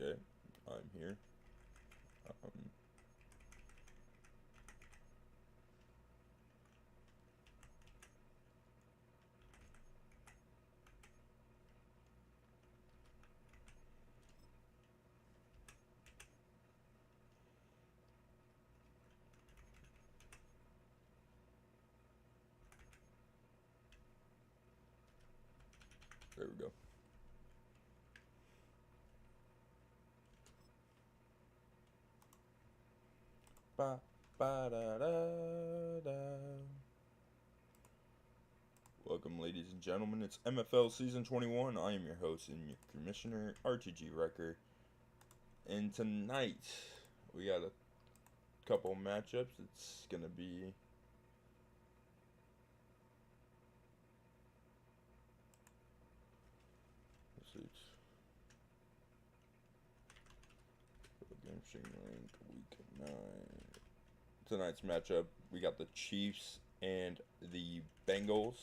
Okay, I'm here. Um, there we go. Ba ba da da da. Welcome, ladies and gentlemen. It's MFL Season 21. I am your host and your commissioner, RTG Wrecker. And tonight, we got a couple matchups. It's gonna be game stream link week 9. Tonight's matchup, we got the Chiefs and the Bengals,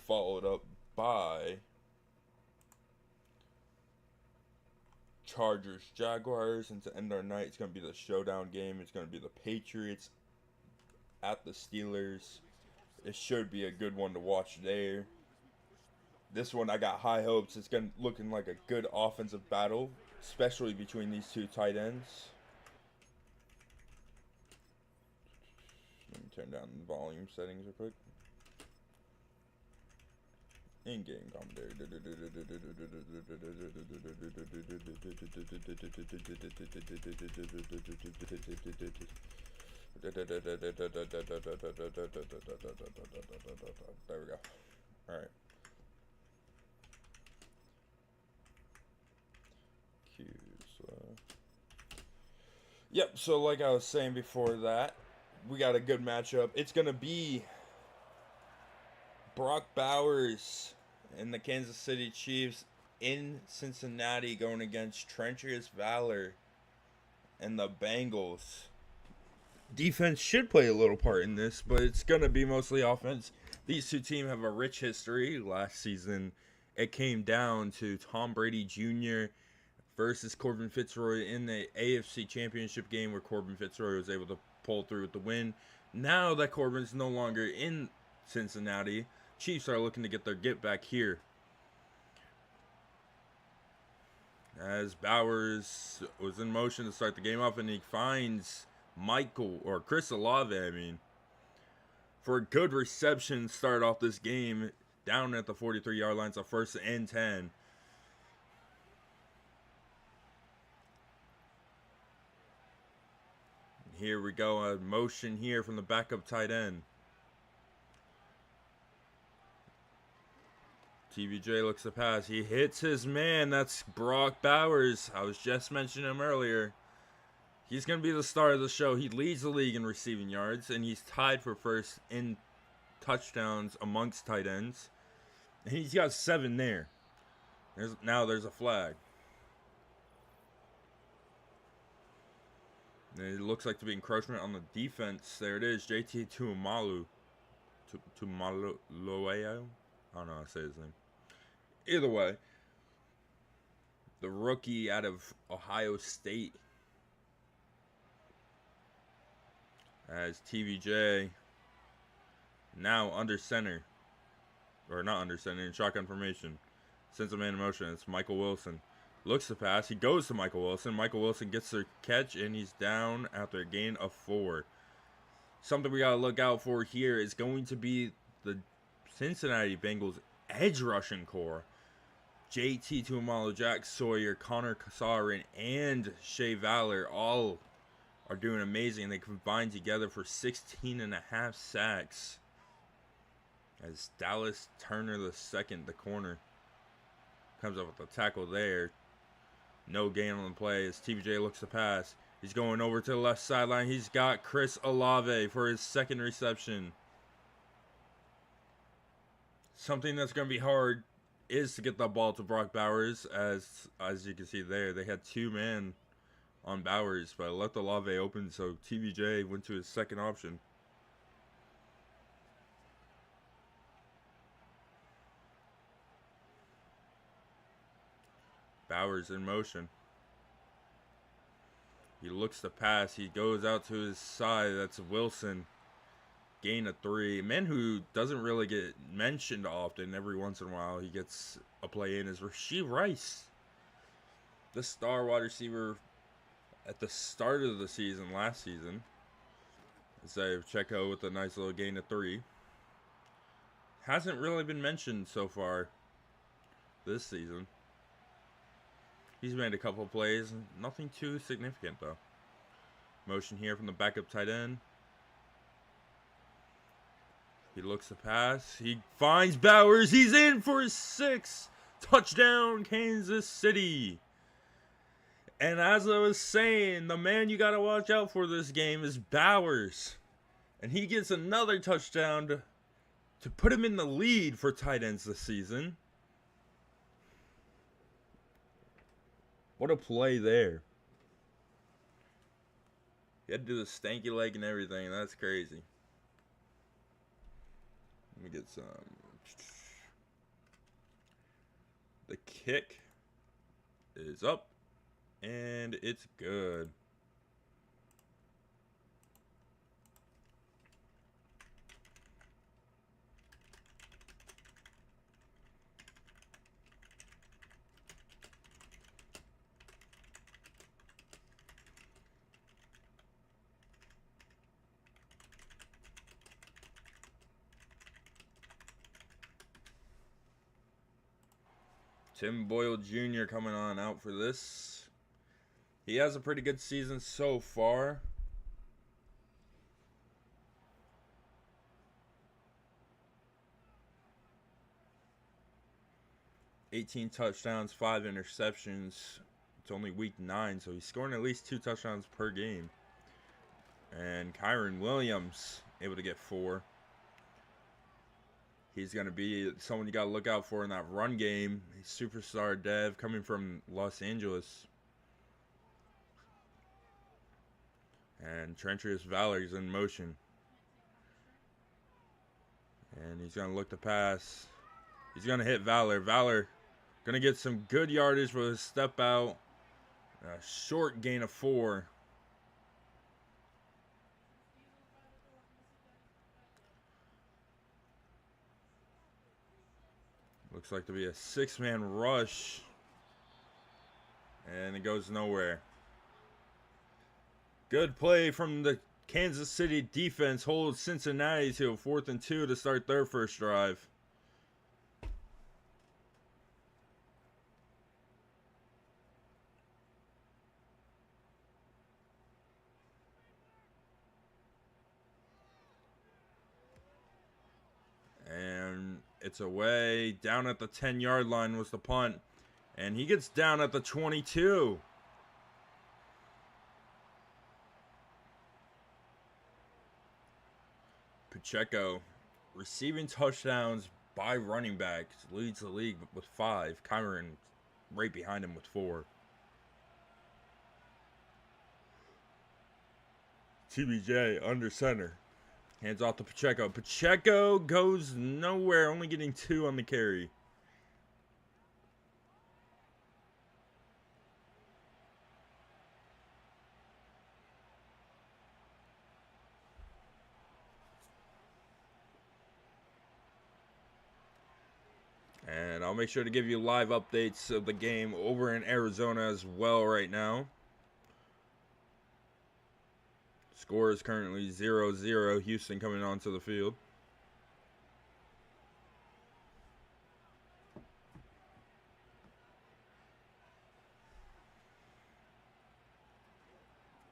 followed up by Chargers Jaguars, and to end our night, it's going to be the showdown game. It's going to be the Patriots at the Steelers. It should be a good one to watch there. This one, I got high hopes. It's looking like a good offensive battle, especially between these two tight ends. Let me turn down the volume settings real quick. In-game commentary. There we go. Alright. Yep, so like I was saying before that, we got a good matchup. It's going to be Brock Bowers and the Kansas City Chiefs in Cincinnati going against Trenchers Valor and the Bengals. Defense should play a little part in this, but it's going to be mostly offense. These two teams have a rich history. Last season, it came down to Tom Brady Jr. versus Corbin Fitzroy in the AFC Championship game where Corbin Fitzroy was able to pull through with the win. Now that Corbin's no longer in Cincinnati, Chiefs are looking to get their get back here. As Bowers was in motion to start the game off, and he finds Chris Olave, for a good reception start off this game down at the 43-yard line. So first and 10. Here we go, a motion here from the backup tight end. TBJ looks to pass. He hits his man. That's Brock Bowers. I was just mentioning him earlier. He's going to be the star of the show. He leads the league in receiving yards, and he's tied for first in touchdowns amongst tight ends. And he's got 7 there. There's a flag. And it looks like to be encroachment on the defense. There it is, JT Tuimalu. Tuimalu. I don't know how to say his name. Either way, the rookie out of Ohio State, as TVJ now under center, or not under center, in shotgun formation. Sends a man in motion. It's Michael Wilson. Looks to pass. He goes to Michael Wilson. Michael Wilson gets the catch, and he's down after a gain of 4. Something we got to look out for here is going to be the Cincinnati Bengals edge rushing core. JT Tuimalu, Jack Sawyer, Connor Kasarin, and Shea Valor all are doing amazing. They combined together for 16.5 sacks. As Dallas Turner II, the corner, comes up with a tackle there. No gain on the play as TBJ looks to pass. He's going over to the left sideline. He's got Chris Olave for his second reception. Something that's going to be hard is to get the ball to Brock Bowers. As you can see there, they had 2 men on Bowers, but left Olave open, so TBJ went to his second option. Bowers in motion. He looks to pass. He goes out to his side. That's Wilson. Gain of 3. A man who doesn't really get mentioned often. Every once in a while he gets a play in is Rashee Rice. The star wide receiver at the start of the season, last season. Isaiah Pacheco with a nice little gain of 3. Hasn't really been mentioned so far this season. He's made a couple plays. Nothing too significant, though. Motion here from the backup tight end. He looks to pass. He finds Bowers. He's in for his 6th. Touchdown, Kansas City. And as I was saying, the man you got to watch out for this game is Bowers. And he gets another touchdown to put him in the lead for tight ends this season. What a play there. He had to do the stanky leg and everything. That's crazy. Let me get some. The kick is up. And it's good. Tim Boyle Jr. coming on out for this. He has a pretty good season so far. $18 touchdowns, 5 interceptions. It's only week 9, so he's scoring at least 2 touchdowns per game. And Kyron Williams able to get 4. He's going to be someone you got to look out for in that run game. He's superstar dev coming from Los Angeles. And Trentrius Valor's in motion. And he's going to look to pass. He's going to hit Valor. Valor going to get some good yardage with his step out. A short gain of 4. Looks like to be a 6-man rush. And it goes nowhere. Good play from the Kansas City defense. Holds Cincinnati to a 4th and 2 to start their first drive. And it's away. Down at the 10-yard line was the punt. And he gets down at the 22. Pacheco receiving touchdowns by running backs. Leads the league with 5. Kyron right behind him with 4. TBJ under center. Hands off to Pacheco. Pacheco goes nowhere, only getting 2 on the carry. And I'll make sure to give you live updates of the game over in Arizona as well right now. Score is currently 0-0. Houston coming onto the field.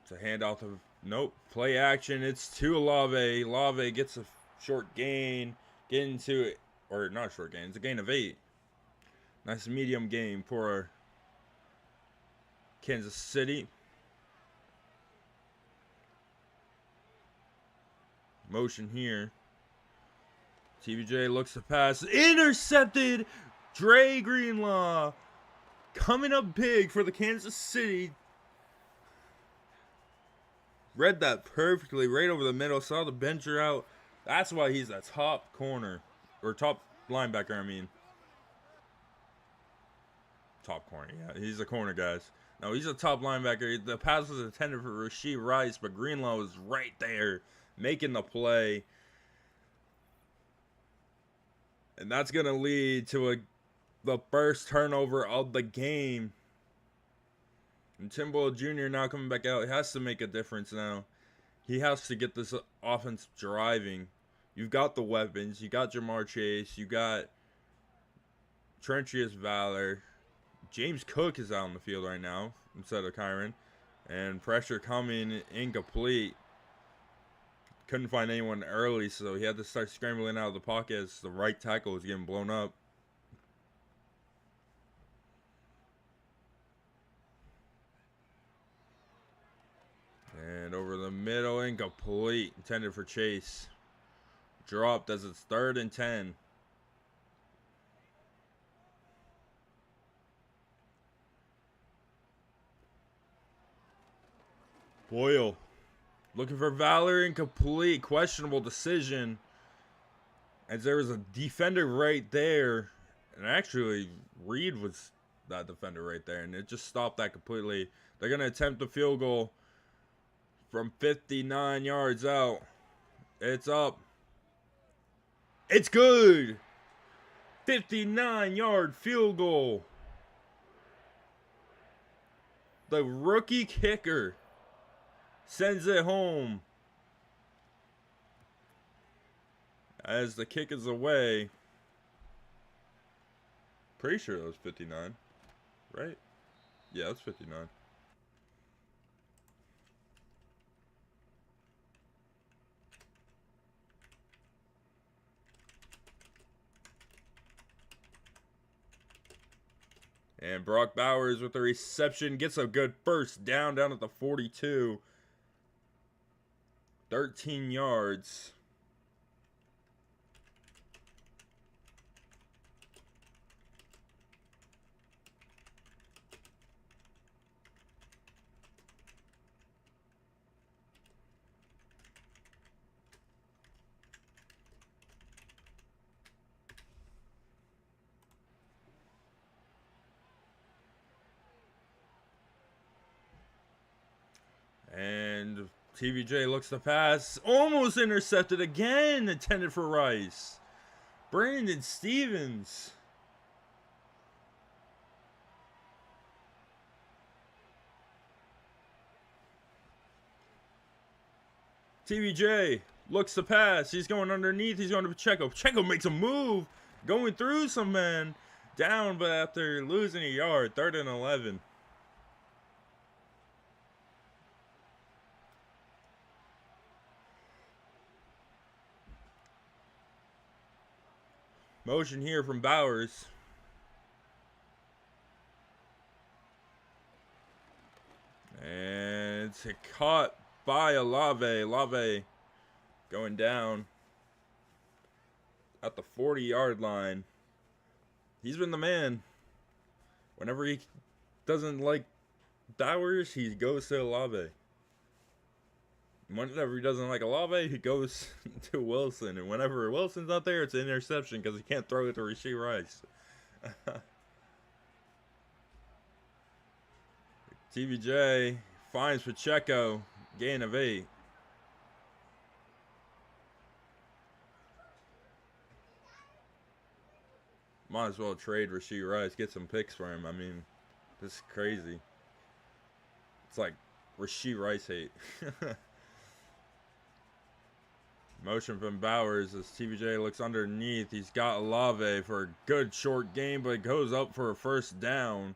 It's a handoff of nope. Play action. It's to Olave. Olave gets a short gain. Getting to it. Or not a short gain. It's a gain of 8. Nice medium game for Kansas City. Motion here. TBJ looks to pass. Intercepted. Dre Greenlaw coming up big for the Kansas City. Read that perfectly. Right over the middle. Saw the bencher out. That's why he's a top corner. Or top linebacker, I mean. top corner. Yeah, he's a corner, guys. No, he's a top linebacker. The pass was intended for Rashee Rice, but Greenlaw was right there making the play. And that's going to lead to the first turnover of the game. And Timbo Jr. now coming back out. He has to make a difference now. He has to get this offense driving. You've got the weapons. You got Jamar Chase. You got Trenchius Valor. James Cook is out on the field right now instead of Kyron. And pressure coming incomplete. Couldn't find anyone early, so he had to start scrambling out of the pocket as the right tackle was getting blown up. And over the middle, incomplete. Intended for Chase. Dropped as it's 3rd and 10. Boyle looking for Valor, incomplete. Questionable decision. As there was a defender right there. And actually, Reed was that defender right there. And it just stopped that completely. They're going to attempt the field goal from 59 yards out. It's up. It's good. 59-yard field goal. The rookie kicker sends it home. As the kick is away. Pretty sure that was 59. Right? Yeah, that's 59. And Brock Bowers with the reception gets a good first down at the 42. 13 yards. And TVJ looks to pass. Almost intercepted again. Intended for Rice. Brandon Stevens. TVJ looks to pass. He's going underneath. He's going to Pacheco. Pacheco makes a move. Going through some men. Down, but after losing a yard. 3rd and 11. Motion here from Bowers. And it's caught by Olave. Olave going down at the 40-yard line. He's been the man. Whenever he doesn't like Bowers, he goes to Olave. Whenever he doesn't like Olave, he goes to Wilson. And whenever Wilson's not there, it's an interception because he can't throw it to Rashee Rice. TVJ finds Pacheco. Gain of 8. Might as well trade Rashee Rice. Get some picks for him. I mean, this is crazy. It's like Rashee Rice hate. Motion from Bowers as TVJ looks underneath. He's got Olave for a good short game, but goes up for a first down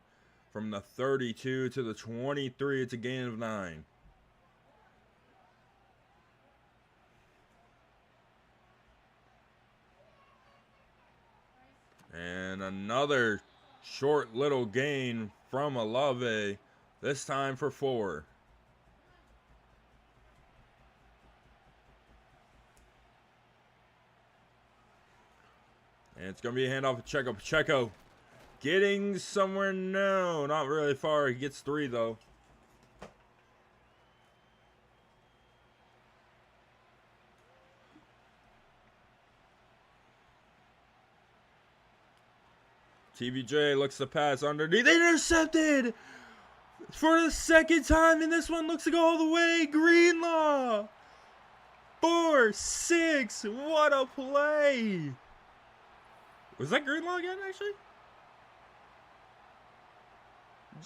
from the 32 to the 23. It's a gain of 9. And another short little gain from Olave, this time for 4. And it's going to be a handoff to Pacheco. Pacheco getting somewhere. No, not really far. He gets 3, though. TVJ looks to pass underneath. Intercepted! For the second time, and this one looks to go all the way. Greenlaw! 4-6. What a play! Was that Greenlaw again, actually?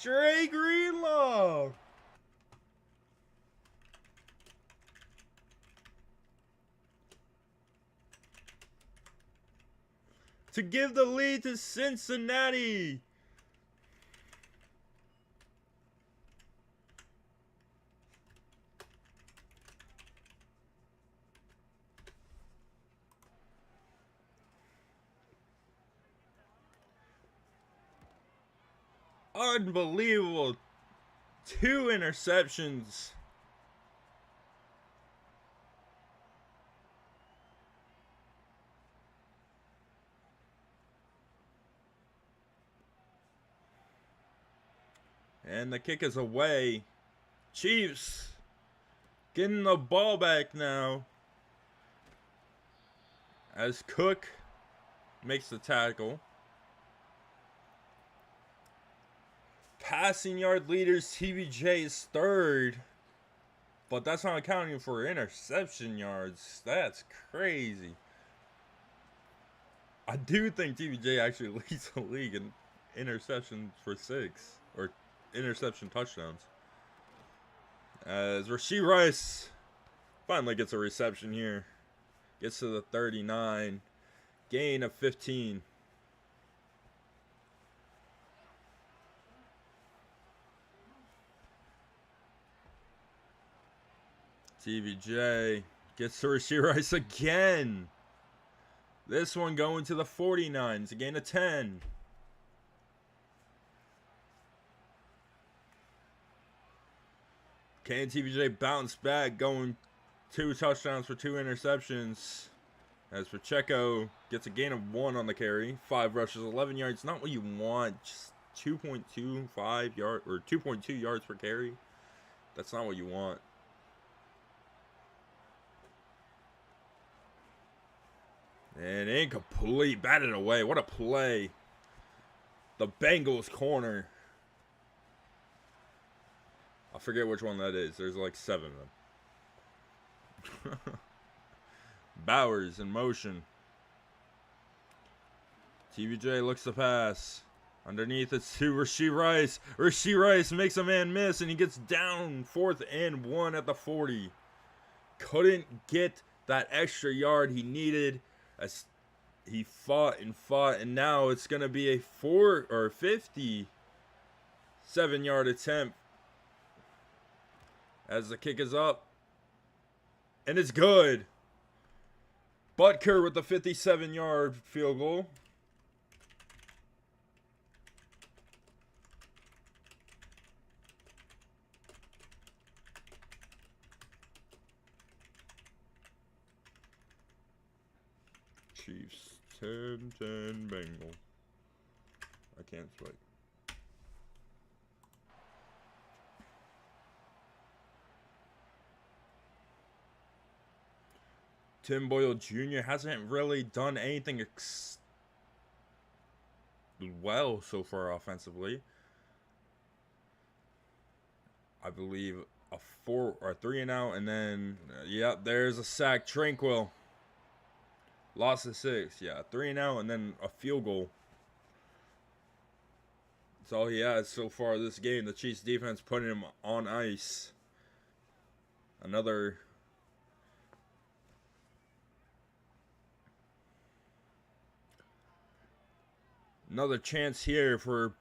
Dre Greenlaw! To give the lead to Cincinnati. Unbelievable. 2 interceptions. And the kick is away. Chiefs getting the ball back now. As Cook makes the tackle. Passing yard leaders, TVJ is third. But that's not accounting for interception yards. That's crazy. I do think TVJ actually leads the league in interceptions for 6. Or interception touchdowns. As Rashee Rice finally gets a reception here. Gets to the 39. Gain of 15. TVJ gets to Rashee Rice again. This one going to the 49. It's a gain of 10. Can TVJ bounce back, going 2 touchdowns for 2 interceptions? As Pacheco gets a gain of 1 on the carry. 5 rushes, 11 yards. Not what you want. Just 2.25 yards or 2.2 yards per carry. That's not what you want. And incomplete. Batted away. What a play. The Bengals corner. I forget which one that is. There's like 7 of them. Bowers in motion. TVJ looks to pass. Underneath it's to Rashee Rice. Rashee Rice makes a man miss and he gets down 4th and 1 at the 40. Couldn't get that extra yard he needed as he fought, and now it's going to be a 57-yard attempt as the kick is up. And it's good. Butker with the 57-yard field goal. Chiefs 10-10 Bengal. I can't speak. Tim Boyle Jr. hasn't really done anything well so far offensively. I believe a 4 or 3 and out, and then yep, there's a sack. Tranquil. Lost to 6. Yeah, 3 and out, and then a field goal. That's all he has so far this game. The Chiefs defense putting him on ice. Another chance here for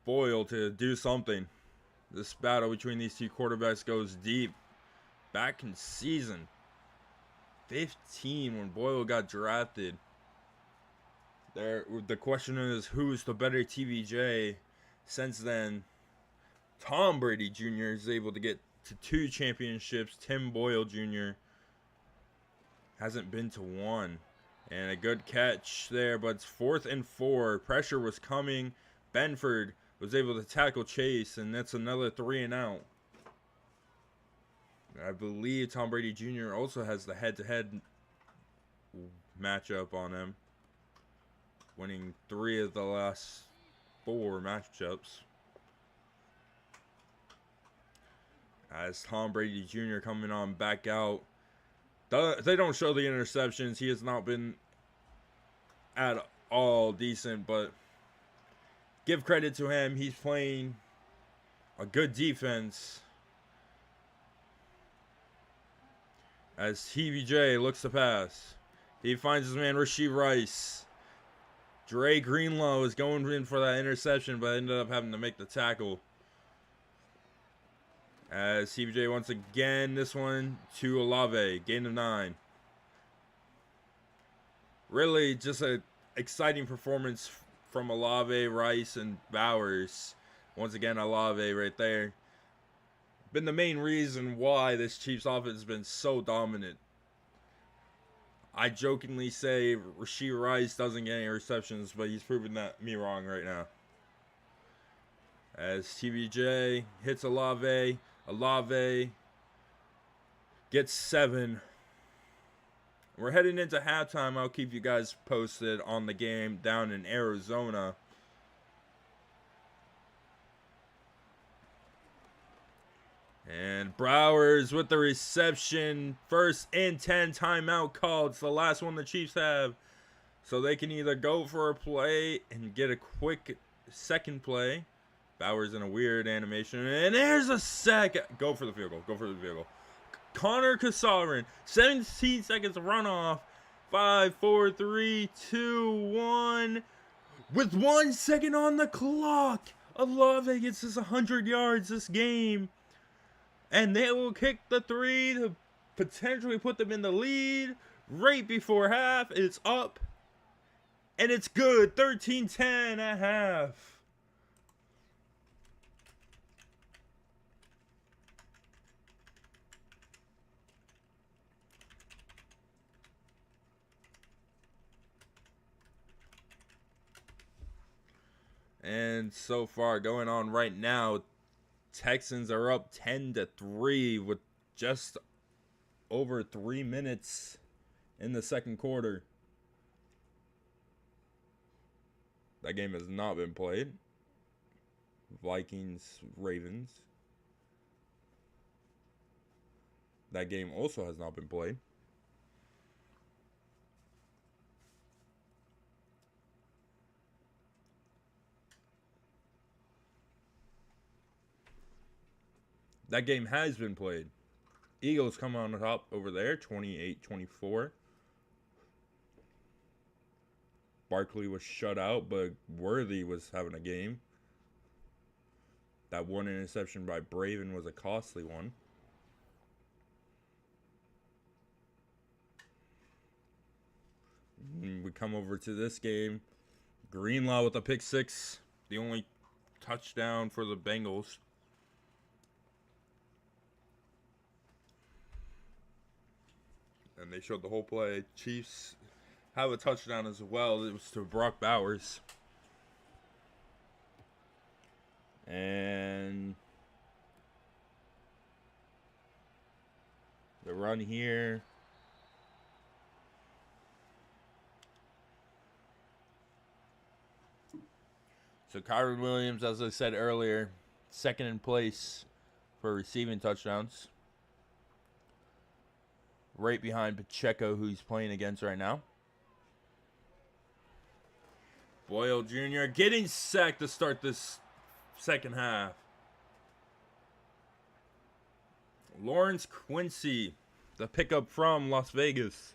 Boyle to do something. This battle between these 2 quarterbacks goes deep. Back in season 15 when Boyle got drafted. The question is, who's the better TVJ? Since then, Tom Brady Jr. is able to get to 2 championships. Tim Boyle Jr. hasn't been to 1. And a good catch there, but it's 4th and 4. Pressure was coming. Benford was able to tackle Chase, and that's another 3 and out. I believe Tom Brady Jr. also has the head-to-head matchup on him, winning 3 of the last 4 matchups. As Tom Brady Jr. coming on back out. They don't show the interceptions. He has not been at all decent, but give credit to him. He's playing a good defense. As TVJ looks to pass. He finds his man Rashee Rice. Dre Greenlaw is going in for that interception, but ended up having to make the tackle. As TVJ once again, this one to Olave, gain of 9. Really just an exciting performance from Olave, Rice, and Bowers. Once again, Olave right there. Been the main reason why this Chiefs offense has been so dominant. I jokingly say Rashee Rice doesn't get any receptions, but he's proving me wrong right now. As TVJ hits Olave. Olave gets 7. We're heading into halftime. I'll keep you guys posted on the game down in Arizona. And Browers with the reception. 1st and 10 timeout called. It's the last one the Chiefs have. So they can either go for a play and get a quick second play. Bowers in a weird animation. And there's a sack. Go for the field goal. Go for the field goal. Connor Kassarin. 17 seconds runoff. 5, 4, 3, 2, 1. With 1 second on the clock. Olave gets us 100 yards this game. And they will kick the 3 to potentially put them in the lead. Right before half. It's up. And it's good. 13-10 at half. And so far, going on right now, Texans are up 10-3 with just over 3 minutes in the second quarter. That game has not been played. Vikings, Ravens. That game also has not been played. That game has been played. Eagles come on top over there, 28-24. Barkley was shut out, but Worthy was having a game. That one interception by Braven was a costly one. And we come over to this game. Greenlaw with a pick 6. The only touchdown for the Bengals. And they showed the whole play. Chiefs have a touchdown as well. It was to Brock Bowers. And the run here. So Kyron Williams, as I said earlier, second in place for receiving touchdowns. Right behind Pacheco, who he's playing against right now. Boyle Jr. getting sacked to start this second half. Lawrence Quincy, the pickup from Las Vegas.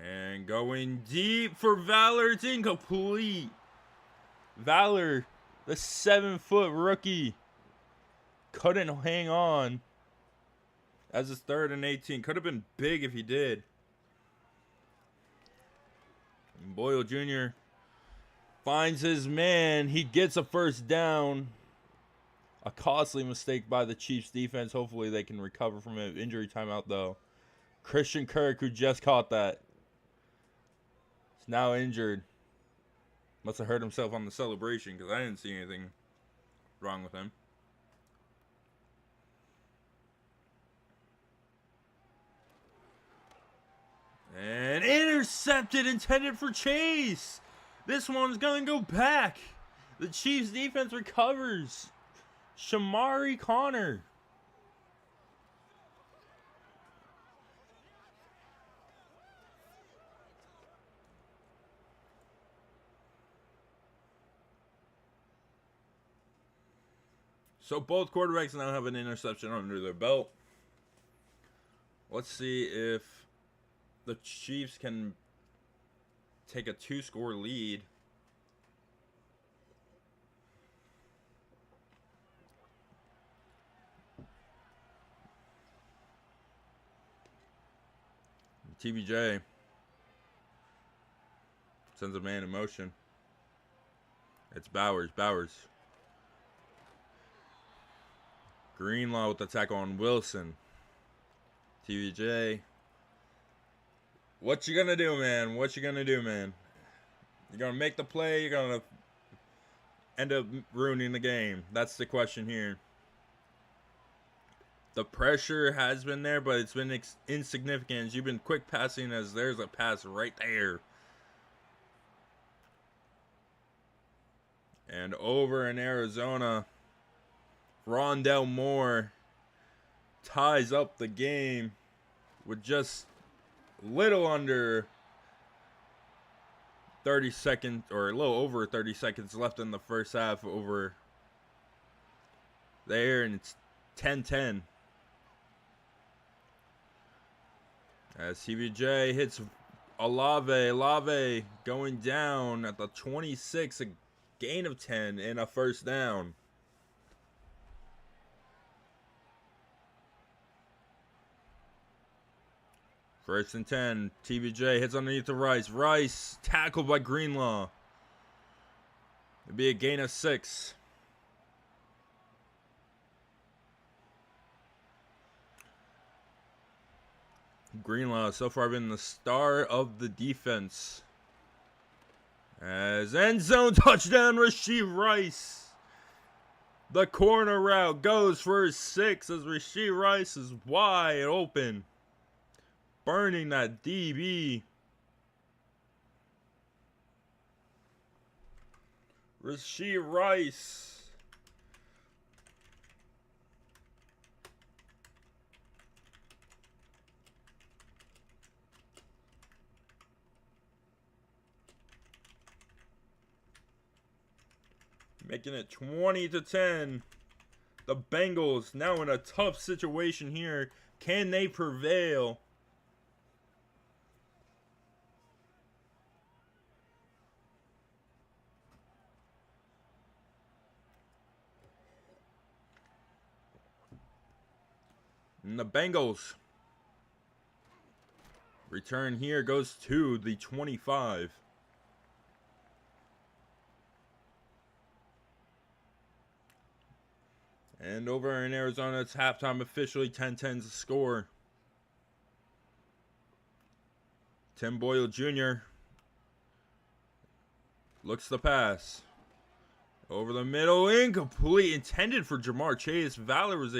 And going deep for Valor. It's incomplete. Valor, the 7-foot rookie, couldn't hang on. As it's 3rd and 18. Could have been big if he did. And Boyle Jr. Finds his man. He gets a first down. A costly mistake by the Chiefs defense. Hopefully they can recover from an injury timeout, though. Christian Kirk, who just caught that, is now injured. Must have hurt himself on the celebration because I didn't see anything wrong with him. And intercepted, intended for Chase. This one's going to go back. The Chiefs defense recovers. Shamari Connor. So both quarterbacks now have an interception under their belt. Let's see if the Chiefs can take a 2-score lead. TBJ sends a man in motion. It's Bowers. Greenlaw with the tackle on Wilson. TBJ. What you gonna do, man? You're gonna make the play. You're gonna end up ruining the game. That's the question here. The pressure has been there, but it's been insignificant. You've been quick passing as there's a pass right there. And over in Arizona, Rondell Moore ties up the game with just little under 30 seconds, or a little over 30 seconds left in the first half over there, and it's 10-10. As CBJ hits Olave going down at the 26, a gain of 10 and a first down. First and 10, TBJ hits underneath the Rice, tackled by Greenlaw. It'd be a gain of 6. Greenlaw so far been the star of the defense. As end zone touchdown, Rashee Rice. The corner route goes for 6 as Rashee Rice is wide open. Burning that DB. Rashee Rice. Making it 20-10. The Bengals now in a tough situation here. Can they prevail? And the Bengals return here goes to the 25. And over in Arizona, it's halftime officially. 10-10's the score. Tim Boyle Jr. looks the pass. Over the middle, incomplete. Intended for Jamar Chase. Valor was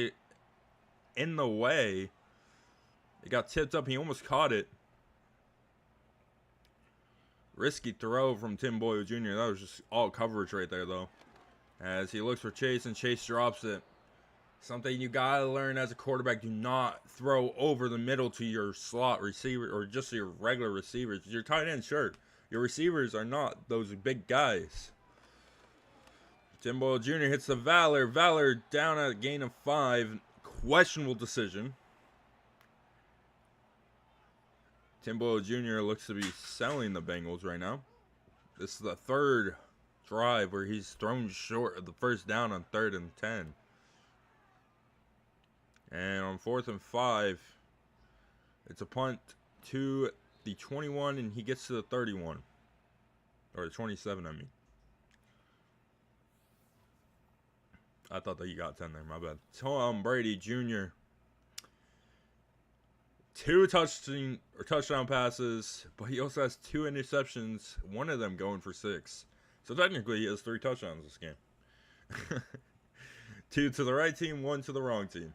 in the way. It got tipped up. He almost caught it. Risky throw from Tim Boyle Jr. That was just all coverage right there, though. As he looks for Chase, and Chase drops it. Something you gotta learn as a quarterback: do not throw over the middle to your slot receiver or just your regular receivers. Your tight end, sure. Your receivers are not those big guys. Tim Boyle Jr. hits the Valor. Valor down at a gain of 5. Questionable decision. Tim Boyle Jr. looks to be selling the Bengals right now. This is the third drive where he's thrown short of the first down on 3rd and 10. And on 4th and 5, it's a punt to the 21, and he gets to the 31. Or the 27, I mean. I thought that you got 10 there. My bad. Tom Brady Jr. 2 touchdown passes, but he also has 2 interceptions, one of them going for 6. So technically he has 3 touchdowns this game. 2 to the right team, 1 to the wrong team.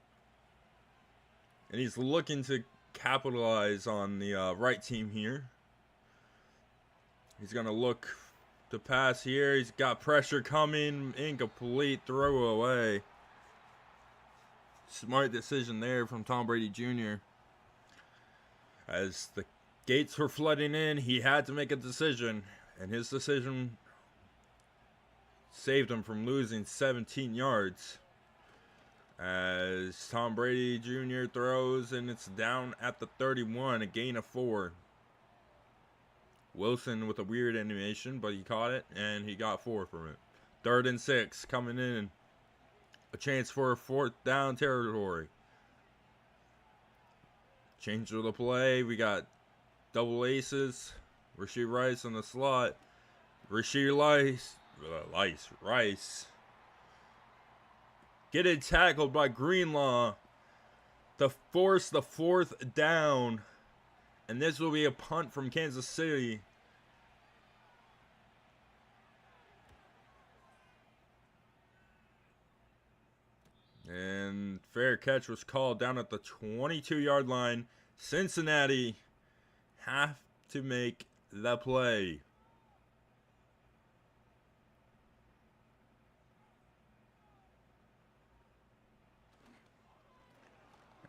And he's looking to capitalize on the right team here. He's going to look to pass here. He's got pressure coming. Incomplete throw away. Smart decision there from Tom Brady Jr. As the gates were flooding in, he had to make a decision. And his decision saved him from losing 17 yards. As Tom Brady Jr. throws, and it's down at the 31, a gain of 4. Wilson with a weird animation, but he caught it, and he got 4 from it. 3rd and 6 coming in. A chance for a 4th down territory. Change of the play. We got double aces. Rashee Rice on the slot. Rice. Getting tackled by Greenlaw to force the 4th down. And this will be a punt from Kansas City. And fair catch was called down at the 22-yard line. Cincinnati have to make the play.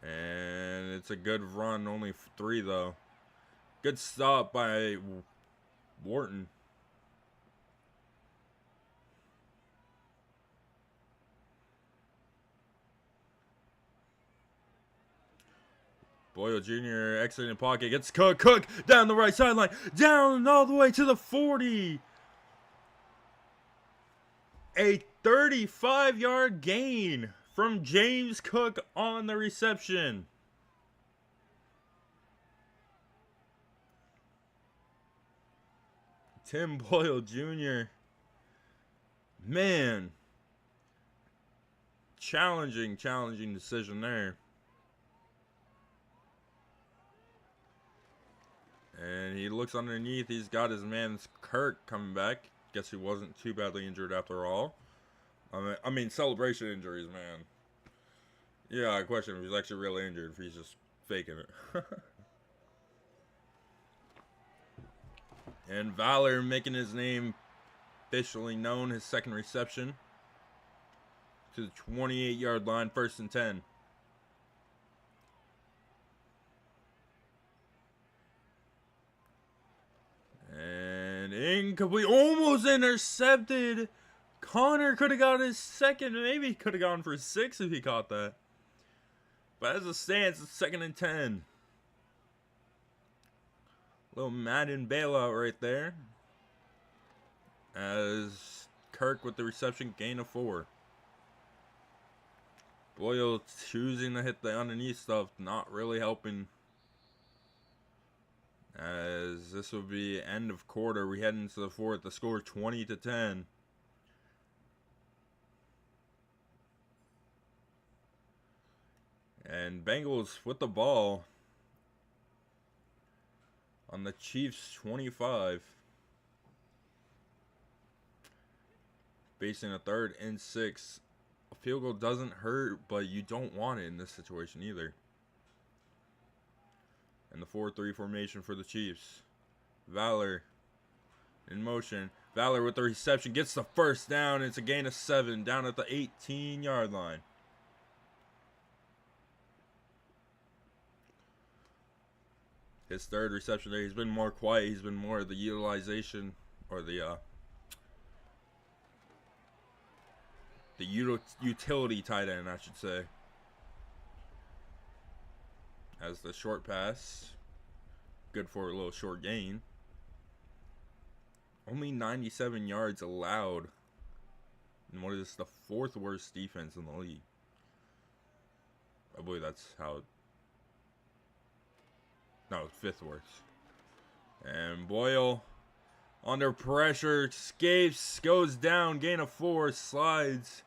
And it's a good run, only 3 though. Good stop by Wharton. Boyle Jr. exiting the pocket. Gets Cook down the right sideline. Down all the way to the 40. A 35-yard gain from James Cook on the reception. Tim Boyle Jr. Man. Challenging decision there. And he looks underneath. He's got his man Kirk coming back. Guess he wasn't too badly injured after all. I mean, celebration injuries, man. Yeah, I question if he's actually really injured, if he's just faking it. And Valor making his name officially known, his 2nd reception. To the 28-yard line, 1st and 10. And incomplete, almost intercepted. Connor could have got his 2nd, maybe could have gone for 6 if he caught that. But as it stands, it's 2nd and 10. Little Madden bailout right there. As Kirk with the reception, gain of 4. Boyle choosing to hit the underneath stuff, not really helping. As this will be end of quarter, we head into the 4th. The score 20-10. And Bengals with the ball on the Chiefs 25. Facing a 3rd and 6. A field goal doesn't hurt, but you don't want it in this situation either. And the 4-3 formation for the Chiefs. Valor in motion. Valor with the reception gets the 1st down. It's a gain of 7 down at the 18-yard line. His 3rd reception there. He's been more quiet. He's been more of the utilization or the utility tight end, I should say. As the short pass, good for a little short gain. Only 97 yards allowed. And what is the 4th worst defense in the league? I believe that's how it... No, 5th worst. And Boyle, under pressure, escapes, goes down, gain of 4, slides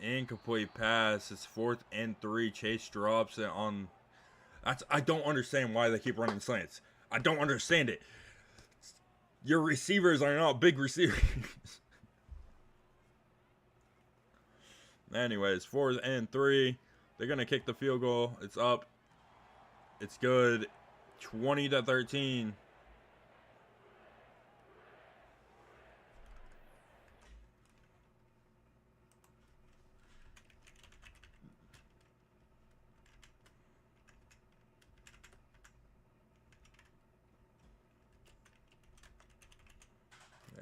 Incomplete pass. It's 4th and 3. Chase drops it on. I don't understand why they keep running slants. I don't understand it. Your receivers are not big receivers. Anyways, 4th and 3. They're going to kick the field goal. It's up. It's good. 20-13.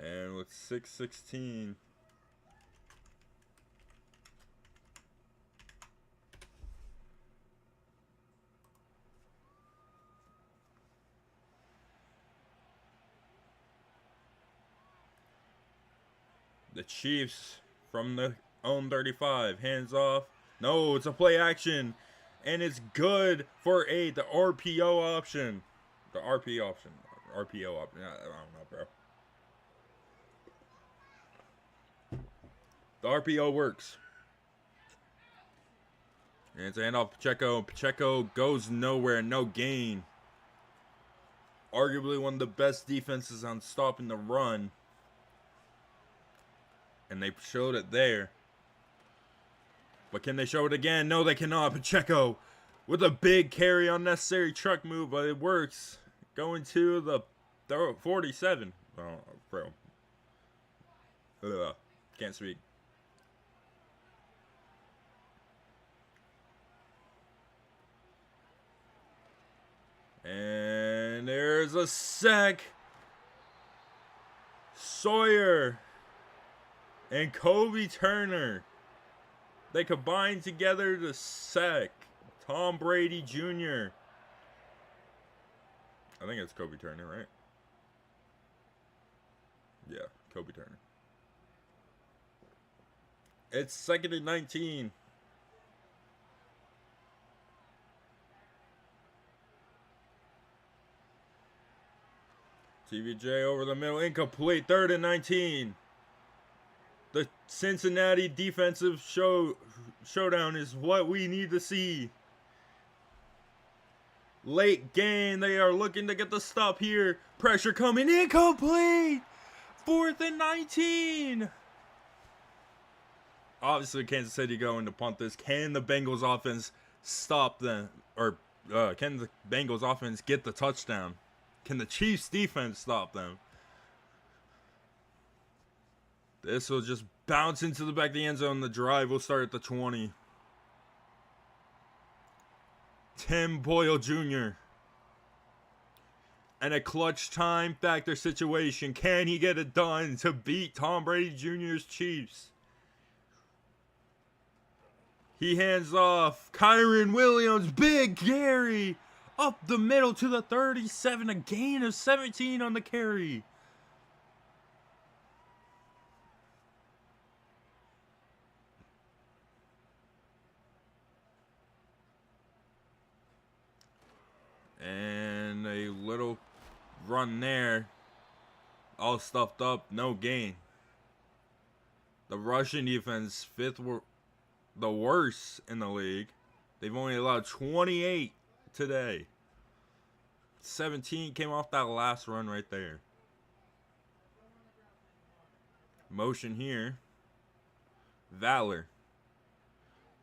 And with 6:16. The Chiefs from the own 35. Hands off. No, it's a play action. And it's good for the RPO option. The RPO option. RPO option. I don't know, bro. The RPO works. And it's a handoff Pacheco. Pacheco goes nowhere. No gain. Arguably one of the best defenses on stopping the run. And they showed it there. But can they show it again? No, they cannot. Pacheco with a big carry, unnecessary truck move, but it works. Going to the 47. Oh, bro. Ugh, can't speak. And there's a sack. Sawyer and Kobe Turner. They combine together to sack Tom Brady Jr. I think it's Kobe Turner, right? Yeah, Kobe Turner. It's 2nd and 19. TVJ over the middle, incomplete. 3rd and 19. The Cincinnati defensive showdown is what we need to see. Late game, they are looking to get the stop here. Pressure coming, incomplete. 4th and 19. Obviously, Kansas City going to punt this. Can the Bengals offense stop them? Or can the Bengals offense get the touchdown? Can the Chiefs defense stop them? This will just bounce into the back of the end zone. The drive will start at the 20. Tim Boyle Jr. And a clutch time factor situation. Can he get it done to beat Tom Brady Jr.'s Chiefs? He hands off. Kyron Williams, big Gary, up the middle to the 37. A gain of 17 on the carry. And a little run there. All stuffed up, no gain. The Russian defense, the worst in the league. They've only allowed 28 today. 17 came off that last run right there. Motion here. Valor.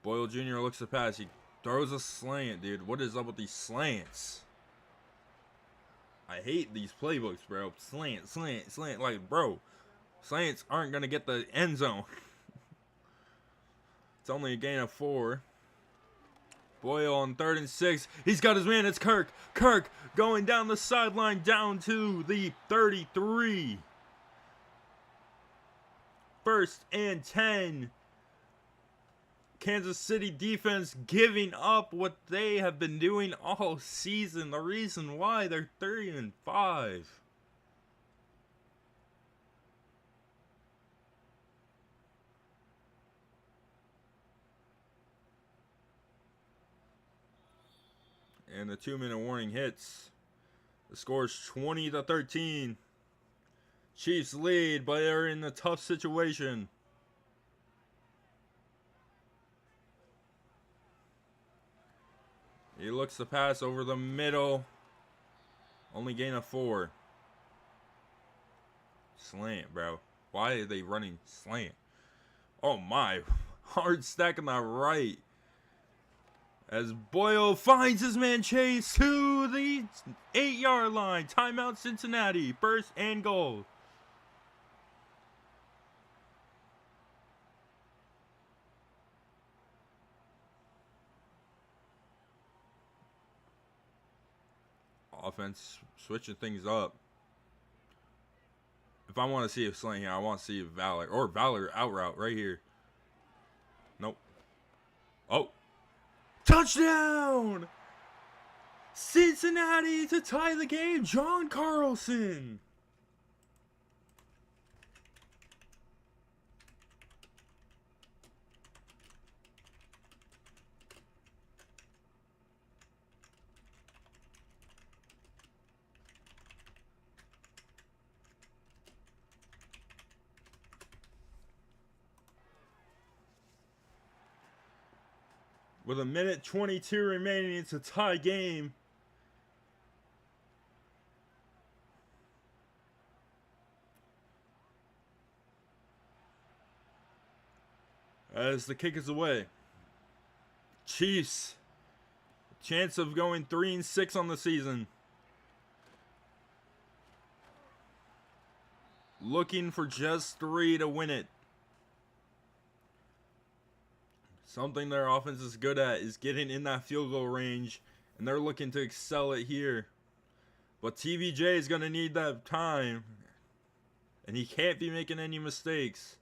Boyle Jr. looks to pass. He throws a slant, dude. What is up with these slants? I hate these playbooks, bro. Slant, slant, slant. Like, bro, slants aren't going to get the end zone. It's only a gain of 4. Boyle on 3rd and 6. He's got his man. It's Kirk. Kirk going down the sideline down to the 33. 1st and 10. Kansas City defense giving up what they have been doing all season. The reason why they're 3-5. And the 2-minute warning hits. The score is 20-13. Chiefs lead, but they're in a tough situation. He looks to pass over the middle. Only gain of 4. Slant, bro. Why are they running slant? Oh my. Hard stack on the right. As Boyle finds his man Chase to the 8-yard line. Timeout Cincinnati. First and goal. Offense switching things up. If I want to see a slant here, I want to see a Valor. Or Valor out route right here. Nope. Oh. Touchdown! Cincinnati to tie the game. John Carlson. With a minute 22 remaining, it's a tie game. As the kick is away. Chiefs. Chance of going 3-6 on the season. Looking for just 3 to win it. Something their offense is good at is getting in that field goal range, and they're looking to excel it here. But TVJ is going to need that time, and he can't be making any mistakes.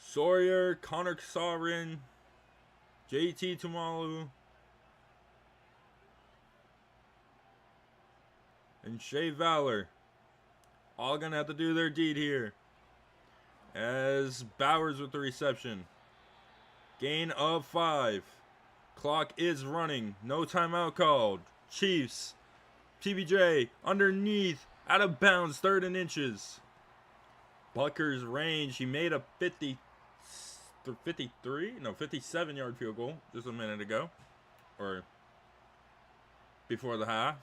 Sawyer, Connor Sovereign, JT Tumalu, and Shea Valor all gonna have to do their deed here. As Bowers with the reception. Gain of 5. Clock is running. No timeout called. Chiefs. TBJ underneath. Out of bounds. 3rd and inches. Bucker's range. He made a 57-yard field goal just a minute ago. Or before the half.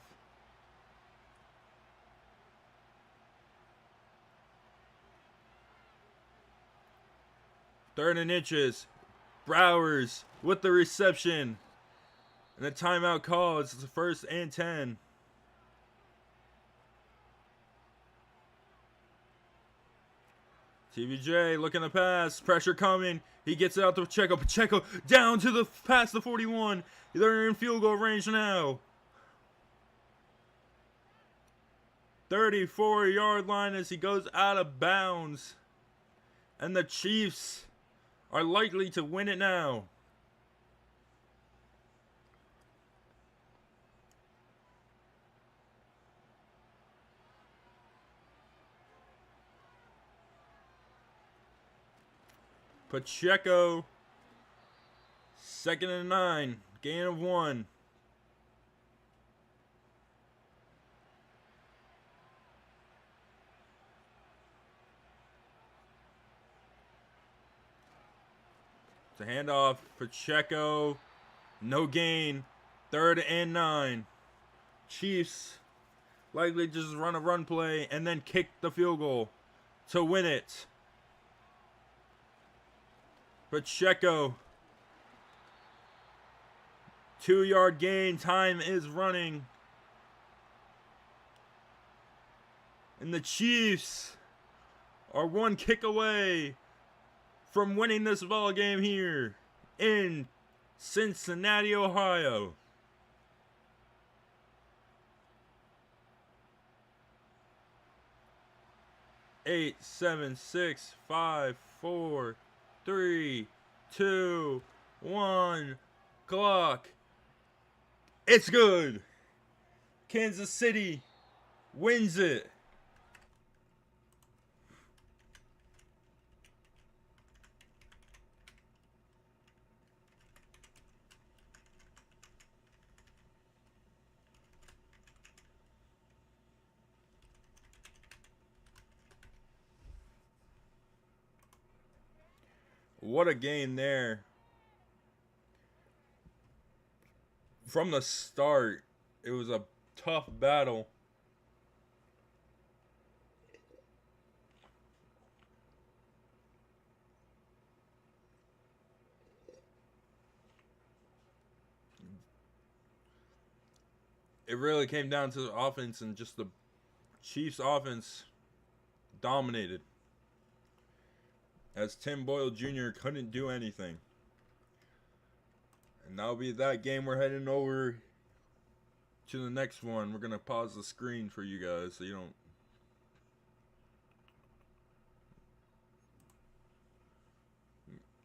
3rd and inches. Bowers with the reception. And the timeout call. It's the 1st and 10. TVJ looking to pass. Pressure coming. He gets it out to Pacheco. Pacheco down to the past the 41. They're in field goal range now. 34-yard line as he goes out of bounds. And the Chiefs are likely to win it now. Pacheco, 2nd and 9, gain of 1. It's a handoff. Pacheco. No gain. 3rd and 9. Chiefs likely just run a run play and then kick the field goal to win it. Pacheco. 2-yard gain. Time is running. And the Chiefs are 1 kick away from winning this ball game here in Cincinnati, Ohio. Eight, 7, 6, 5, 4, 3, 2, 1. Clock. It's good. Kansas City wins it. What a game there. From the start, it was a tough battle. It really came down to the offense, and just the Chiefs' offense dominated, as Tim Boyle Jr. couldn't do anything. And that'll be that game. We're heading over to the next one. We're going to pause the screen for you guys so you don't...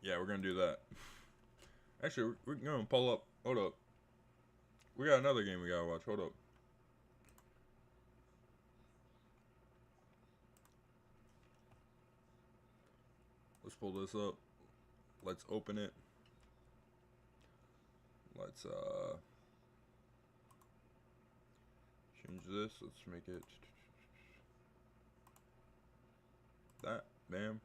Yeah, we're going to do that. Actually, we're going to pull up. Hold up. We got another game we got to watch. Hold up. Let's pull this up. Let's open it. Let's change this. Let's make it that. Bam.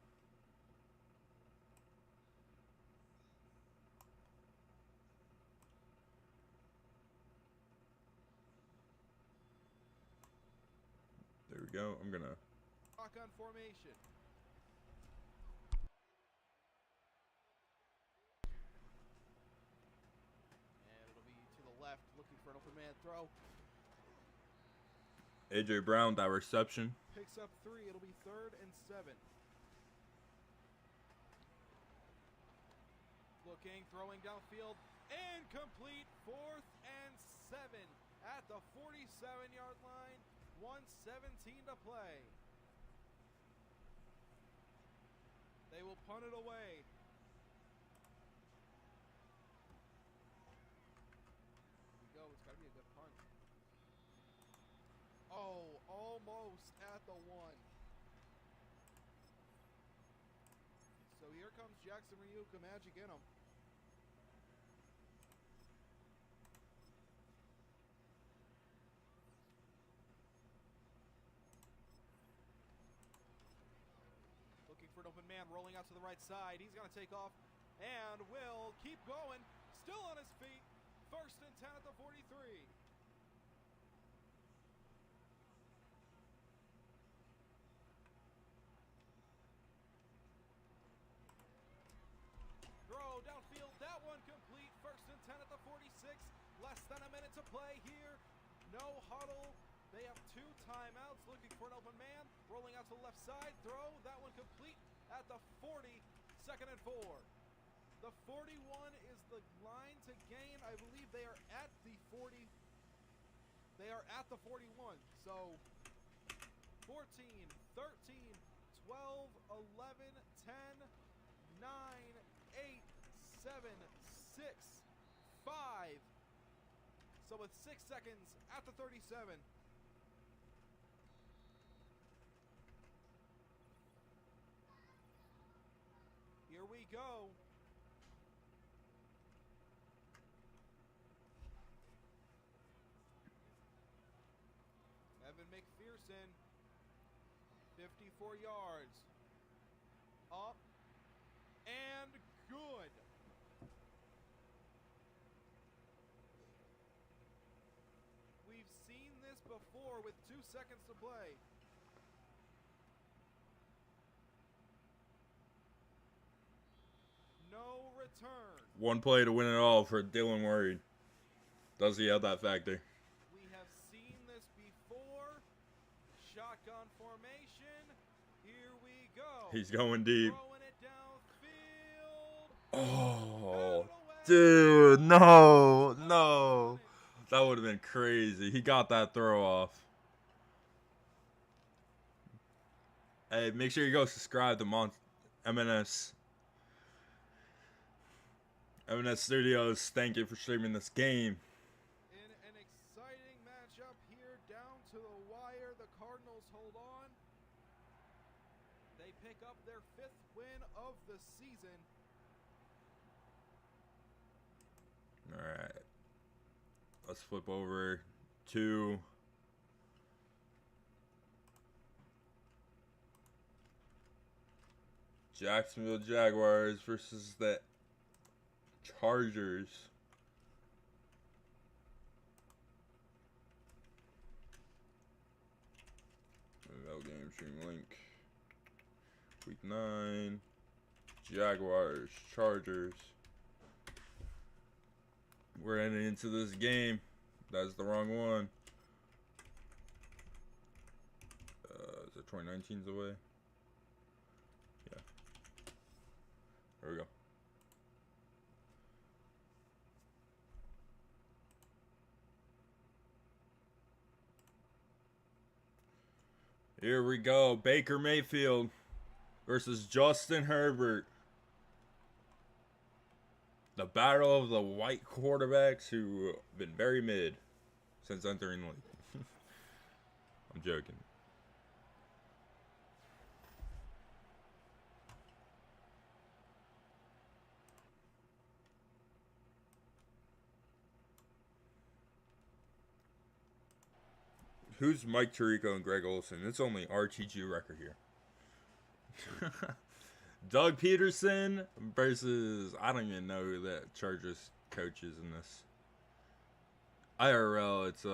There we go. I'm gonna lock on formation. And it'll be to the left, looking for an open man throw. AJ Brown, that reception. Picks up 3. It'll be 3rd and 7. Looking, throwing downfield, incomplete. 4th and 7 at the 47-yard line. 1:17 to play. They will punt it away. Here we go. It's got to be a good punt. Oh, almost at the 1. So here comes Jackson Ryuka, magic in him. Looking for an open man, rolling out to the right side. He's going to take off and will keep going. Still on his feet. 1st and 10 at the 43. Throw downfield, that one complete. 1st and 10 at the 46. Less than a minute to play here. No huddle. They have 2 timeouts. Looking for an open man. Rolling out to the left side. Throw, that one complete at the 40. 2nd and 4. The 41 is the line to gain. I believe they are at the 40. They are at the 41. So 14, 13, 12, 11, 10, 9, 8, 7, 6, 5. So with 6 seconds at the 37. Here we go. Evan McPherson, 54 yards. Up and good. We've seen this before with 2 seconds to play. No return. One play to win it all for Dylan Worried. Does he have that factor? We have seen this before. Shotgun formation. Here we go. He's going deep. Throwing it downfield. Oh, dude, no, no. That would have been crazy. He got that throw off. Hey, make sure you go subscribe to MNS Studios. Thank you for streaming this game. In an exciting matchup here, down to the wire, the Cardinals hold on. They pick up their 5th win of the season. All right. Let's flip over to Jacksonville Jaguars versus the Chargers. MFL game stream link. Week 9. Jaguars, Chargers. We're heading into this game. That's the wrong one. Is it 2019's away? Yeah. There we go. Here we go. Baker Mayfield versus Justin Herbert. The battle of the white quarterbacks who have been very mid since entering the league. I'm joking. Who's Mike Tirico and Greg Olsen? It's only RTG record here. Doug Peterson versus, I don't even know who that Chargers coach is in this. IRL, it's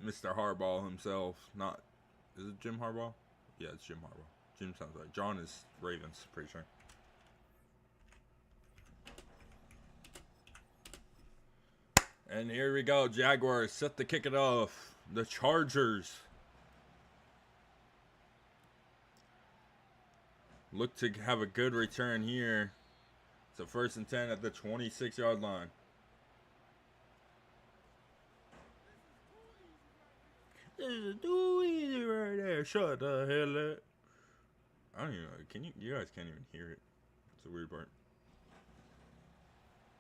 Mr. Harbaugh himself. Not, is it Jim Harbaugh? Yeah, it's Jim Harbaugh. Jim sounds right. John is Ravens, pretty sure. And here we go. Jaguars set to kick it off. The Chargers look to have a good return here. It's a 1st and 10 at the 26-yard line. This is too easy right there. Shut the hell up. I don't even know. Can you? You guys can't even hear it. It's the weird part.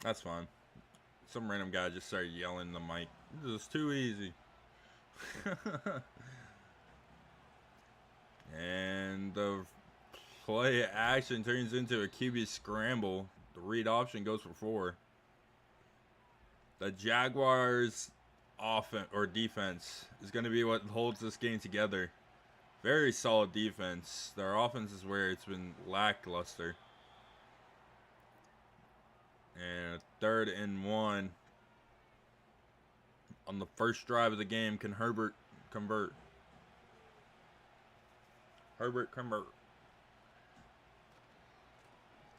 That's fine. Some random guy just started yelling in the mic. This is too easy. And the play action turns into a QB scramble. The read option goes for 4. The Jaguars' offense or defense is going to be what holds this game together. Very solid defense. Their offense is where it's been lackluster. And 3rd and 1 on the first drive of the game. Can Herbert convert? Herbert convert.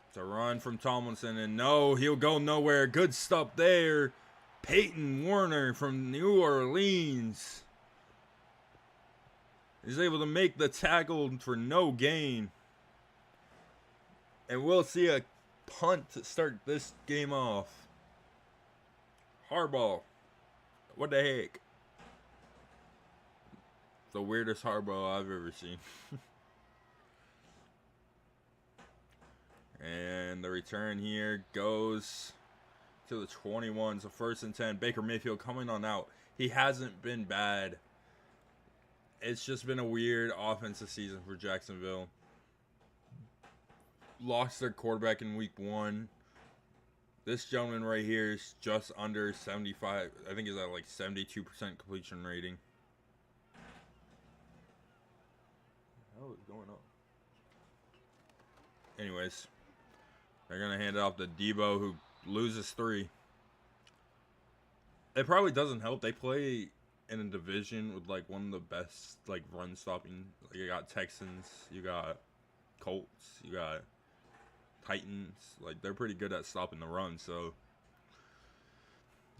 It's a run from Tomlinson, and no, he'll go nowhere. Good stop there. Peyton Warner from New Orleans is able to make the tackle for no gain. And we'll see a punt to start this game off. Harbaugh. What the heck? The weirdest Harbaugh I've ever seen. And the return here goes to the 21. So 1st and 10. Baker Mayfield coming on out. He hasn't been bad. It's just been a weird offensive season for Jacksonville. Lost their quarterback in week 1. This gentleman right here is just under 75. I think he's at like 72% completion rating. What the hell is going on? Anyways, they're going to hand it off to Debo, who loses 3. It probably doesn't help. They play in a division with like one of the best like run stopping. Like, you got Texans, you got Colts, you got Titans. Like, they're pretty good at stopping the run. So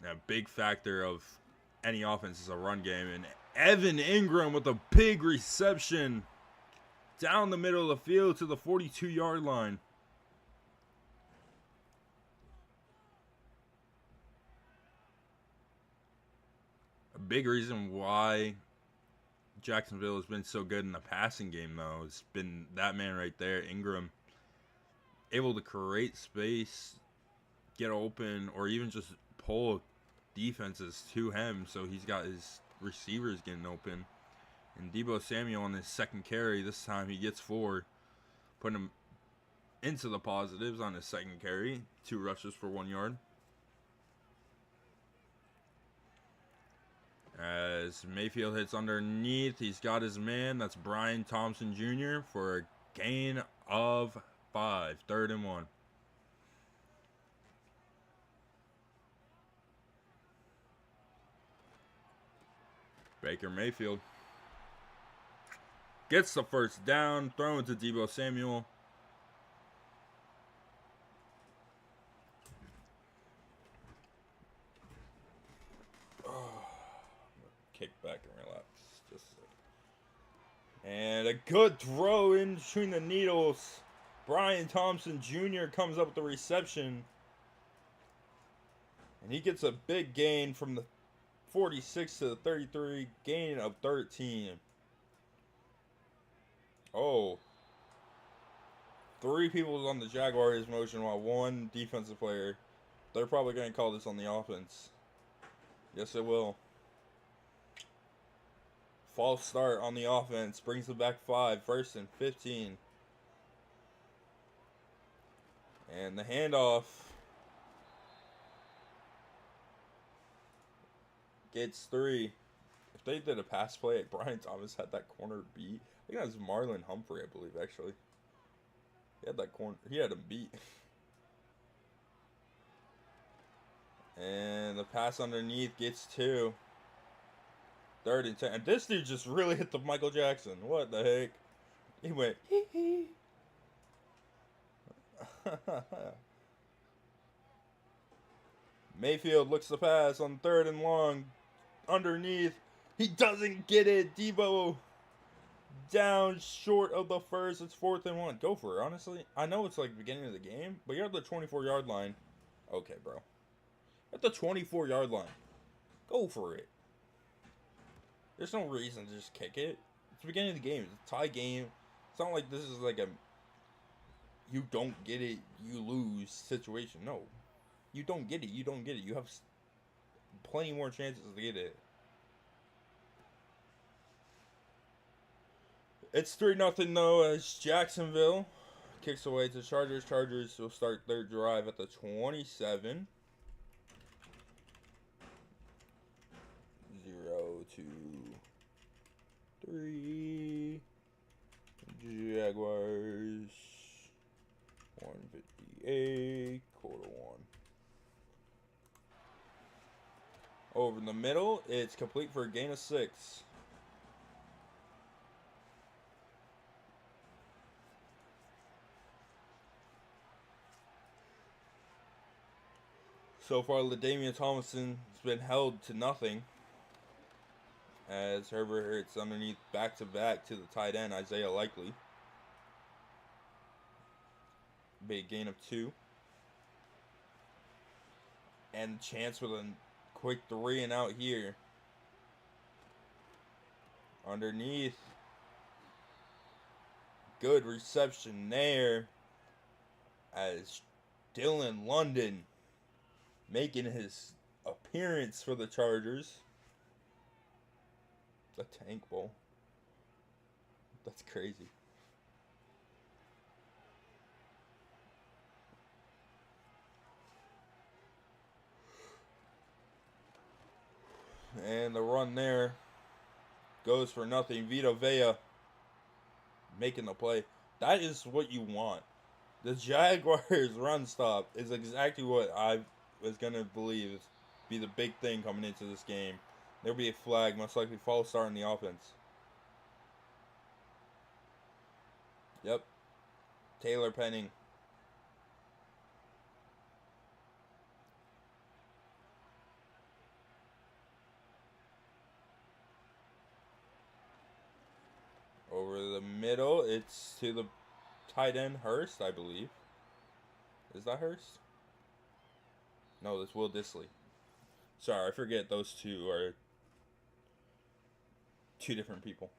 a big factor of any offense is a run game. And Evan Ingram with a big reception down the middle of the field to the 42-yard line. A big reason why Jacksonville has been so good in the passing game, though, has been that man right there, Ingram. Able to create space, get open, or even just pull defenses to him, so he's got his receivers getting open. And Deebo Samuel on his 2nd carry, this time he gets 4, putting him into the positives on his 2nd carry. 2 rushes for 1 yard. As As Mayfield hits underneath, he's got his man. That's Brian Thompson Jr. for a gain of 5. 3rd and 1. Baker Mayfield gets the first down, thrown to Deebo Samuel. Kick back and relax. Just a second. And a good throw in between the needles. Brian Thompson Jr. comes up with the reception. And he gets a big gain from the 46 to the 33, gain of 13. Oh. 3 people on the Jaguars motion while 1 defensive player. They're probably going to call this on the offense. Yes, it will. False start on the offense. Brings it back 5. 1st and 15. And the handoff. Gets 3. If they did a pass play, Brian Thomas had that corner beat. I think that was Marlon Humphrey, I believe, actually. He had that corner. He had him beat. And the pass underneath gets 2. 3rd and 10. And this dude just really hit the Michael Jackson. What the heck? He went, hee hee. Mayfield looks the pass on 3rd and long. Underneath. He doesn't get it. Deebo down short of the 1st. It's 4th and 1. Go for it, honestly. I know it's like the beginning of the game, but you're at the 24-yard line. Okay, bro. At the 24-yard line. Go for it. There's no reason to just kick it. It's the beginning of the game. It's a tie game. It's not like this is like a you don't get it, you lose situation. No. You don't get it, you don't get it. You have plenty more chances to get it. It's 3-0 though as Jacksonville kicks away to Chargers. Chargers will start their drive at the 27. 0-3. Jaguars. 158. Quarter 1. Over in the middle, it's complete for a gain of 6. So far, LaDainian Tomlinson has been held to nothing as Herbert hits underneath back-to-back to the tight end, Isaiah Likely. Big gain of 2. And chance with a quick 3 and out here. Underneath. Good reception there as Dylan London making his appearance for the Chargers. The tank bowl. That's crazy. And the run there goes for nothing. Vita Vea making the play. That is what you want. The Jaguars run stop is exactly what I was going to believe be the big thing coming into this game. There'll be a flag, most likely false start in the offense. Yep. Taylor Penning. Over the middle, it's to the tight end, Hurst, I believe. Is that Hurst? No, that's Will Dissly. Sorry, I forget those two are 2 different people.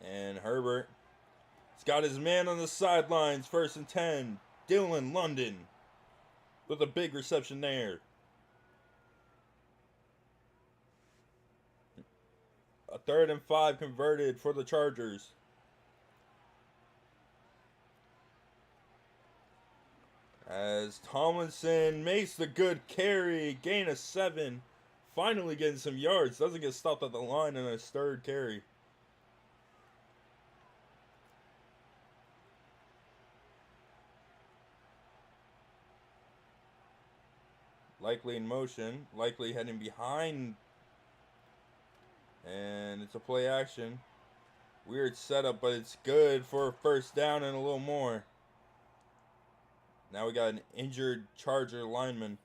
And Herbert, he's got his man on the sidelines. 1st and 10. Dylan London with a big reception there. A 3rd and 5 converted for the Chargers. As Tomlinson makes the good carry, gain of 7. Finally getting some yards. Doesn't get stopped at the line in his 3rd carry. Likely in motion. Likely heading behind. And it's a play action. Weird setup, but it's good for a 1st down and a little more. Now we got an injured Charger lineman.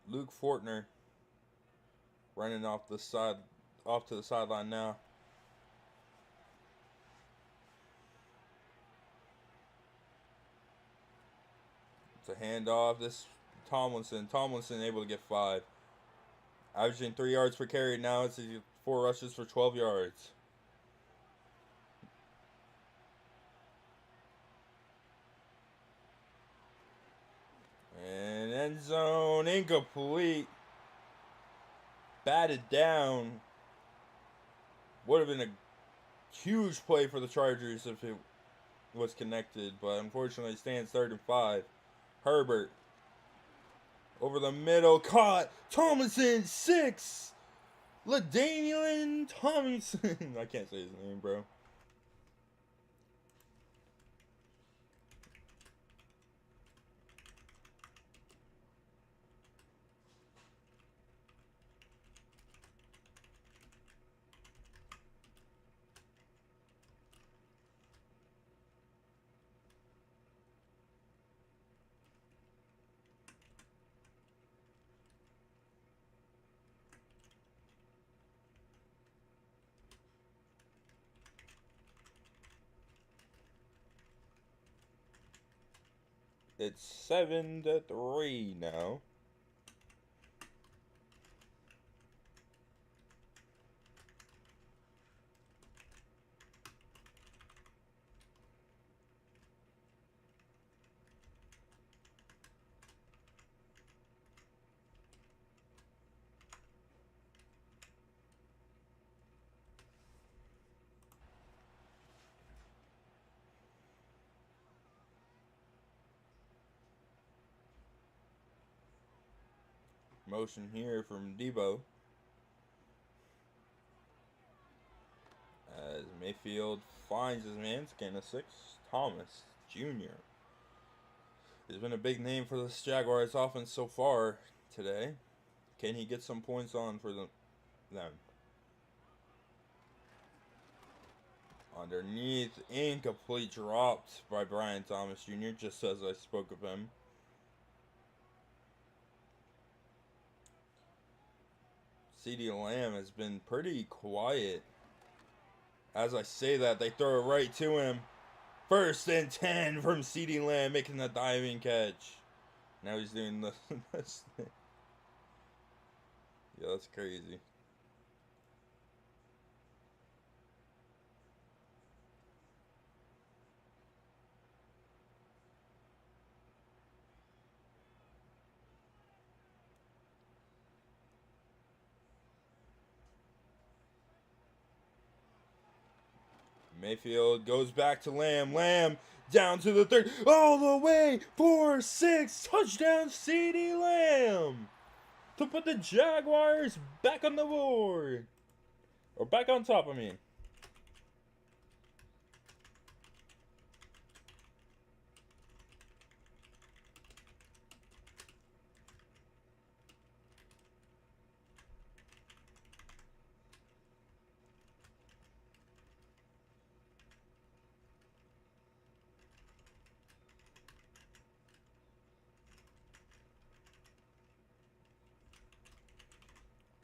Luke Fortner running off to the sideline now. It's a handoff. This Tomlinson able to get 5. Averaging 3 yards per carry now. It's 4 rushes for 12 yards. And end zone incomplete. Batted down. Would have been a huge play for the Chargers if it was connected, but unfortunately it stands 3rd and 5. Herbert over the middle, caught. Tomlinson, 6. LaDainian Tomlinson. I can't say his name, bro. It's 7-3 now. Motion here from Debo. As Mayfield finds his man, gain of 6. Thomas Jr. has been a big name for the Jaguars offense so far today. Can he get some points on for them? Underneath, incomplete, dropped by Brian Thomas Jr., just as I spoke of him. CeeDee Lamb has been pretty quiet. As I say that, they throw it right to him. 1st and 10 from CeeDee Lamb, making the diving catch. Now he's doing this. Yeah, that's crazy. Mayfield goes back to Lamb. Lamb down to the 3rd. All the way. 4-6. Touchdown CeeDee Lamb. To put the Jaguars back on the board. Or back on top, I mean.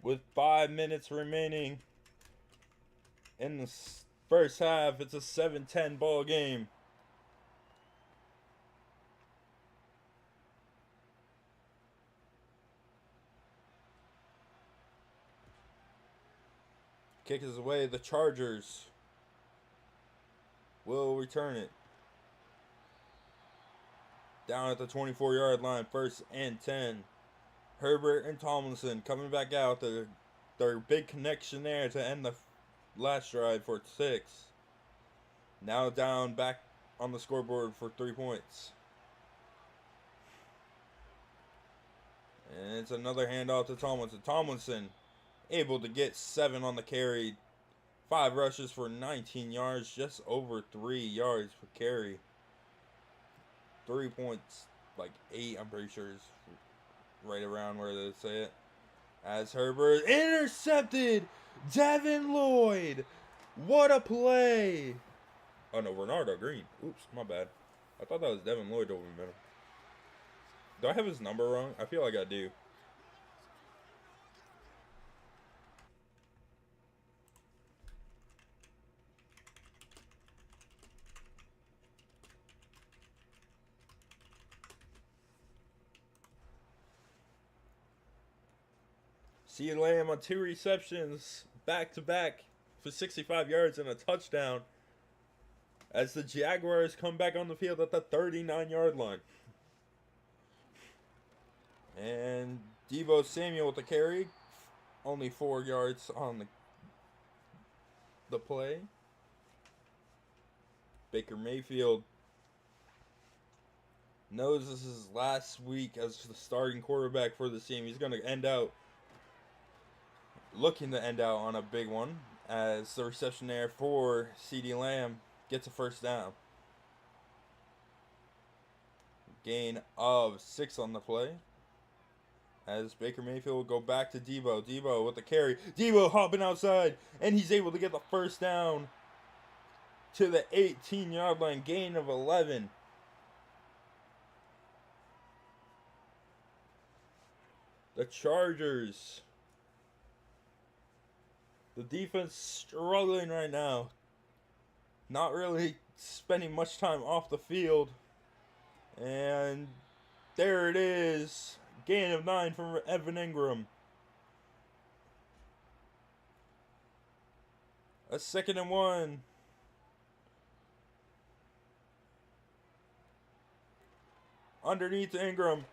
With 5 minutes remaining in the 1st half, it's a 7-10 ball game. Kick is away. The Chargers will return it. Down at the 24-yard line, 1st and 10. Herbert and Tomlinson coming back out. Their big connection there to end the last drive for 6. Now down back on the scoreboard for 3 points. And it's another handoff to Tomlinson. Tomlinson able to get 7 on the carry. 5 rushes for 19 yards, just over 3 yards per carry. 3 points, like 8, I'm pretty sure is right around where they say it. As Herbert intercepted Devin Lloyd. What a play. Oh no, Renardo Green. Oops, my bad. I thought that was Devin Lloyd over the middle. Do I have his number wrong? I feel like I do. CeeDee Lamb on 2 receptions, back to back for 65 yards and a touchdown. As the Jaguars come back on the field at the 39-yard line. And Deebo Samuel with the carry. Only 4 yards on the play. Baker Mayfield knows this is his last week as the starting quarterback for the team. He's going to looking to end out on a big one, as the reception there for CeeDee Lamb gets a 1st down. Gain of 6 on the play. As Baker Mayfield will go back to Deebo. Deebo with the carry. Deebo hopping outside, and he's able to get the 1st down to the 18-yard line. Gain of 11. The Chargers. The defense struggling right now. Not really spending much time off the field. And there it is. Gain of 9 from Evan Ingram. A 2nd and 1. Underneath Ingram.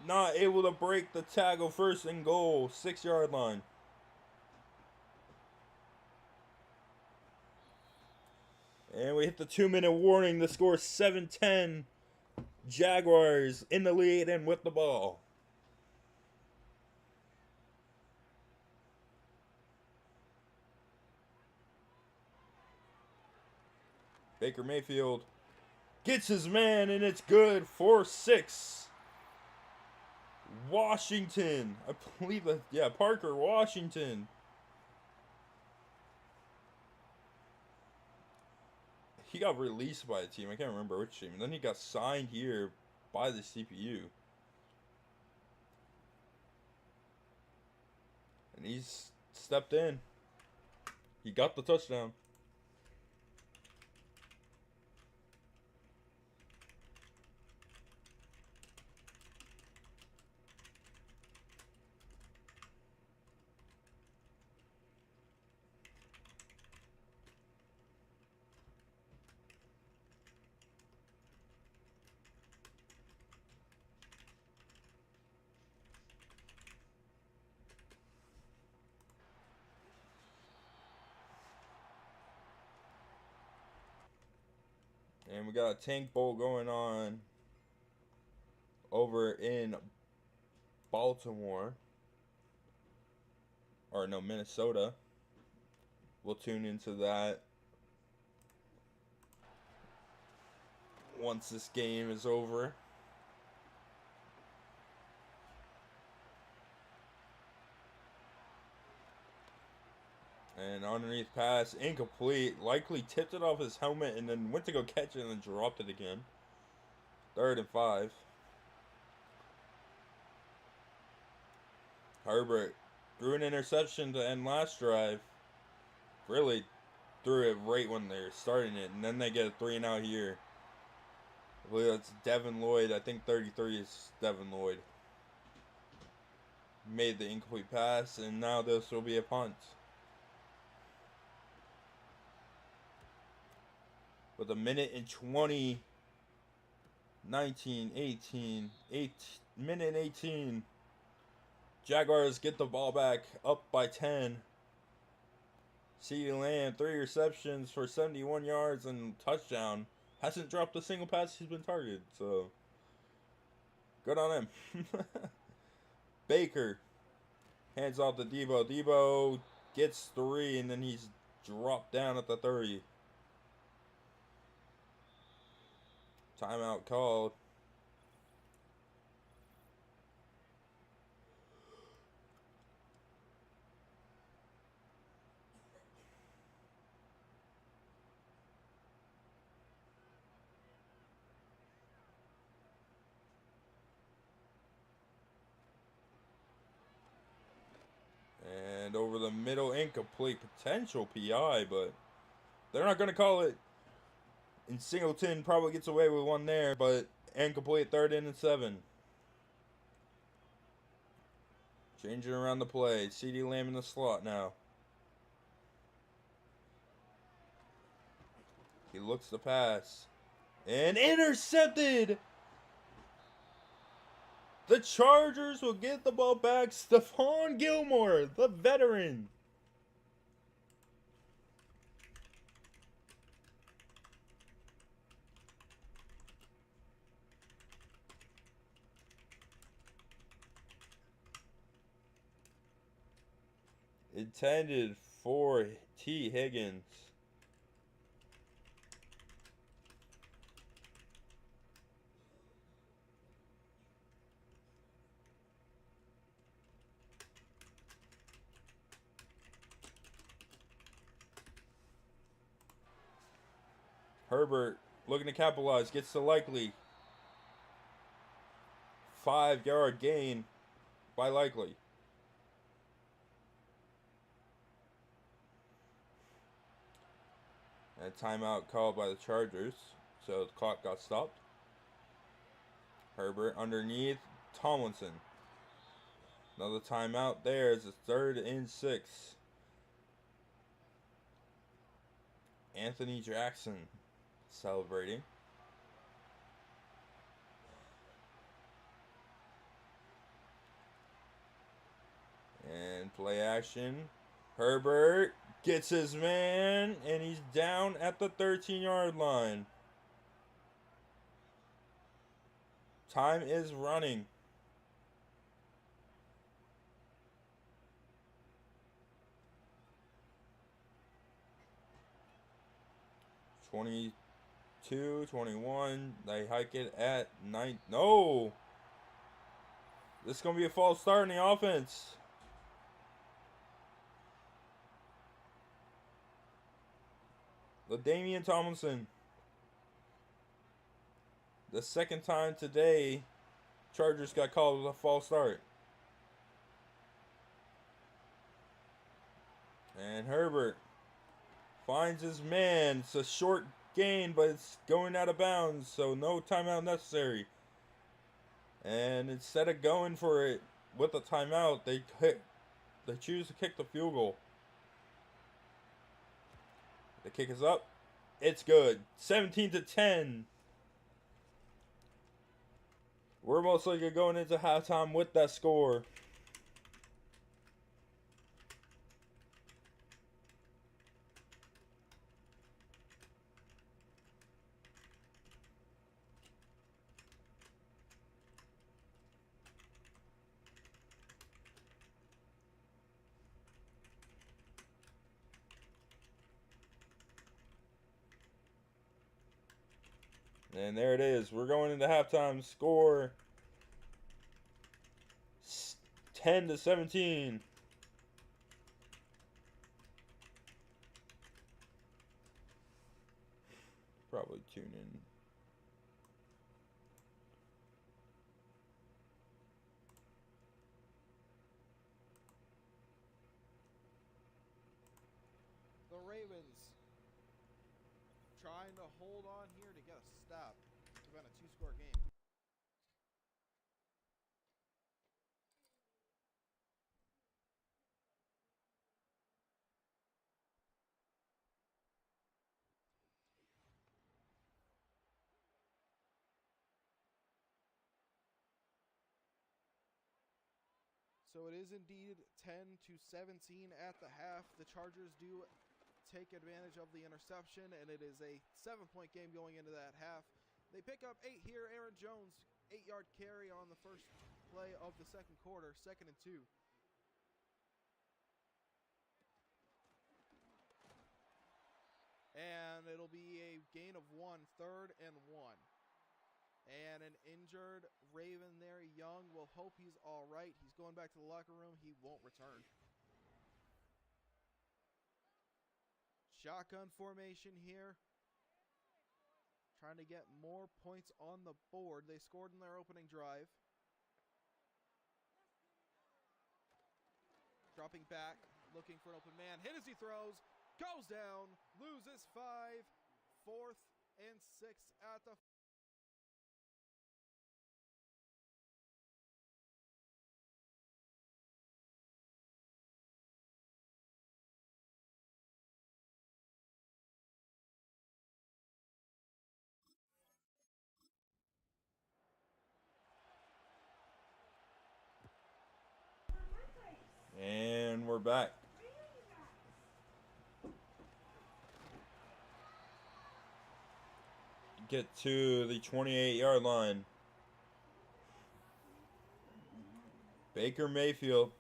Not able to break the tackle. 1st and goal. 6-yard line. And we hit the 2-minute warning. The score is 7-10. Jaguars in the lead and with the ball. Baker Mayfield gets his man, and it's good for 6. Washington. I believe that, yeah, Parker Washington. He got released by a team. I can't remember which team. And then he got signed here by the CPU. And he's stepped in. He got the touchdown. And we got a tank bowl going on over in Baltimore. Or no, Minnesota. We'll tune into that once this game is over. And underneath pass, incomplete. Likely tipped it off his helmet and then went to go catch it and then dropped it again. 3rd and 5. Herbert threw an interception to end last drive. Really threw it right when they're starting it. And then they get a 3-and-out here. I believe that's Devin Lloyd. I think 33 is Devin Lloyd. Made the incomplete pass, and now this will be a punt. With 1:20 19, 18, 8 minute 18. Jaguars get the ball back, up by 10. CeeDee Lamb, 3 receptions for 71 yards and touchdown. Hasn't dropped a single pass he's been targeted, so good on him. Baker hands off to Debo. Debo gets 3, and then he's dropped down at the 30. Timeout called. And over the middle, incomplete, potential PI, but they're not going to call it. And Singleton probably gets away with one there, but incomplete, 3rd and 7. Changing around the play. CeeDee Lamb in the slot now. He looks to pass. And intercepted! The Chargers will get the ball back. Stephon Gilmore, the veteran. Intended for T. Higgins. Herbert looking to capitalize. Gets the likely 5-yard gain by likely. And a timeout called by the Chargers. So the clock got stopped. Herbert underneath Tomlinson. Another timeout there. It's a 3rd and 6. Anthony Jackson celebrating. And play action. Herbert gets his man, and he's down at the 13-yard line. Time is running. $22, $21. They hike it at 9. No! This is going to be a false start in the offense. LaDainian Tomlinson. The 2nd time today, Chargers got called with a false start. And Herbert finds his man. It's a short gain, but it's going out of bounds, so no timeout necessary. And instead of going for it with a timeout, they choose to kick the field goal. The kick is up. It's good. 17-10. We're most likely going into halftime with that score. And there it is. We're going into halftime. Score 10-17. Probably tune in. The Ravens trying to hold on here to get a stop to prevent a 2-score game. So it is indeed 10-17 at the half. The Chargers do take advantage of the interception, and it is a 7-point game going into that half. They pick up 8 here. Aaron Jones, 8-yard carry on the first play of the second quarter, 2nd and 2. And it'll be a gain of 1, 3rd and 1. And an injured Raven there, Young. We'll hope he's all right. He's going back to the locker room. He won't return. Shotgun formation here. Trying to get more points on the board. They scored in their opening drive. Dropping back, looking for an open man. Hit as he throws. Goes down. Loses 5. 4th and 6 at the And we're back. Get to the 28-yard line. Baker Mayfield.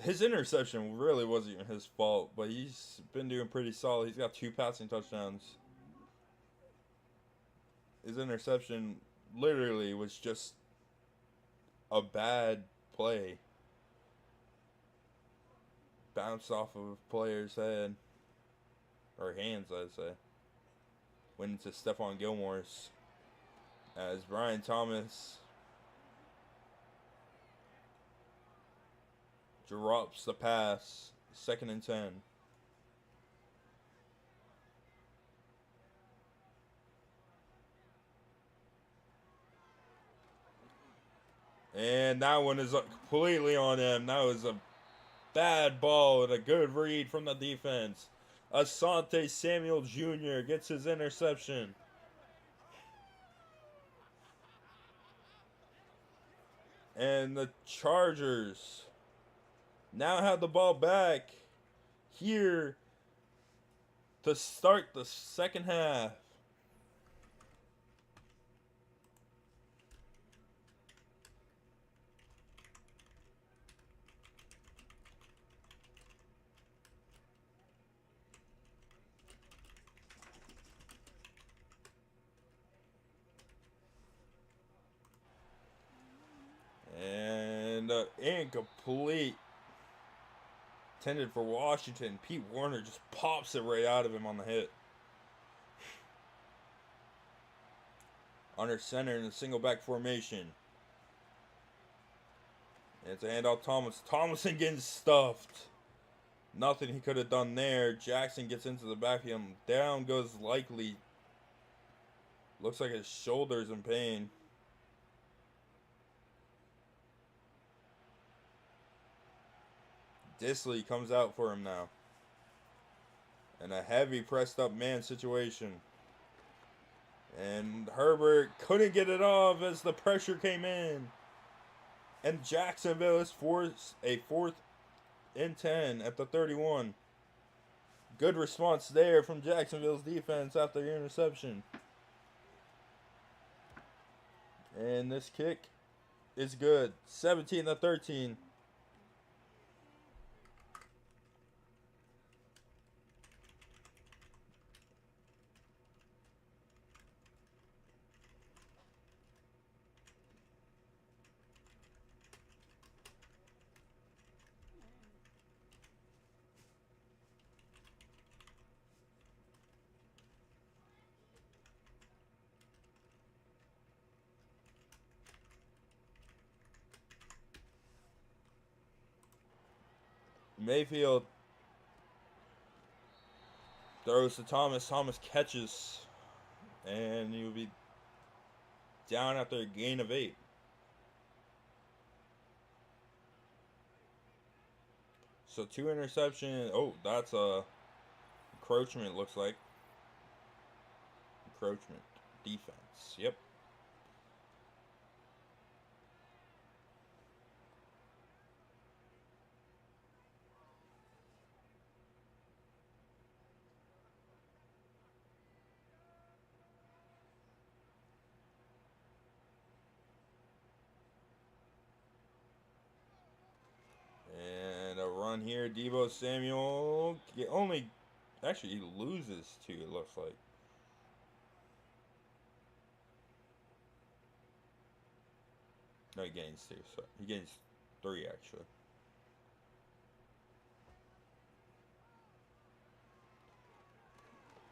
His interception really wasn't even his fault, but he's been doing pretty solid. He's got 2 passing touchdowns. His interception literally was just a bad play. Bounced off of a player's head. Or hands, I'd say. Went into Stephon Gilmore's. As Brian Thomas drops the pass. 2nd and 10. And that one is completely on him. That was a bad ball and a good read from the defense. Asante Samuel Jr. gets his interception. And the Chargers now have the ball back here to start the second half. And incomplete. Intended for Washington. Pete Warner just pops it right out of him on the hit. Under center in the single back formation. And it's a handoff Thomas. Thomason getting stuffed. Nothing he could have done there. Jackson gets into the backfield. Down goes Likely. Looks like his shoulder's in pain. Disley comes out for him now. And a heavy pressed up man situation. And Herbert couldn't get it off as the pressure came in. And Jacksonville is forced a 4th and 10 at the 31. Good response there from Jacksonville's defense after the interception. And this kick is good. 17-13. Mayfield throws to Thomas. Thomas catches. And he will be down after a gain of 8. So 2 interceptions. Oh, that's a encroachment, looks like. Encroachment. Defense. Yep. on here. Debo Samuel actually he loses 2, it looks like. No, he gains 2. So he gains 3 actually.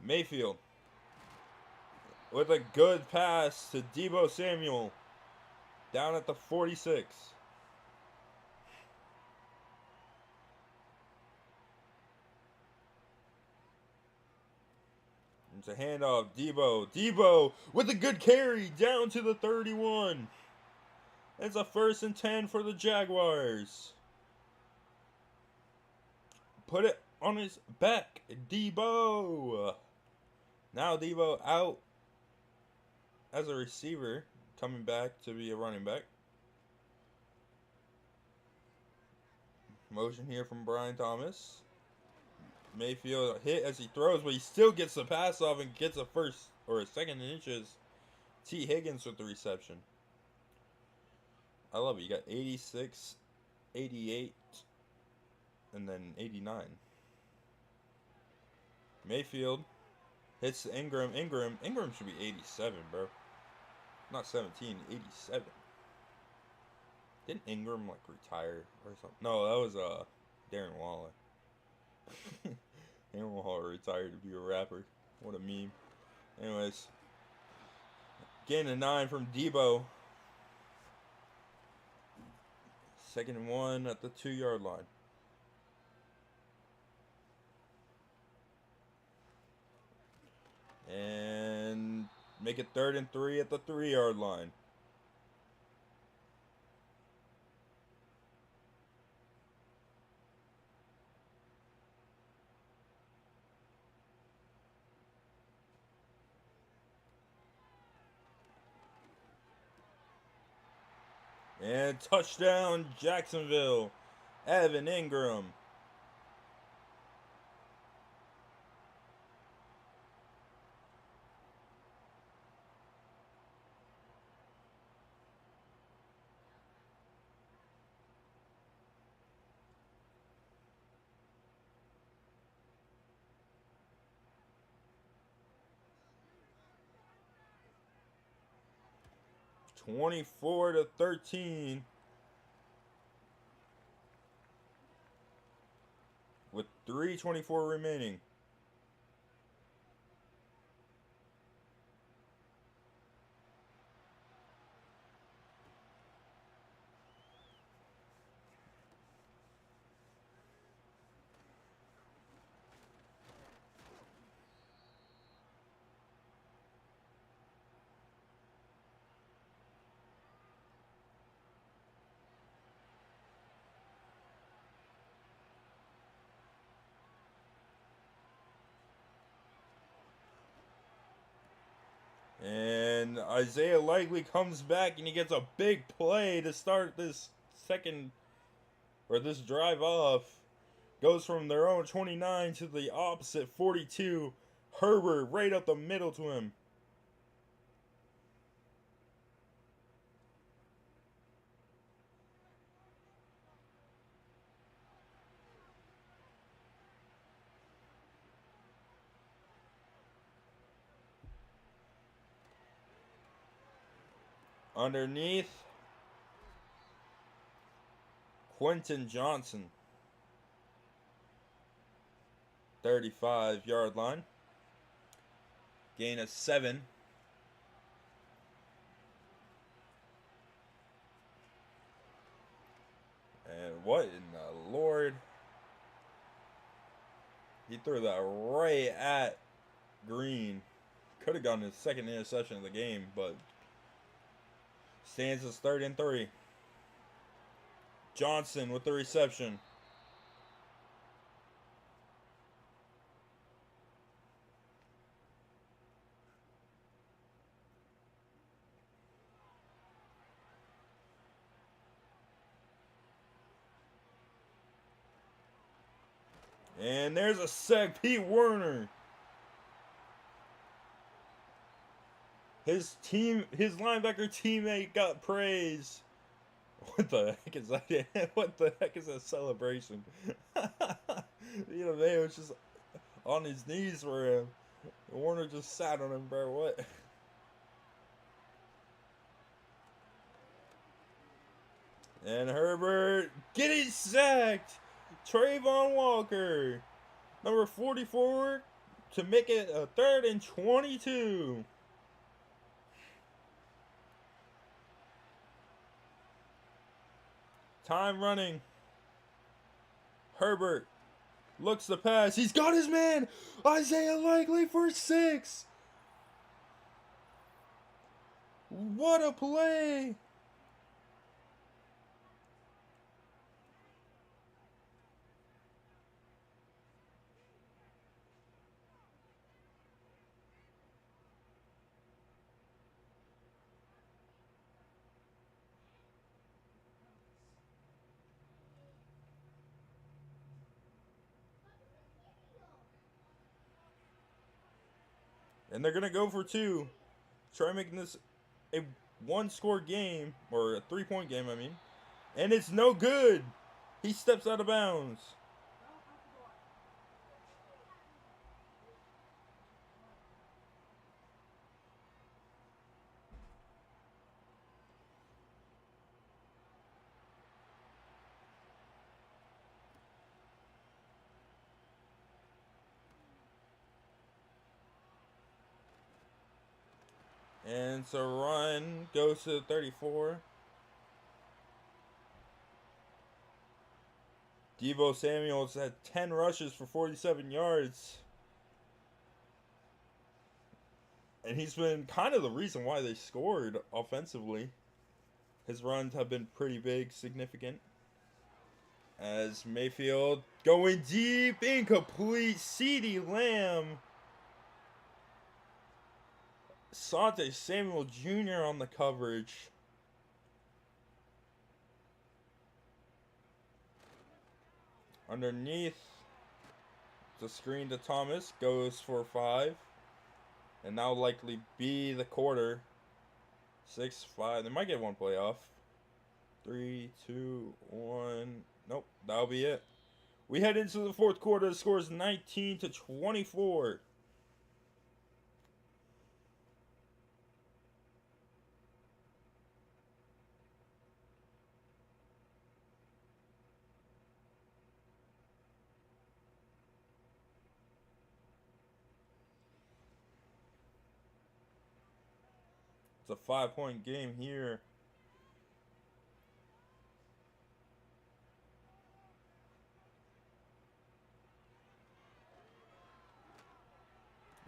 Mayfield with a good pass to Debo Samuel down at the 46. It's a handoff. Debo with a good carry down to the 31. It's a 1st and 10 for the Jaguars. Put it on his back. Debo. Now Debo out as a receiver, coming back to be a running back. Motion here from Brian Thomas. Mayfield hit as he throws, but he still gets the pass off and gets a 1st or a 2nd and inches. T. Higgins with the reception. I love it. You got 86, 88, and then 89. Mayfield hits Ingram. Ingram should be 87, bro. Not 17, 87. Didn't Ingram like retire or something? No, that was Darren Waller. Darren Waller retired to be a rapper. What a meme. Anyways, gain of 9 from Debo. 2nd and 1 at the 2-yard line. And make it 3rd and 3 at the 3-yard line. And touchdown, Jacksonville. Evan Ingram. (24-13) with 3:24 remaining. And Isaiah Likely comes back and he gets a big play to start this this drive off. Goes from their own 29 to the opposite 42. Herbert right up the middle to him. Underneath, Quentin Johnson. 35-yard line. Gain of 7. And what in the Lord? He threw that right at Green. Could have gotten his 2nd interception of the game, but stands as 3rd and 3. Johnson with the reception. And there's a sack. Pete Werner. His linebacker teammate got praise. What the heck is that? What the heck is that celebration? You know, man was just on his knees for him. Warner just sat on him, bro. What? And Herbert getting sacked. Trayvon Walker, number 44, to make it a 3rd and 22. Time running. Herbert looks the pass. He's got his man. Isaiah Likely for 6. What a play. And they're going to go for 2. Try making this a 1-score game, or a 3-point game, I mean. And it's no good. He steps out of bounds. And so run goes to 34. Deebo Samuels had 10 rushes for 47 yards. And he's been kind of the reason why they scored offensively. His runs have been pretty big, significant. As Mayfield going deep, incomplete. CeeDee Lamb. Sante Samuel Jr. on the coverage. Underneath, the screen to Thomas goes for 5. And now likely be the quarter. 6-5. They might get one play off. 3, 2, 1. Nope, that'll be it. We head into the 4th quarter. The score is 19-24. It's a 5-point game here.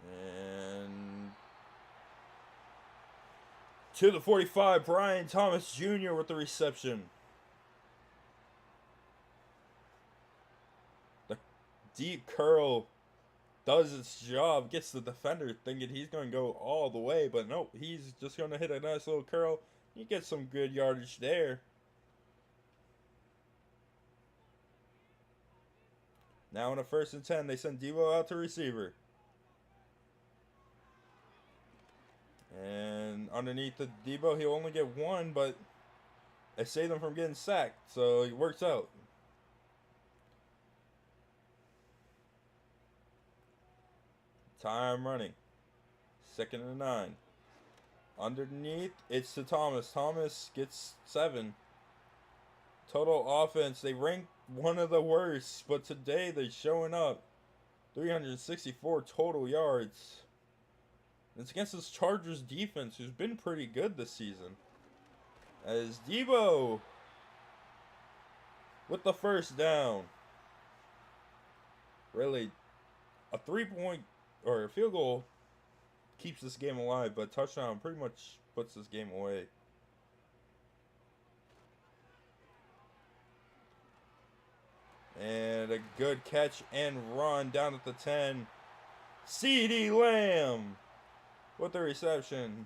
And to the 45, Brian Thomas Jr. with the reception. The deep curl does its job, gets the defender thinking he's going to go all the way, but nope, he's just going to hit a nice little curl. He gets some good yardage there. Now in a 1st and 10, they send Deebo out to receiver. And underneath the Deebo, he'll only get 1, but it saved him from getting sacked, so it works out. Time running. 2nd and 9. Underneath, it's to Thomas. Thomas gets 7. Total offense, they rank one of the worst, but today they're showing up. 364 total yards. It's against this Chargers defense, who's been pretty good this season. As Deebo with the 1st down. Really, a 3-point or a field goal keeps this game alive, but touchdown pretty much puts this game away. And a good catch and run down at the 10. CeeDee Lamb with the reception.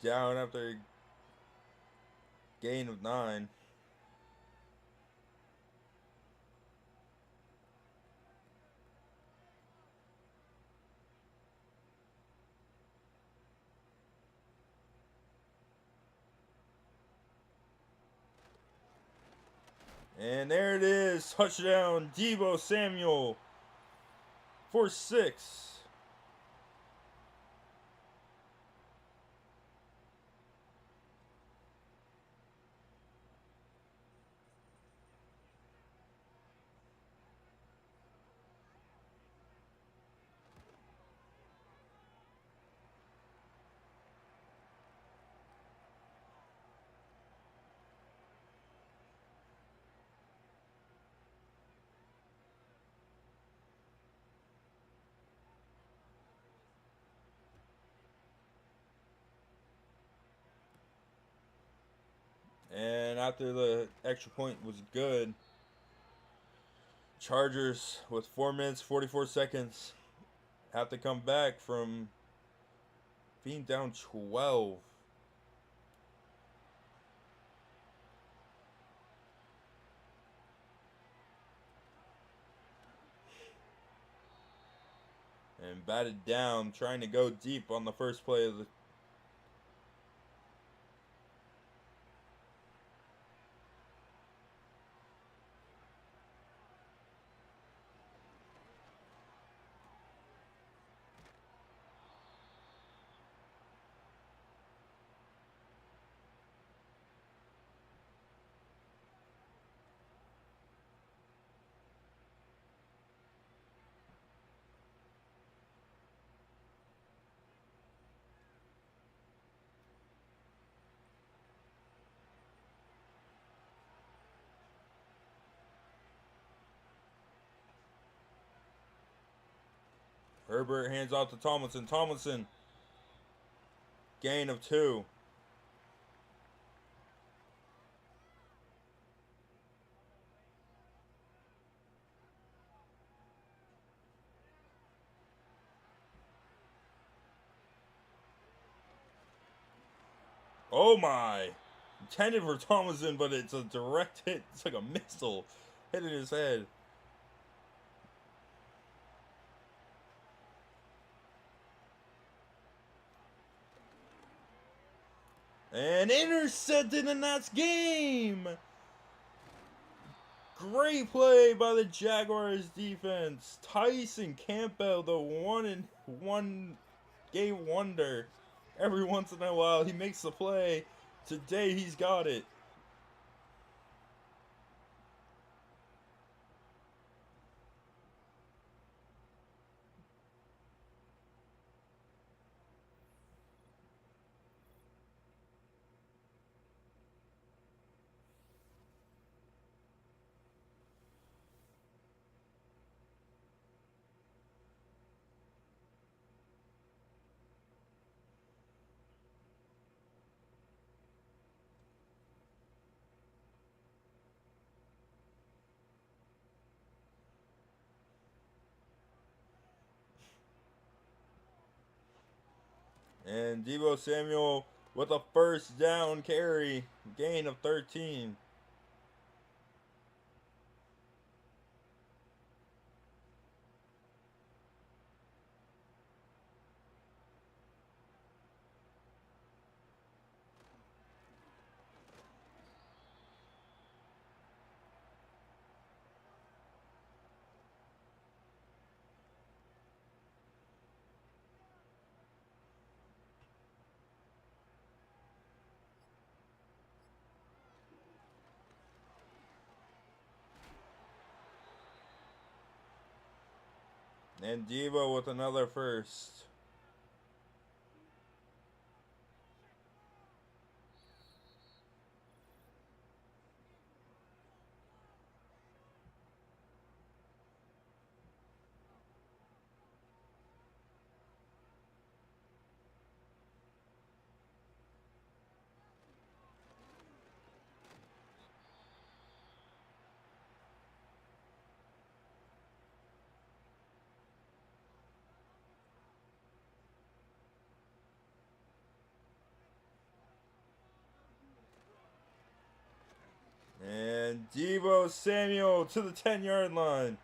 down after a gain of 9. And there it is. Touchdown, Deebo Samuel for 6. And after the extra point was good, Chargers with 4 minutes 44 seconds have to come back from being down 12. And batted down, trying to go deep on the first play of the. Herbert hands off to Tomlinson. Tomlinson, gain of 2. Oh my! Intended for Tomlinson, but it's a direct hit. It's like a missile hitting his head. And intercepted, and that's game! Great play by the Jaguars defense. Tyson Campbell, the 1-in-1 game wonder. Every once in a while, he makes the play. Today, he's got it. And Deebo Samuel with a first down carry, gain of 13. And Deebo with another first. Deebo Samuel to the 10-yard line.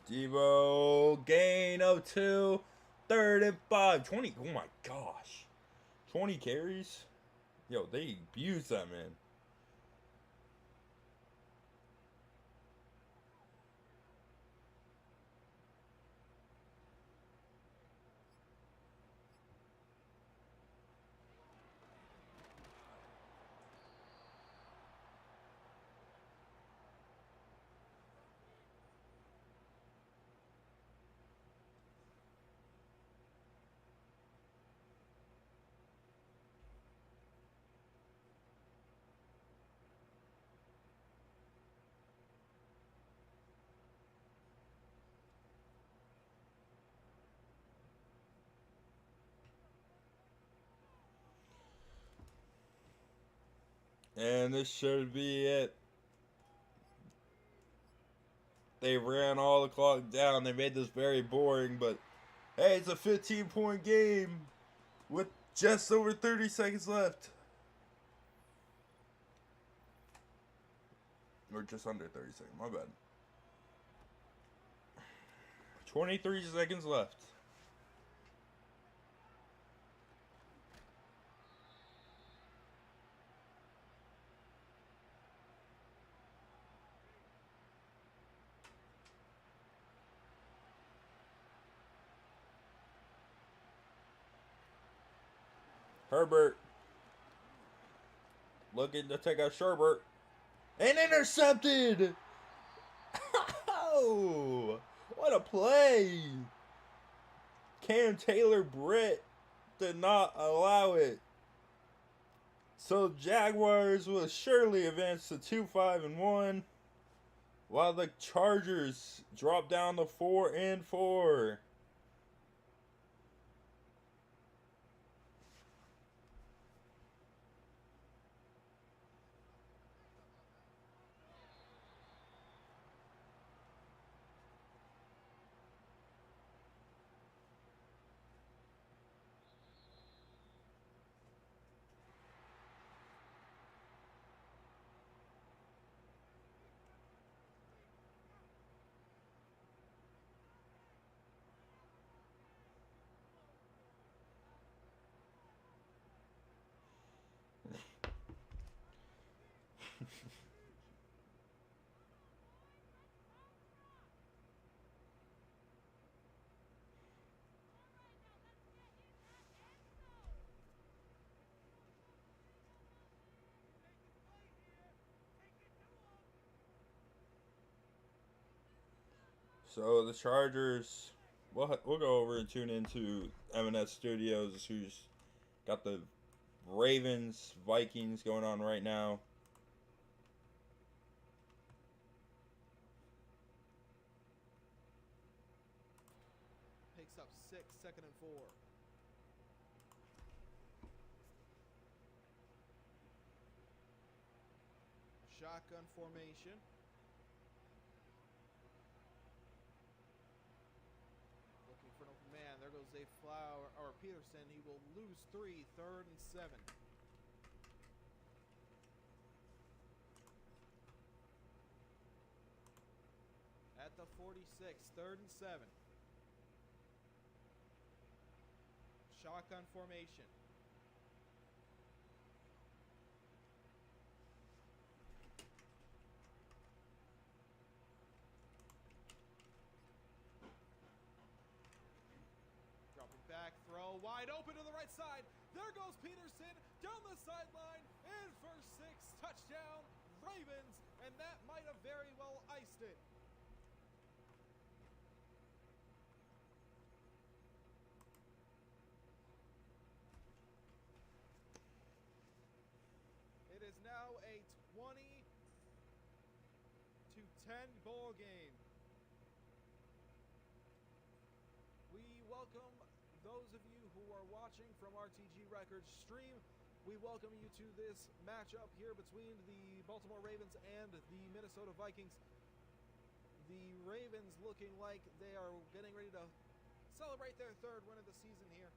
Deebo, gain of 2, 3rd and 5, 20. Oh my gosh, 20 carries. Yo, they abused that man. And this should be it. They ran all the clock down. They made this very boring, but hey, it's a 15-point game with just over 30 seconds left. Or just under 30 seconds, my bad. 23 seconds left. Herbert looking to take a Sherbert. And intercepted! Oh, what a play! Cam Taylor-Britt did not allow it. So Jaguars will surely advance to 2-5-1, while the Chargers drop down to 4-4. So the Chargers, we'll go over and tune into M&S Studios, who's got the Ravens Vikings going on right now. Picks up 6, 2nd and 4. Shotgun formation. Looking for an open man. There goes Zay Flower or Peterson. He will lose 3, 3rd and 7. At the 46, 3rd and 7. Shotgun formation. Dropping back, throw wide open to the right side. There goes Peterson down the sideline in for 6, touchdown Ravens, and that might have very well iced it. It is now a 20-17 10 ball game. We welcome those of you who are watching from RTG Records stream. We welcome you to this matchup here between the Baltimore Ravens and the Minnesota Vikings. The Ravens looking like they are getting ready to celebrate their third win of the season here.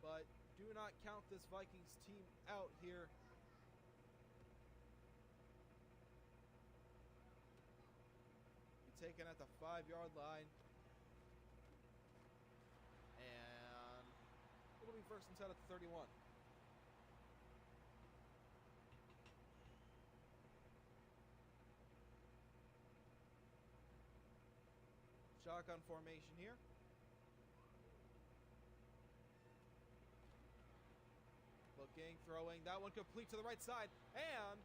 But do not count this Vikings team out here. Taken at the 5-yard line. And it'll be 1st and 10 at the 31. Shotgun formation here. Looking, throwing. That one complete to the right side. And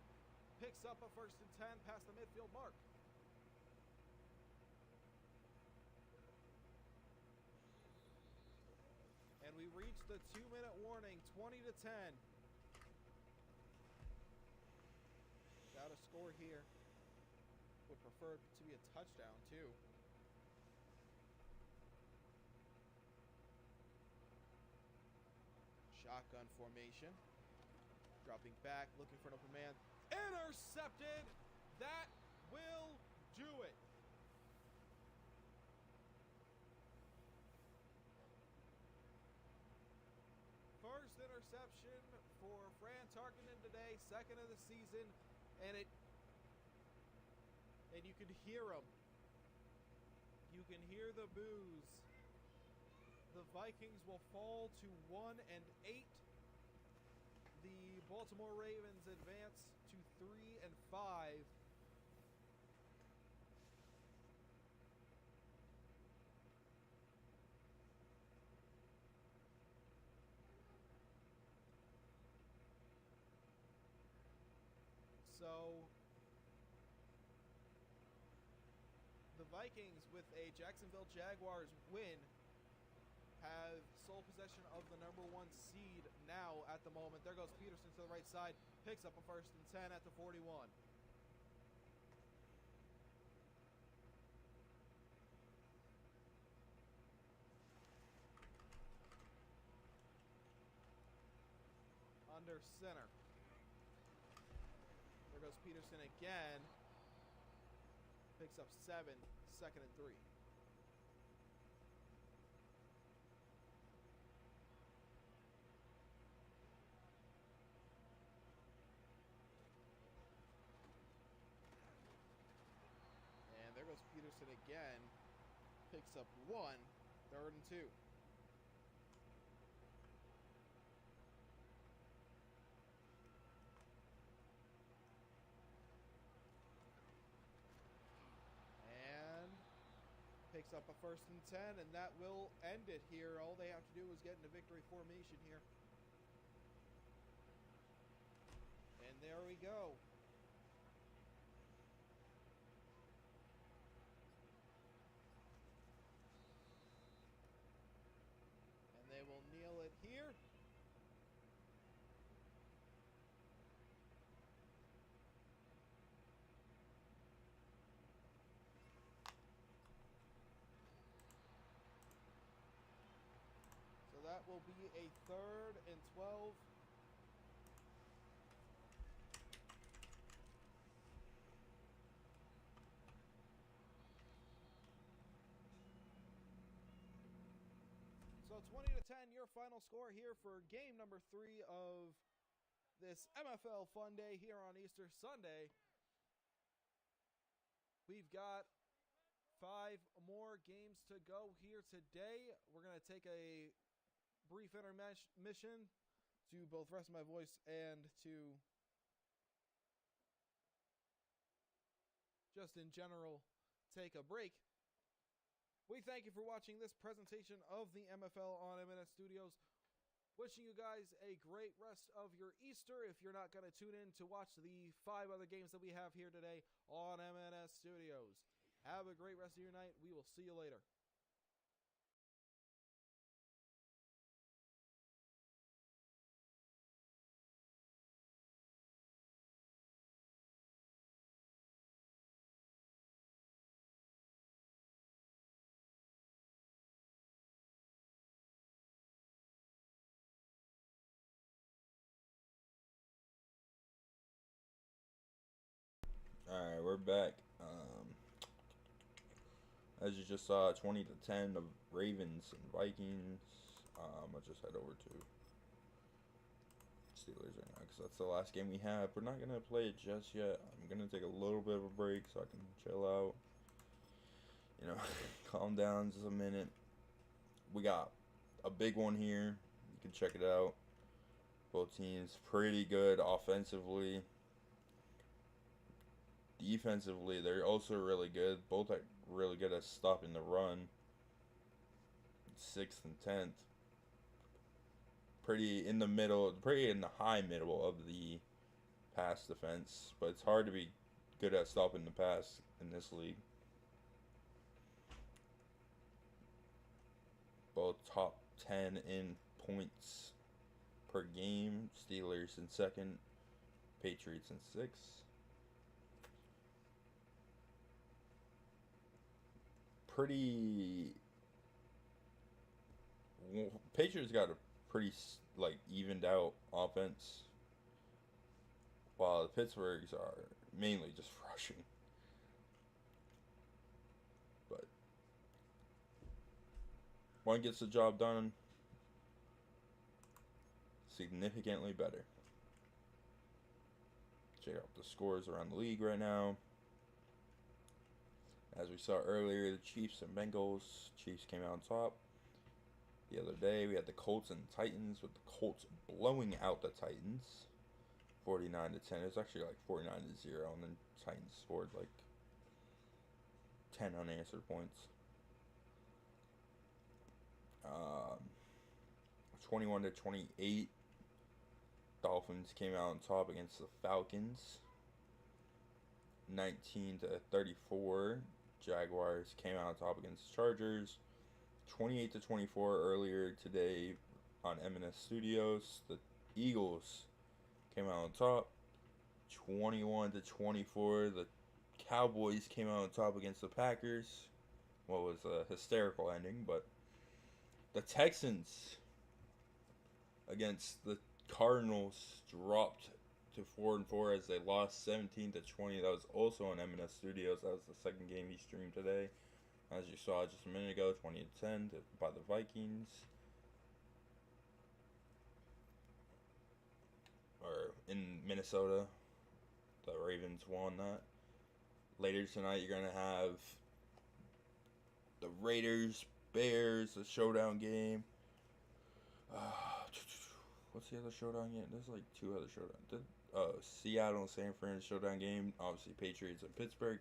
picks up a 1st and 10 past the midfield mark. And we reach the 2-minute warning, 20-10. Got a score here. Would prefer it to be a touchdown, too. Shotgun formation. Dropping back, looking for an open man. Intercepted! That will do it. First interception for Fran Tarkenton today, 2nd of the season, and you can hear them. You can hear the boos. The Vikings will fall to 1-8. The Baltimore Ravens advance to 3-5. So the Vikings, with a Jacksonville Jaguars win, have sole possession of the #1 seed now at the moment. There goes Peterson to the right side, picks up a 1st and 10 at the 41. Under center. There goes Peterson again. Picks up 7, 2nd and 3. And there goes Peterson again. Picks up 1, 3rd and 2. Picks up a 1st and 10, and that will end it here. All they have to do is get into victory formation here. And there we go. And they will kneel it here. So that will be a 3rd and 12. So 20-10, your final score here for game number 3 of this MFL Fun Day here on Easter Sunday. We've got 5 more games to go here today. We're going to take a brief intermission to both rest my voice and to just in general take a break. We thank you for watching this presentation of the MFL on M&S Studios. Wishing you guys a great rest of your Easter if you're not going to tune in to watch the 5 other games that we have here today on M&S Studios. Have a great rest of your night. We will see you later. we're back. As you just saw, 20-10 of Ravens and Vikings. I'll just head over to Steelers right now because that's the last game we have. We're not gonna play it just yet. I'm gonna take a little bit of a break so I can chill out. You know, calm down just a minute. We got a big one here. You can check it out. Both teams pretty good offensively. Defensively, they're also really good. Both are really good at stopping the run. 6th and 10th. Pretty in the middle, pretty in the high middle of the pass defense. But it's hard to be good at stopping the pass in this league. Both top 10 in points per game. Steelers in 2nd. Patriots in 6th. Patriots got a pretty evened out offense, while the Pittsburghs are mainly just rushing. But one gets the job done significantly better. Check out the scores around the league right now. As we saw earlier, the Chiefs and Bengals. Chiefs came out on top. The other day, we had the Colts and Titans, with the Colts blowing out the Titans, 49-10. It was actually like 49-0, and then Titans scored like 10 unanswered points. 21-28. Dolphins came out on top against the Falcons. 19-34. Jaguars came out on top against the Chargers. 28-24 earlier today on M&S Studios. The Eagles came out on top. 21-24. The Cowboys came out on top against the Packers. What was a hysterical ending, but the Texans against the Cardinals dropped to 4-4 as they lost 17-20. That was also on M&S Studios. That was the second game he streamed today. As you saw just a minute ago, 20-10 by the Vikings. Or in Minnesota, the Ravens won that. Later tonight, you're going to have the Raiders, Bears, a showdown game. What's the other showdown game? There's like 2 other showdowns. Seattle and San Fran showdown game. Obviously, Patriots and Pittsburgh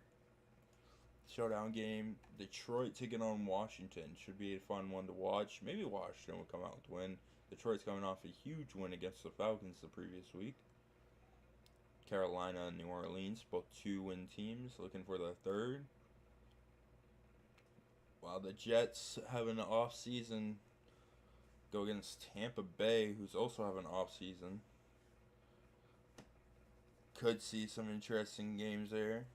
showdown game. Detroit taking on Washington. Should be a fun one to watch. Maybe Washington will come out with a win. Detroit's coming off a huge win against the Falcons the previous week. Carolina and New Orleans, both 2-win teams, looking for the 3rd. While the Jets have an off season, go against Tampa Bay, who's also having an off season. Could see some interesting games there.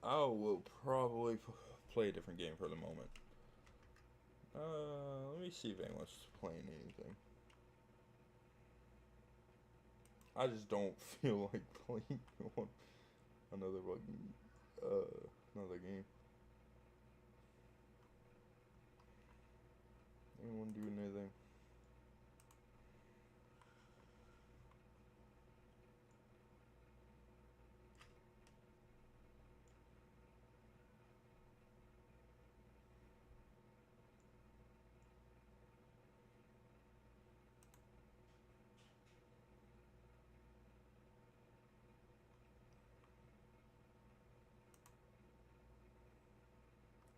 I will probably play a different game for the moment. Let me see if anyone's playing anything. I just don't feel like playing another game. Anyone doing anything?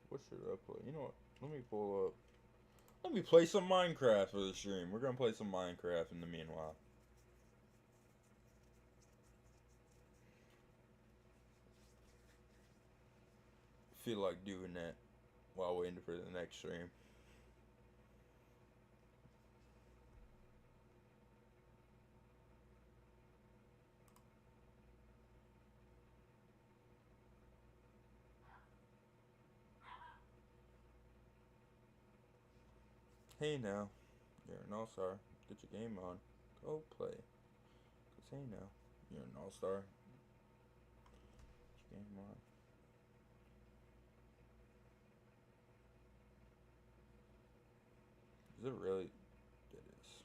What should I play? You know what? Let me pull up. Let me play some Minecraft for the stream. We're gonna play some Minecraft in the meanwhile. Feel like doing that while waiting for the next stream. Hey now, you're an all-star. Get your game on. Go play. Cause hey now, you're an all-star. Game on. Is it really? It is.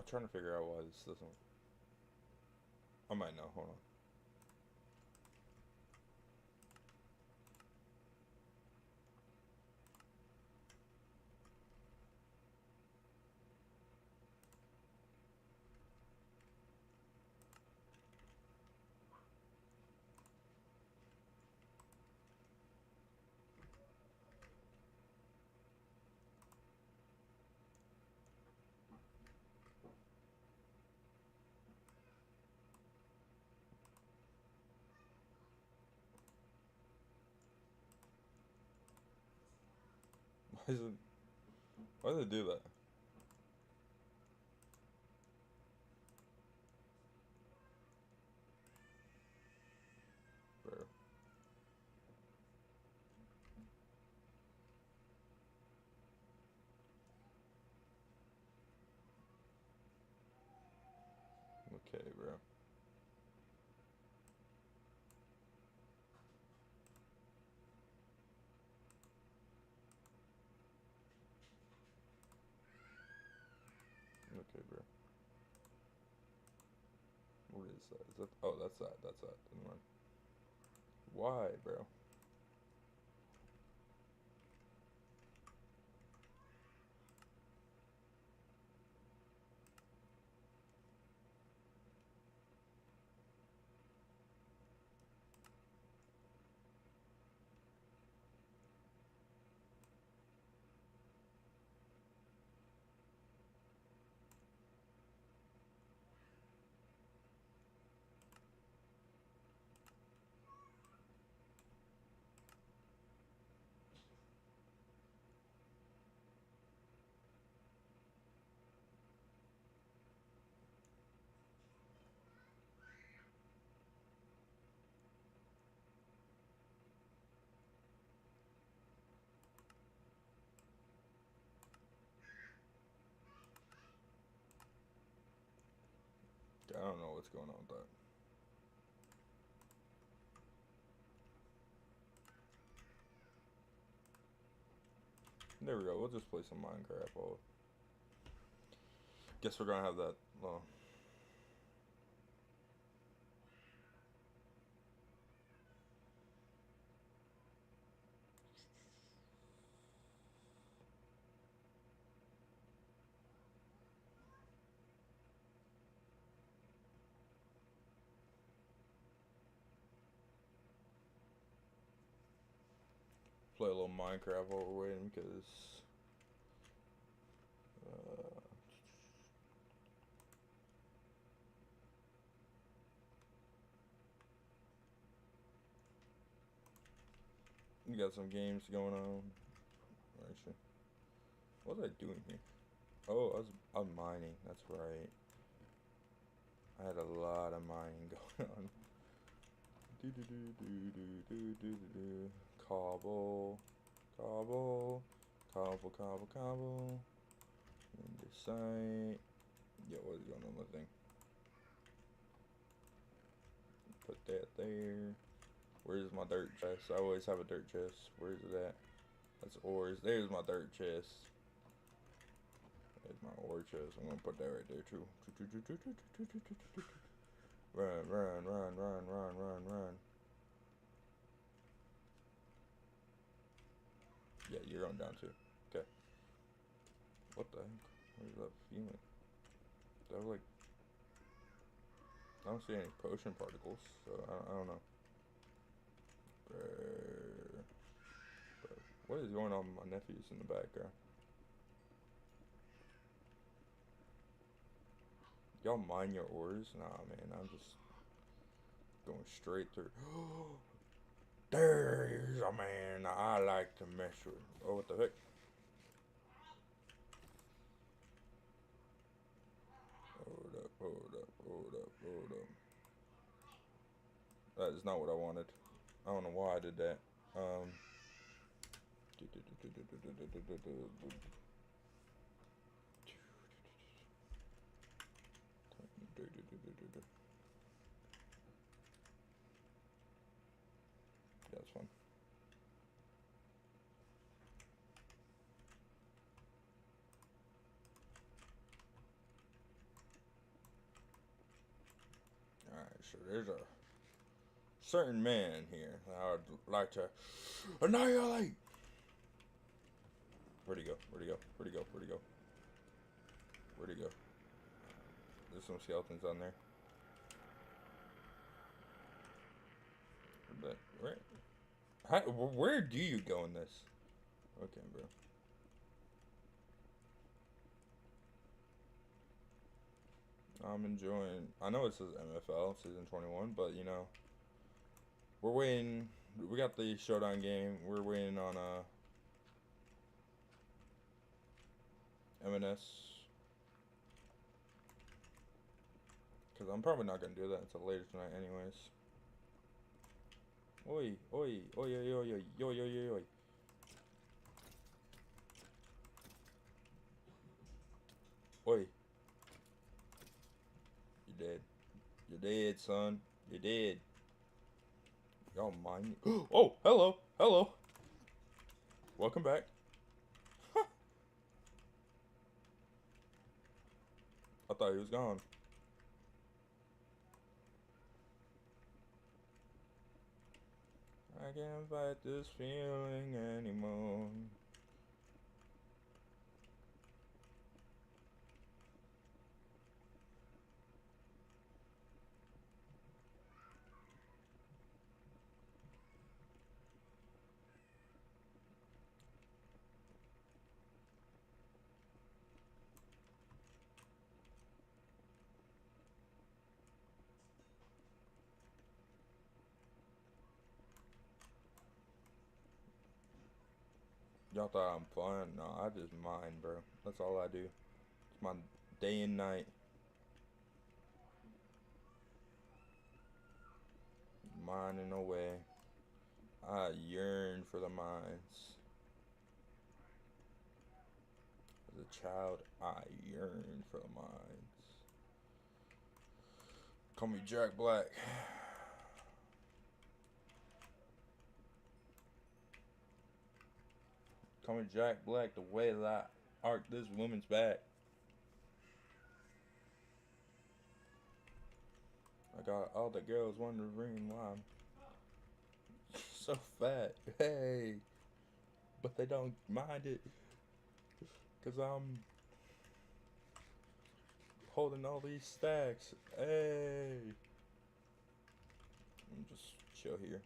I'm trying to figure out why this doesn't. I might know. Hold on. Why is it? Why do they do that? Bro. Okay, bro. Okay, bro. What is that? Is that? Oh, that's that. That's that. Never mind. Why, bro? I don't know what's going on with that. There we go. We'll just play some Minecraft. Well, guess we're gonna have that. Play a little Minecraft while we're waiting because. We got some games going on. Actually, what was I doing here? Oh, I'm mining. That's right. I had a lot of mining going on. Cobble, cobble, cobble, cobble, cobble. Site. Yeah, what is going on with that thing? Put that there. Where's my dirt chest? I always have a dirt chest. Where's it at? That's ores. There's my dirt chest. There's my ore chest. I'm gonna put that right there too. Run, run, run, run, run, run, run. Yeah, you're going down too. Okay. What the heck? Where's that feeling? That was like. I don't see any potion particles, so I don't know. What is going on with my nephews in the background? Y'all mine your ores? Nah, man, I'm just going straight through. There's a man I like to mess with. Oh, what the heck? Hold up, hold up, hold up, hold up. That is not what I wanted. I don't know why I did that. Yeah, that's fun. there's a certain man here that I would like to annihilate. Where'd he go? Where'd he go? Where'd he go? Where'd he go? Where'd he go? There's some skeletons on there. But where do you go in this? Okay, bro. I'm enjoying. I know it says MFL season 21, but you know, we're waiting. We got the showdown game. We're waiting on MNS. Because I'm probably not going to do that until later tonight anyways. Oi, oi, oi, oi, oi, oi, oi, oi, oi, oi. Oi. You're dead. You're dead, son. You're dead. Y'all mind me? Oh, hello. Hello. Welcome back. I thought he was gone. I can't fight this feeling anymore. Y'all thought I'm fun? No, I just mine, bro. That's all I do. It's my day and night. Mining away. I yearn for the mines. As a child, I yearn for the mines. Call me Jack Black. Call me Jack Black, the way that I arc this woman's back. I got all the girls wondering why I'm so fat. Hey. But they don't mind it. Because I'm holding all these stacks. Hey. I'm just chill here.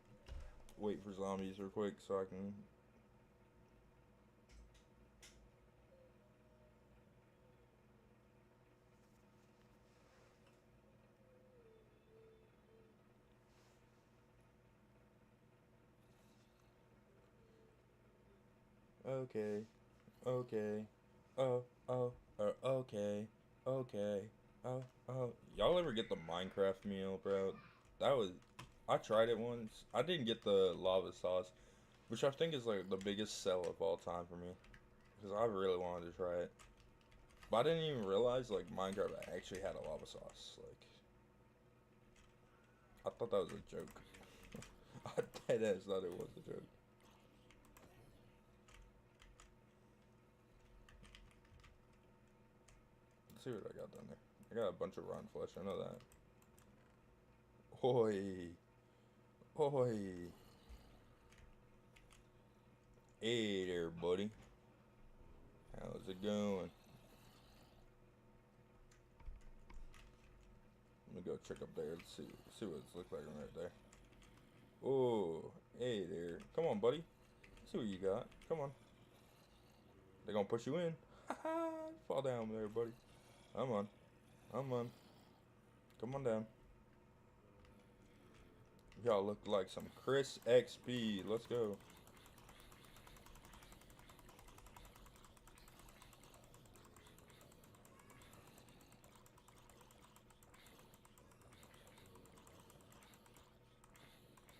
Wait for zombies real quick so I can... Okay. Okay. Oh. Okay. Okay. Oh. Y'all ever get the Minecraft meal, bro? That was... I tried it once. I didn't get the lava sauce, which I think is like the biggest sell of all time for me. Because I really wanted to try it. But I didn't even realize like Minecraft actually had a lava sauce. Like, I thought that was a joke. I deadass thought it was a joke. Let's see what I got down there. I got a bunch of rotten flesh, I know that. Oi. Oi. Hey there, buddy. How's it going? Let me go check up there. Let's see what it's look like right there. Oh, hey there. Come on, buddy. Let's see what you got. Come on. They gonna push you in. Haha. Fall down there, buddy. Come on. Come on. Come on down. Y'all look like some Chris XP. Let's go.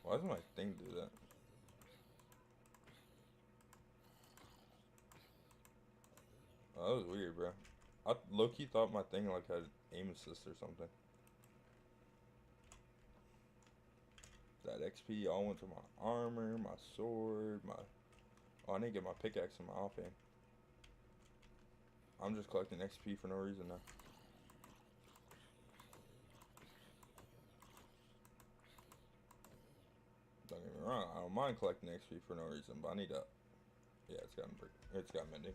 Why doesn't my thing do that? Oh, that was weird, bro. I low-key thought my thing like had aim assist or something. That XP all went to my armor, my sword, my... Oh, I need to get my pickaxe and my offhand. I'm just collecting XP for no reason now. Don't get me wrong. I don't mind collecting XP for no reason, but I need to. Yeah, it's got mending.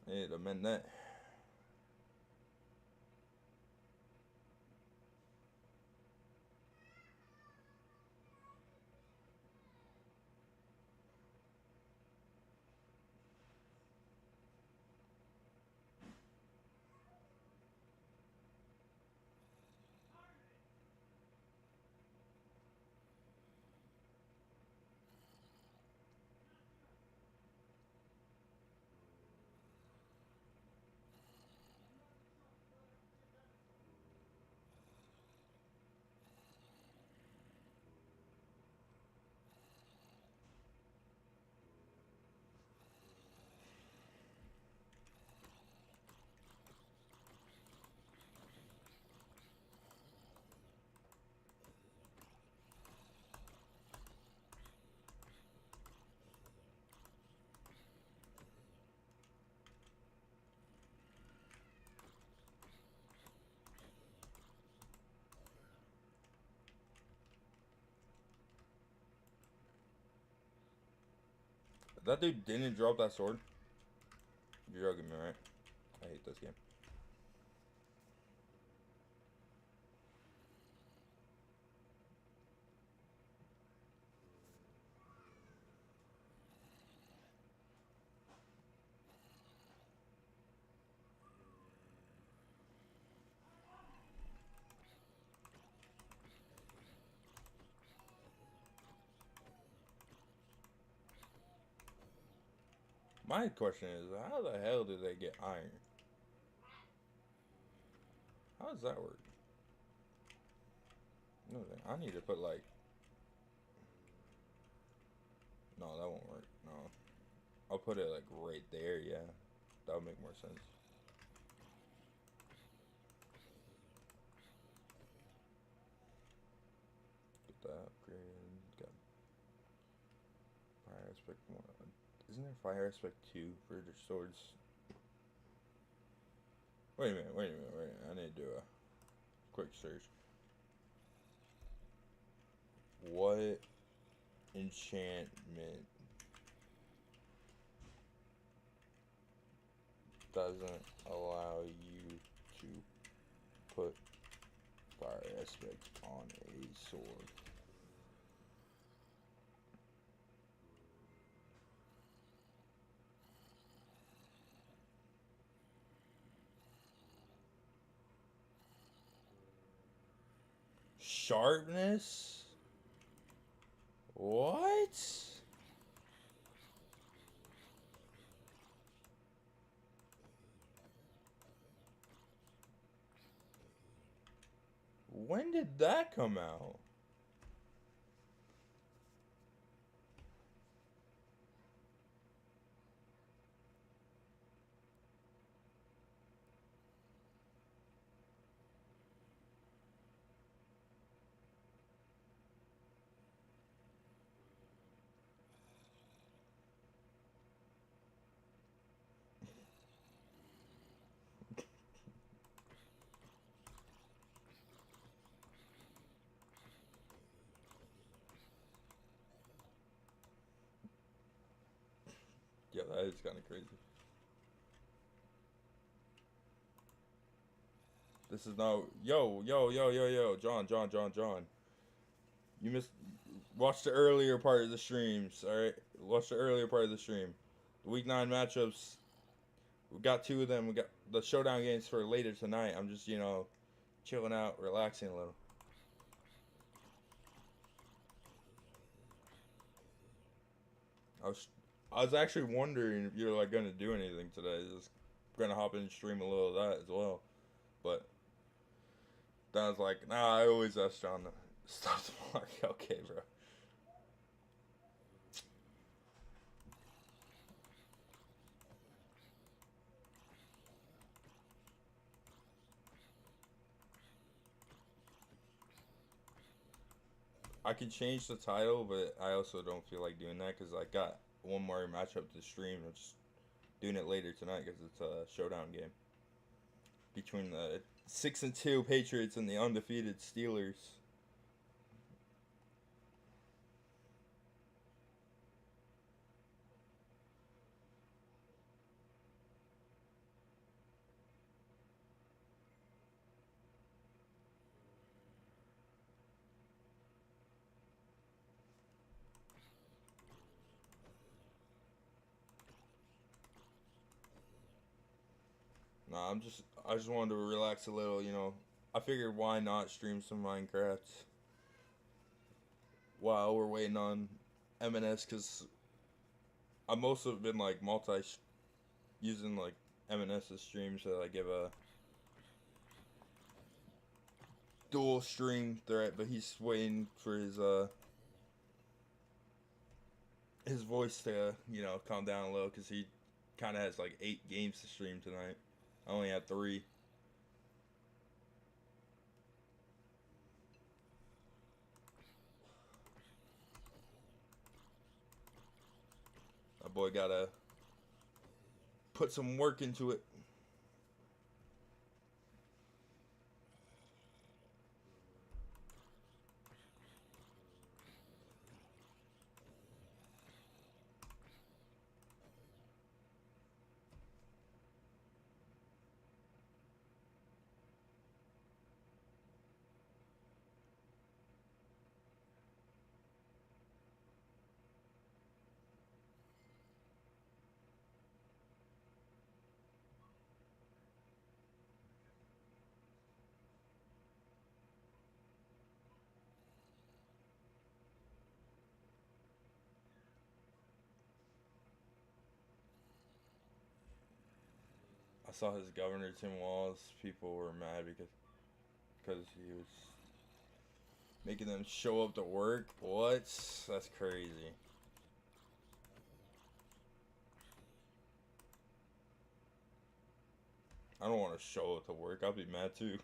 I need to mend that. That dude didn't drop that sword. You're joking me, right? I hate this game. My question is, how the hell do they get iron? How does that work? No, I need to put like. No, that won't work. No, I'll put it like right there. Yeah, that would make more sense. Get that upgrade. Got fire aspect 1. Isn't there fire aspect 2 for their swords? Wait a minute. I need to do a quick search. What enchantment doesn't allow you to put fire aspect on a sword? Sharpness? What? When did that come out? Yeah, that is kind of crazy. This is now. Yo, John. You missed. Watch the earlier part of the streams, alright? Watch the earlier part of the stream. The week 9 matchups. We got 2 of them. We got the showdown games for later tonight. I'm just, chilling out, relaxing a little. I was actually wondering if you're like gonna do anything today. Just gonna hop in and stream a little of that as well. But then I was like, nah, I always ask John to stop the mark. Okay, bro. I can change the title, but I also don't feel like doing that because I got one more matchup to stream. I'm just doing it later tonight because it's a showdown game between the 6-2 Patriots and the undefeated Steelers. I just wanted to relax a little, you know. I figured why not stream some Minecraft while we're waiting on M&S, because I mostly been like using like M&S's stream to like give a dual stream threat, but he's waiting for his voice to, you know, calm down a little, because he kind of has like 8 games to stream tonight. I only had 3. My boy gotta put some work into it. I saw his governor Tim Walz. People were mad because he was making them show up to work. What? That's crazy. I don't want to show up to work. I'll be mad too.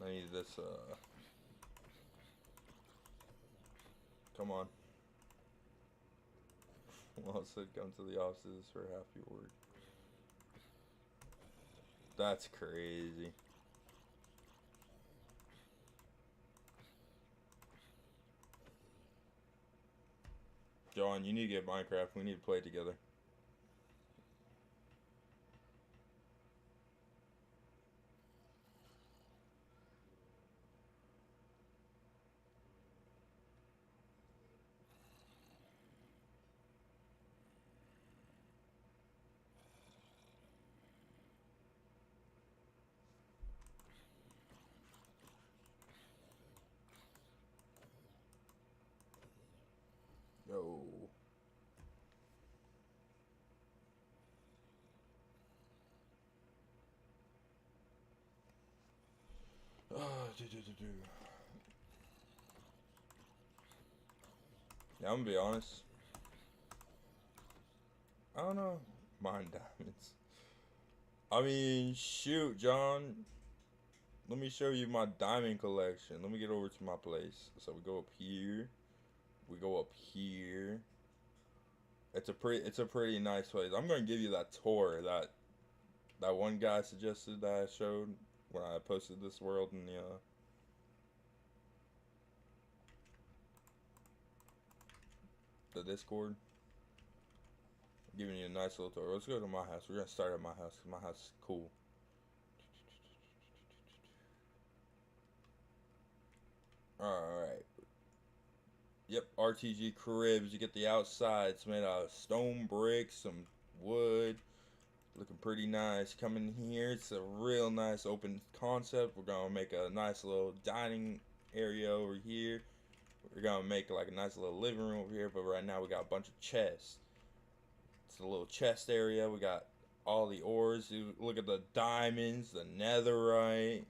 I need this, come on. Well, it said come to the offices for half your work. That's crazy. John, you need to get Minecraft. We need to play together. Yo. Yeah, I'm gonna be honest. I don't know. Mine diamonds. I mean, shoot, John. Let me show you my diamond collection. Let me get over to my place. So we go up here. We go up here. It's a pretty nice place. I'm gonna give you that tour that one guy suggested that I showed when I posted this world in the Discord. I'm giving you a nice little tour. Let's go to my house. We're gonna start at my house because my house is cool. Alright. Yep, RTG cribs. You get the outside. It's made out of stone bricks, some wood. Looking pretty nice. Coming here, it's a real nice open concept. We're gonna make a nice little dining area over here. We're gonna make like a nice little living room over here, but right now we got a bunch of chests. It's a little chest area. We got all the ores. You look at the diamonds, the netherite,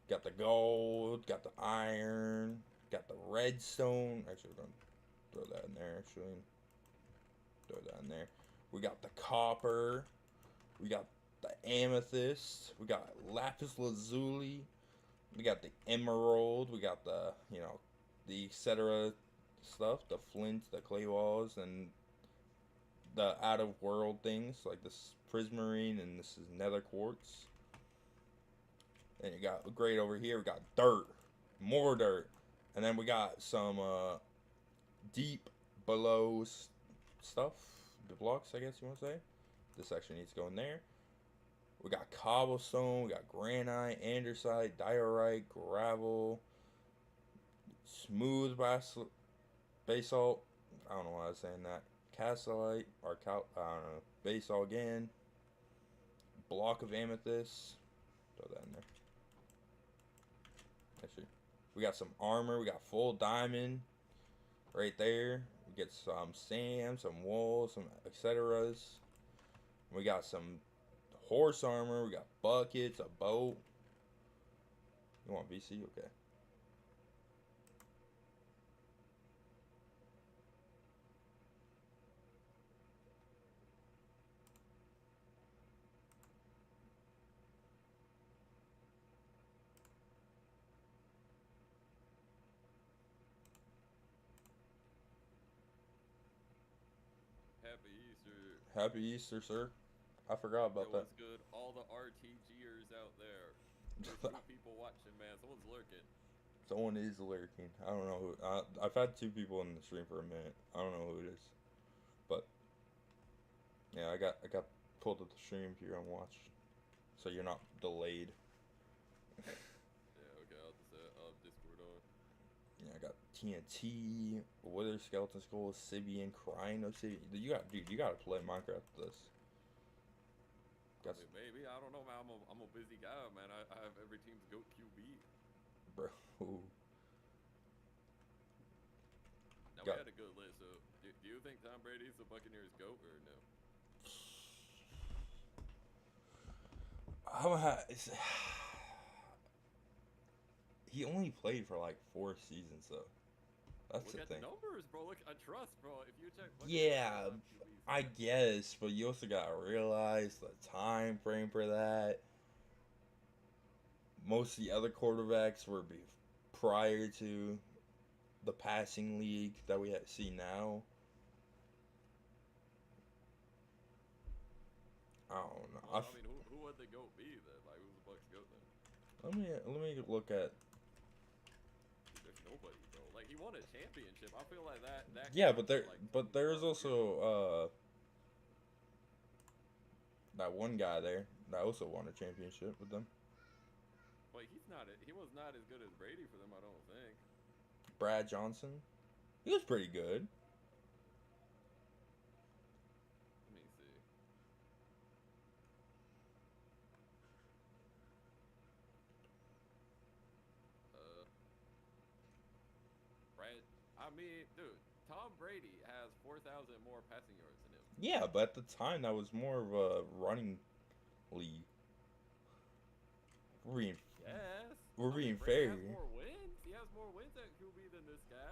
got the gold, got the iron, got the redstone. Actually, we're gonna throw that in there. Actually, throw that in there. We got the copper. We got the amethyst. We got lapis lazuli. We got the emerald. We got the, you know, the etc. stuff. The flint, the clay walls, and the out of world things like this prismarine, and this is nether quartz. And you got great over here. We got dirt, more dirt. And then we got some deep below stuff, the blocks, I guess you want to say. This actually needs to go in there. We got cobblestone, we got granite, andesite, diorite, gravel, smooth basalt. I don't know why I was saying that. Castellite, or I don't know. Basalt again. Block of amethyst. Throw that in there. Actually, we got some armor. We got full diamond right there. We get some sand, some wool, some etceteras. We got some horse armor. We got buckets, a boat. You want VC? Okay. Happy Easter. Happy Easter, sir. I forgot about It that. was good. All the RTGers out there. There's 2 people watching, man. Someone's lurking. Someone is lurking. I don't know who. I've had 2 people in the stream for a minute. I don't know who it is, but yeah, I got pulled to the stream if you're on watch, so you're not delayed. Yeah, okay. I'll just Discord on. Yeah, I got TNT, Wither Skeleton Skull, Sibian, Crino City. You gotta play Minecraft with this. I mean, maybe. I don't know, man. I'm a busy guy, man. I have every team's GOAT QB. Bro. Now, we had a good list, so do you think Tom Brady's the Buccaneers' GOAT or no? He only played for like 4 seasons though. That's Look the at thing. the numbers, bro. Look, I trust, bro. If you check Yeah, I guess, but you also gotta realize the time frame for that. Most of the other quarterbacks were prior to the passing league that we see now. I don't know. Well, I mean, who would the GOAT be then? Like, who's the Bucks' GOAT then? Let me look at. There's nobody, bro. Like, he won a championship. I feel like that. Yeah, but there's also that one guy there that also won a championship with them. But he was not as good as Brady for them, I don't think. Brad Johnson, he was pretty good. Let me see. Brad. I mean, dude, Tom Brady has 4,000 more passing yards than him. Yeah, but at the time that was more of a running league. We're being fair. Brady has more wins. He has more wins at QB than this guy.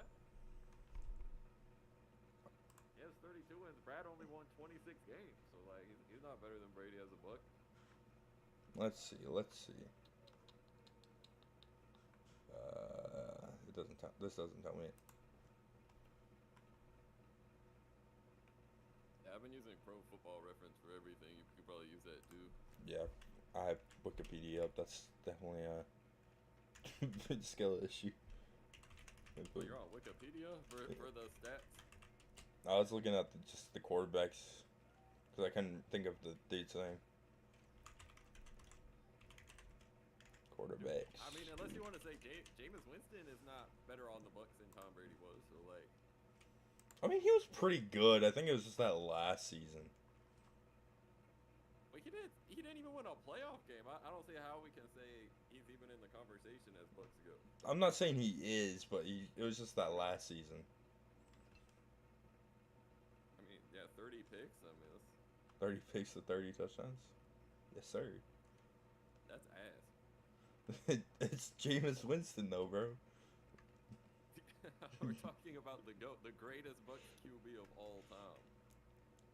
He has 32 wins. Brad only won 26 games, so like he's not better than Brady as a Buck. Let's see. It doesn't. This doesn't tell me. Yeah, I've been using Pro Football Reference for everything. You could probably use that too. Yeah, I have Wikipedia up. That's definitely a skill issue. So you're on Wikipedia for the stats? I was looking at just the quarterbacks because I couldn't think of the dude's name. Quarterbacks. I mean, unless you want to say Jameis Winston is not better on the Bucks than Tom Brady was, so like. I mean, he was pretty good. I think it was just that last season. But he didn't even win a playoff game. I don't see how we can say he's even in the conversation as Bucks go. I'm not saying he is, but it was just that last season. I mean, yeah, 30 picks. I mean, that's 30 picks to 30 touchdowns. Yes, sir. That's ass. It's Jameis Winston, though, bro. We're talking about the GOAT, the greatest Bucks QB of all time.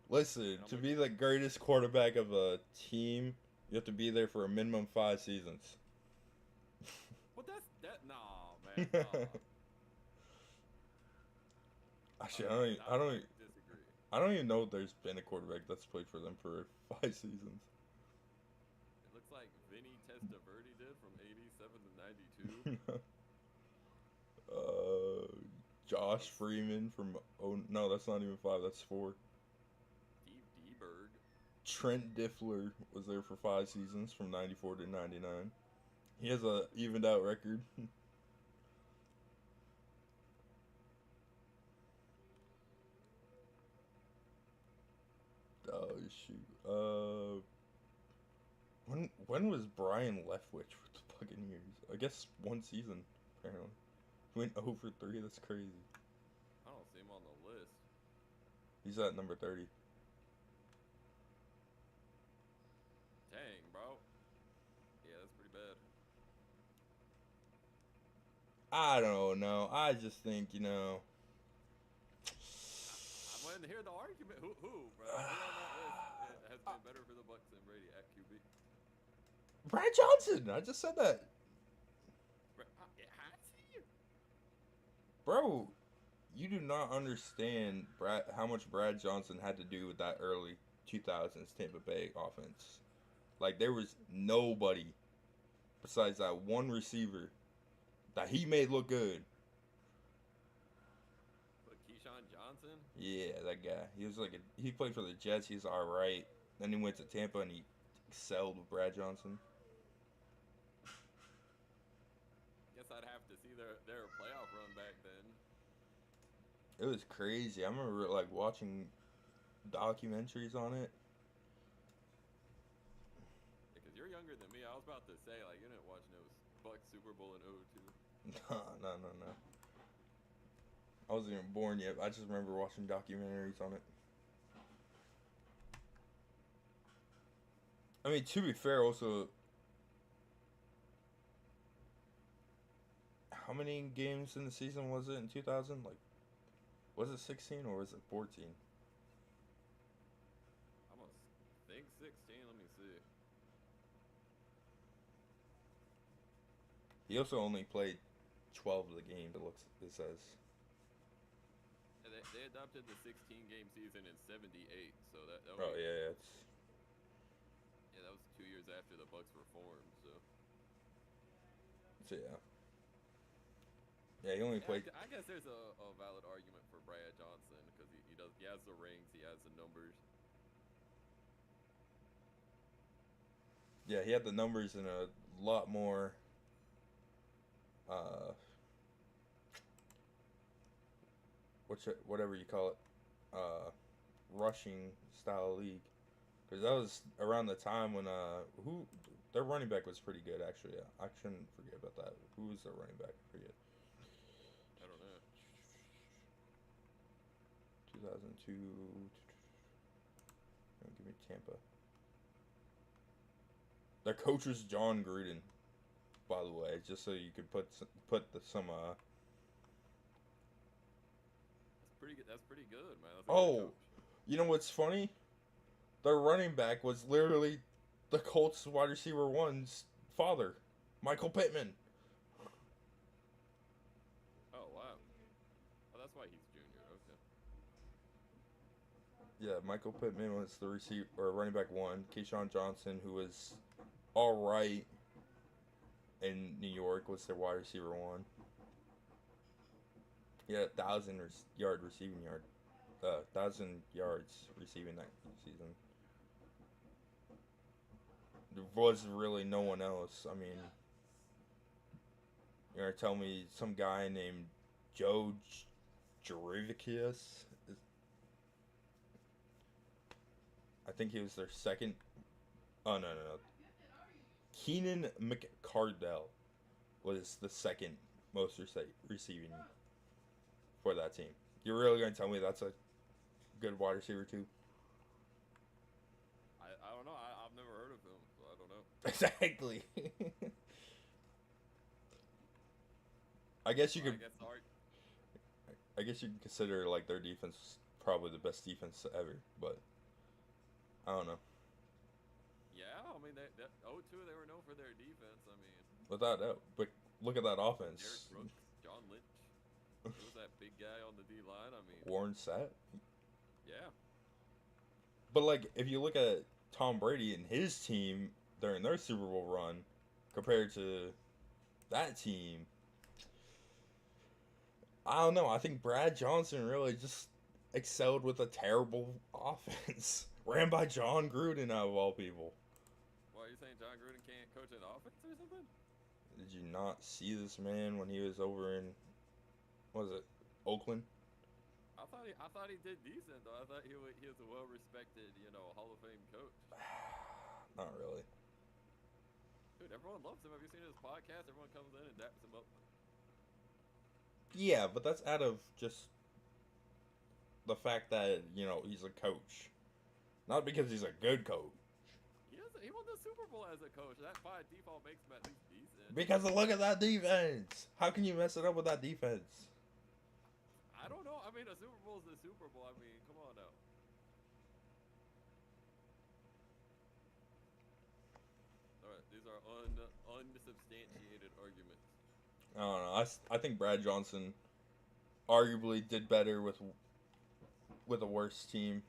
Listen, to be the greatest quarterback of a team, you have to be there for a minimum 5 seasons. But nah, man. Nah. Actually, disagree. I don't even know if there's been a quarterback that's played for them for 5 seasons. It looks like Vinny Testaverde did from 87 to 92. Josh Freeman from, oh, no, that's not even 5, that's 4. Steve D-Berg. Trent Diffler was there for 5 seasons from 94 to 99. He has a evened out record. Oh shoot. When was Brian Leftwich with the Buccaneers? I guess 1 season apparently. He went 0 for 3. That's crazy. I don't see him on the list. He's at number 30. Dang, bro. Yeah, that's pretty bad. I don't know. I just think, I'm waiting to hear the argument. Who, bro? Who on that list has been better for the Bucs than Brady at QB? Brad Johnson. I just said that. Has he? Bro, you do not understand how much Brad Johnson had to do with that early 2000s Tampa Bay offense. Like, there was nobody besides that one receiver that he made look good. But Keyshawn Johnson? Yeah, that guy. He played for the Jets. He's all right. Then he went to Tampa and he excelled with Brad Johnson. Guess I'd have to see their playoff run back then. It was crazy. I remember like watching documentaries on it. Because you're younger than me. I was about to say, like, you didn't watch no Bucs Super Bowl in 02. No. I wasn't even born yet. I just remember watching documentaries on it. I mean, to be fair, also, how many games in the season was it in 2000? Like, was it 16 or was it 14? I must think 16. Let me see. He also only played 12 of the games. It says. They adopted the 16-game season in '78, so that Oh yeah, that was 2 years after the Bucs were formed. So yeah. Yeah, he only played. I guess there's a valid argument for Brad Johnson because he has the rings, he has the numbers. Yeah, he had the numbers and a lot more. Whatever you call it, rushing style league, because that was around the time when their running back was pretty good actually. Yeah, I shouldn't forget about that. Who was their running back? I forget. I don't know. 2002. Give me Tampa. Their coach was John Gruden, by the way, just so you could put some. That's pretty good, man. That's a good Oh, coach. you know what's funny? Their running back was literally the Colts wide receiver 1's father, Michael Pittman. Oh wow. Oh, that's why he's junior. Okay. Yeah, Michael Pittman was the receiver or running back 1. Keyshawn Johnson, who was all right in New York, was their wide receiver 1. He had 1,000 yards receiving that season. There was really no one else. I mean, you're gonna tell me some guy named Joe Jurivicius? I think he was their second. Oh no. Keenan McCardell was the second most receiving for that team. You're really gonna tell me that's a good wide receiver too? I don't know. I've never heard of him, so I don't know. Exactly. I guess you could. I guess you could consider like their defense probably the best defense ever, but I don't know. Yeah, I mean, 02 they were known for their defense. I mean, Without doubt, but look at that offense. Derek Brooks, John Lynch. Who was that big guy on the D line? I mean, Warren Sapp. Yeah. But like, if you look at Tom Brady and his team during their Super Bowl run, compared to that team, I don't know. I think Brad Johnson really just excelled with a terrible offense. Ran by John Gruden, out of all people. Why are you saying John Gruden can't coach an offense or something? Did you not see this man when he was over in, what was it, Oakland? I thought he did decent though. I thought he was a well respected, Hall of Fame coach. Not really. Dude, everyone loves him. Have you seen his podcast? Everyone comes in and daps him up. Yeah, but that's out of just the fact that, he's a coach. Not because he's a good coach. He won the Super Bowl as a coach. That by default makes him at least decent. Because look at that defense. How can you mess it up with that defense? I don't know. I mean, a Super Bowl is a Super Bowl. I mean, come on now. All right, these are unsubstantiated arguments. I don't know. I think Brad Johnson arguably did better with a worse team.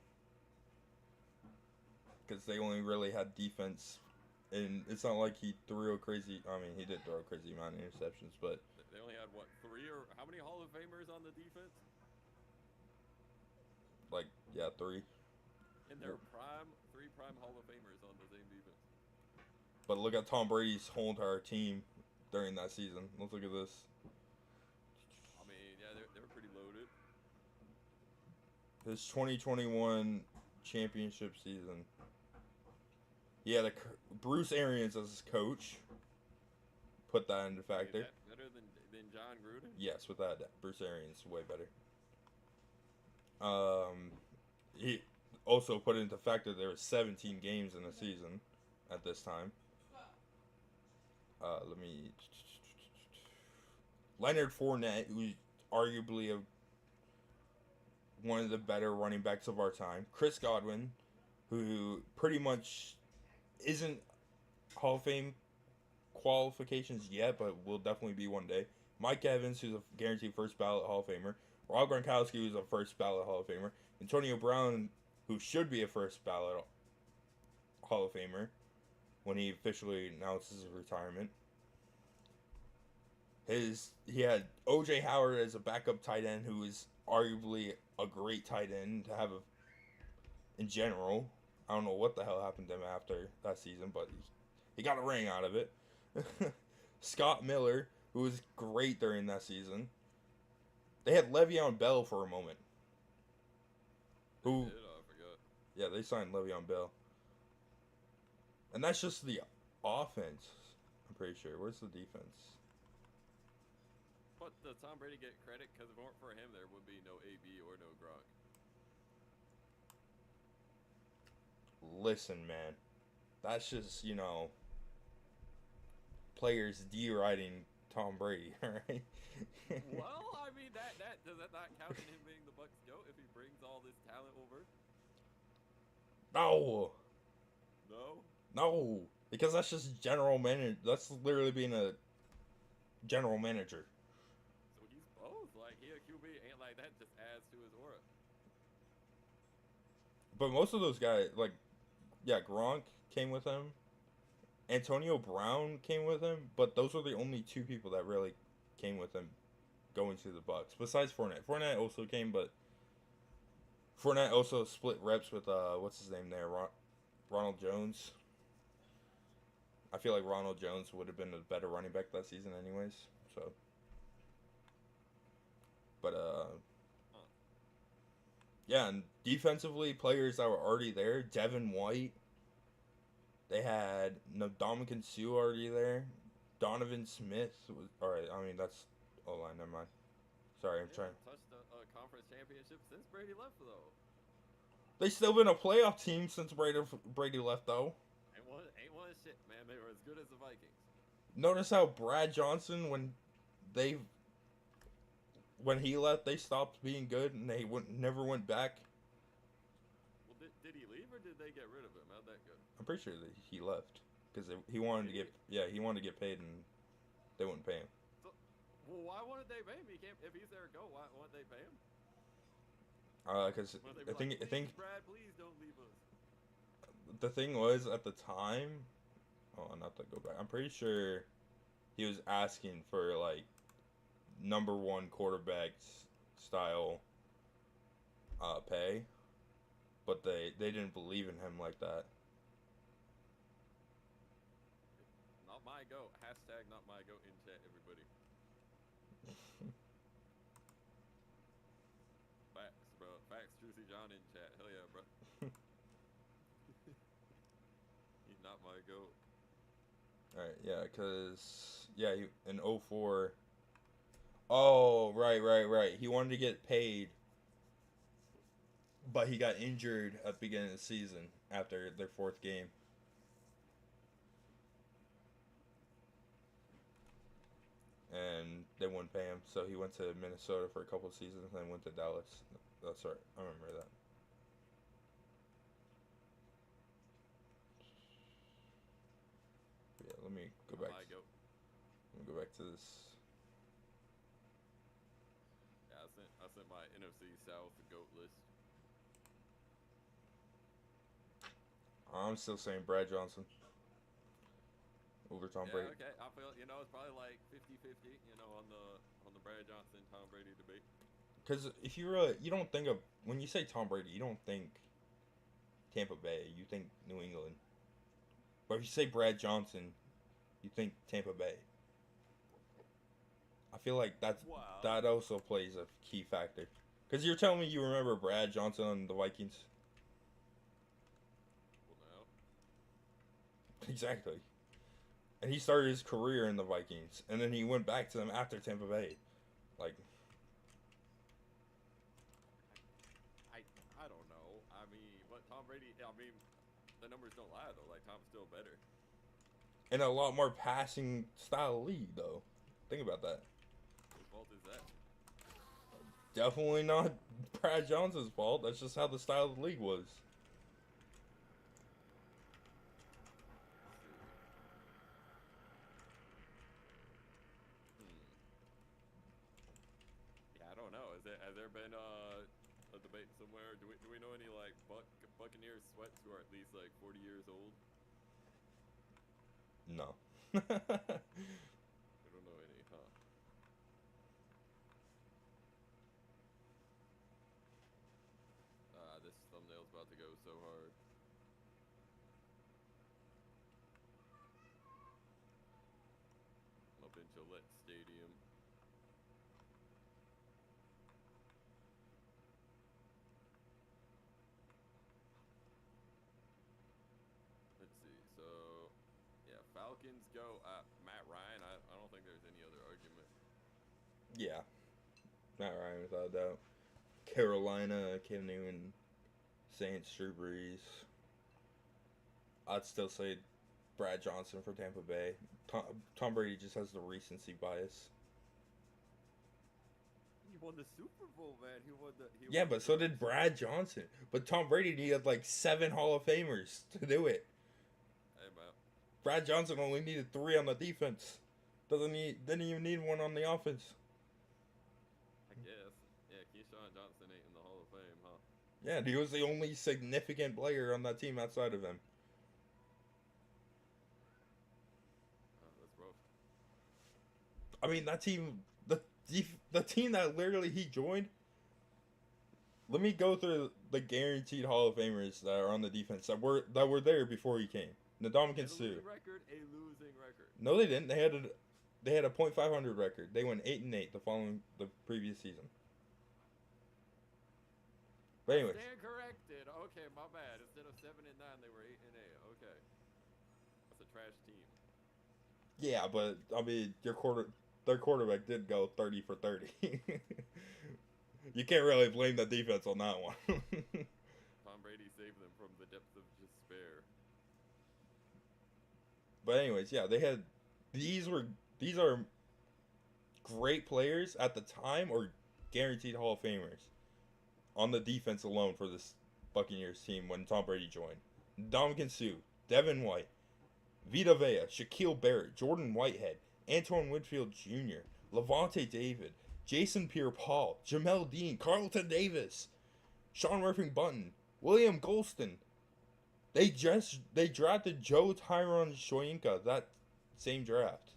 Because they only really had defense. And it's not like he threw a crazy... I mean, he did throw a crazy amount of interceptions, but... They only had, what, 3 or... How many Hall of Famers on the defense? Like, yeah, 3. In their prime, 3 prime Hall of Famers on the same defense. But look at Tom Brady's whole entire team during that season. Let's look at this. I mean, yeah, they were pretty loaded. His 2021 championship season. Yeah, Bruce Arians as his coach. Put that into factor. Is that better than John Gruden? Yes, with that, Bruce Arians way better. He also put into factor there were 17 games in the season at this time. Leonard Fournette, who's arguably one of the better running backs of our time. Chris Godwin, who pretty much isn't Hall of Fame qualifications yet, but will definitely be one day. Mike Evans, who's a guaranteed first ballot Hall of Famer. Rob Gronkowski, who's a first ballot Hall of Famer. Antonio Brown, who should be a first ballot Hall of Famer when he officially announces his retirement. He had O.J. Howard as a backup tight end, who is arguably a great tight end to have in general. I don't know what the hell happened to him after that season, but he got a ring out of it. Scott Miller, who was great during that season. They had Le'Veon Bell for a moment. I forgot. Yeah, they signed Le'Veon Bell. And that's just the offense, I'm pretty sure. Where's the defense? But does Tom Brady get credit? Because if it weren't for him, there would be no AB or no Gronk. Listen, man. That's just, players deriding Tom Brady, alright? Well, I mean, that does that not count in him being the Bucs GOAT if he brings all this talent over? No! No? No! Because that's just general manager. That's literally being a general manager. So he's both. Like, he a QB and like that just adds to his aura. But most of those guys, Gronk came with him. Antonio Brown came with him, but those were the only 2 people that really came with him going to the Bucs. Besides Fournette. Fournette also came, but Fournette also split reps with, what's his name there? Ronald Jones. I feel like Ronald Jones would have been a better running back that season anyways, so. But, yeah, and defensively, players that were already there. Devin White. They had Ndamukong Suh already there. Donovan Smith was... Alright, I mean, that's... Oh, never mind. Sorry, I'm trying... Touched a conference championship since Brady left, though. They still been a playoff team since Brady left, though. Ain't one shit, man. They were as good as the Vikings. Notice how Brad Johnson, when he left, they stopped being good, and they never went back. Well, did he leave, or did they get rid of him? How'd that go? I'm pretty sure that he left because he wanted to get paid, and they wouldn't pay him. So, well, why wouldn't they pay him? If he's their GOAT, why wouldn't they pay him? Because I think Brad, please don't leave us. The thing was at the time. Oh, not to go back. I'm pretty sure he was asking for number one quarterback style pay, but they didn't believe in him like that. Not my goat. Hashtag not my goat in chat, everybody. Facts, bro. Facts, Juicy John in chat. Hell yeah, bro. He's not my goat. Alright, yeah, because, yeah, in 04. Oh, right. He wanted to get paid, but he got injured at the beginning of the season after their fourth game. And they wouldn't pay him, so he went to Minnesota for a couple of seasons and then went to Dallas. That's right, I remember that. But yeah, let me go back. Let me go back to this. Yeah, I sent my NFC South GOAT list. I'm still saying Brad Johnson over Tom Brady. Okay. I feel it's probably like 50-50, on the Brad Johnson Tom Brady debate. Because if you don't think of, when you say Tom Brady, you don't think Tampa Bay, you think New England. But if you say Brad Johnson, you think Tampa Bay. I feel like that also plays a key factor. Because you're telling me you remember Brad Johnson on the Vikings? Well, no. Exactly. And he started his career in the Vikings, and then he went back to them after Tampa Bay. Like, I don't know. I mean, but Tom Brady, the numbers don't lie, though. Like, Tom's still better. in a lot more passing style league, though. Think about that. Whose fault is that? Definitely not Brad Johnson's fault. That's just how the style of the league was. Yeah, I don't know. Has there been a debate somewhere? Do we know any like Buccaneers sweats who are at least like 40 years old? No. We don't know any, huh? This thumbnail's about to go so hard. I'm up in Gillette Stadium. Let's see. So, yeah, Falcons go. Matt Ryan. I don't think there's any other argument. Yeah. Matt Ryan, without a doubt. Carolina, Cam Newton, Saints, Drew Brees. I'd still say Brad Johnson for Tampa Bay. Tom Brady just has the recency bias. He won the Super Bowl, man. Yeah, but so did Brad Johnson. But Tom Brady needed like 7 Hall of Famers to do it. Hey, man. Brad Johnson only needed 3 on the defense. Didn't even need 1 on the offense. I guess. Yeah, Keyshawn Johnson ain't in the Hall of Fame, huh? Yeah, and he was the only significant player on that team outside of him. That's rough. I mean, that team, the team that literally he joined. Let me go through the guaranteed Hall of Famers that are on the defense that were there before he came. Ndamukong Suh. A losing record. No, they didn't. They had a .500 record. They went 8-8 the previous season. But anyways. Stand corrected. Okay, my bad. Instead of 7-9, they were 8-8. Okay. That's a trash team. Yeah, but I mean, their quarterback did go 30 for 30. You can't really blame the defense on that one. Tom Brady saved them from the depths of despair. But anyways, yeah, they had these are great players at the time or guaranteed Hall of Famers on the defense alone for this Buccaneers team when Tom Brady joined. Ndamukong Suh, Devin White, Vita Vea, Shaquille Barrett, Jordan Whitehead, Antoine Winfield Jr., Levante David, Jason Pierre-Paul, Jamel Dean, Carlton Davis, Sean Murphy-Bunting, William Golston. They drafted Joe Tyron Shoyinka that same draft.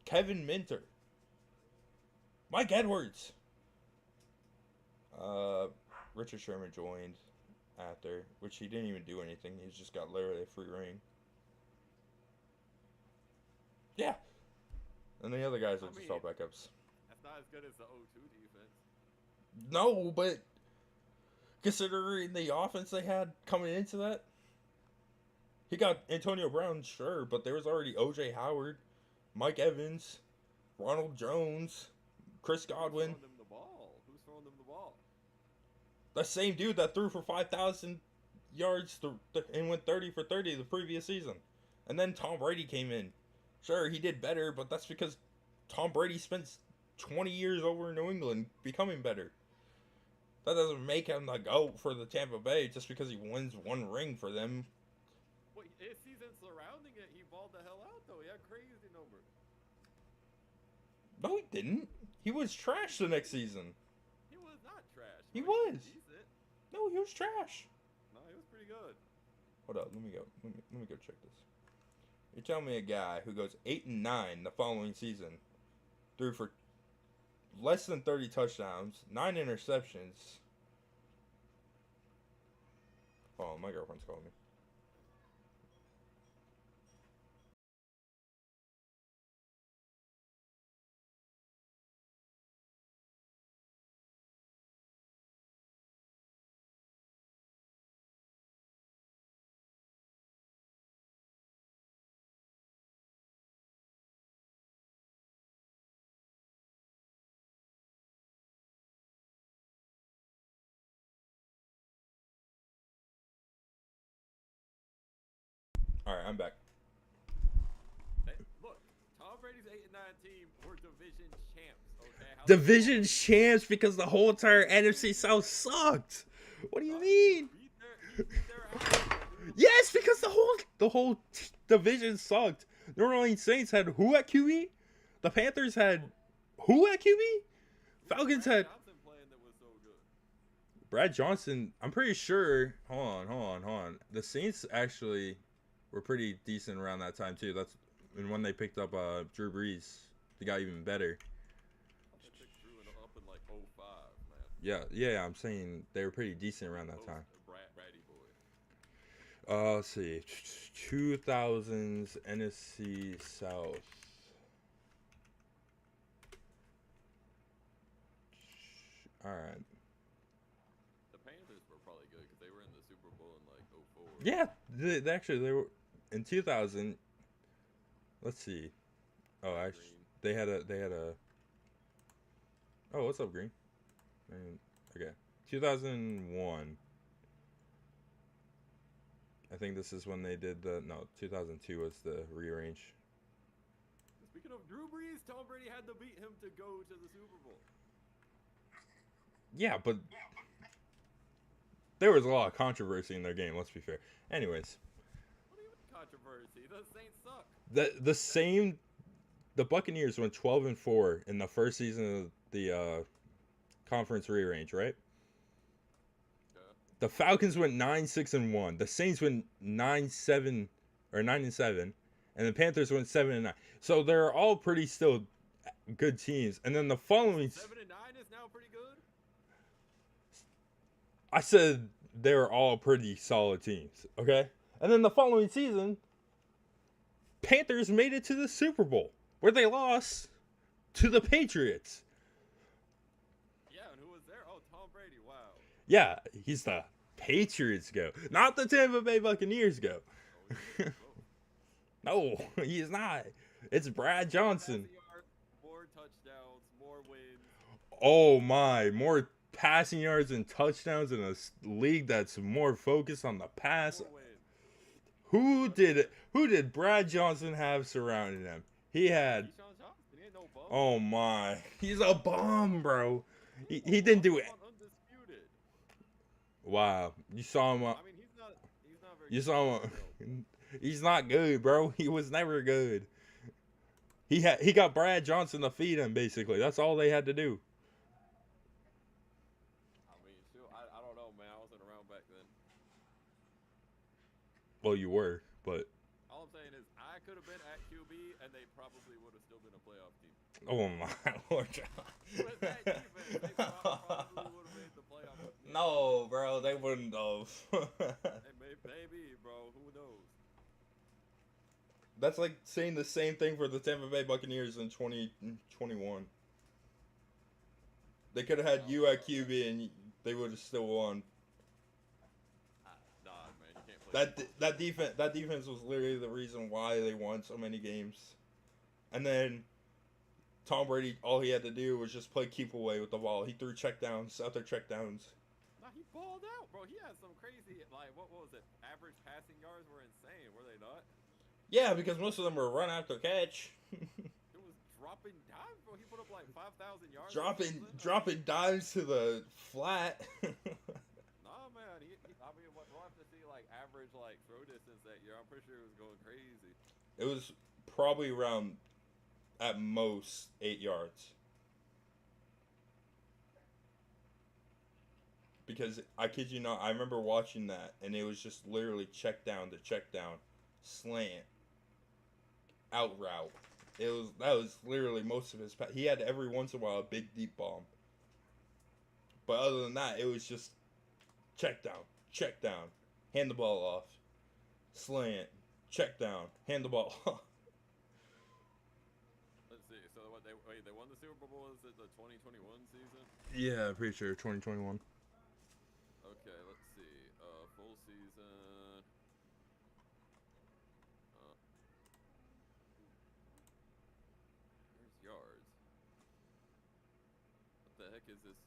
Kevin Minter. Mike Edwards. Richard Sherman joined after, which he didn't even do anything. He just got literally a free reign. Yeah. And the other guys are just all backups. That's not as good as the 0-2 defense. No, but considering the offense they had coming into that, he got Antonio Brown, sure, but there was already O.J. Howard, Mike Evans, Ronald Jones, Chris Godwin. Who's throwing them the ball? Who's throwing them the ball? The same dude that threw for 5,000 yards and went 30 for 30 the previous season. And then Tom Brady came in. Sure, he did better, but that's because Tom Brady spent 20 years over in New England becoming better. That doesn't make him the GOAT for the Tampa Bay just because he wins one ring for them. Well, his season surrounding it, he balled the hell out, though. He had crazy numbers. No, he didn't. He was trash the next season. He was not trash. He bro. was. Decent. No, he was trash. No, he was pretty good. Hold up, let me go check this. You're telling me a guy who goes 8-9 the following season, threw for less than 30 touchdowns, 9 interceptions. Oh, my girlfriend's calling me. Alright, I'm back. Hey, look, Tom Brady's 8-9 team were division champs. Okay, Division champs because the whole entire NFC South sucked. What do you mean? He beat their ass. Yes, because the whole division sucked. New Orleans Saints had who at QB? The Panthers had who at QB? Falcons had Johnson playing that was so good. Brad Johnson. I'm pretty sure. Hold on. The Saints actually were pretty decent around that time too. That's and when they picked up Drew Brees, they got even better. They picked Drew up in like 05, man. Yeah. I'm saying they were pretty decent around that time. Brady boy. Let's see, 2000s NFC South. All right. The Panthers were probably good because they were in the Super Bowl in like 04. Yeah, they were in 2000. Let's see. Oh, actually, they had a. Oh, what's up, Green? Okay, 2001. I think this is when they did 2002 was the rearrange. Speaking of Drew Brees, Tom Brady had to beat him to go to the Super Bowl. Yeah, but there was a lot of controversy in their game, let's be fair. Anyways. What do you mean controversy? The Saints suck. The Buccaneers went 12-4 in the first season of the conference rearrange, right? The Falcons went 9-6-1. The Saints went 9-7 or 9-7, and the Panthers went 7-9. So they're all pretty still good teams. And then the following 7-9 is now pretty good. I said they were all pretty solid teams, okay? And then the following season, Panthers made it to the Super Bowl, where they lost to the Patriots. Yeah, and who was there? Oh, Tom Brady. Wow. Yeah, he's the Patriots go, not the Tampa Bay Buccaneers go. No, he's not. It's Brad Johnson. More touchdowns, more wins. Oh my, more passing yards and touchdowns in a league that's more focused on the pass. Who did Brad Johnson have surrounding him? He had. Oh my, he's a bomb, bro. He didn't do it. Wow, you saw him. I mean, he's not very You saw him. He's not good, bro. He was never good. He got Brad Johnson to feed him. Basically, that's all they had to do. I mean, shoot, I don't know, man. I wasn't around back then. Well, you were, but All I'm saying is I could have been at QB, and they probably would have still been a playoff team. Oh my Lord, John. With that defense, they probably would have made the playoff with Nick No, bro, they wouldn't have. Hey, maybe, bro. Who knows? That's like saying the same thing for the Tampa Bay Buccaneers in 2021. They could have had you at QB and they would have still won. Nah, man, you can't play. That defense was literally the reason why they won so many games. And then Tom Brady, all he had to do was just play keep away with the ball. He threw checkdowns after checkdowns. Nah, he balled out, bro. He had some crazy, like, what was it? Average passing yards were insane, were they not? Yeah, because most of them were run after catch. It was dropping dimes, bro. He put up like 5,000 yards. dropping dimes to the flat. Nah, man. I mean, we'll have to see like average like throw distance that year. I'm pretty sure it was going crazy. It was probably around, at most, 8 yards. Because I kid you not, I remember watching that, and it was just literally check down to check down, slant, out route. That was literally most of his. He had every once in a while a big deep bomb. But other than that, it was just check down, hand the ball off, slant, check down, hand the ball off. Let's see. So what they won the Super Bowl? Is it the 2021 season? Yeah, pretty sure 2021. Okay, let's see. Full season. Here's yards. What the heck is this?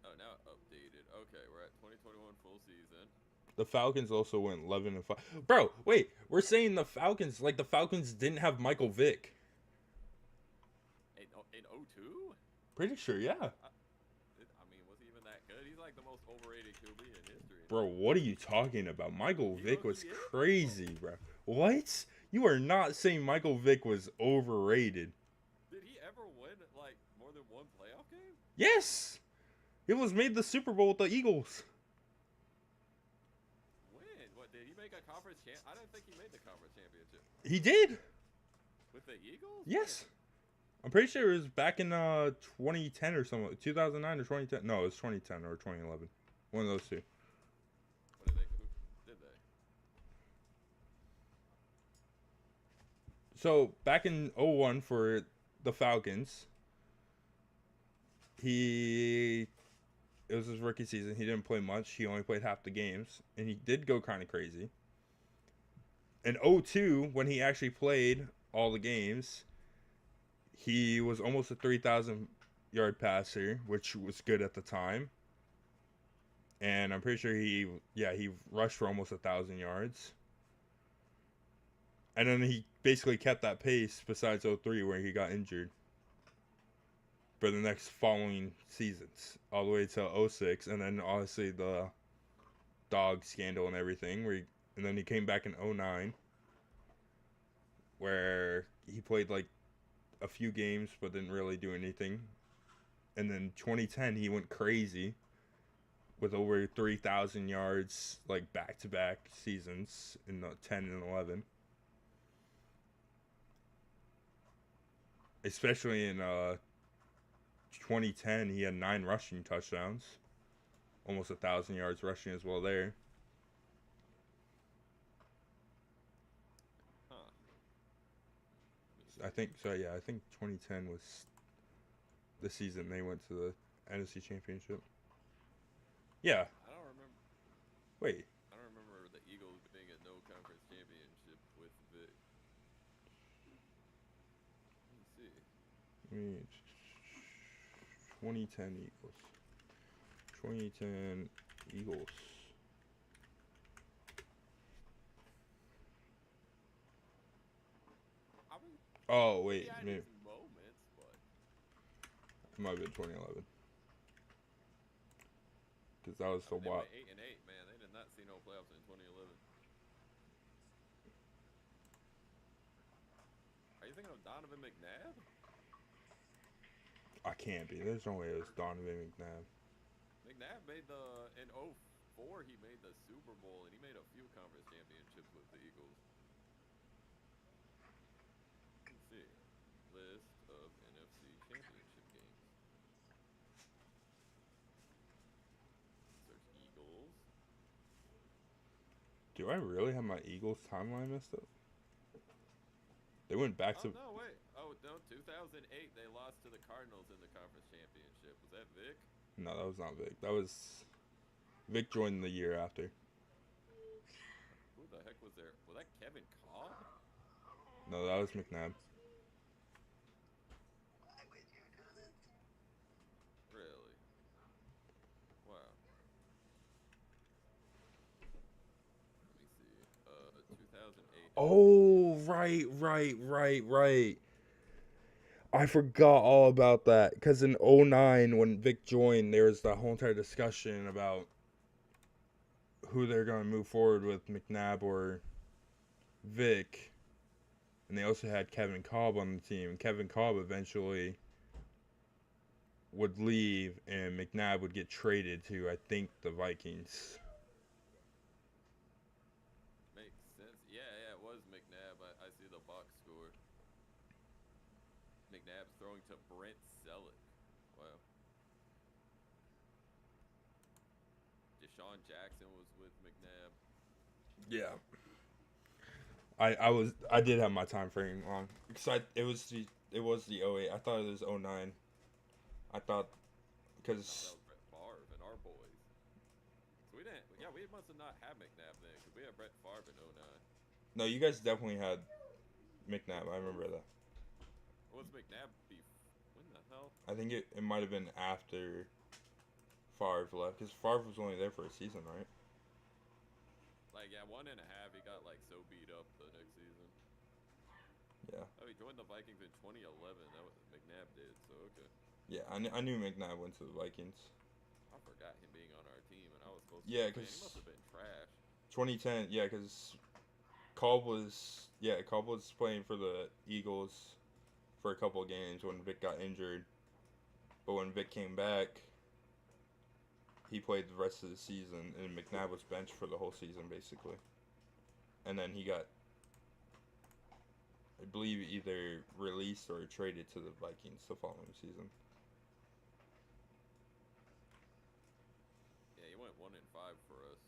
Oh, now updated. Okay, we're at 2021 full season. The Falcons also went 11-5. Bro, wait, we're saying the Falcons didn't have Michael Vick. In 02? Pretty sure, yeah. I mean, was he even that good? He's like the most overrated QB in history. Bro, what are you talking about? Michael Vick was crazy, bro. What? You are not saying Michael Vick was overrated. Did he ever win like more than one playoff game? Yes. It was made the Super Bowl with the Eagles. When? What, did he make a conference champ? I didn't think he made the conference championship. He did. With the Eagles? Yes. I'm pretty sure it was back in 2010 or something. 2009 or 2010. No, it was 2010 or 2011. One of those two. What did they? So, back in 01 for the Falcons, it was his rookie season. He didn't play much. He only played half the games. And he did go kind of crazy. In 02, when he actually played all the games, he was almost a 3,000 yard passer, which was good at the time. And I'm pretty sure he rushed for almost 1,000 yards. And then he basically kept that pace besides 03 where he got injured for the next following seasons, all the way to 06, and then obviously the dog scandal and everything, and then he came back in 09 where he played like a few games but didn't really do anything. And then 2010 he went crazy with over 3,000 yards like back-to-back seasons in the 10 and 11. Especially in 2010 he had 9 rushing touchdowns, almost 1,000 yards rushing as well there. I think so. Yeah, I think 2010 was the season they went to the NFC Championship. Yeah. I don't remember. Wait. I don't remember the Eagles being a no conference championship with Vic. Let me see. 2010 Eagles. 2010 Eagles. Oh wait, maybe. Moments, but It might have been 2011. Because that was so wild. 8-8, man. They did not see no playoffs in 2011. Are you thinking of Donovan McNabb? I can't be. There's no way it was Donovan McNabb. McNabb made in 04 he made the Super Bowl and he made a few conference championships with the Eagles. Do I really have my Eagles timeline messed up? They went back Oh to. no, wait. Oh no, 2008 they lost to the Cardinals in the conference championship. Was that Vic? No, that was not Vic. That was Vic joined the year after. Who the heck was there? Was that Kevin Cobb? No, that was McNabb. Really? Wow. Let me see. 2008. Oh, right. I forgot all about that because in '09 when Vic joined, there was the whole entire discussion about who they're going to move forward with, McNabb or Vic. And they also had Kevin Cobb on the team. Kevin Cobb eventually would leave, and McNabb would get traded to, I think, the Vikings. Makes sense. Yeah, it was McNabb. I see the box score. McNabb throwing to Brent Selleck. Wow. Deshaun Jackson was with McNabb. Yeah. I did have my time frame wrong because it was the '08. I thought it was '09. I thought No, because that was Brett Favre and our boys. So we didn't. Yeah, we must have not had McNabb then because we had Brett Favre in '09. no, you guys definitely had McNabb. I remember that. What was McNabb beef? When the hell? I think it might have been after Favre left because Favre was only there for a season, right? Like, yeah, 1.5. He got like so beat up the next season. Yeah. Oh, he joined the Vikings in 2011. That was McNabb did. So okay. Yeah, I knew McNabb went to the Vikings. I forgot him being on our team, and I was supposed to. Yeah, Man, he because must have been trash. 2010. Yeah, because Cobb was playing for the Eagles for a couple of games when Vic got injured. But when Vic came back, he played the rest of the season, and McNabb was benched for the whole season, basically. And then he got, I believe, either released or traded to the Vikings the following season. Yeah, he went 1-5 for us.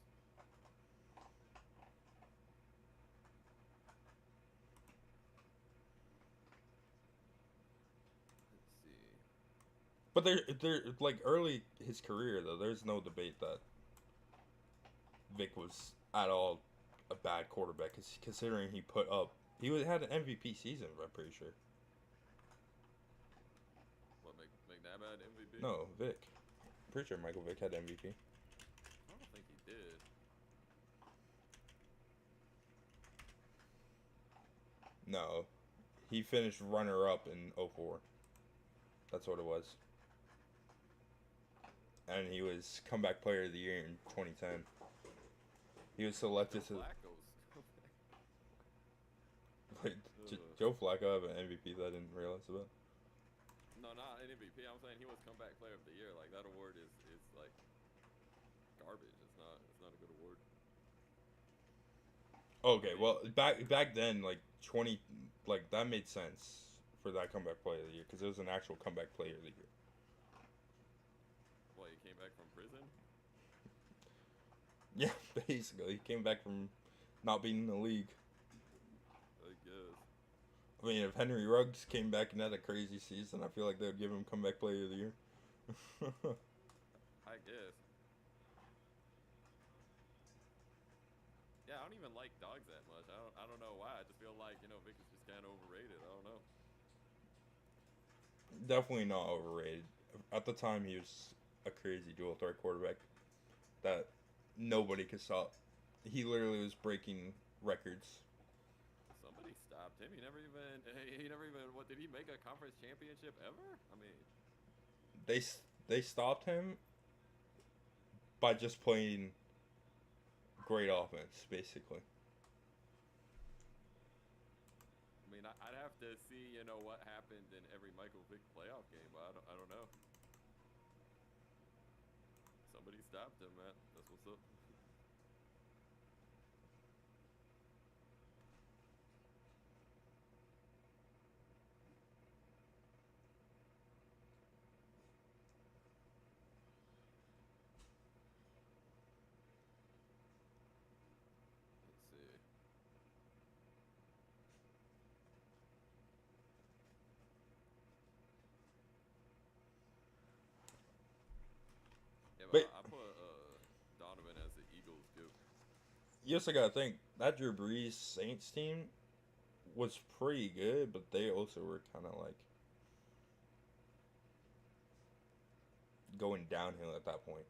Let's see. But they're like early his career though. There's no debate that Vic was at all a bad quarterback, considering had an MVP season. I'm pretty sure. What, McNabb had MVP? No, Vic. I'm pretty sure Michael Vick had MVP. I don't think he did. No, he finished runner up in '04. That's what it was. And he was comeback player of the year in 2010. He was selected to. Flacco's. Wait, Joe Flacco have an MVP that I didn't realize about. No, not an MVP. I'm saying he was comeback player of the year. Like that award is like garbage. It's not a good award. Okay, well back then like that made sense for that comeback player of the year because it was an actual comeback player of the year. What, he came back from prison? Yeah, basically, he came back from not being in the league. I guess. I mean, if Henry Ruggs came back and had a crazy season, I feel like they would give him comeback player of the year. I guess. Yeah, I don't even like dogs that much. I don't know why. I just feel like, Vic is just kind of overrated. I don't know. Definitely not overrated. At the time, he was a crazy dual threat quarterback that nobody could stop. He literally was breaking records. Somebody stopped him. He never even. What did he make a conference championship ever? I mean, They stopped him by just playing great offense, basically. I'd have to see, what happened in every Michael Vick playoff game, but I don't know. Somebody stopped him, man. That's what's up. you also gotta think that Drew Brees Saints team was pretty good, but they also were kind of like going downhill at that point.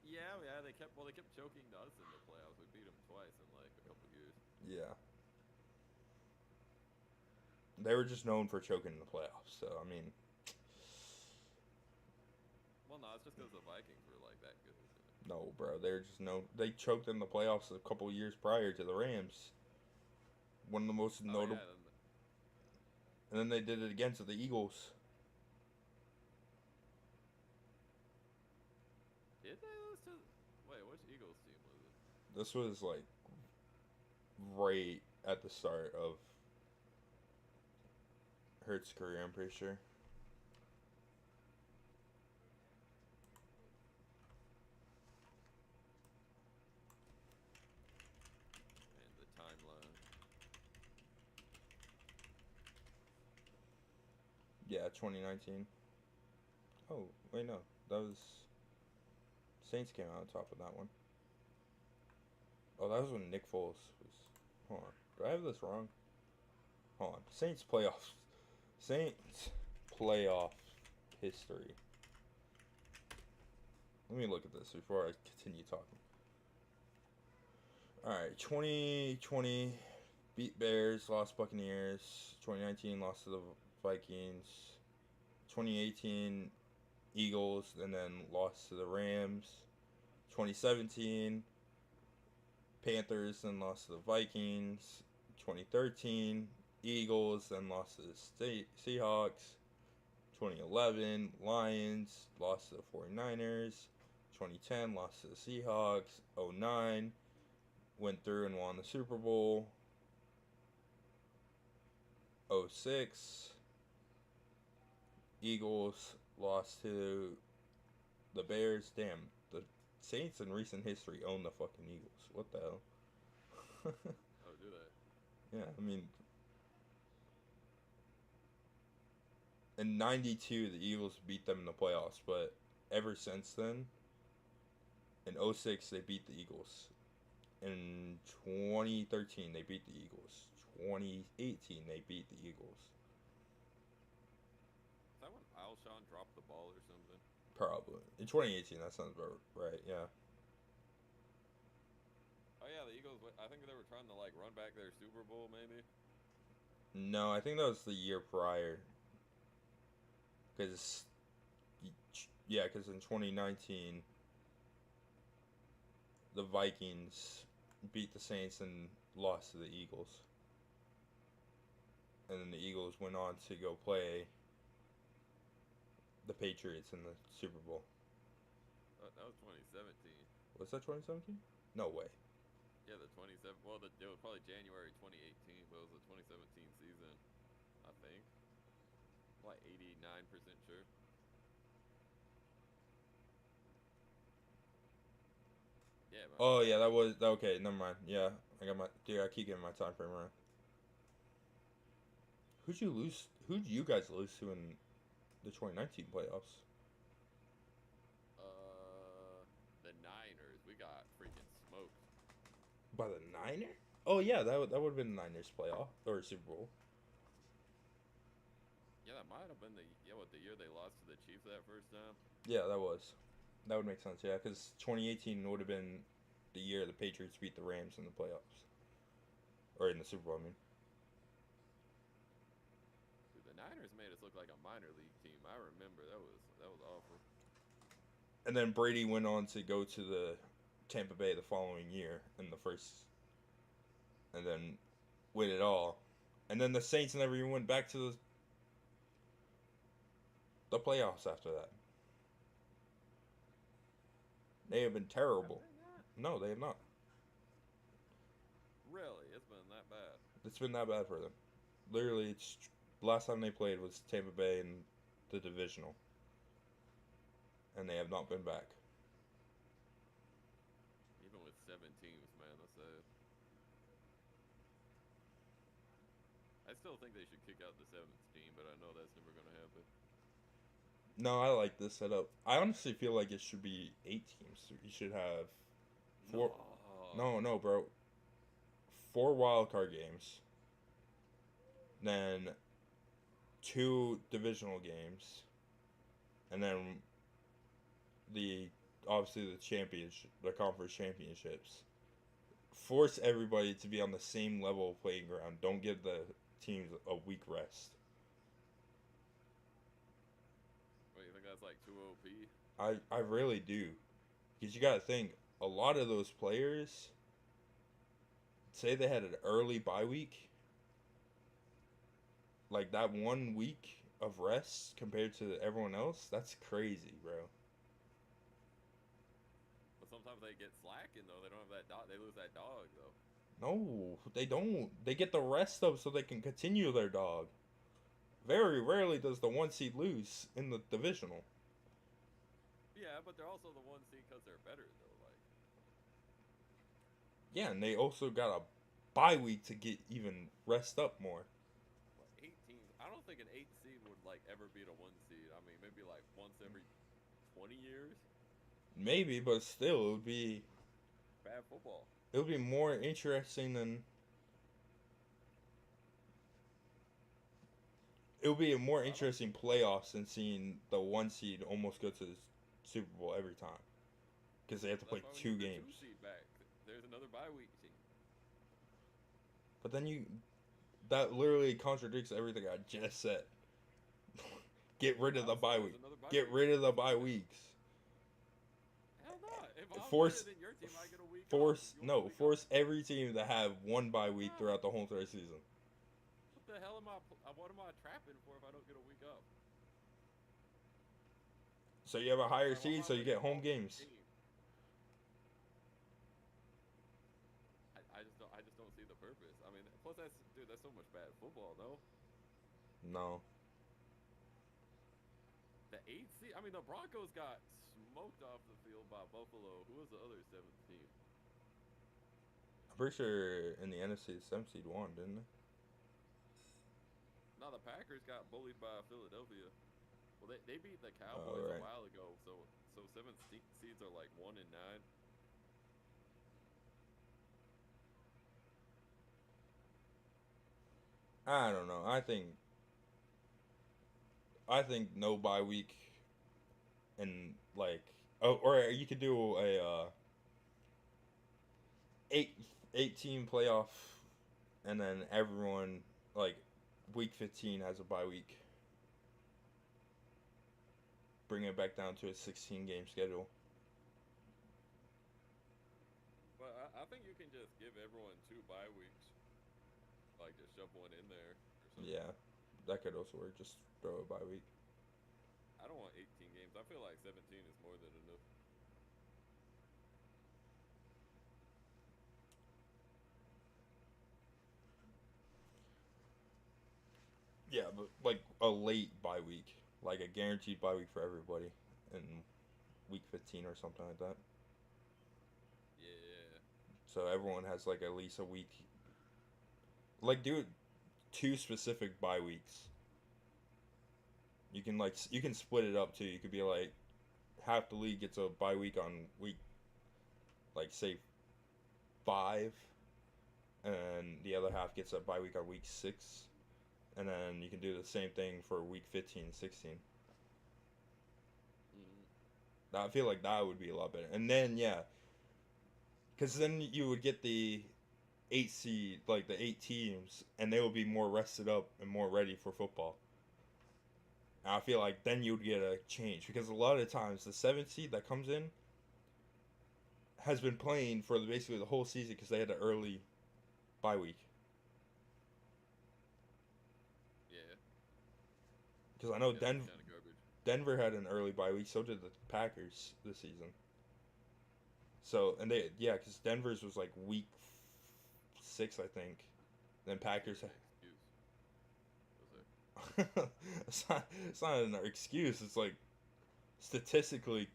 Yeah, they kept choking us in the playoffs. We beat them twice in like a couple years. Yeah. They were just known for choking in the playoffs. So, I mean. Well, no, it's just because the Vikings were like that good. No, bro. They're just known. They choked in the playoffs a couple years prior to the Rams. One of the most Oh notable. yeah, And then they did it against the Eagles. did they lose to? Wait, which Eagles team was it? This was like right at the start of Hurts' career, I'm pretty sure. Man, the timeline. Yeah, 2019. Oh, wait, no. That was. Saints came out on top of that one. Oh, that was when Nick Foles was. Hold on. Do I have this wrong? Hold on. Saints playoffs. Saints playoff history. Let me look at this before I continue talking. Alright, 2020 beat Bears, lost Buccaneers. 2019 lost to the Vikings. 2018 Eagles, and then lost to the Rams. 2017 Panthers, then lost to the Vikings. 2013 Eagles, then lost to the Seahawks. 2011 Lions, lost to the 49ers. 2010 lost to the Seahawks. 09 went through and won the Super Bowl. 06 Eagles lost to the Bears. Damn, the Saints in recent history own the fucking Eagles. What the hell? Oh, do they? Yeah, I mean, in '92 the Eagles beat them in the playoffs, but ever since then, in '06 they beat the Eagles. In 2013 they beat the Eagles. 2018 they beat the Eagles. Is that when Alshon dropped the ball or something? Probably. In 2018, that sounds about right, yeah. Oh yeah, the Eagles. I think they were trying to like run back their Super Bowl, maybe. No, I think that was the year prior. Because, yeah, because in 2019, the Vikings beat the Saints and lost to the Eagles. And then the Eagles went on to go play the Patriots in the Super Bowl. That was 2017. Was that 2017? No way. Yeah, the 27. Well, it was probably January 2018, but it was the 2017 season, I think. I'm like 89% sure. Yeah, man. Oh, yeah, that was. Okay, never mind. Yeah, I got my. Dude, I keep getting my time frame wrong. Who'd you lose? Who'd you guys lose to in the 2019 playoffs? The Niners. We got freaking smoked. By the Niners? Oh, yeah, that would have been the Niners playoff or Super Bowl. Yeah, that might have been the year they lost to the Chiefs that first time. Yeah, that was. That would make sense, yeah, because 2018 would have been the year the Patriots beat the Rams in the playoffs. Or in the Super Bowl, I mean. Dude, the Niners made us look like a minor league team. I remember that was awful. And then Brady went on to go to the Tampa Bay the following year in the first. And then win it all. And then the Saints never even went back to the playoffs after that. They have been terrible. No, they have not. Really? It's been that bad? It's been that bad for them. Literally, it's last time they played was Tampa Bay in the divisional, and they have not been back. Even with 7 teams, man, that's sad. I still think they should kick out the 7th team, but I know that's never going to happen. No, I like this setup. I honestly feel like it should be 8 teams. You should have Four, No. no, bro. 4 wild card games, then 2 divisional games, and then the obviously the championship, the conference championships. Force everybody to be on the same level of playing ground. Don't give the teams a week rest. Wait, you think that's like too OP? I really do, because you got to think a lot of those players say they had an early bye week, like that 1 week of rest compared to everyone else. That's crazy, bro. But sometimes they get slacking though. They don't have that dog. They lose that dog though. No, they don't. They get the rest up so they can continue their dog. Very rarely does the 1 seed lose in the divisional. Yeah, but they're also the 1 seed because they're better though. Like, Yeah, and they also got a bye week to get even rest up more. what, 18? I don't think an 8 seed would like ever beat a 1 seed. I mean, maybe like once every 20 years. Maybe, but still, Bad football. it would be more interesting than it would be a more I don't. interesting playoffs than seeing the 1 seed almost go to the Super Bowl every time because they have to That's play why we 2 need the games. 2 seed back. There's another bye week team. But then that literally contradicts everything I just said. Get rid of the I'll say bye there's week. another bye Get week. rid of the bye weeks. Hell no. If I'm Force better than your team, I get a week force off. You want a no week off? force every team to have 1 bye week No. throughout the whole entire season. What the hell am I? What am I trapping for if I don't get a week off? So you have a higher Like, why am seed, I so you winning get home all games. team? I just don't see the purpose. I mean, plus that's so much bad football, though. No, The 8 seed. I mean, the Broncos got smoked off the field by Buffalo. Who was the other 7th team? I'm pretty sure in the NFC the 7th seed won, didn't they? No, the Packers got bullied by Philadelphia. Well, they beat the Oh, Cowboys a right. while ago, so 7th seeds are like 1-9. I don't know. I think no bye week and like or you could do a eight 8 team playoff and then everyone like week 15 has a bye week. Bring it back down to a 16 game schedule. But I think you can just give everyone 2 bye weeks, like just shove one in there or something. Yeah, that could also work. Just throw a bye week. I don't want 18 games. I feel like 17 is more than enough. Yeah, but like a late bye week, like a guaranteed bye week for everybody in week 15 or something like that. Yeah. So everyone has like at least a week. Like do 2 specific bye weeks. You can split it up too. You could be like half the league gets a bye week on week like say 5, and the other half gets a bye week on week 6, and then you can do the same thing for week 15 and 16. Mm-hmm. I feel like that would be a lot better. And then yeah, because then you would get the 8 seed, like the 8 teams, and they will be more rested up and more ready for football. And I feel like then you'd get a change because a lot of times the 7th seed that comes in has been playing for basically the whole season because they had an early bye week. Yeah. Because I know Yeah, that's kind of garbage. Denver had an early bye week, so did the Packers this season. So and because Denver's was like week 6, I think. Then Packers. Excuse. Was it? It's not an excuse. It's like statistically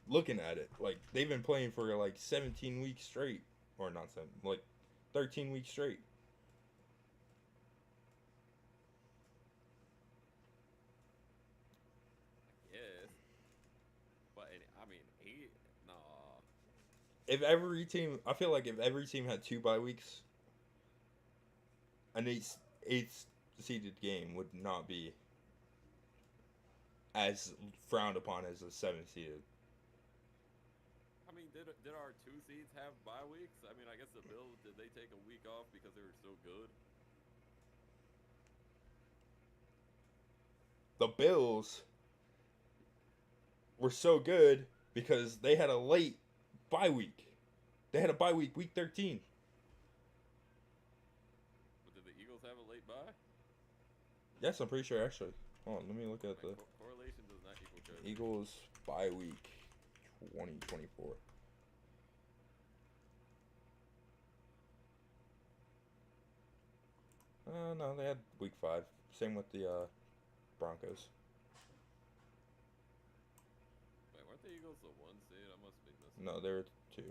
looking at it, like they've been playing for like 17 weeks straight, or not 7, like 13 weeks straight. Yes. But I mean, 8. Nah. if every team, I feel like if every team had 2 bye weeks, an eighth seeded game would not be as frowned upon as a 7th seeded. I mean, did our 2 seeds have bye weeks? I mean, I guess the Bills, did they take a week off because they were so good? The Bills were so good because they had a late bye week. They had a bye week, week 13. But did the Eagles have a late bye? Yes, I'm pretty sure, actually. Hold on, let me look at the Correlation does not equal causation. Eagles bye week 2024. No, they had week 5. Same with the Broncos. Wait, weren't the Eagles the 1 seed? I must be missing. No, they were 2.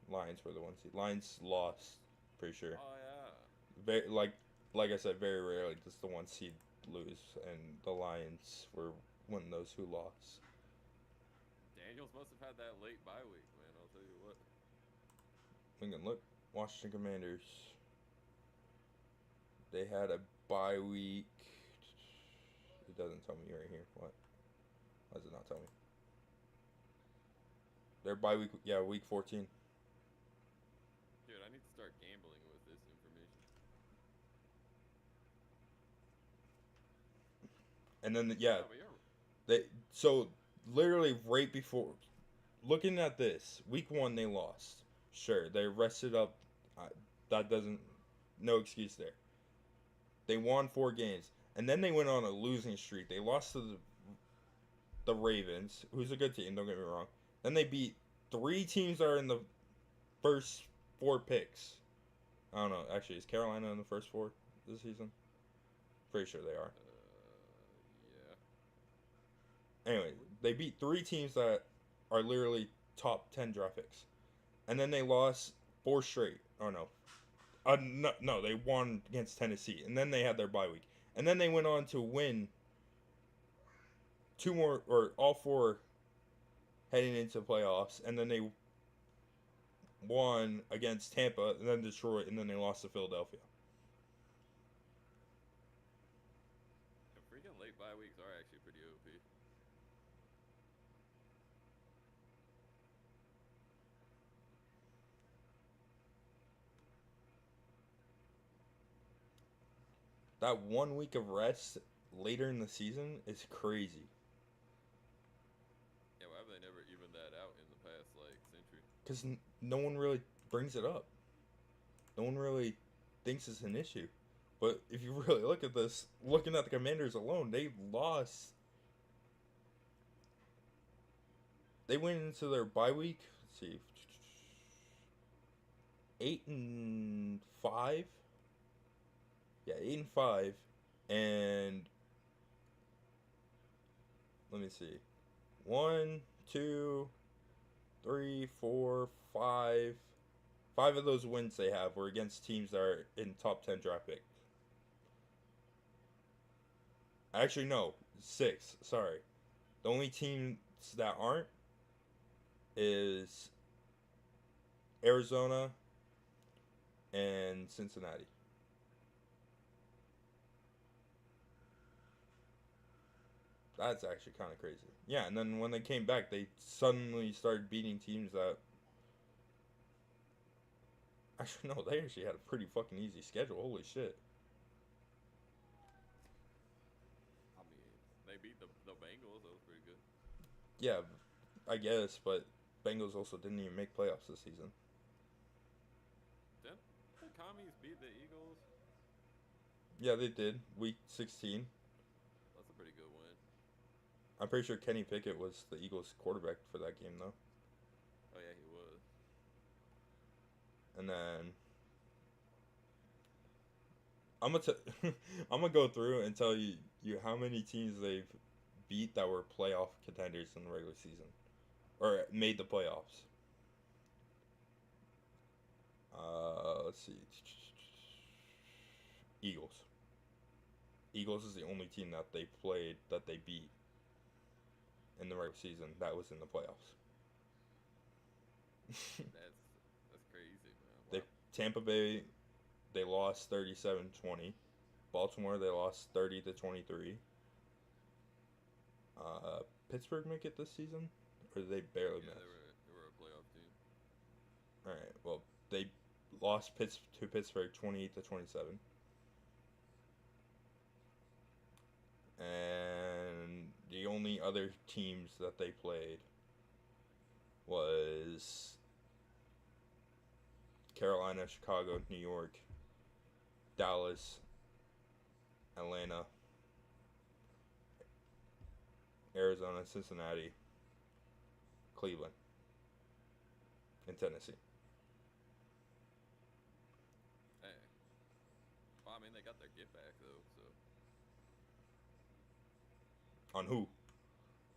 Lions were the 1 seed. Lions lost, pretty sure. Oh yeah. Very like I said, very rarely does the 1 seed lose, and the Lions were one of those who lost. Daniels must have had that late bye week, man. I'll tell you what. We can look. Washington Commanders. They had a bye week. It doesn't tell me right here. What? Why does it not tell me? Their bye week, yeah, week 14. Dude, I need to start gambling with this information. And then No, but you're they so literally right before looking at this, week 1 they lost. Sure, they rested up. That doesn't no excuse there. They won 4 games, and then they went on a losing streak. They lost to the Ravens, who's a good team. Don't get me wrong. Then they beat 3 teams that are in the first 4 picks. I don't know. Actually, is Carolina in the first 4 this season? Pretty sure they are. yeah. Anyway, they beat 3 teams that are literally top 10 draft picks. And then they lost 4 straight. Oh, no. No, they won against Tennessee. And then they had their bye week. And then they went on to win 2 more, or all 4 heading into playoffs. And then they won against Tampa, and then Detroit, and then they lost to Philadelphia. The freaking late bye weeks are actually pretty OP. That 1 week of rest later in the season is crazy. Yeah, why have they never evened that out in the past, like, century? Because no one really brings it up. No one really thinks it's an issue. But if you really look at this, looking at the Commanders alone, they lost. They went into their bye week. Let's see, 8-5. Yeah, 8-5, and let me see, 1, 2, 3, 4, 5. 5 of those wins they have were against teams that are in top 10 draft pick. Actually, no, 6. Sorry, the only teams that aren't is Arizona and Cincinnati. That's actually kind of crazy. Yeah, and then when they came back, they suddenly started beating teams that. Actually, no, they actually had a pretty fucking easy schedule. Holy shit. I mean, they beat the Bengals. That was pretty good. Yeah, I guess, but Bengals also didn't even make playoffs this season. Didn't the Commies beat the Eagles? Yeah, they did. Week 16. That's a pretty good win. I'm pretty sure Kenny Pickett was the Eagles quarterback for that game, though. Oh, yeah, he was. And then I'm gonna go through and tell you how many teams they've beat that were playoff contenders in the regular season or made the playoffs. Let's see. Eagles. Eagles is the only team that they played that they beat in the regular season that was in the playoffs. That's Tampa Bay, they lost 37-20. Baltimore, they lost 30-23. Pittsburgh make it this season, or did they barely Yeah, miss? they were a playoff team. All right. Well, they lost to Pittsburgh 28-27. And the only other teams that they played was Carolina, Chicago, New York, Dallas, Atlanta, Arizona, Cincinnati, Cleveland, and Tennessee. Hey. Well, I mean, they got their get back though. So On who?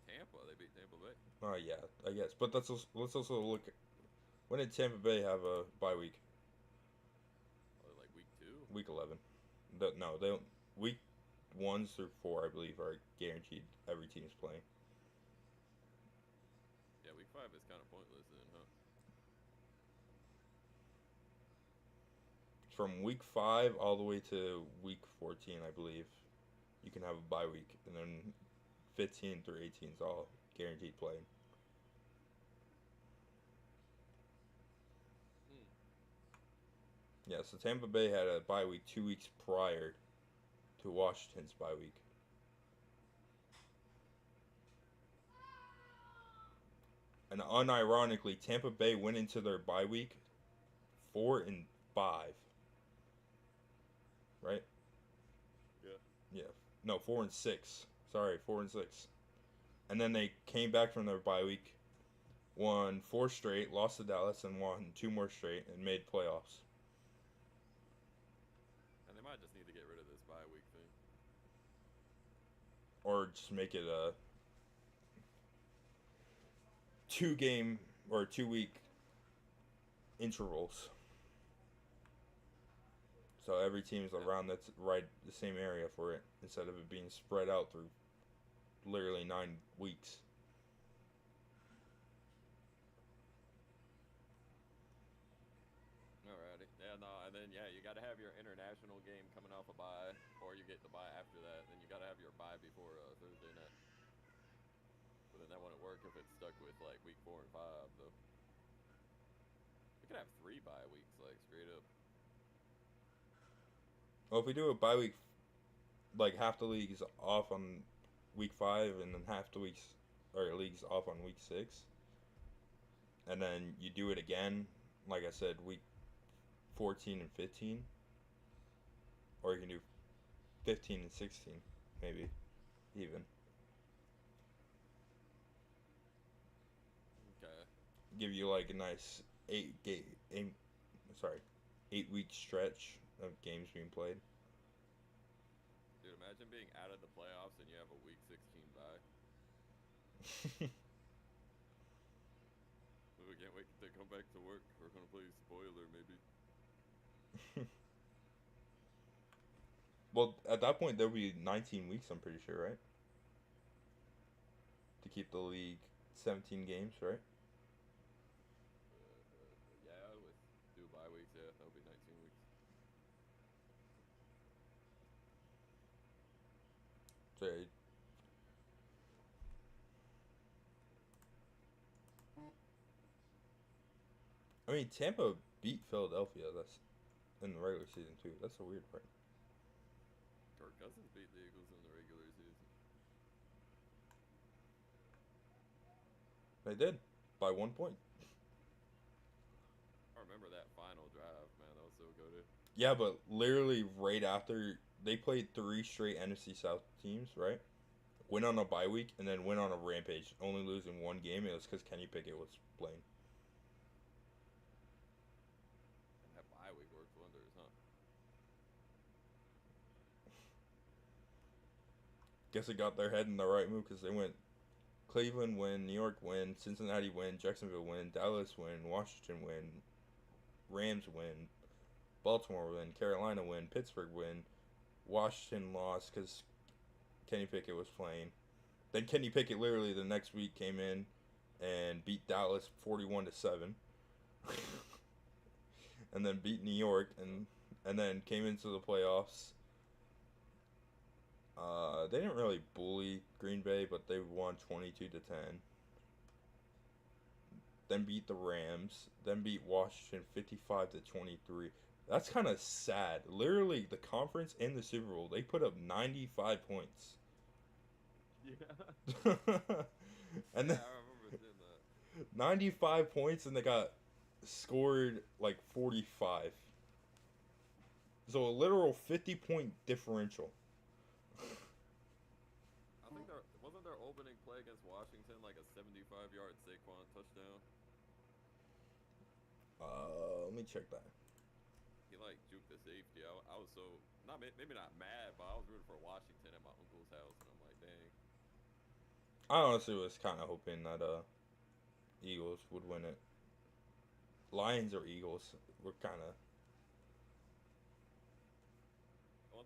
Tampa, they beat Tampa Bay. Oh yeah, I guess. But let's also look. When did Tampa Bay have a bye week? Like week 2. Week 11. No, they don't. Week 1 through 4, I believe, are guaranteed. Every team's playing. Yeah, week 5 is kind of pointless then, huh? From week 5 all the way to week 14, I believe, you can have a bye week, and then 15 through 18 is all guaranteed playing. Yeah, so Tampa Bay had a bye week 2 weeks prior to Washington's bye week. And unironically, Tampa Bay went into their bye week 4-5. Right? Yeah. Yeah. No, 4-6. Sorry, 4-6. And then they came back from their bye week, won 4 straight, lost to Dallas, and won 2 more straight, and made playoffs. And they might just need to get rid of this bye week thing. Or just make it a 2-game or 2-week intervals. So every team's around that's right the same area for it, instead of it being spread out through literally 9 weeks. Alrighty. Yeah, no, and then you got to have your international game coming off a bye, or you get the bye after that. Then you got to have your bye before Thursday night. But then that wouldn't work if it's stuck with like week 4 and 5, though. We could have 3 bye weeks, like straight up. Well, if we do a bye week, like half the league is off on week 5, and then half the league's off on week 6, and then you do it again, like I said, week 14 and 15, or you can do 15 and 16, maybe, even. Okay. Give you like a nice 8-week stretch of games being played. Dude, imagine being out of the playoffs and you have a week 16 bye. We can't wait to come back to work. We're gonna play spoiler maybe. Well, at that point there'll be 19 weeks, I'm pretty sure, right? To keep the league 17 games, right? Yeah, with 2 bye weeks, yeah, that'll be 19 weeks. So, I mean, Tampa beat Philadelphia. That's in the regular season too. That's the weird part. Kirk Cousins beat the Eagles in the regular season. They did by 1 point. I remember that final drive, man. That was so good. Yeah, but literally right after they played 3 straight NFC South teams, right? Went on a bye week and then went on a rampage, only losing 1 game. It was because Kenny Pickett was playing. And that bye week worked wonders, huh? Guess it got their head in the right move, because they went Cleveland win, New York win, Cincinnati win, Jacksonville win, Dallas win, Washington win, Rams win, Baltimore win, Carolina win, Pittsburgh win, Washington lost because Kenny Pickett was playing. Then Kenny Pickett literally the next week came in and beat Dallas 41-7. and then beat New York, and then came into the playoffs. They didn't really bully Green Bay, but they won 22-10. Then beat the Rams. Then beat Washington 55-23. That's kind of sad. Literally, the conference and the Super Bowl, they put up 95 points. Yeah. And then Yeah, I remember seeing that. 95 points, and they got scored like 45. So a literal 50-point differential. I think there wasn't their opening play against Washington like a 75-yard Saquon touchdown. Let me check that. He like juked the safety. I was so not maybe not mad, but I was rooting for Washington at my uncle's house, and I'm like, dang. I honestly was kind of hoping that Eagles would win it. Lions or Eagles were kind of.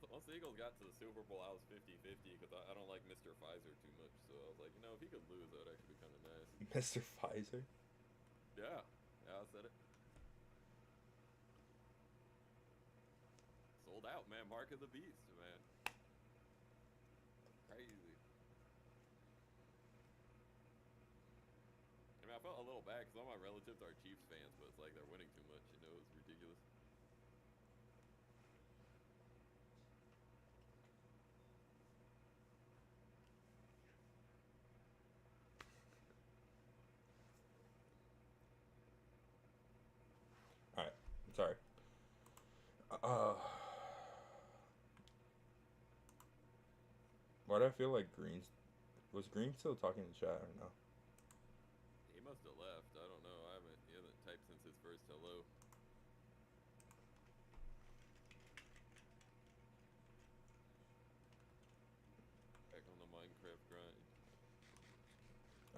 Once the Eagles got to the Super Bowl, I was 50-50 because I don't like Mr. Pfizer too much. So I was like, you know, if he could lose, that would actually be kind of nice. Mr. Pfizer. Yeah, I said it. Sold out, man. Mark of the beast, man. Crazy. I mean, I felt a little bad because all my relatives are Chiefs fans, but it's like they're winning too much. You know, it's ridiculous. All right, sorry. Uh, why do I feel like was Green still talking in chat or no? He must have left. I don't know. He hasn't typed since his first hello. Back on the Minecraft grind.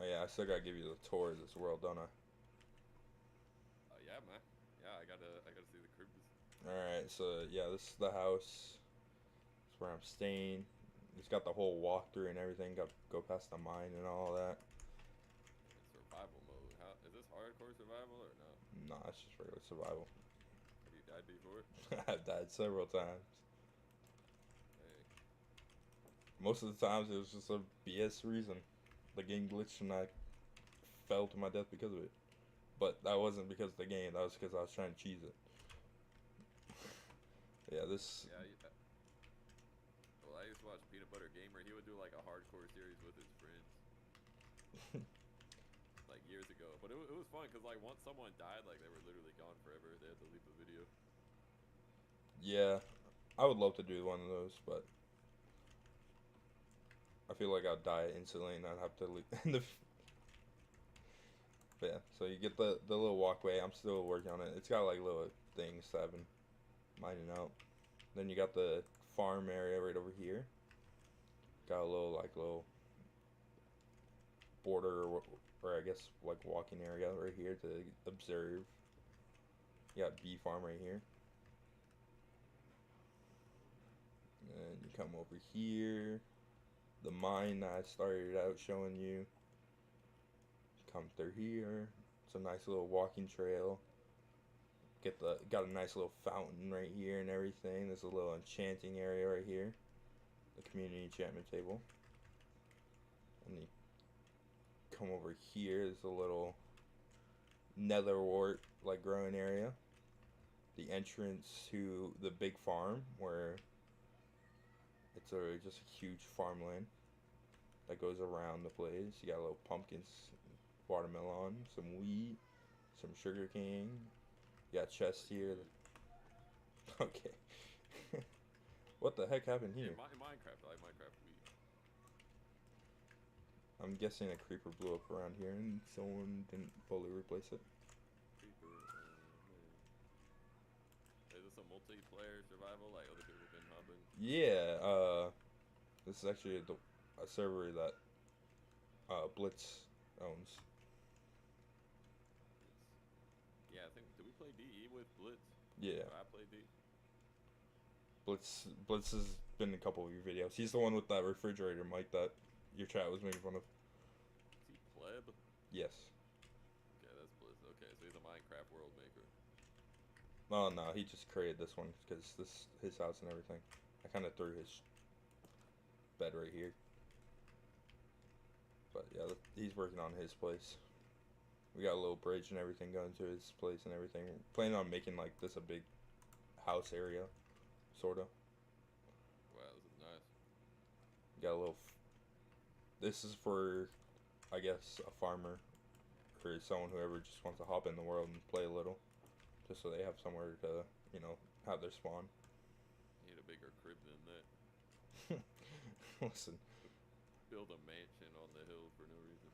Oh yeah, I still gotta give you the tour of this world, don't I? Yeah, man. Yeah, I gotta see the cribs. All right, so yeah, this is the house. It's where I'm staying. It's got the whole walkthrough and everything. Got go past the mine and all that. It's survival mode. How is this hardcore survival or no? Nah, it's just regular survival. Have you died before? I've died several times. Hey. Most of the times it was just a BS reason. The game glitched and I fell to my death because of it. But that wasn't because of the game. That was because I was trying to cheese it. Yeah, this. Yeah. Well, I used to watch Peanut Butter Gamer. He would do like a hardcore series with his friends. Like years ago. But it was fun because like once someone died, like they were literally gone forever. They had to leave the video. Yeah, I would love to do one of those, but I feel like I'd die instantly and I'd have to leave. But yeah, so you get the little walkway. I'm still working on it. It's got like little things that I've been mining out. Then you got the farm area right over here. Got a little border or I guess like walking area right here to observe. You got bee farm right here. And you come over here. The mine that I started out showing you. Come through here. It's a nice little walking trail. Got a nice little fountain right here and everything. There's a little enchanting area right here. The community enchantment table. And you come over here. There's a little netherwort like growing area. The entrance to the big farm where it's just a huge farmland that goes around the place. You got little pumpkins, watermelon, some wheat, some sugar cane. You got chests here. Okay. What the heck happened here? Yeah, in Minecraft, I like Minecraft wheat. I'm guessing a creeper blew up around here and someone didn't fully replace it. Creeper. Is this a multiplayer survival like other people been hopping? Yeah, this is actually a server that Blitz owns. Yeah, I think did we play DE with Blitz? Yeah. Or I played D. Blitz has been in a couple of your videos. He's the one with that refrigerator mic that your chat was making fun of. Is he pleb? Yes. Okay, that's Blitz. Okay, so he's a Minecraft world maker. Oh no, he just created this one because this his house and everything. I kind of threw his bed right here. But yeah, he's working on his place. We got a little bridge and everything going to his place and everything. We're planning on making like this a big house area, sorta. Wow, this is nice. Got a little. This is for, I guess, a farmer or someone whoever just wants to hop in the world and play a little, just so they have somewhere to, have their spawn. Need a bigger crib than that. Listen, Build a mansion on the hill for no reason.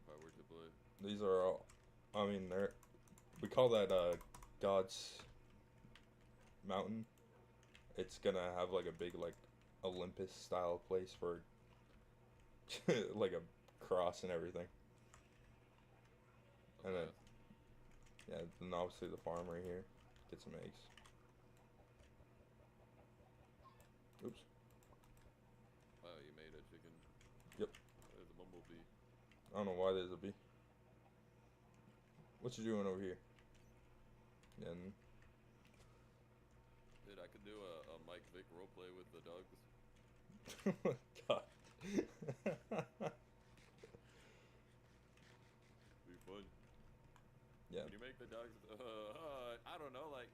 If I were to play. these are all. I mean, we call that God's mountain. It's gonna have like a big like Olympus style place for like a cross and everything. That's And then nice. yeah, then obviously the farm right here. Get some eggs. Oops. Wow, you made a chicken. Yep. There's a bumblebee. I don't know why there's a bee. What you doing over here? And Dude, I could do a Mike Vick roleplay with the dogs. God. Be fun. Yeah. Can you make the dogs, I don't know, like,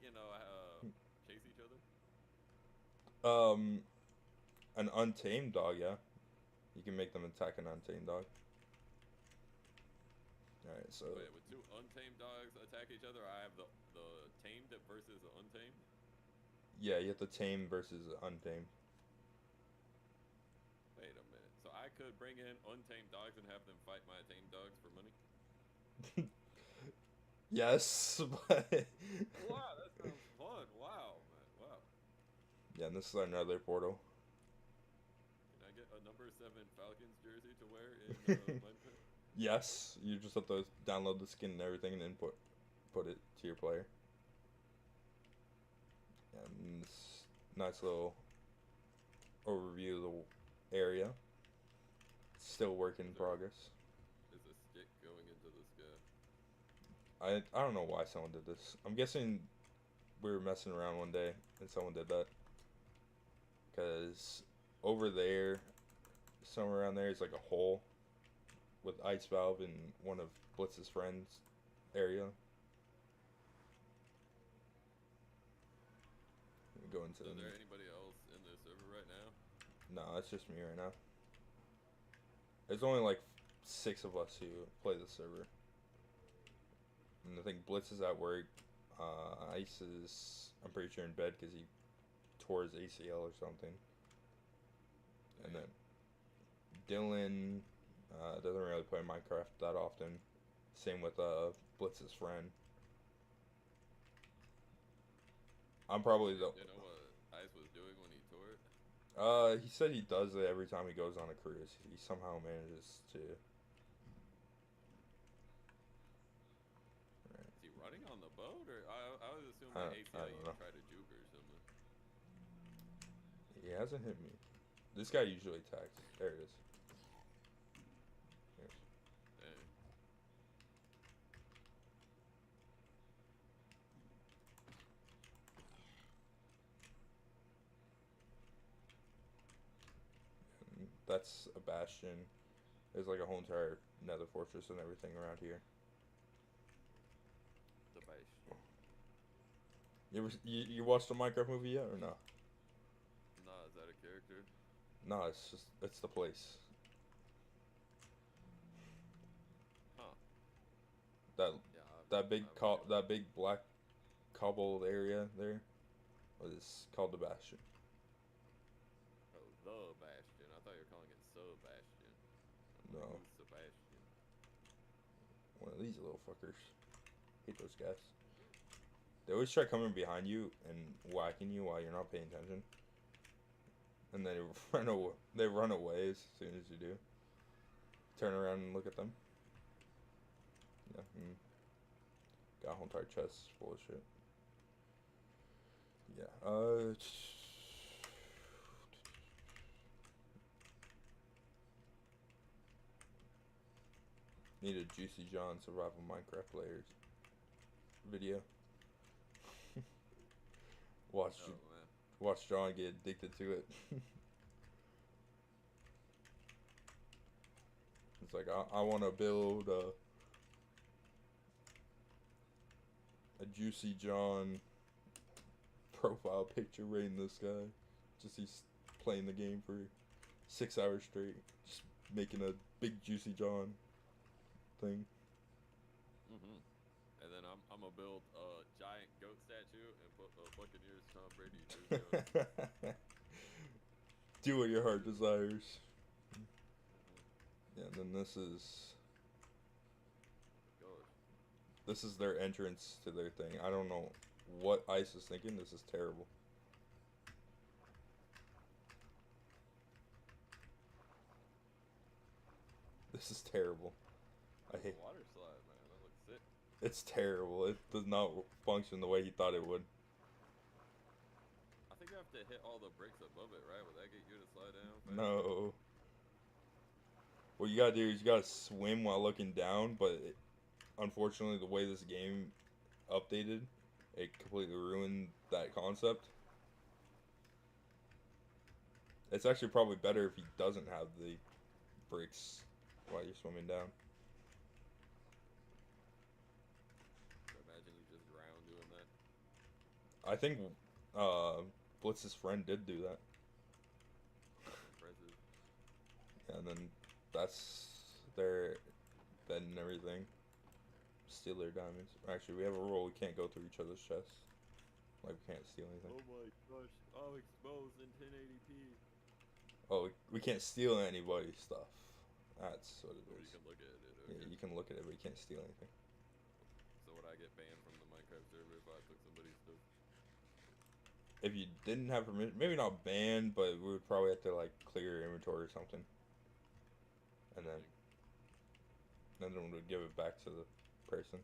chase each other? An untamed dog, yeah. You can make them attack an untamed dog. Alright, so Wait, with two untamed dogs attack each other, I have the tamed versus the untamed? yeah, you have to tame versus untamed. Wait a minute. So I could bring in untamed dogs and have them fight my tamed dogs for money? Yes, but Wow, that sounds fun. Wow, man. Wow. yeah, and this is another portal. Can I get a number 7 Falcons jersey to wear in Minecraft? Yes, you just have to download the skin and everything and then put it to your player. And this nice little overview of the area. Still work in progress. Is a stick going into the sky? I don't know why someone did this. I'm guessing we were messing around one day and someone did that. Because over there, somewhere around there is like a hole with ice valve in one of Blitz's friends' area. Let me go into So the. is there anybody else in this server right now? No, it's just me right now. There's only like 6 of us who play the server. And I think Blitz is at work. Ice is, I'm pretty sure, in bed because he tore his ACL or something. And then Dylan doesn't really play Minecraft that often. Same with Blitz's friend. I'm probably the. You know what Ice was doing when he tore it? He said he does it every time he goes on a cruise. He somehow manages to. Is he running on the boat? Or I was assuming I ACL don't you know. try to juke or something. He hasn't hit me. This guy usually attacks. There it is. There's. Dang. That's a bastion. There's like a whole entire nether fortress and everything around here. The base. You watched the Minecraft movie yet or no? Nah, is that a character? No, it's the place. Huh. That Yeah, that big black cobbled area there is called the bastion. Oh, the Bastion. I thought you were calling it Sebastian. No, Who's Sebastian? one of these little fuckers. Hate those guys. They always try coming behind you and whacking you while you're not paying attention. And they run away as soon as you do. Turn around and look at them. Yeah. Got a whole entire chest full of shit. Yeah. Need a Juicy John survival Minecraft players video. Watch Oh man. watch John get addicted to it. It's like I want to build a Juicy John profile picture right in this guy. Just he's playing the game for 6 hours straight, just making a big Juicy John thing. Mhm. And then I'm gonna build a giant goat statue and put a Buccaneers Tom Brady jersey on it. Do what your heart desires. Mhm. Yeah, and then Gosh. this is their entrance to their thing. I don't know what Ice is thinking. This is terrible. This is terrible. I That's hate. a water slide, man. That looks sick. It's terrible. It does not function the way he thought it would. I think you have to hit all the bricks above it, right? Will that get you to slide down faster? No. What you gotta do is you gotta swim while looking down, but unfortunately, the way this game updated, it completely ruined that concept. It's actually probably better if he doesn't have the bricks while you're swimming down. So imagine you just drown doing that. I think Blitz's friend did do that. Impressive. And then that's their bed and everything. Steal their diamonds. Actually, we have a rule: we can't go through each other's chests. Like we can't steal anything. Oh my gosh. I'm exposed in 1080p. Oh, we can't steal anybody's stuff. That's what it Oh, you is. can look at it. Yeah, Okay. you can look at it, but you can't steal anything. So would I get banned from the Minecraft server if I took somebody's stuff? If you didn't have permission, maybe not banned, but we would probably have to like clear your inventory or something, and then we would give it back to the person.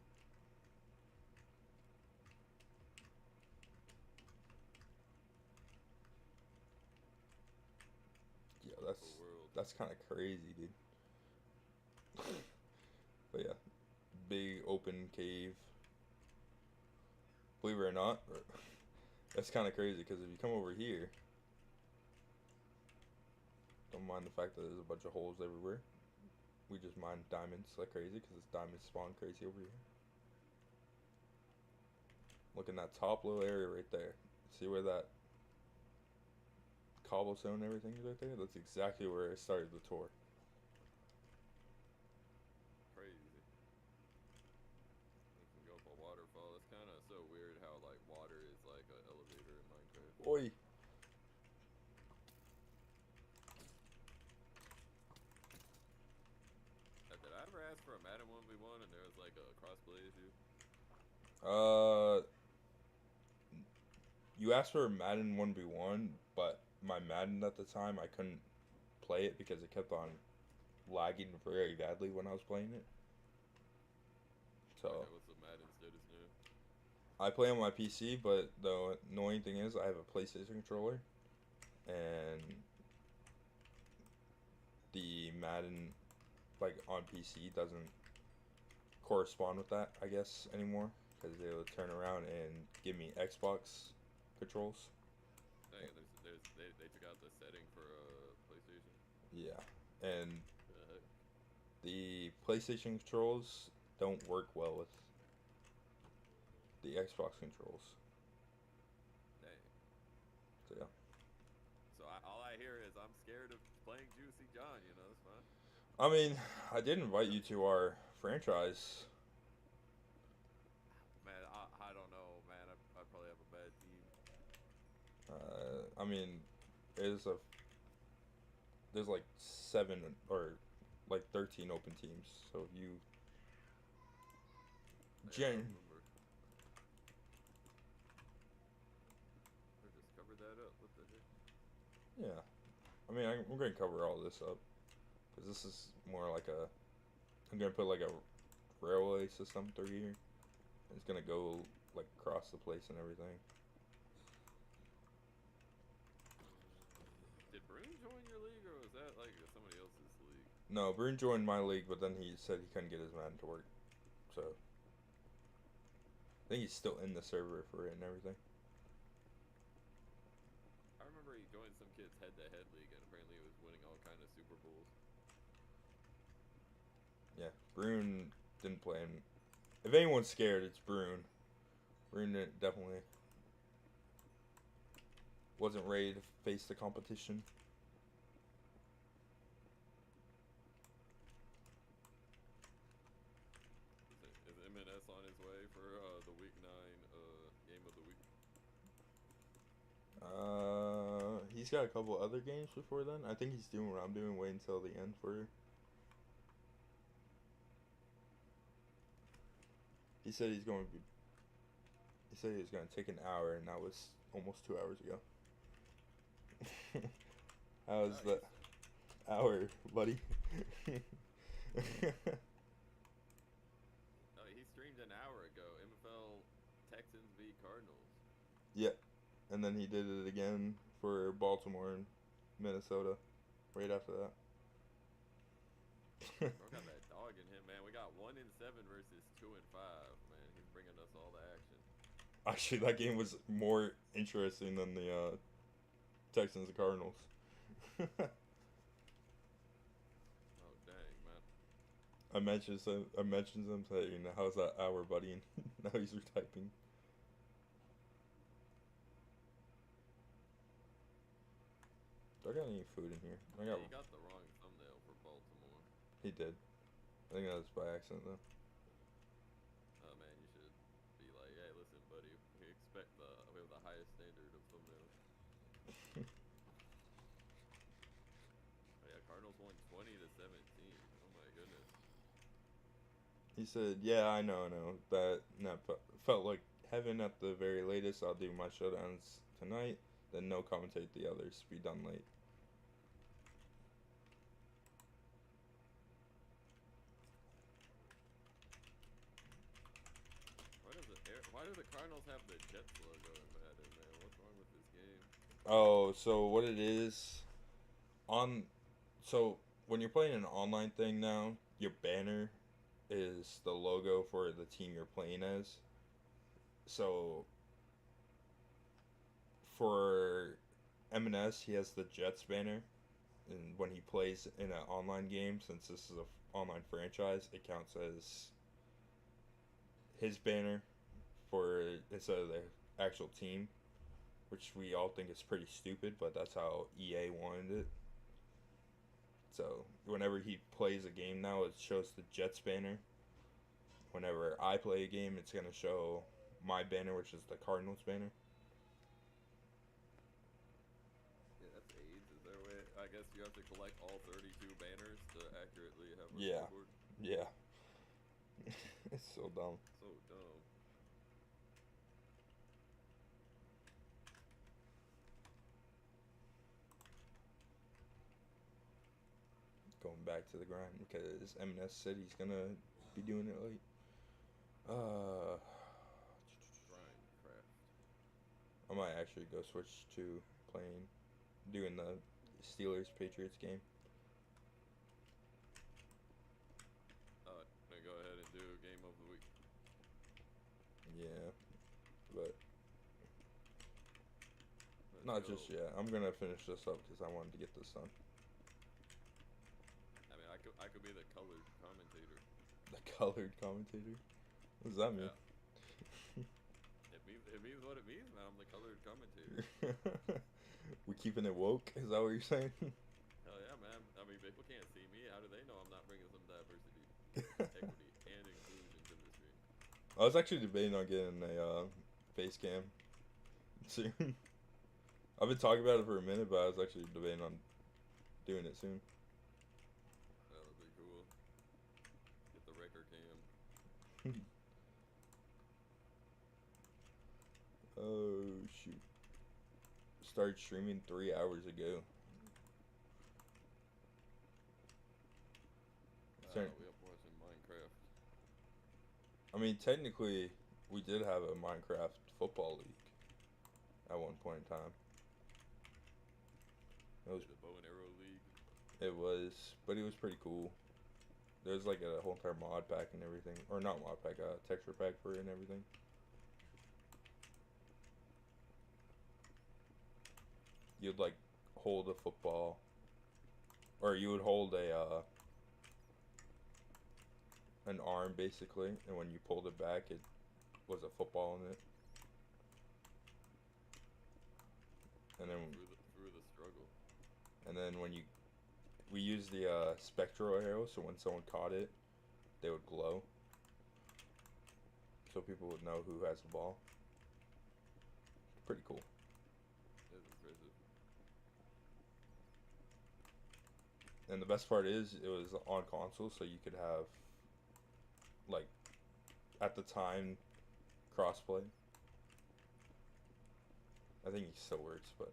Yeah, Beautiful world. that's kind of crazy, dude. But yeah, big open cave. Believe it or not, that's kind of crazy because if you come over here, don't mind the fact that there's a bunch of holes everywhere. We just mine diamonds like crazy because it's diamond spawn crazy over here. Look in that top little area right there. See where that cobblestone and everything is right there? That's exactly where I started the tour. Crazy. You can go up a waterfall. It's kind of so weird how like water is like an elevator in Minecraft. Oi! Did I ever ask for a Madden 1v1 and there was like a crossplay issue? Uh, you asked for a Madden 1v1, but my Madden at the time, I couldn't play it because it kept on lagging very badly when I was playing it. So, Okay, what's the Madden status now? I play on my PC, but the annoying thing is I have a PlayStation controller, and the Madden, like, on PC doesn't correspond with that, I guess, anymore, because they would turn around and give me Xbox controls. Dang, they took out the setting for PlayStation. Yeah, and The heck? the PlayStation controls don't work well with the Xbox controls. Dang. So yeah. So all I hear is I'm scared of playing Juicy John. You know, that's fine. I mean, I did invite you to our franchise. Man, I don't know, man. I probably have a bad team. I mean, there's like 7 or like 13 open teams. So you Yeah, I gen remember. Or just cover that up. What the heck? yeah. I mean, we're gonna cover all this up because this is more like I'm gonna put like a railway system through here. It's gonna go like across the place and everything. Did Brune join your league, or was that like somebody else's league? No, Brune joined my league, but then he said he couldn't get his Madden to work. So I think he's still in the server for it and everything. joined some kid's head-to-head league, and apparently he was winning all kind of Super Bowls. Yeah, Brune didn't play him. If anyone's scared, it's Brune. Brune definitely wasn't ready to face the competition. Is MNS on his way for the Week 9 game of the week? He's got a couple other games before then. I think he's doing what I'm doing, wait until the end for. He said he's going to be. He said he was going to take an hour, and that was almost 2 hours ago. How's Nice. the hour, buddy? Oh, he streamed an hour ago. MFL Texans v Cardinals. Yeah, and then he did it again for Baltimore and Minnesota right after that. Bro got that dog in him, man. We got 1-7 versus 2-5, man. He's bringing us all the action. Actually, that game was more interesting than the Texans and Cardinals. Oh, dang, man. I mentioned him saying, "How's that hour, buddy?" And now he's retyping. Do I got any food in here? I got. He got the wrong thumbnail for Baltimore. He did. I think that was by accident though. Oh, man, you should be like, hey, listen, buddy. We have the highest standard of thumbnails. Oh, yeah, Cardinals won 20-17. Oh, my goodness. He said, "Yeah, I know. That felt like heaven at the very latest. I'll do my showdowns tonight, then no commentate the others. Be done late." Why do the Cardinals have the Jets logo in Madden, man? What's wrong with this game? Oh, so what it is so when you're playing an online thing now, your banner is the logo for the team you're playing as. So for M&S, he has the Jets banner, and when he plays in an online game, since this is an online franchise, it counts as his banner for instead of the actual team, which we all think is pretty stupid, but that's how EA wanted it. So whenever he plays a game now, it shows the Jets banner. Whenever I play a game, it's gonna show my banner, which is the Cardinals banner. Yeah, that's AIDS. Is there a way? I guess you have to collect all 32 banners to accurately have a Yeah. scoreboard. Yeah. It's so dumb. So dumb. Going back to the grind because M&S said he's gonna be doing it late. Grindcraft. I might actually go switch to doing the Steelers Patriots game. Gonna go ahead and do game of the week. Yeah, but Let's not go. just yet. I'm gonna finish this up because I wanted to get this done. I mean, I could be the colored commentator. The colored commentator. What does that mean? Yeah. It means what it means, man. I'm the colored commentator. We're keeping it woke. Is that what you're saying? Hell yeah, man. I mean, people can't see me. How do they know I'm not bringing some diversity, equity, and inclusion to the stream? I was actually debating on getting a face cam soon. I've been talking about it for a minute, but I was actually debating on doing it soon. That would be cool. Get the wrecker cam. Oh shoot! Started streaming 3 hours ago. We up watching Minecraft. I mean, technically, we did have a Minecraft football league at one point in time. It was, The bow and arrow league. but it was pretty cool. There's like a whole entire mod pack and everything, or not mod pack, texture pack for it and everything. you'd like hold a football, or you would hold a an arm basically, and when you pulled it back, it was a football in it. And then through the struggle. And then we used the spectral arrow, so when someone caught it, they would glow, so people would know who has the ball. Pretty cool. That's impressive. And the best part is, it was on console, so you could have, like, at the time, crossplay. I think it still works, but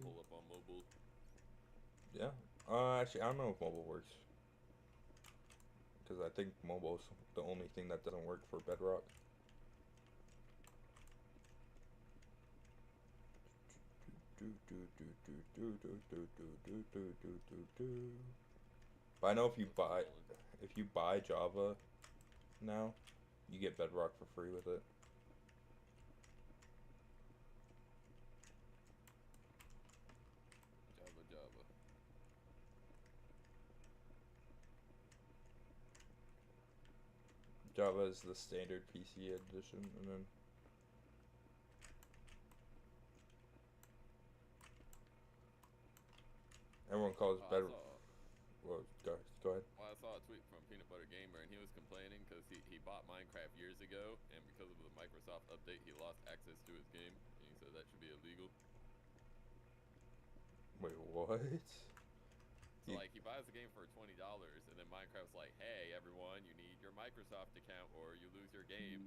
Pull up on mobile. yeah. Actually, I don't know if mobile works, because I think mobile's the only thing that doesn't work for Bedrock. But I know if you buy Java now, you get Bedrock for free with it. Java. Java is the standard PC edition, and then everyone calls Bedrock. Well, go ahead. Well, I saw a tweet from Peanut Butter Gamer, and he was complaining because he bought Minecraft years ago, and because of the Microsoft update, he lost access to his game, and he said that should be illegal. Wait, what? So, like, he buys the game for $20, and then Minecraft's like, hey, everyone, you need your Microsoft account or you lose your game.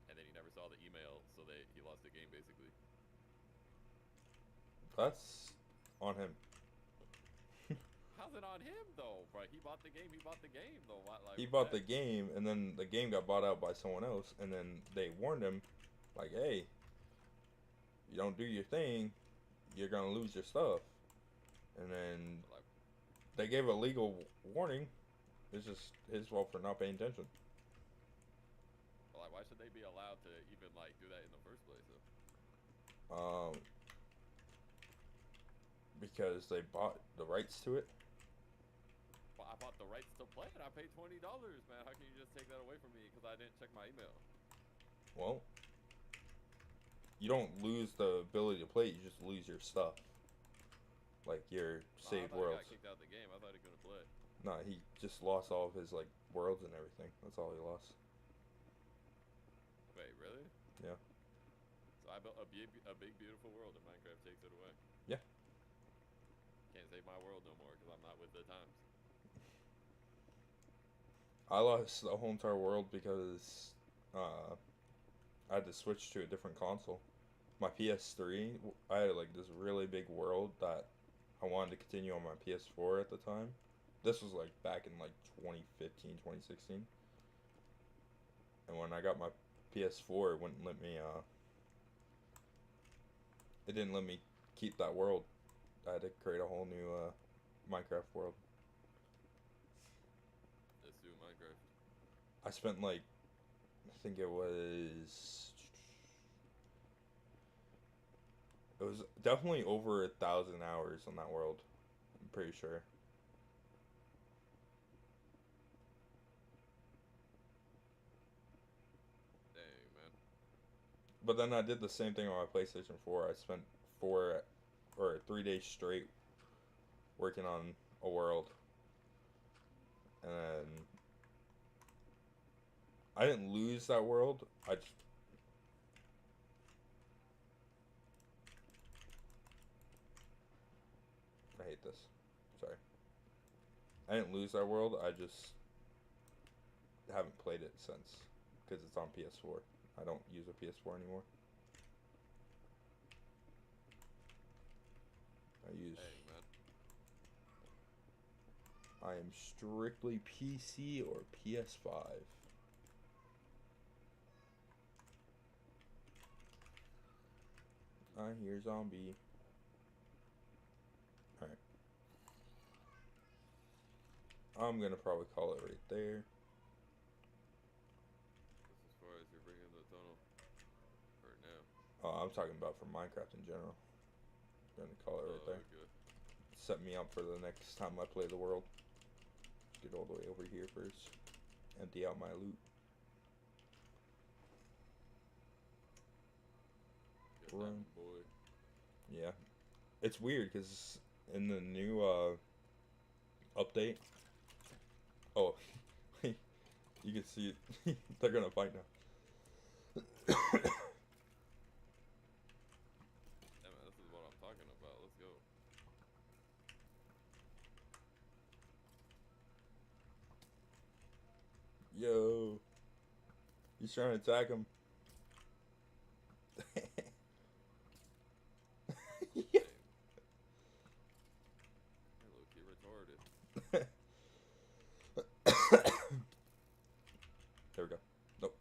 And then he never saw the email, so he lost the game, basically. That's on him. How's it on him, though? Bro, he bought the game, though. He bought the game, and then the game got bought out by someone else, and then they warned him, like, hey, you don't do your thing, you're gonna lose your stuff. And then they gave a legal warning. It's just his fault for not paying attention. Like, why should they be allowed to even, like, do that in the first place, though? Because they bought the rights to it. Well, I bought the rights to play it. I paid $20, man. How can you just take that away from me because I didn't check my email? Well, you don't lose the ability to play, you just lose your stuff. Like your saved worlds. He got kicked out of the game. I thought he couldn't play. Nah, he just lost all of his, like, worlds and everything. That's all he lost. Wait, really? Yeah. So I built a big, beautiful world, and Minecraft takes it away. Yeah. Can't save my world no more because I'm not with the times. I lost the whole entire world because I had to switch to a different console. My PS3, I had, like, this really big world that I wanted to continue on my PS4 at the time. This was, like, back in, like, 2015, 2016. And when I got my PS4, it wouldn't let me, it didn't let me keep that world. I had to create a whole new, Minecraft world. Let's do Minecraft. I spent, like, I think it was definitely over 1,000 hours on that world. I'm pretty sure. Dang, man. But then I did the same thing on my PlayStation 4. I spent 3 days straight working on a world. And then I didn't lose that world. I hate this. Sorry. I didn't lose that world. I just haven't played it since, because it's on PS4. I don't use a PS4 anymore. Hey, man. I am strictly PC or PS5. I hear zombie. Alright. I'm gonna probably call it right there. This is to bring in the tunnel. Or no? Oh, I'm talking about for Minecraft in general. I'm gonna call it right there. Okay. Set me up for the next time I play the world. Get all the way over here first. Empty out my loot. Good Run. boy. Yeah. It's weird because in the new update. Oh, you can see it. They're gonna fight now. Yeah, man, this is what I'm talking about. Let's go. Yo. He's trying to attack him. Yeah. You're low-key retarded. There we go. Nope.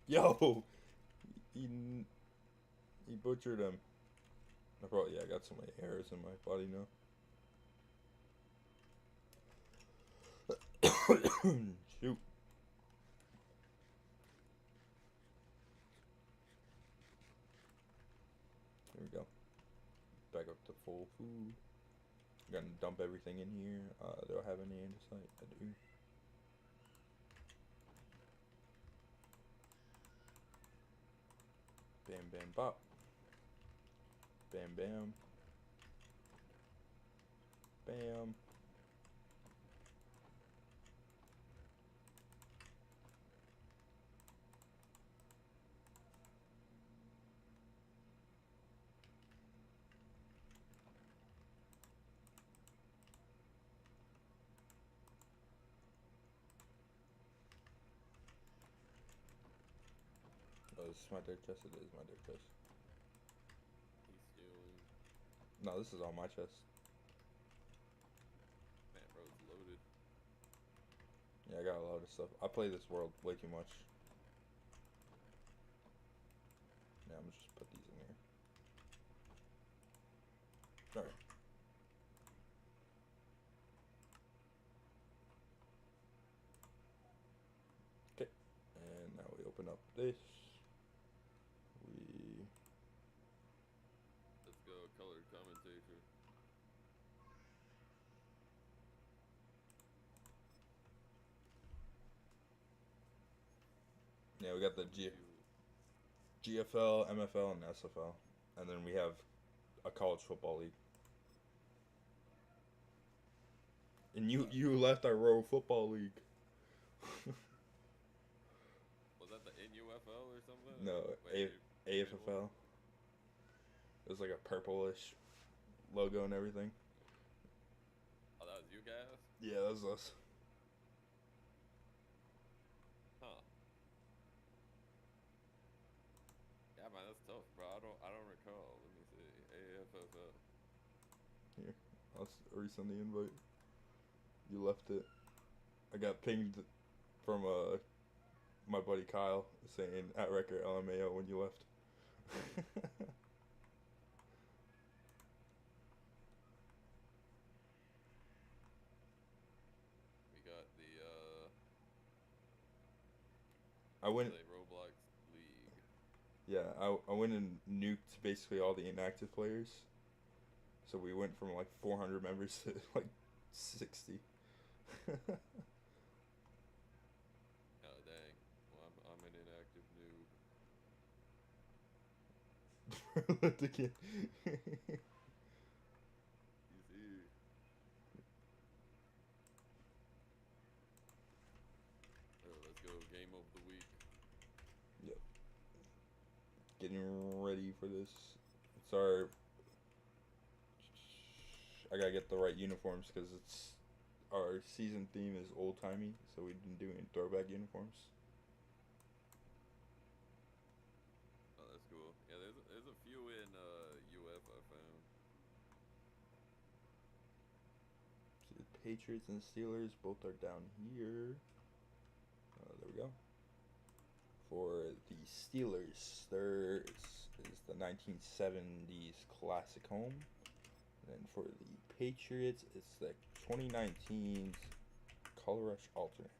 Yo, he butchered him. I probably I got so many arrows in my body now. Shoot. There we go. Back up to full food. I'm gonna dump everything in here. Do I have any andesite? I do. Bam, bam, bop. Bam, bam. Bam. Oh, this is my dirt chest. It is my dirt chest. He's stealing. No, this is all my chest. Man, bro's loaded. Yeah, I got a lot of stuff. I play this world way too much. Yeah, I'm gonna just put these in here. Alright. Okay. And now we open up this. Let's go, colored commentator. Yeah, we got the GFL, MFL, and SFL. And then we have a college football league. And you left our Royal Football League. Was that the NUFL or something? No, AFFL. It was like a purplish logo and everything. Oh, that was you guys? Yeah, that was us. Huh. Yeah, man, that's tough, bro. I don't recall. Let me see. AFFL. Here, I'll resend the invite. You left it. I got pinged from my buddy Kyle saying at record LMAO when you left. We got the I went. Roblox League. Yeah, I went and nuked basically all the inactive players. So we went from like 400 members to like 60. Oh dang. Well, I'm an inactive noob. Let the kid. You see. Let's go. Game of the week. Yep. Getting ready for this. It's our. I gotta get the right uniforms because it's our season theme is old timey, so we've been doing throwback uniforms. Oh, that's cool. Yeah, there's a few in UF I found. See, the Patriots and Steelers both are down here. There we go. For the Steelers, there is the 1970s classic home. And then for the Patriots, it's the 2019's Color Rush alternate.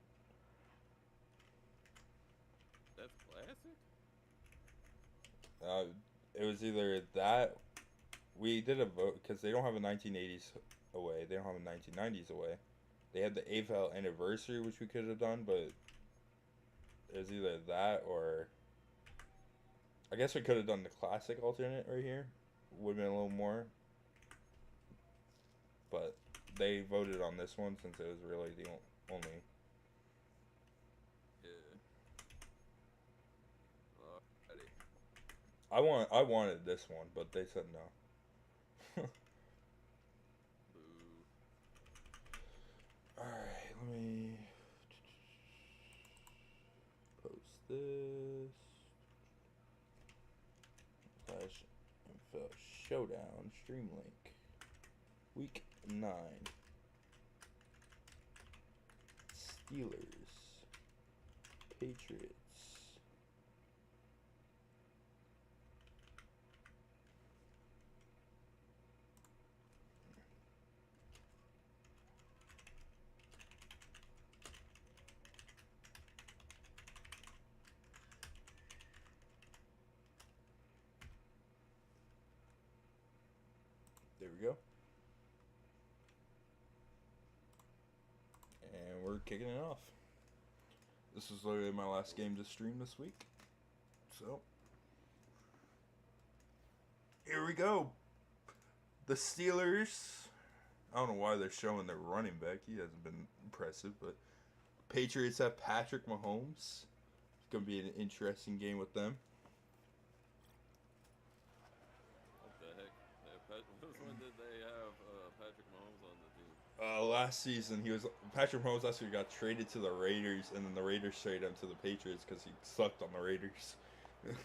That's classic. It was either that. We did a vote because they don't have a 1980s away. They don't have a 1990s away. They had the AFL anniversary, which we could have done, but it was either that or I guess we could have done the classic alternate right here. Would have been a little more. But they voted on this one since it was really the only. Yeah. Alrighty. I wanted this one, but they said no. Boo. Alright, let me post this. Slash MFL Showdown stream link. Week 9. Steelers. Patriots. There we go. And we're kicking it off. This is literally my last game to stream this week. So, here we go. The Steelers. I don't know why they're showing their running back. He hasn't been impressive, but Patriots have Patrick Mahomes. It's going to be an interesting game with them. What the heck? When did they have Patrick Mahomes on the team? Last season, Patrick Mahomes last year got traded to the Raiders, and then the Raiders traded him to the Patriots because he sucked on the Raiders.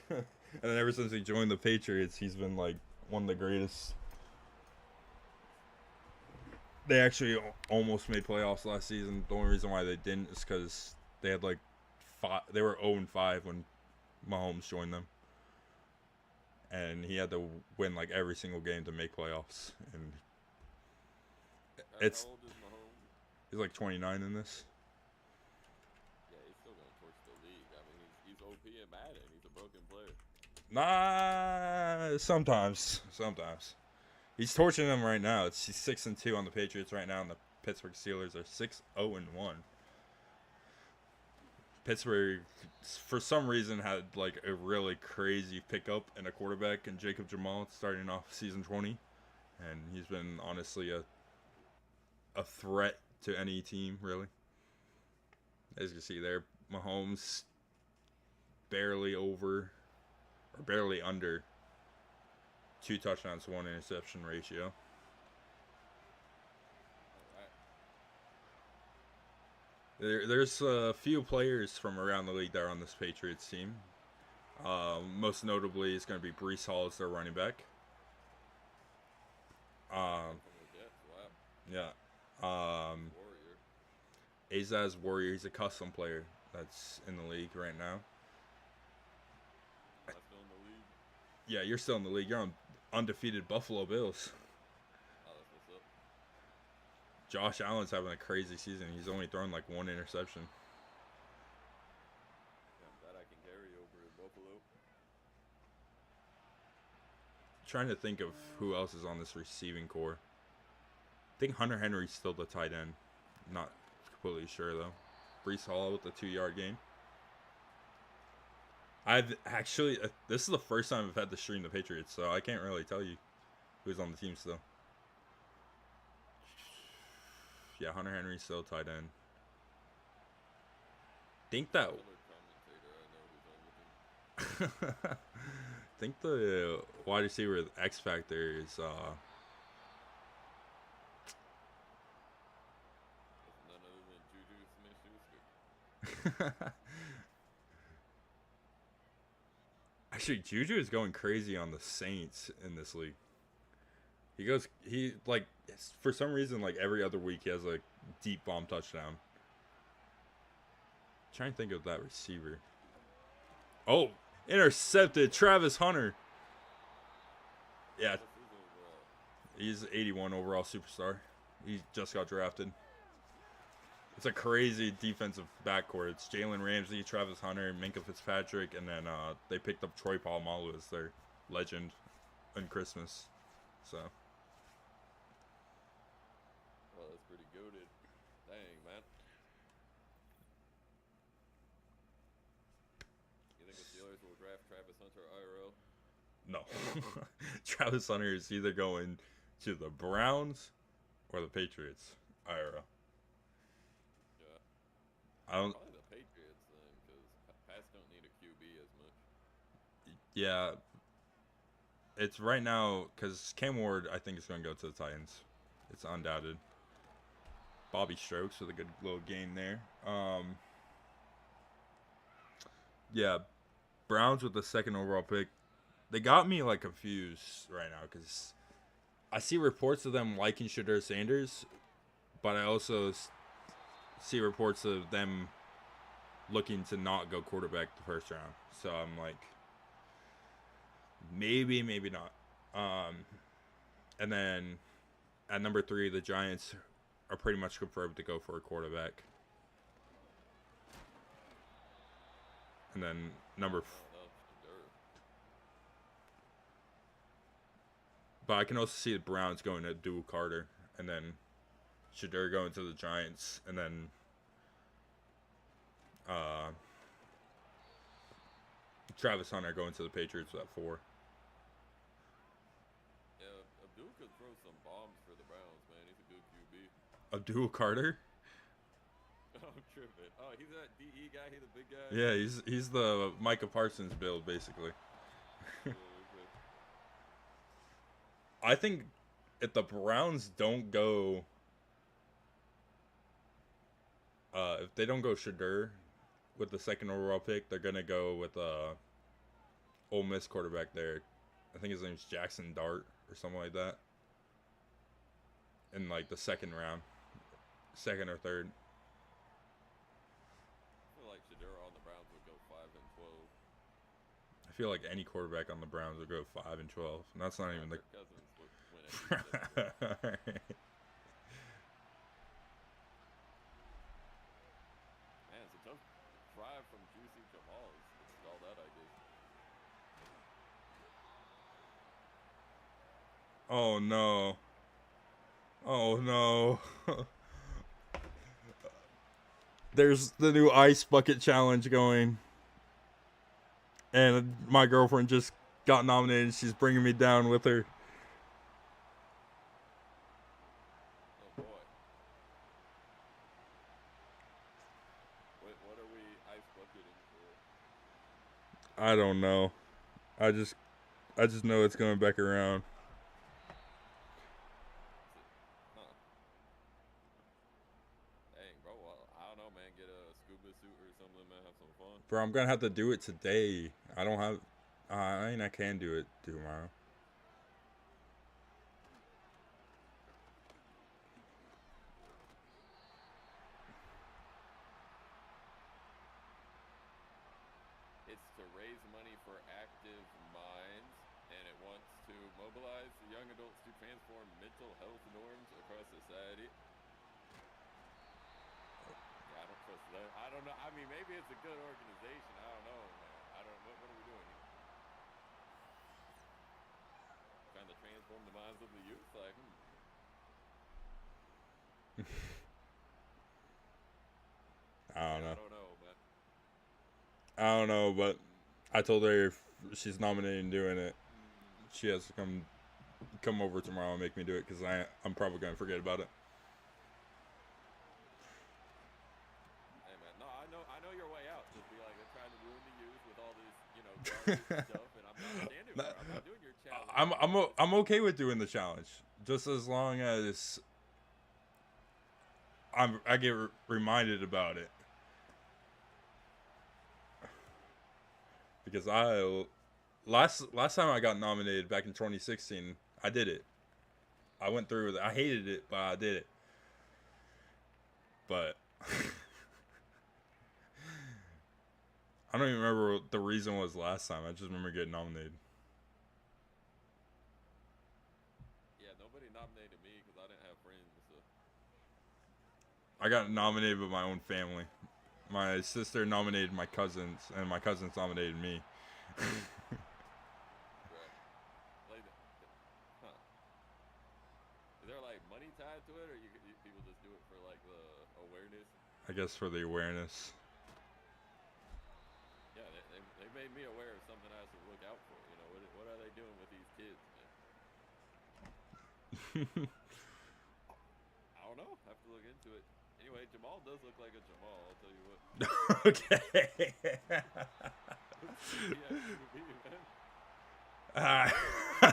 And then ever since he joined the Patriots, he's been like one of the greatest. They actually almost made playoffs last season. The only reason why they didn't is because they had like they were 0-5 when Mahomes joined them, and he had to win like every single game to make playoffs. And How old is Mahomes? he's like 29 in this. Yeah, he's still going to torch the league. I mean, he's OP in Madden. He's a broken player. Nah, sometimes. He's torching them right now. He's 6-2 on the Patriots right now, and the Pittsburgh Steelers are 6-0-1. Pittsburgh, for some reason, had like a really crazy pickup in a quarterback in Jacob Jamal starting off season 20, and he's been honestly a threat to any team, really. As you can see there, Mahomes barely under 2 touchdowns to 1 interception ratio. There's a few players from around the league that are on this Patriots team. Most notably, it's going to be Breece Hall as their running back. Yeah. Azaz Warrior, he's a custom player that's in the league right now. I'm still in the league. Yeah, you're still in the league. You're on undefeated Buffalo Bills. Oh, that's what's up. Josh Allen's having a crazy season. He's only thrown like 1 interception. Yeah, I'm glad I can carry over in Buffalo. Trying to think of who else is on this receiving core. I think Hunter Henry's still the tight end. Not completely sure though. Breece Hall with the 2-yard game. I've actually this is the first time I've had to stream the Patriots, so I can't really tell you who's on the team still. Yeah, Hunter Henry's still tight end. Think that. Think the wide receiver X Factor is None other than Juju Smith-Schuster. Actually, Juju is going crazy on the Saints in this league. He for some reason, like every other week, he has a deep bomb touchdown. Trying to think of that receiver. Oh, intercepted Travis Hunter. Yeah, What's his overall? he's 81 overall superstar. He just got drafted. It's a crazy defensive backcourt. It's Jalen Ramsey, Travis Hunter, Minka Fitzpatrick, and then they picked up Troy Polamalu as their legend in Christmas. So Well, that's pretty goated. Dang, man. You think the Steelers will draft Travis Hunter IRL? no, Travis Hunter is either going to the Browns or the Patriots. IRL. Yeah. I don't. Probably the Patriots then, because Pats don't need a QB as much. Yeah, it's right now because Cam Ward I think is going to go to the Titans. It's undoubted. Bobby Strokes with a good little gain there. Yeah, Browns with the second overall pick. They got me like confused right now because I see reports of them liking Shadur Sanders, but I also see reports of them looking to not go quarterback the first round. So I'm like, maybe, maybe not. And then at number 3, the Giants are pretty much confirmed to go for a quarterback. And then number, but I can also see the Browns going to Dual Carter, and then Shadur going to the Giants, and then Travis Hunter going to the Patriots at 4. Yeah, Abdul could throw some bombs for the Browns, man. He's a good QB. Abdul Carter? Oh, I'm tripping. Oh, he's that DE guy. He's the big guy. Yeah, he's the Micah Parsons build, basically. Okay. I think if the Browns don't go, if they don't go Shadur with the second overall pick, they're gonna go with Ole Miss quarterback there. I think his name's Jackson Dart or something like that. In like the second round, second or third. I feel like Shadur on the Browns would go 5-12. I feel like any quarterback on the Browns would go 5-12. And that's not even the. Kirk Cousins would win it. Man, it's a tough drive from Juicy Jamal. It's all that I did. Oh no. Oh no. There's the new ice bucket challenge going. And my girlfriend just got nominated. She's bringing me down with her. Oh boy. What are we ice bucketing for? I don't know. I just know it's going back around. Huh. Dang, bro. Well, I don't know, man. Get a scuba suit or something, man. Have some fun. Bro, I'm going to have to do it today. I don't have. I mean, I can do it tomorrow. It's to raise money for Active Minds, and it wants to mobilize the young adults to transform mental health norms across society. Yeah, I don't trust that. I don't know. I mean, maybe it's a good organization. I don't know, man. I don't. What are we doing here? Trying to transform the minds of the youth? Like, I don't know. I don't know, man. I don't know, but I told her if she's nominated and doing it, she has to come over tomorrow and make me do it because I'm probably going to forget about it. Hey, man. No, I know your way out. Just be like, they're trying to ruin the youth with all this, garbage stuff, and I'm not standing for it. I'm not doing your challenge. I'm okay with doing the challenge, just as long as I get reminded about it. Because last time I got nominated back in 2016, I did it. I went through with it. I hated it, but I did it. But I don't even remember what the reason was last time. I just remember getting nominated. nobody nominated me because I didn't have friends. So. I got nominated by my own family. My sister nominated my cousins, and my cousins nominated me. Right. Like, huh. Is there like money tied to it, or people just do it for like the awareness? I guess for the awareness. Yeah, they made me aware of something I have to look out for. You know, what are they doing with these kids, man? I don't know. Have to look into it. Anyway, Jamal does look like a Jamal. I'll tell you what. Okay. I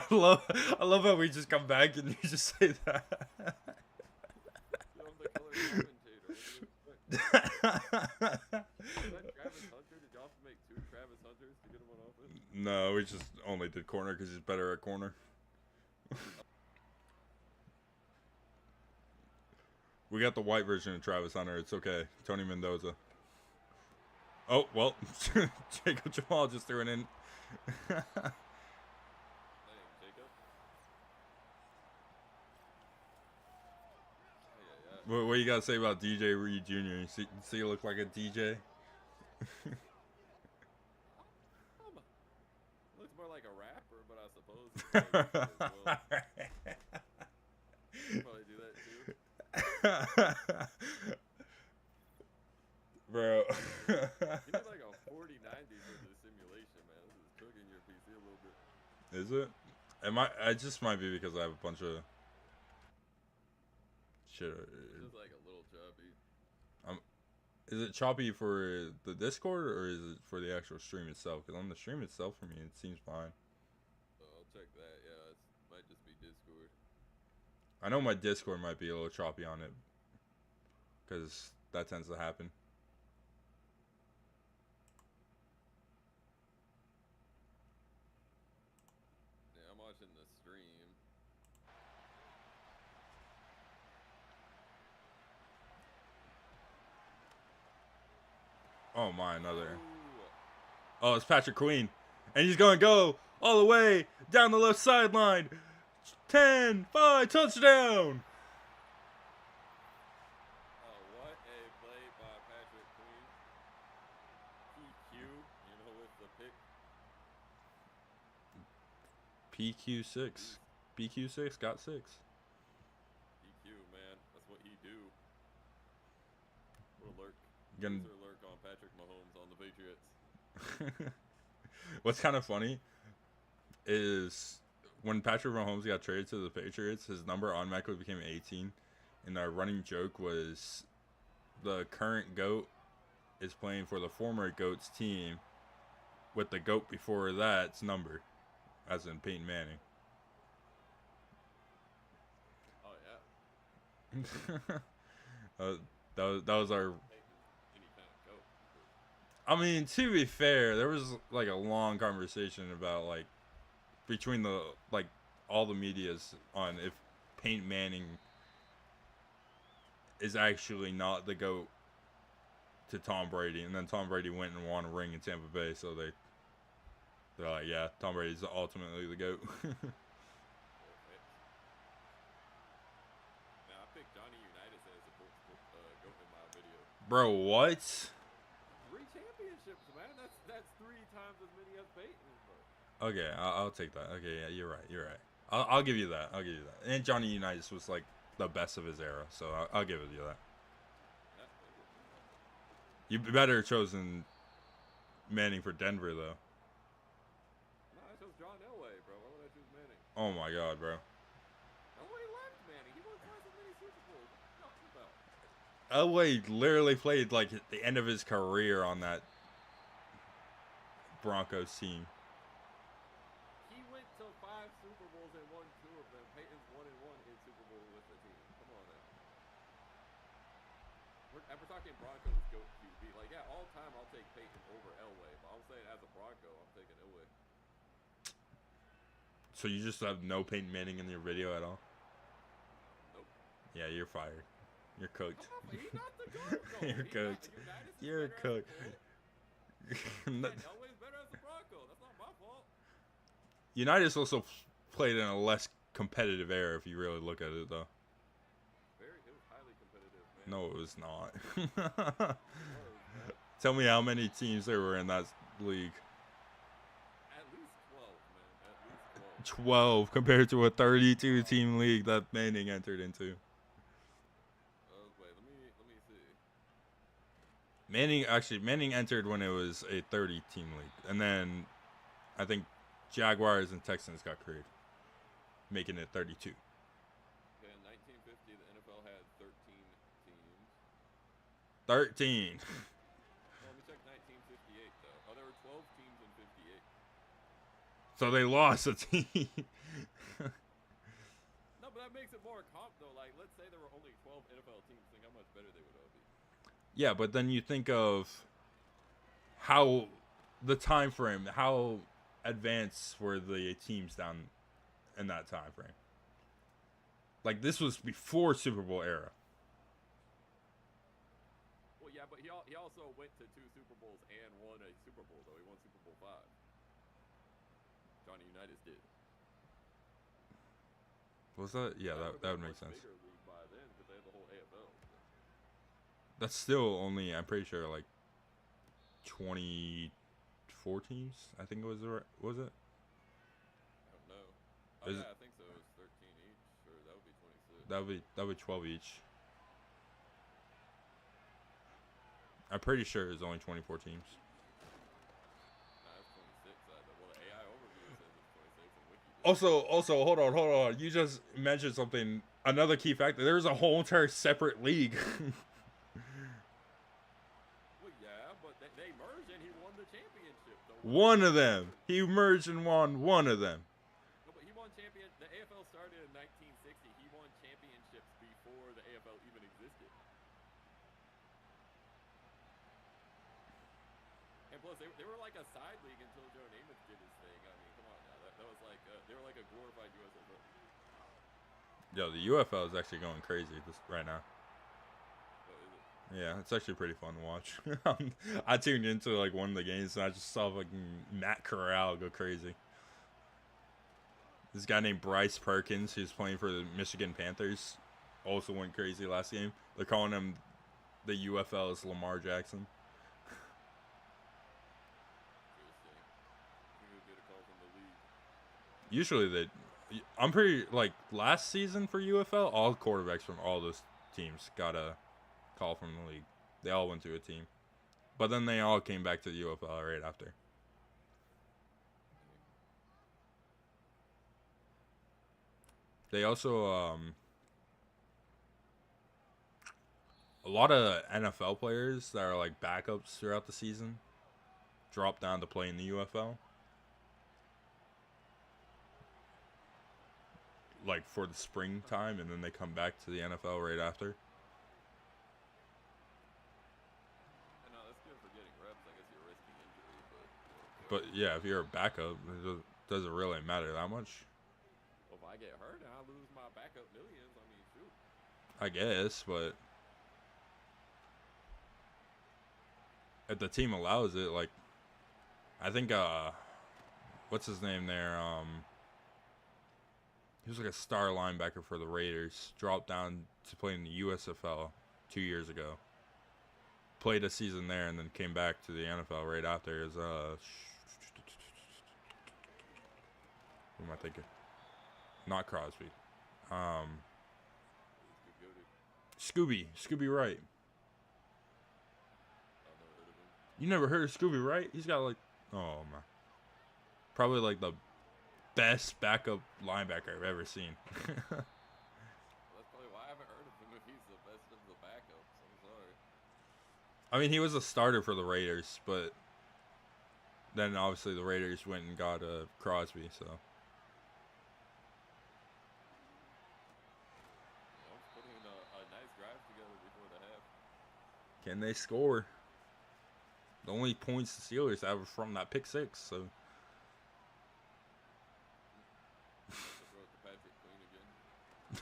love how we just come back and you just say that. I'm the color commentator. What do you expect? Travis Hunter? Did y'all have to make 2 Travis Hunters to get him on offense? No, we just only did corner because he's better at corner. We got the white version of Travis Hunter. It's okay. Tony Mendoza. Oh, well. Jacob Jamal just threw it in. Dang, Jacob. What you got to say about DJ Reed Jr.? You see you look like a DJ? Looks more like a rapper, but I suppose it's like as well. Probably do that too. Bro. You need like a 4090 for the simulation, man. This is cooking your PC a little bit. Is it? It just might be because I have a bunch of shit. It's just like a little choppy. Is it choppy for the Discord or is it for the actual stream itself? Because on the stream itself, for me, it seems fine. I'll check that. Yeah, it might just be Discord. I know my Discord might be a little choppy on it because that tends to happen. Yeah, I'm watching the stream. Oh my, another. Ooh. Oh, it's Patrick Queen. And he's going to go all the way down the left sideline. 10, 5, touchdown. Oh, what a play by Patrick Queen. PQ, you know, with the pick. PQ6. PQ6 got 6. PQ, man. That's what he do. What a lurk. Gonna... lurk on Patrick Mahomes on the Patriots. What's kind of funny is when Patrick Mahomes got traded to the Patriots, his number automatically became 18. And our running joke was the current GOAT is playing for the former GOAT's team with the GOAT before that's number, as in Peyton Manning. Oh, yeah. that was our... I mean, to be fair, there was like a long conversation about like between the like all the medias on if Peyton Manning is actually not the GOAT to Tom Brady, and then Tom Brady went and won a ring in Tampa Bay, so they're like, yeah, Tom Brady's ultimately the GOAT. Now, I picked Johnny Unitas as the GOAT in my video. Bro, what? 3 championships, man. That's 3 times as many as Peyton. Okay, I'll take that. Okay, yeah, you're right. I'll give you that. And Johnny Unitas was like the best of his era, so I'll give it you that. You better have chosen Manning for Denver, though. No, I chose John Elway, bro. Why would I choose Manning? Oh my God, bro. Elway left Manning. He won twice as many Super Bowls. What are you talking about? Elway literally played like the end of his career on that Broncos team. He went to 5 Super Bowls and won 2 of them. Peyton's 1-1 in Super Bowl with the team. Come on now. We're talking Broncos GOAT QB. Like, yeah, all time I'll take Peyton over Elway. But I'm saying as a Bronco, I'm taking Elway. So you just have no Peyton Manning in your video at all? Nope. Yeah, you're fired. You're cooked. He's not the GOAT, though. You're cooked. You're cooked. Elway's better as a Bronco. That's not my fault. Unitas also played in a less competitive era if you really look at it, though. It was highly competitive, man. No, it was not. It was, man. Tell me how many teams there were in that league. At least 12, man. At least 12 compared to a 32-team league that Manning entered into. Wait, let me see. Manning entered when it was a 30-team league, and then I think Jaguars and Texans got created, making it 32. Okay, in 1950, the NFL had 13 teams. 13. Well, let me check 1958 though. Oh, there were 12 teams in 58. So they lost a team. No, but that makes it more comp though. Like, let's say there were only 12 NFL teams. Think how much better they would all be. Yeah, but then you think of how the time frame, how advanced were the teams down in that time frame. Like, this was before Super Bowl era. Well, yeah, but he also went to 2 Super Bowls and won a Super Bowl though. He won Super Bowl 5. Johnny Unitas did. Was that? Yeah, that would make sense. Bigger league by then because they had the whole AFL. That's still only, I'm pretty sure, like 24 teams. I think it was it? I don't know. Oh, Is yeah, it- I think so. It was 13 each, or that would be 26. That would be 12 each. I'm pretty sure it was only 24 teams. Nah, it's 26. Well, the AI overview says it's 26, and Wiki. Also, hold on. You just mentioned something. Another key factor. There's a whole entire separate league. Well, yeah, but they merged and he won the championship. One of them. He merged and won one of them. No, but he won champion. The AFL started in 1960. He won championships before the AFL even existed. And plus, they were like a side league until Joe Namath did his thing. I mean, come on now. That was like they were like a glorified USFL. Yo, the UFL is actually going crazy right now. What is it? Yeah, it's actually pretty fun to watch. I tuned into like one of the games and I just saw fucking Matt Corral go crazy. This guy named Bryce Perkins, who's playing for the Michigan Panthers, also went crazy last game. They're calling him the UFL's Lamar Jackson. Interesting. Who would get a call from the league? Usually I'm pretty, like, last season for UFL, all quarterbacks from all those teams got a call from the league. They all went to a team. But then they all came back to the UFL right after. They also, a lot of NFL players that are like backups throughout the season drop down to play in the UFL. Like for the springtime, and then they come back to the NFL right after. No, that's good for getting reps. I guess you're risking injury, But yeah, if you're a backup, it doesn't really matter that much. well, if I get hurt and I lose my backup millions, I mean, shoot. I guess, but if the team allows it, like, I think, what's his name there? He was like a star linebacker for the Raiders. Dropped down to play in the USFL 2 years ago. Played a season there and then came back to the NFL right after. Who am I thinking? Not Crosby. Scooby Wright. I've never heard of him. You never heard of Scooby Wright? He's got like, oh man, probably like the best backup linebacker I've ever seen. Well, that's probably why I haven't heard of him if he's the best of the backups. I'm sorry. I mean, he was a starter for the Raiders, but then obviously the Raiders went and got Crosby, so. I'm just putting a nice drive together before the half. Can they score? The only points the Steelers have are from that pick six, so. Throw it to Patrick Queen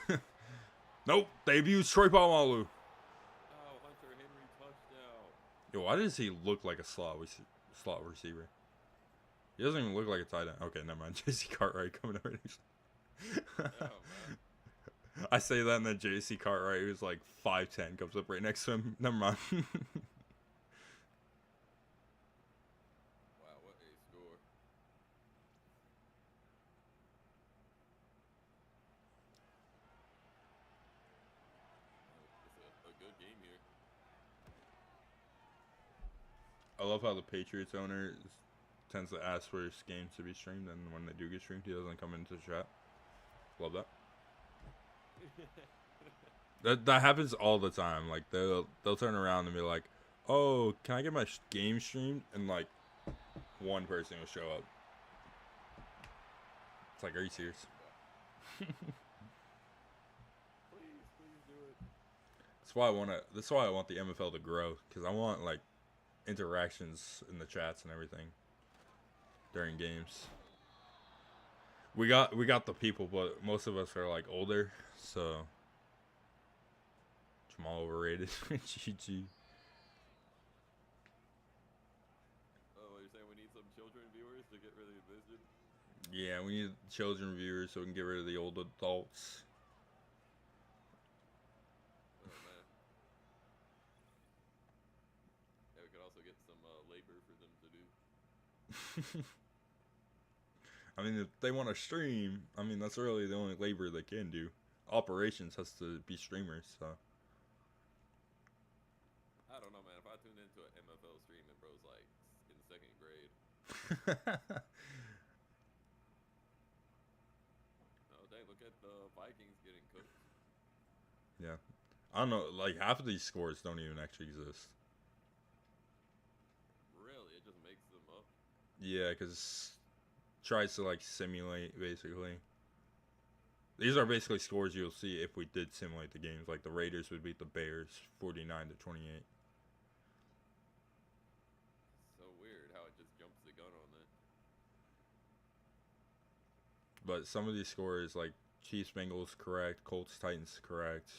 again. Nope, they abused Troy Polamalu. Oh, Hunter Henry touchdown. Yo, why does he look like a slot receiver? He doesn't even look like a tight end. Okay, never mind. J.C. Cartwright coming over. man. I say that, and then JC Cartwright, who's like 5'10", comes up right next to him. Never mind. Wow, what a score. It's a good game here. I love how the Patriots owner tends to ask for his games to be streamed, and when they do get streamed, he doesn't come into the chat. Love that. That happens all the time. Like they'll turn around and be like, "Oh, can I get my game streamed?" And like one person will show up. It's like, are you serious? Please do it. That's why I want to. That's why I want the MFL to grow, because I want like interactions in the chats and everything during games. We got the people, but most of us are like older, so Jamal overrated. GG. Oh, you're saying we need some children viewers to get rid of the vision? Yeah, we need children viewers so we can get rid of the old adults. Oh man. Yeah, we could also get some labor for them to do. I mean, if they want to stream, I mean, that's really the only labor they can do. Operations has to be streamers, so. I don't know, man. If I tuned into an MFL stream and bro's like in 2nd grade. Oh, dang, look at the Vikings getting cooked. Yeah. I don't know, like half of these scores don't even actually exist. Really? It just makes them up? Yeah, because tries to like simulate basically. These are basically scores you'll see if we did simulate the games. Like the Raiders would beat the Bears 49-28. So weird how it just jumps the gun on that. But some of these scores, like Chiefs Bengals correct, Colts Titans correct,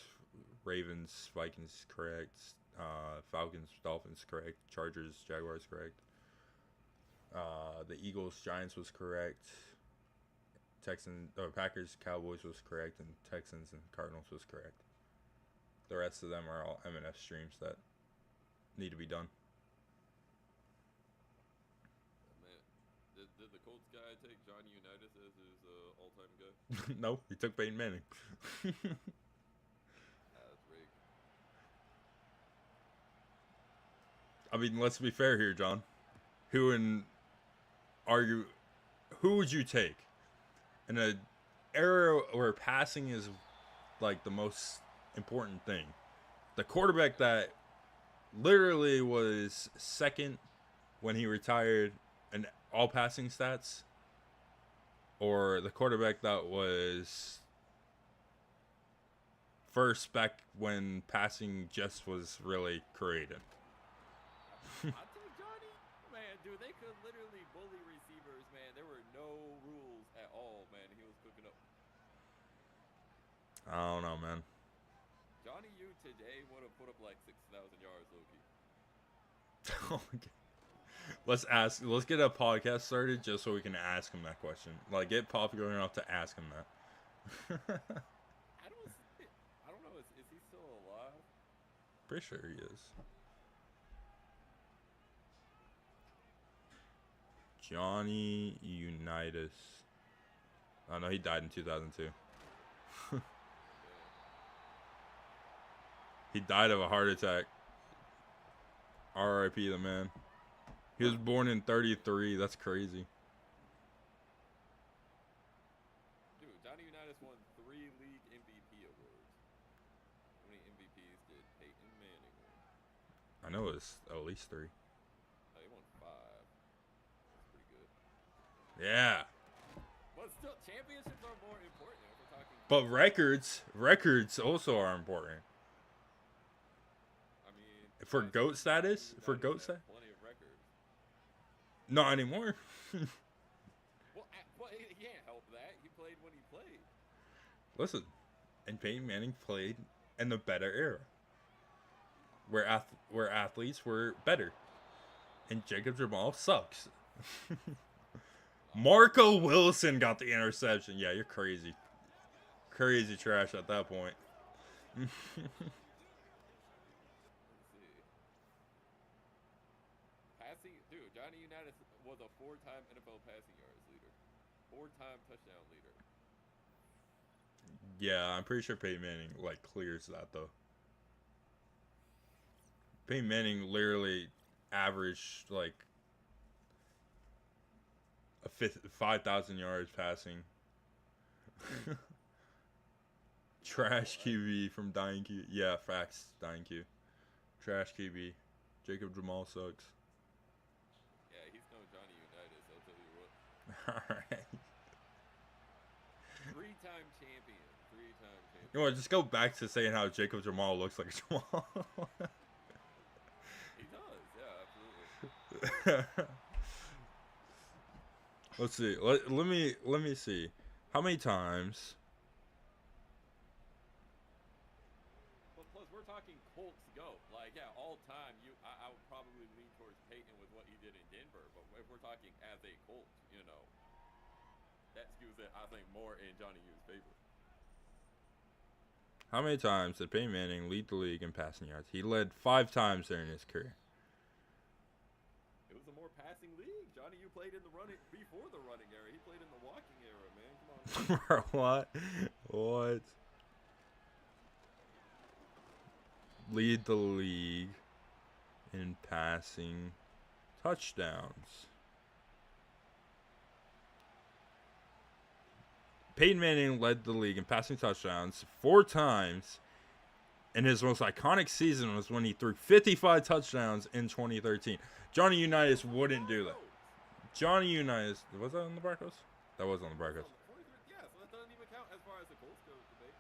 Ravens Vikings correct, Falcons Dolphins correct, Chargers Jaguars correct. The Eagles Giants was correct. Packers Cowboys was correct, and Texans and Cardinals was correct. The rest of them are all MNF streams that need to be done. Oh, man. Did the Colts guy take Johnny Unitas as his all-time guy? No, he took Peyton Manning. That's rigged. I mean, let's be fair here, John. Who would you take in an era where passing is like the most important thing? The quarterback that literally was second when he retired in all passing stats, or the quarterback that was first back when passing just was really created? I take Johnny. Man, dude, they could literally bully receivers, man. There were no rules at all, man. He was cooking up. I don't know, man. Johnny U today would have put up like 6,000 yards, Loki. Let's get a podcast started just so we can ask him that question. Like, get popular enough to ask him that. I don't know. Is he still alive? Pretty sure he is. Johnny Unitas. Oh no, he died in 2002. He died of a heart attack. R.I.P. the man. He was born in 33. That's crazy. Dude, Johnny Unitas won 3 league MVP awards. How many MVPs did Peyton Manning win? I know it's at least 3. Oh, he won 5. That's pretty good. Yeah. But still, championships are more important if we're talking. But records also are important. I mean, For GOAT status? For GOAT status? plenty of records. Not anymore. Well, he can't help that. He played when he played. Listen, and Peyton Manning played in the better era, where athletes were better, and Jacob Jamal sucks. Marco Wilson got the interception. Yeah, you're crazy. crazy trash at that point. Let's see. Passing, dude, Johnny Unitas was a 4-time NFL passing yards leader. 4-time touchdown leader. Yeah, I'm pretty sure Peyton Manning like clears that though. Peyton Manning literally averaged like 5,000 yards passing. Trash QB from Dying Q. Yeah, facts. Dying Q. Trash QB. Jacob Jamal sucks. Yeah, he's no Johnny Unitas, I'll tell you what. Alright. 3-time champion. 3-time champion. You know what? Just go back to saying how Jacob Jamal looks like Jamal. He does, yeah, absolutely. Let's see. Let me see. How many times? But plus, we're talking Colts go. Like, yeah, all time, I would probably lean towards Peyton with what he did in Denver. But if we're talking as a Colt, you know, that skews it, I think, more in Johnny U's favor. How many times did Peyton Manning lead the league in passing yards? He led 5 times during his career. It was a more passing league. Johnny U played in the running before the running era. He played in the walking era, man. Come on. What? What? Lead the league in passing touchdowns. Peyton Manning led the league in passing touchdowns 4 times, and his most iconic season was when he threw 55 touchdowns in 2013. Johnny Unitas wouldn't do that. Johnny Unitas, was that on the Broncos? That was on the Broncos. Yeah, so that doesn't even count as far as the Colts go debate.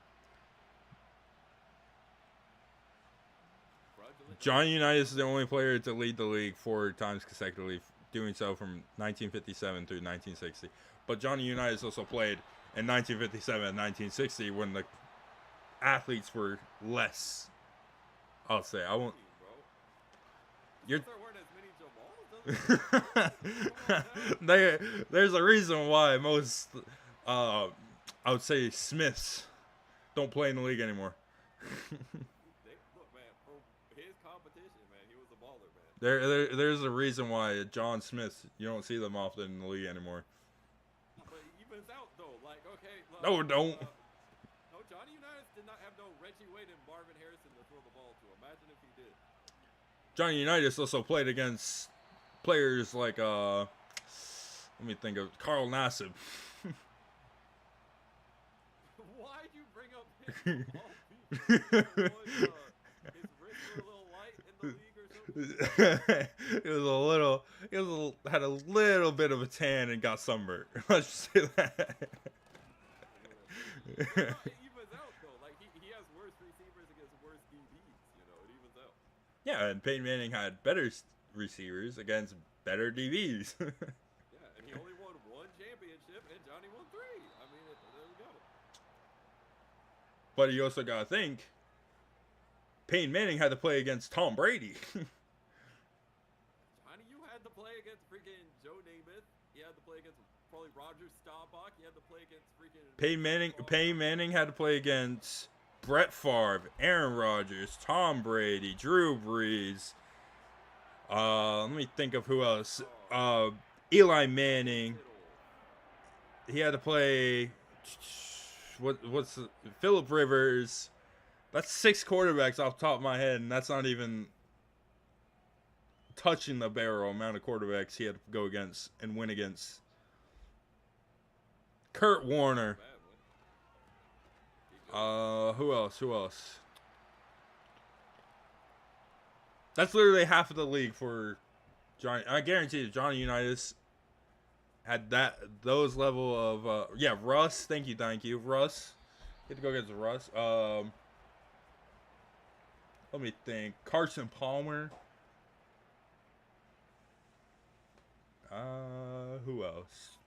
Johnny Unitas is the only player to lead the league 4 times consecutively, doing so from 1957 through 1960. But Johnny Unitas also played in 1957 and 1960 when the athletes were less. I'll say I won't. You're. There's a reason why most, I would say, Smiths don't play in the league anymore. Look, man, for his competition, man, he was a baller, man. There's a reason why John Smiths, you don't see them often in the league anymore. But he evens out though. Like, okay. No, don't. No, Johnny Unitas did not have no Reggie Wade and Marvin Harrison to throw the ball to. Imagine if he did. Johnny Unitas also played against players like let me think of Carl Nassib. Why'd you bring up him? His wrists were a little light in the league or something? Had a little bit of a tan and got sunburned. Let's just say that. It evens out though. Like he has worse receivers against worse DBs. You know, it evens out. Yeah, and Peyton Manning had better receivers against better DBs. Yeah, and he only won 1 championship, and Johnny won 3. I mean, there we go. But you also gotta think, Peyton Manning had to play against Tom Brady. Johnny, you had to play against freaking Joe Namath. You had to play against probably Roger Staubach. You had to play against freaking Peyton Manning had to play against Brett Favre, Aaron Rodgers, Tom Brady, Drew Brees. Let me think of who else. Eli Manning. He had to play. What's Phillip Rivers? That's 6 quarterbacks off the top of my head, and that's not even touching the barrel amount of quarterbacks he had to go against and win against. Kurt Warner. Who else? That's literally half of the league for Johnny. I guarantee you, Johnny Unitas had those level of Russ. Thank you, Russ. Get to go against Russ. Let me think. Carson Palmer. Who else?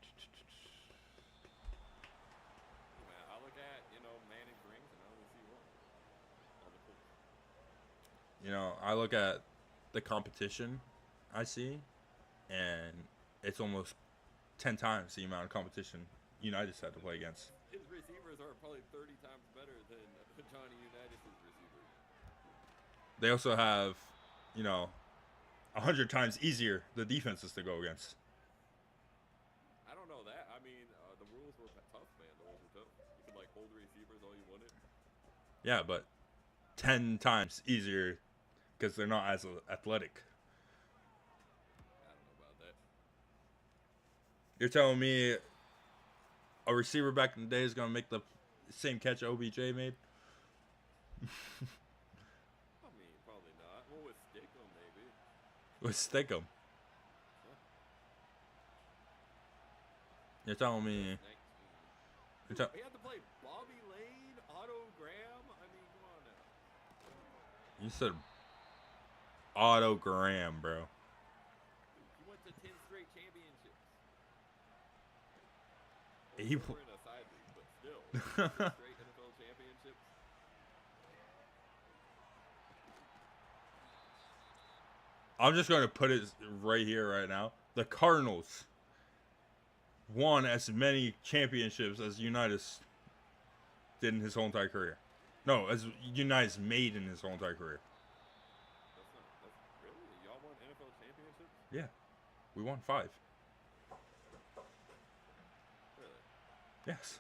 I look at, Manning rings and I only see one. I look at the competition I see, and it's almost 10 times the amount of competition Unitas had to play against. His receivers receivers are probably 30 times better than Johnny Unitas' receivers. They also have, you know, 100 times easier the defenses to go against. I don't know that. I mean, the rules were tough, man. The rules were tough. You could like hold the receivers all you wanted. Yeah, but 10 times easier because they're not as athletic. I don't know about that. You're telling me a receiver back in the day is going to make the same catch OBJ made? I mean, probably not. Well, with Stickum, maybe. With Stickum. You're telling me... He had to play Bobby Lane, Otto Graham. I mean, come on now. You said Otto Graham, bro. He went to 10 straight championships. He Well, we're in a side league, but still. 10 straight NFL championships. I'm just going to put it right here, right now. The Cardinals won as many championships as Unitas did in his whole entire career. No, as Unitas made in his whole entire career. That's really? Y'all won NFL championships? Yeah. We won 5. Really? Yes.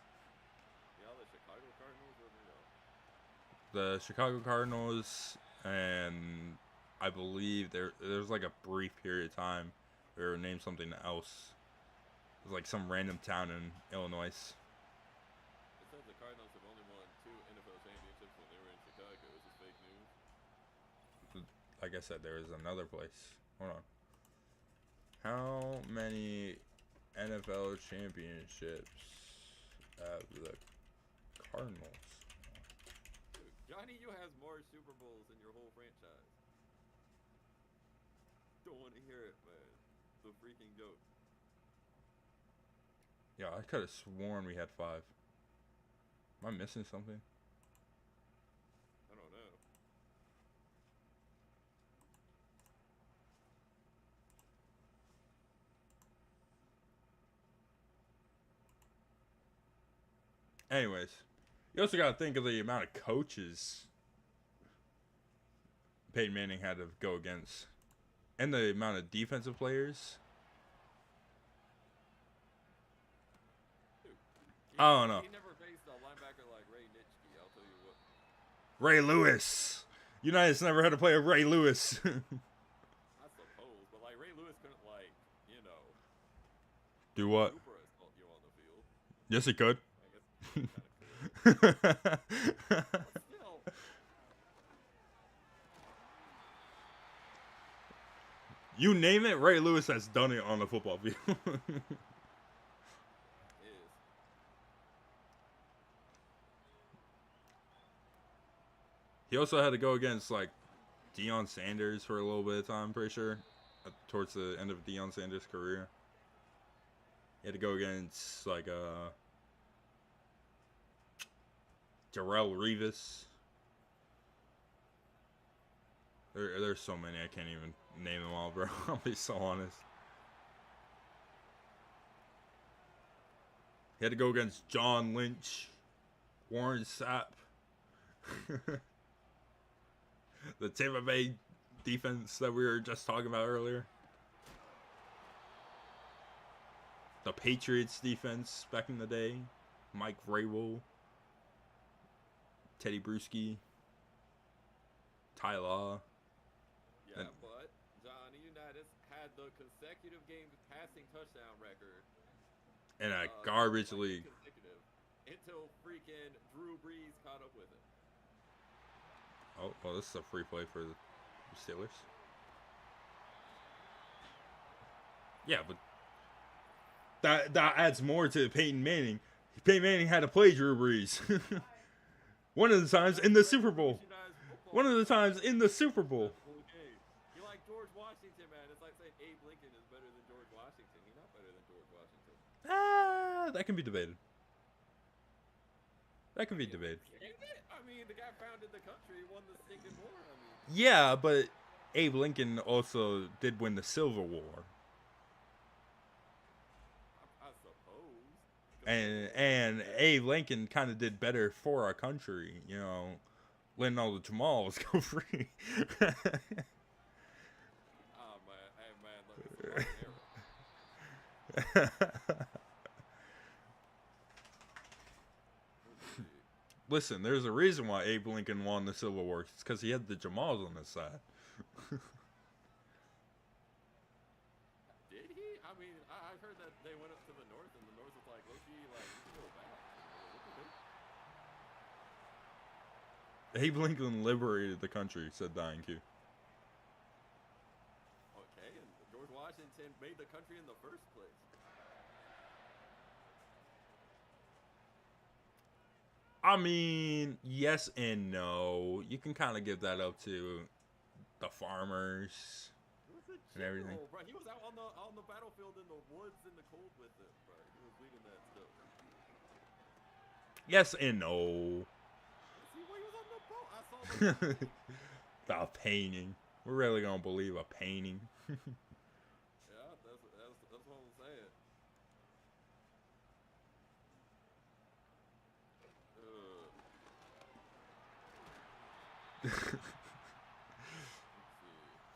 Y'all the Chicago Cardinals or y'all? The Chicago Cardinals, and I believe there's like a brief period of time where it named something else. It was like some random town in Illinois. It says the Cardinals have only won 2 NFL championships when they were in Chicago. Is this fake news? Like I said, there is another place. Hold on. How many NFL championships have the Cardinals? Dude, Johnny, you has more Super Bowls than your whole franchise. Don't want to hear it, man. The freaking goat. Yeah, I could have sworn we had 5. Am I missing something? I don't know. Anyways, you also got to think of the amount of coaches Peyton Manning had to go against, and the amount of defensive players. Dude, I don't know. He never faced a linebacker like Ray Nitschke, I'll tell you what. Ray Lewis. Unitas never had to play a Ray Lewis. I suppose, but like Ray Lewis couldn't like, you know, Do what? super assault you on the field. Yes, he could. I guess kind of could. But still, You name it, Ray Lewis has done it on the football field. is. He also had to go against like Deion Sanders for a little bit of time, I'm pretty sure. Towards the end of Deion Sanders' career. He had to go against like Darrell Revis. There's so many I can't even name them all, bro. I'll be so honest. He had to go against John Lynch, Warren Sapp, the Tampa Bay defense that we were just talking about earlier, the Patriots defense back in the day, Mike Vrabel, Teddy Bruschi, Ty Law. Yeah, And- but Johnny Unitas had the consecutive game passing touchdown record. in a uh, garbage like, league. consecutive, until freaking Drew Brees caught up with it. Oh, well, this is a free play for the Steelers. Yeah, but that adds more to Peyton Manning. Peyton Manning had to play Drew Brees. One of the times in the Super Bowl. One of the times in the Super Bowl. You like George Washington, man. It's like saying Abe Lincoln is better than George Washington. He's not better than George Washington. That can be debated. That can be debated. I mean, the guy founded the country, won the stinking war. I mean, Yeah, but Abe Lincoln also did win the Civil War. I suppose. And Abe Lincoln kind of did better for our country, you know, letting all the Jamals go free. Oh man, hey man, look, it's a modern era. Let's see. Listen, there's a reason why Abe Lincoln won the Civil War. It's because he had the Jamals on his side. Did he? I mean, I heard that they went up to the north, and the north was like, low-key, like, we can go back. What the heck? Abe Lincoln liberated the country, said Dying Q. Okay, and George Washington made the country in the first place. I mean, yes and no. You can kind of give that up to the farmers He was a and everything. general, bro. He was out on the battlefield in the woods in the cold with it, bro. He was leading that stuff. Yes and no. See, when he was on the boat, I saw the About painting. We're really gonna believe a painting. Yeah, that's what I'm saying. Let's see.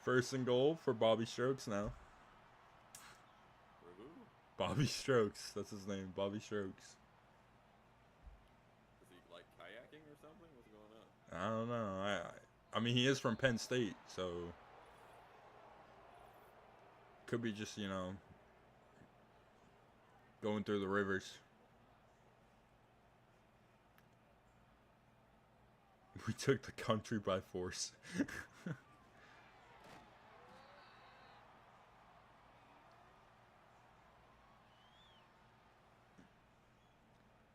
First and goal for Bobby Strokes now. For who? Bobby Strokes. That's his name. Bobby Strokes. Is he like kayaking or something? What's going on? I don't know. I mean, he is from Penn State, so could be just, you know, going through the rivers. We took the country by force.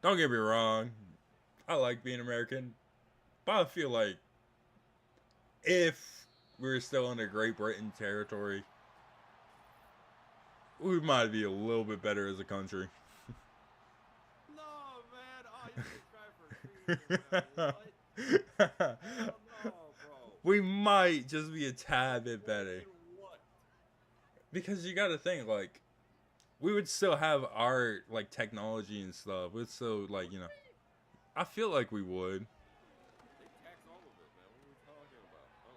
Don't get me wrong. I like being American. But I feel like if we were still under Great Britain territory, we might be a little bit better as a country. No, man. Oh, you subscribe for freedom, man. What? Hell no, bro. We might just be a tad bit better. In what? Because you gotta think, like, we would still have our, like, technology and stuff. We'd still, like, you know, I feel like we would. They tax all of it, man. What are we talking about? Oh,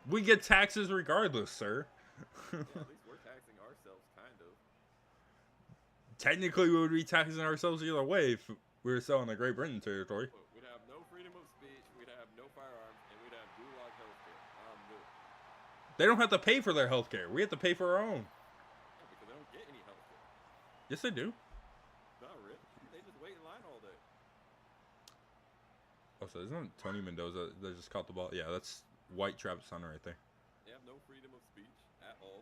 bro. We get taxes regardless, sir. Yeah, at least we're taxing ourselves, kind of. Technically, we would be taxing ourselves either way if we were still in the Great Britain territory. Look, we'd have no freedom of speech, we'd have no firearms, and we'd have gulag healthcare. I'm good. They don't have to pay for their health care. We have to pay for our own. Yeah, because they don't get any healthcare. Yes, they do. Not really. They just wait in line all day. Oh, so isn't it Tony Mendoza that just caught the ball? Yeah, that's White Travis Hunter right there. They have no freedom of speech at all.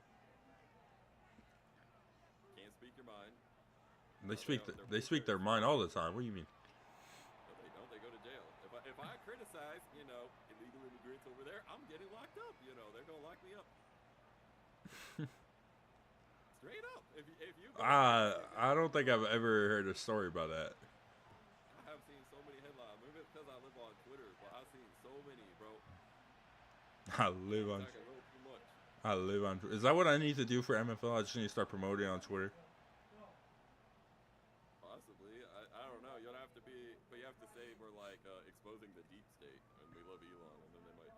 Can't speak your mind. They speak their mind all the time. What do you mean? No, they don't. They go to jail. If I criticize, you know, illegal immigrants over there, I'm getting locked up. You know, they're gonna lock me up. Straight up. If you. I don't think I've ever heard a story about that. I have seen so many headlines. Maybe it's because I live on Twitter, but I've seen so many, bro. I live on. It's like a little too much. I live on. Is that what I need to do for MFL? I just need to start promoting on Twitter. Possibly. I don't know. You'll have to be, but you have to say we're like exposing the deep state and we love Elon, and then they might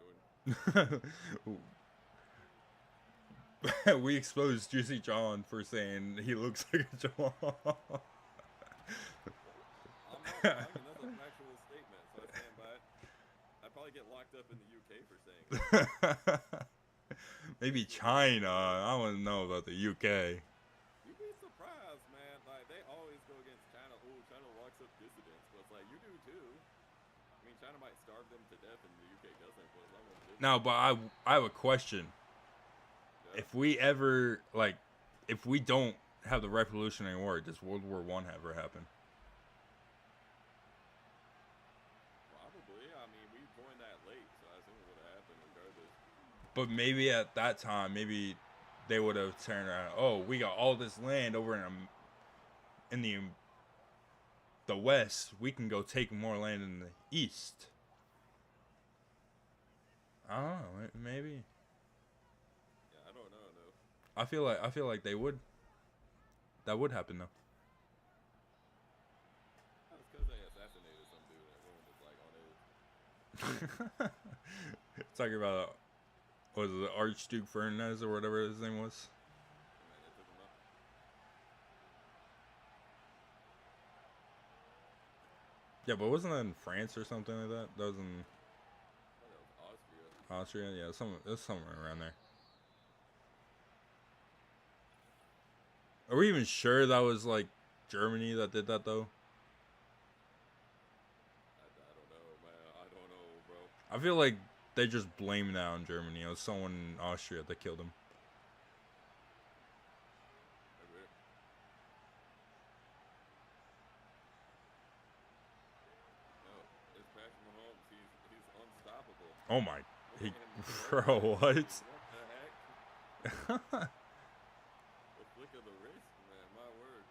join. We exposed Juicy John for saying he looks like a Jamal. I'm not bragging. That's an actual statement, so I stand by it. I'd probably get locked up in the UK for saying that. Maybe China. I don't know about the UK. You'd be surprised, man. Like, they always go against China. Oh, China locks up dissidents. But it's like, you do too. I mean, China might starve them to death and the UK doesn't, but as long as they Now, but I have a question. Yeah. If we ever, like, if we don't have the Revolutionary War, does World War I ever happen? Probably. I mean, we joined that late, so I assume it would have happened regardless. But maybe at that time, maybe they would have turned around. Oh, we got all this land over in the West. We can go take more land in the East. I don't know. Maybe. Yeah, I don't know, though. I feel like they would. That would happen though. That's because they assassinated some dude and everyone was like on edge. Talking about what was it, Archduke Fernandez or whatever his name was. And man, they took him out. Yeah, but wasn't that in France or something like that? That was in I thought that was Austria. Austria. Yeah, it was somewhere around there. Are we even sure that was like Germany that did that though? I don't know, man. I don't know, bro. I feel like they just blame that on Germany. It was someone in Austria that killed him. Maybe. No, it's Patrick Mahomes. He's unstoppable. Oh my, Man, bro, what? what the heck? The flick of the wrist, man. My word.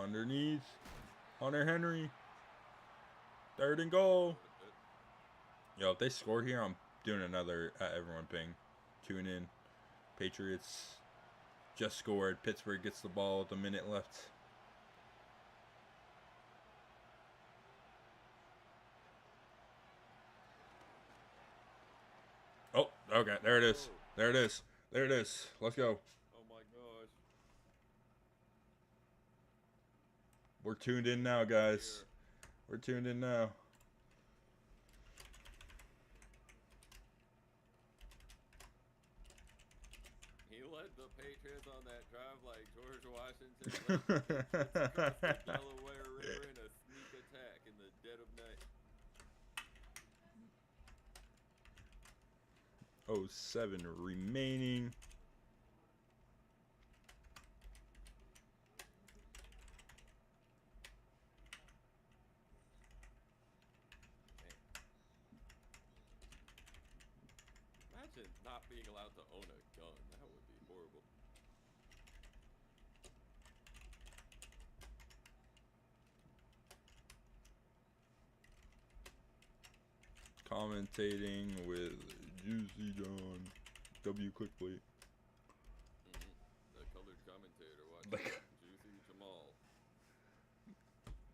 Underneath, Hunter Henry. 3rd and goal. Yo, if they score here, I'm doing another everyone ping. Tune in. Patriots just scored. Pittsburgh gets the ball with a minute left. Oh, okay. There it is. There it is. There it is. Let's go. Oh my gosh. We're tuned in now, guys. We're tuned in now. He led the Patriots on that drive like George Washington led the Patriots across the Delaware River in a sneak attack in the dead of night. 07 remaining. Imagine not being allowed to own a gun. That would be horrible. Commentating with Juicy John. W Clickplate. The colored commentator watching Like- Juicy Jamal.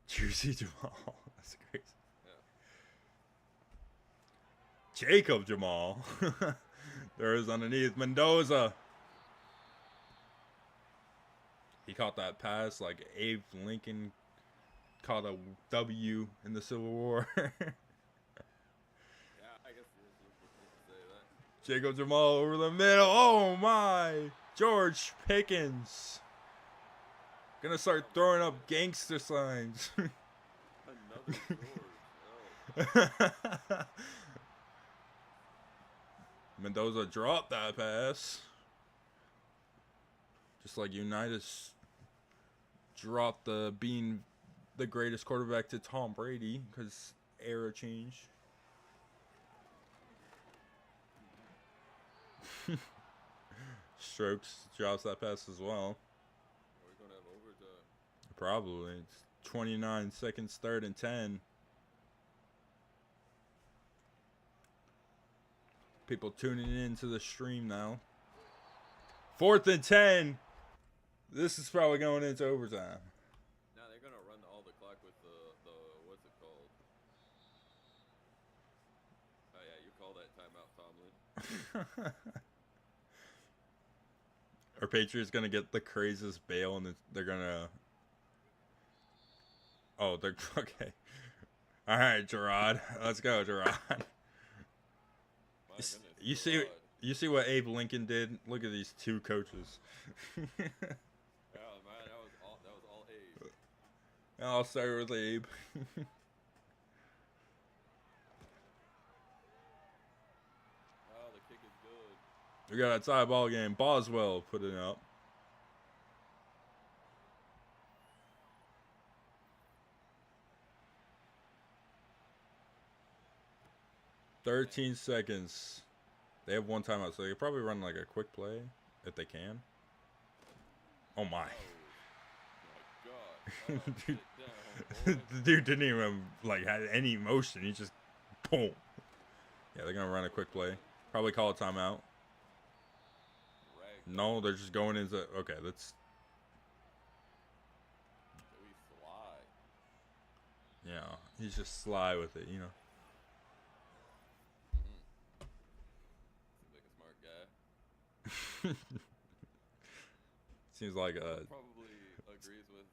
Juicy Jamal. That's crazy. Yeah. Jacob Jamal. There is underneath Mendoza. He caught that pass like Abe Lincoln caught a W in the Civil War. Yeah, I guess you can say that. Jacob Jamal over the middle. Oh my. George Pickens. Gonna start throwing up gangster signs. Another George. Oh. Mendoza dropped that pass. Just like Unitas dropped the being the greatest quarterback to Tom Brady because era change. Strokes drops that pass as well. Are we going to have overtime? Probably. It's 29 seconds, 3rd and 10. People tuning in to the stream now. 4th and 10. This is probably going into overtime. Now they're going to run all the clock with the what's it called? Oh yeah, you call that timeout, Tomlin. Are Patriots going to get the craziest bail and they're going to... Oh, they're... Okay. All right, Gerard. Let's go, Gerard. My goodness. You see... God. You see what Abe Lincoln did? Look at these two coaches. Yeah, man, that was all Abe. I'll start with Abe. Oh, the kick is good. We got a tie ball game. Boswell put it up. "13 seconds. They have one timeout, so they could probably run like a quick play if they can. Oh my. Oh, my God. Oh, Dude. sit down, boy. The dude didn't even like had any motion. He just boom. Yeah, they're gonna run a quick play. Probably call a timeout. Rag. No, they're just going into. Okay, that's. Joey Sly. Yeah, he's just sly with it, you know. Seems like a smart guy. Seems like Probably agrees with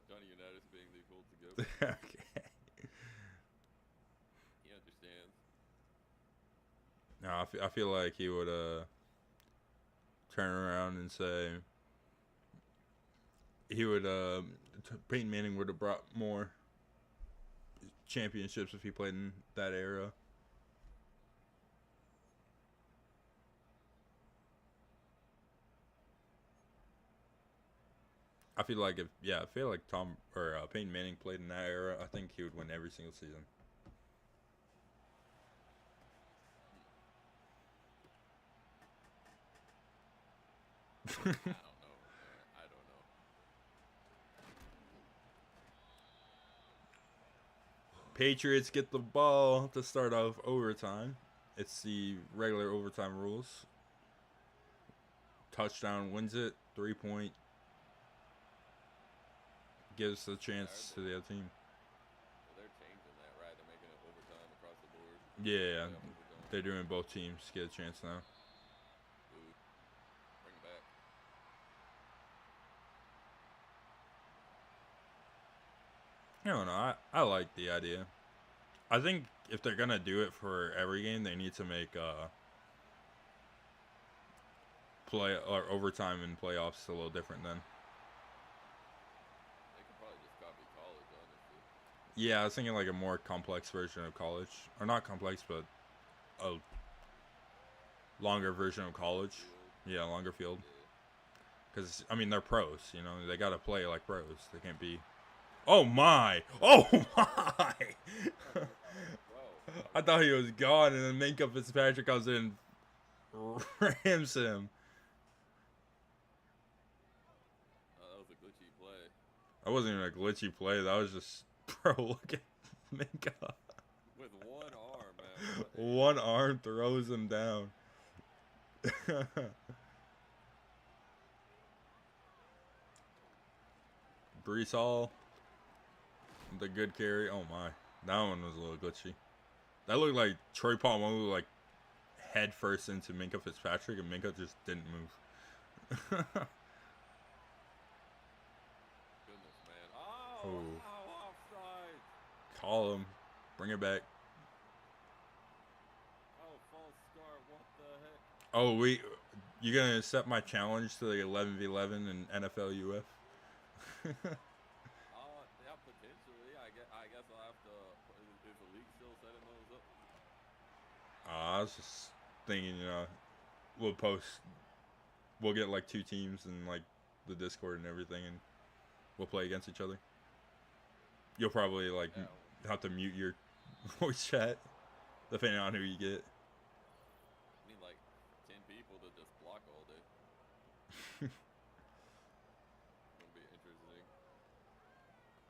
Johnny Unitas being the goal to go. okay. He understands. No, I feel like he would turn around and say he would Peyton Manning would have brought more championships if he played in that era. I feel like I feel like Tom or Peyton Manning played in that era. I think he would win every single season. I don't know. I don't know. Patriots get the ball to start off overtime. It's the regular overtime rules. Touchdown wins it. 3-point gives the chance to the other team. Well, they're changing that, right? They're making it overtime across the board. Yeah, Overtime. they're doing both teams get a chance now. Ooh. Bring it back. I don't know. I like the idea. I think if they're gonna do it for every game, they need to make play or overtime and playoffs a little different then. They could probably just copy college, honestly. Yeah, I was thinking like a more complex version of college, or not complex, but a longer version of college. Field. Yeah, longer field. Yeah. Because I mean they're pros, you know. They gotta play like pros. They can't be. Oh my! Oh my! Bro. I thought he was gone, and then Minka Fitzpatrick comes in, and rams him. That was a glitchy play. That wasn't even a glitchy play. That was just, bro. Look at Minka. With one arm, man. What a- One arm throws him down. Brees Hall. The good carry. Oh my. That one was a little glitchy. That looked like Troy Polamalu like head first into Minka Fitzpatrick, and Minka just didn't move. Goodness, man. Oh, Oh. offside. Call him. Bring it back. Oh, false start. What the heck? Oh, you gonna accept my challenge to the 11v11 and NFL UF? Yeah, potentially. I guess I'll have to. Is the league still setting those up? I was just thinking, you know, we'll get like 2 teams in like the Discord and everything, and we'll play against each other. You'll probably like Yeah. have to mute your voice chat, depending on who you get. I need like 10 people to just block all day. It'll be interesting.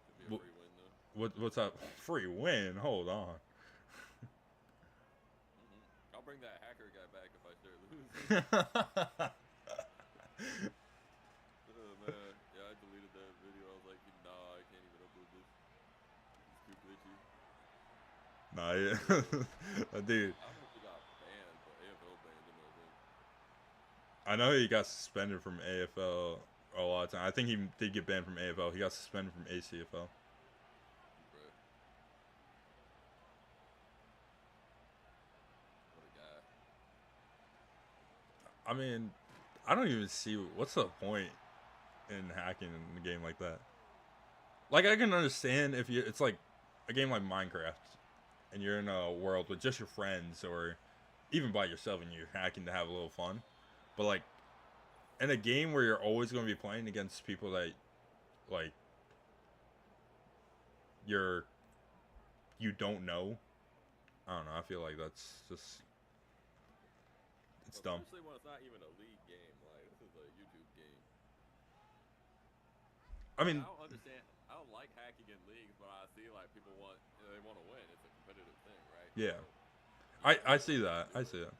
Could be a Well, free win though. What's up? Free win. Hold on. I'll bring that hacker guy back if I start losing. Oh man, yeah, I deleted that video. I was like, nah, I can't even upload this. It's too glitchy. Nah, yeah. Dude, I don't know if he got banned, but AFL banned him, I think. I know he got suspended from AFL a lot of time. I think he did get banned from AFL. He got suspended from ACFL. Bruh. What a guy. I mean, I don't even see what's the point in hacking in a game like that. Like, I can understand if it's like a game like Minecraft, and you're in a world with just your friends or even by yourself, and you're hacking to have a little fun. But like in a game where you're always going to be playing against people that like you don't know. I don't know. I feel like that's just it's dumb. Especially when it's not even a league game. Like, this is a YouTube game. I mean, I don't understand. I don't like hacking in leagues, but I see like people they want to win. It's a competitive thing, right? yeah. So, I see that. I see that.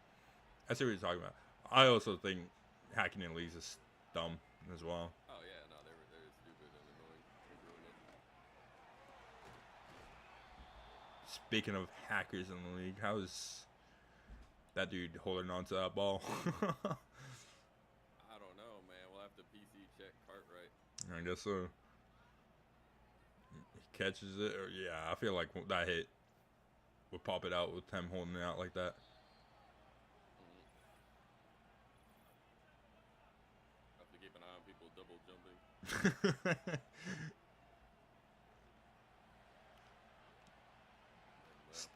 I see what you're talking about. I also think hacking in leagues is dumb as well. Oh yeah, no, they're stupid and annoying. They ruin it. Speaking of hackers in the league, how is that dude holding on to that ball? I don't know, man. We'll have to PC check Cartwright. I guess so. He catches it, or yeah, I feel like that hit would pop it out with him holding it out like that. Have to keep an eye on people double jumping.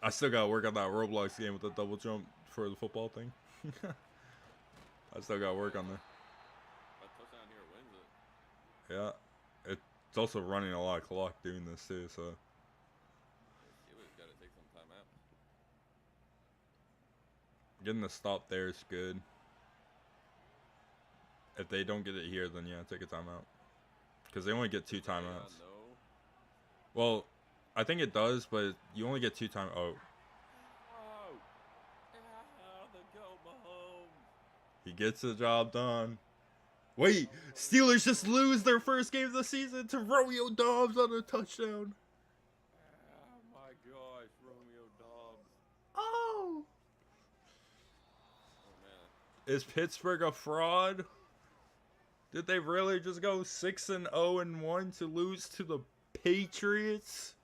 I still gotta work on that Roblox game with the double jump for the football thing. I still gotta work on that. A touchdown here wins it. Yeah, it's also running a lot of clock doing this too, so. Steelers gotta take some time out. Getting the stop there is good. If they don't get it here, then yeah, take a timeout. Because they only get 2 timeouts. No. Well, I think it does, but you only get 2 timeouts. Oh, Oh, the go Mahomes. he gets the job done. Wait, Steelers just lose their first game of the season to Romeo Dobbs on a touchdown. Oh my gosh, Romeo Dobbs. Oh. Oh man. Is Pittsburgh a fraud? Did they really just go 6-0-1 to lose to the Patriots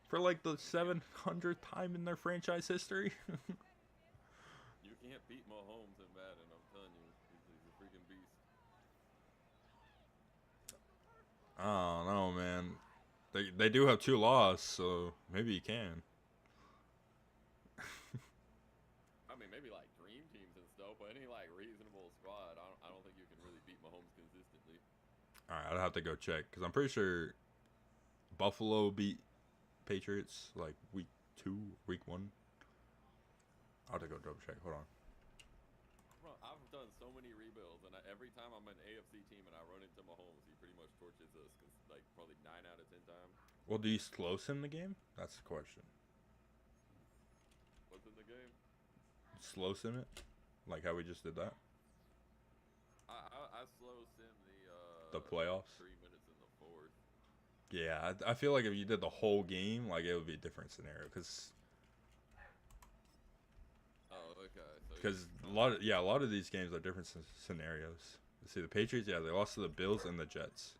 for like the 700th time in their franchise history? You can't beat Mahomes in Madden, I'm telling you. He's a freaking beast. I don't know, man. They do have 2 losses, so maybe you can. I mean, maybe like dream teams and stuff, but any like reasonable squad, I don't think you can really beat Mahomes consistently. All right, I'd have to go check because I'm pretty sure Buffalo beat Patriots like week 2, week 1. I'll have to go double check. Hold on. Bro, I've done so many rebuilds, and every time I'm an AFC team and I run into Mahomes, he pretty much torches us, like probably 9 out of 10 times. Well, do you slow sim the game? That's the question. What's in the game? Slow sim it, like how we just did that. I slow sim The playoffs. 3 minutes in the 4th. Yeah, I feel like if you did the whole game, like it would be a different scenario, because Okay. So a lot of these games are different scenarios. See, the Patriots, yeah, they lost to the Bills and the Jets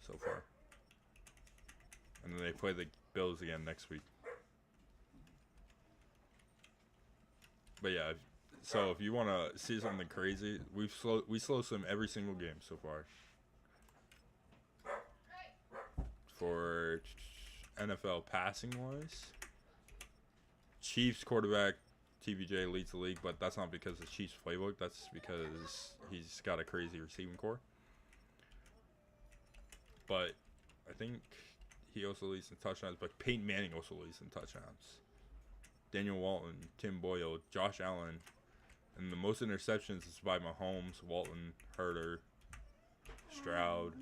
so far, and then they play the Bills again next week. But yeah, so if you want to see something crazy, we slow sim every single game so far. For NFL passing wise, Chiefs quarterback TBJ leads the league, but that's not because of Chiefs playbook. That's because he's got a crazy receiving core. But I think he also leads in touchdowns. But Peyton Manning also leads in touchdowns. Daniel Walton, Tim Boyle, Josh Allen, and the most interceptions is by Mahomes, Walton, Herter, Stroud,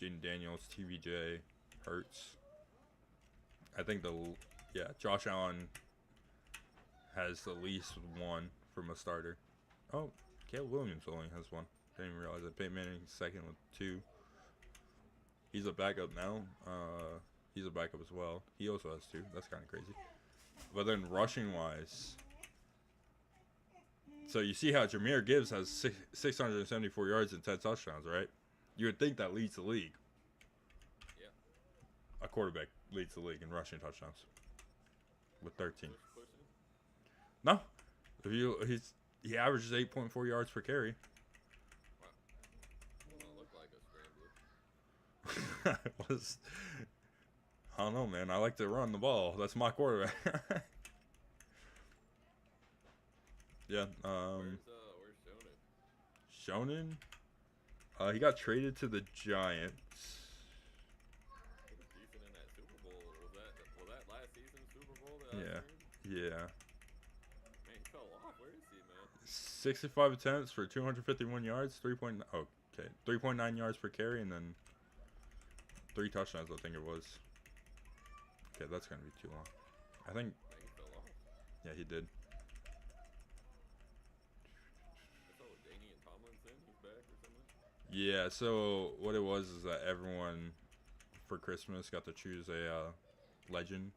Jaden Daniels, TBJ, Hurts. I think Josh Allen has the least 1 from a starter. Oh, Caleb Williams only has 1. Didn't even realize that. Peyton Manning second with 2. He's a backup now. He's a backup as well. He also has 2. That's kind of crazy. But then rushing wise, so you see how Jahmyr Gibbs has 674 yards and 10 touchdowns, right? You would think that leads the league. Yeah. A quarterback leads the league in rushing touchdowns with 13. No, he averages 8.4 yards per carry. Wow. Doesn't look like a scrambler. I don't know, man. I like to run the ball. That's my quarterback. Yeah. Where's Shonen? Shonen. He got traded to the Giants. He was decent in that Super Bowl. Was that last season's Super Bowl? Yeah. Man, he fell off. Where is he, man? 65 attempts for 251 yards, 3.9 yards per carry, and then 3 touchdowns, I think it was. Okay, that's gonna be too long. I think Man, he fell off. Yeah, he did. I saw Danian Tomlinson, he's back or something. Yeah, so what it was is that everyone for Christmas got to choose a legend.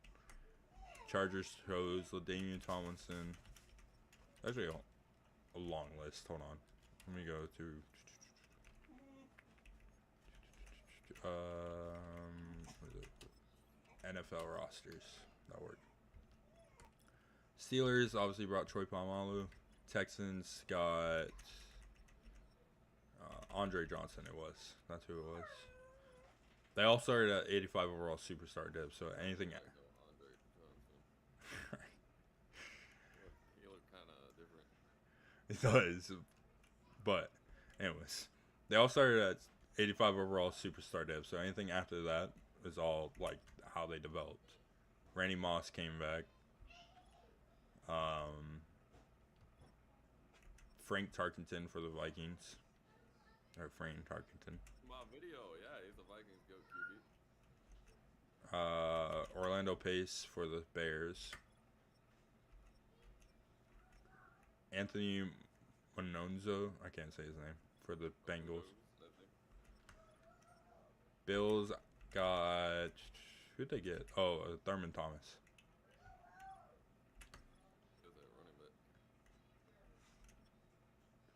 Chargers chose LaDainian Tomlinson. Actually, a long list. Hold on. Let me go to what is it? NFL rosters. That worked. Steelers obviously brought Troy Polamalu. Texans got Andre Johnson. It was. That's who it was. They all started at 85 overall superstar dip. So anything. I know Andre Johnson. He looked kind of different. It does. But, anyways, they all started at 85 overall superstar depth. So anything after that is all like how they developed. Randy Moss came back. Frank Tarkenton for the Vikings. Or Frank Tarkenton. My video, yeah, he's a Vikings GOAT QB. Orlando Pace for the Bears. Anthony Mononzo, I can't say his name, for the Bengals. Bills got, who'd they get? Oh, Thurman Thomas.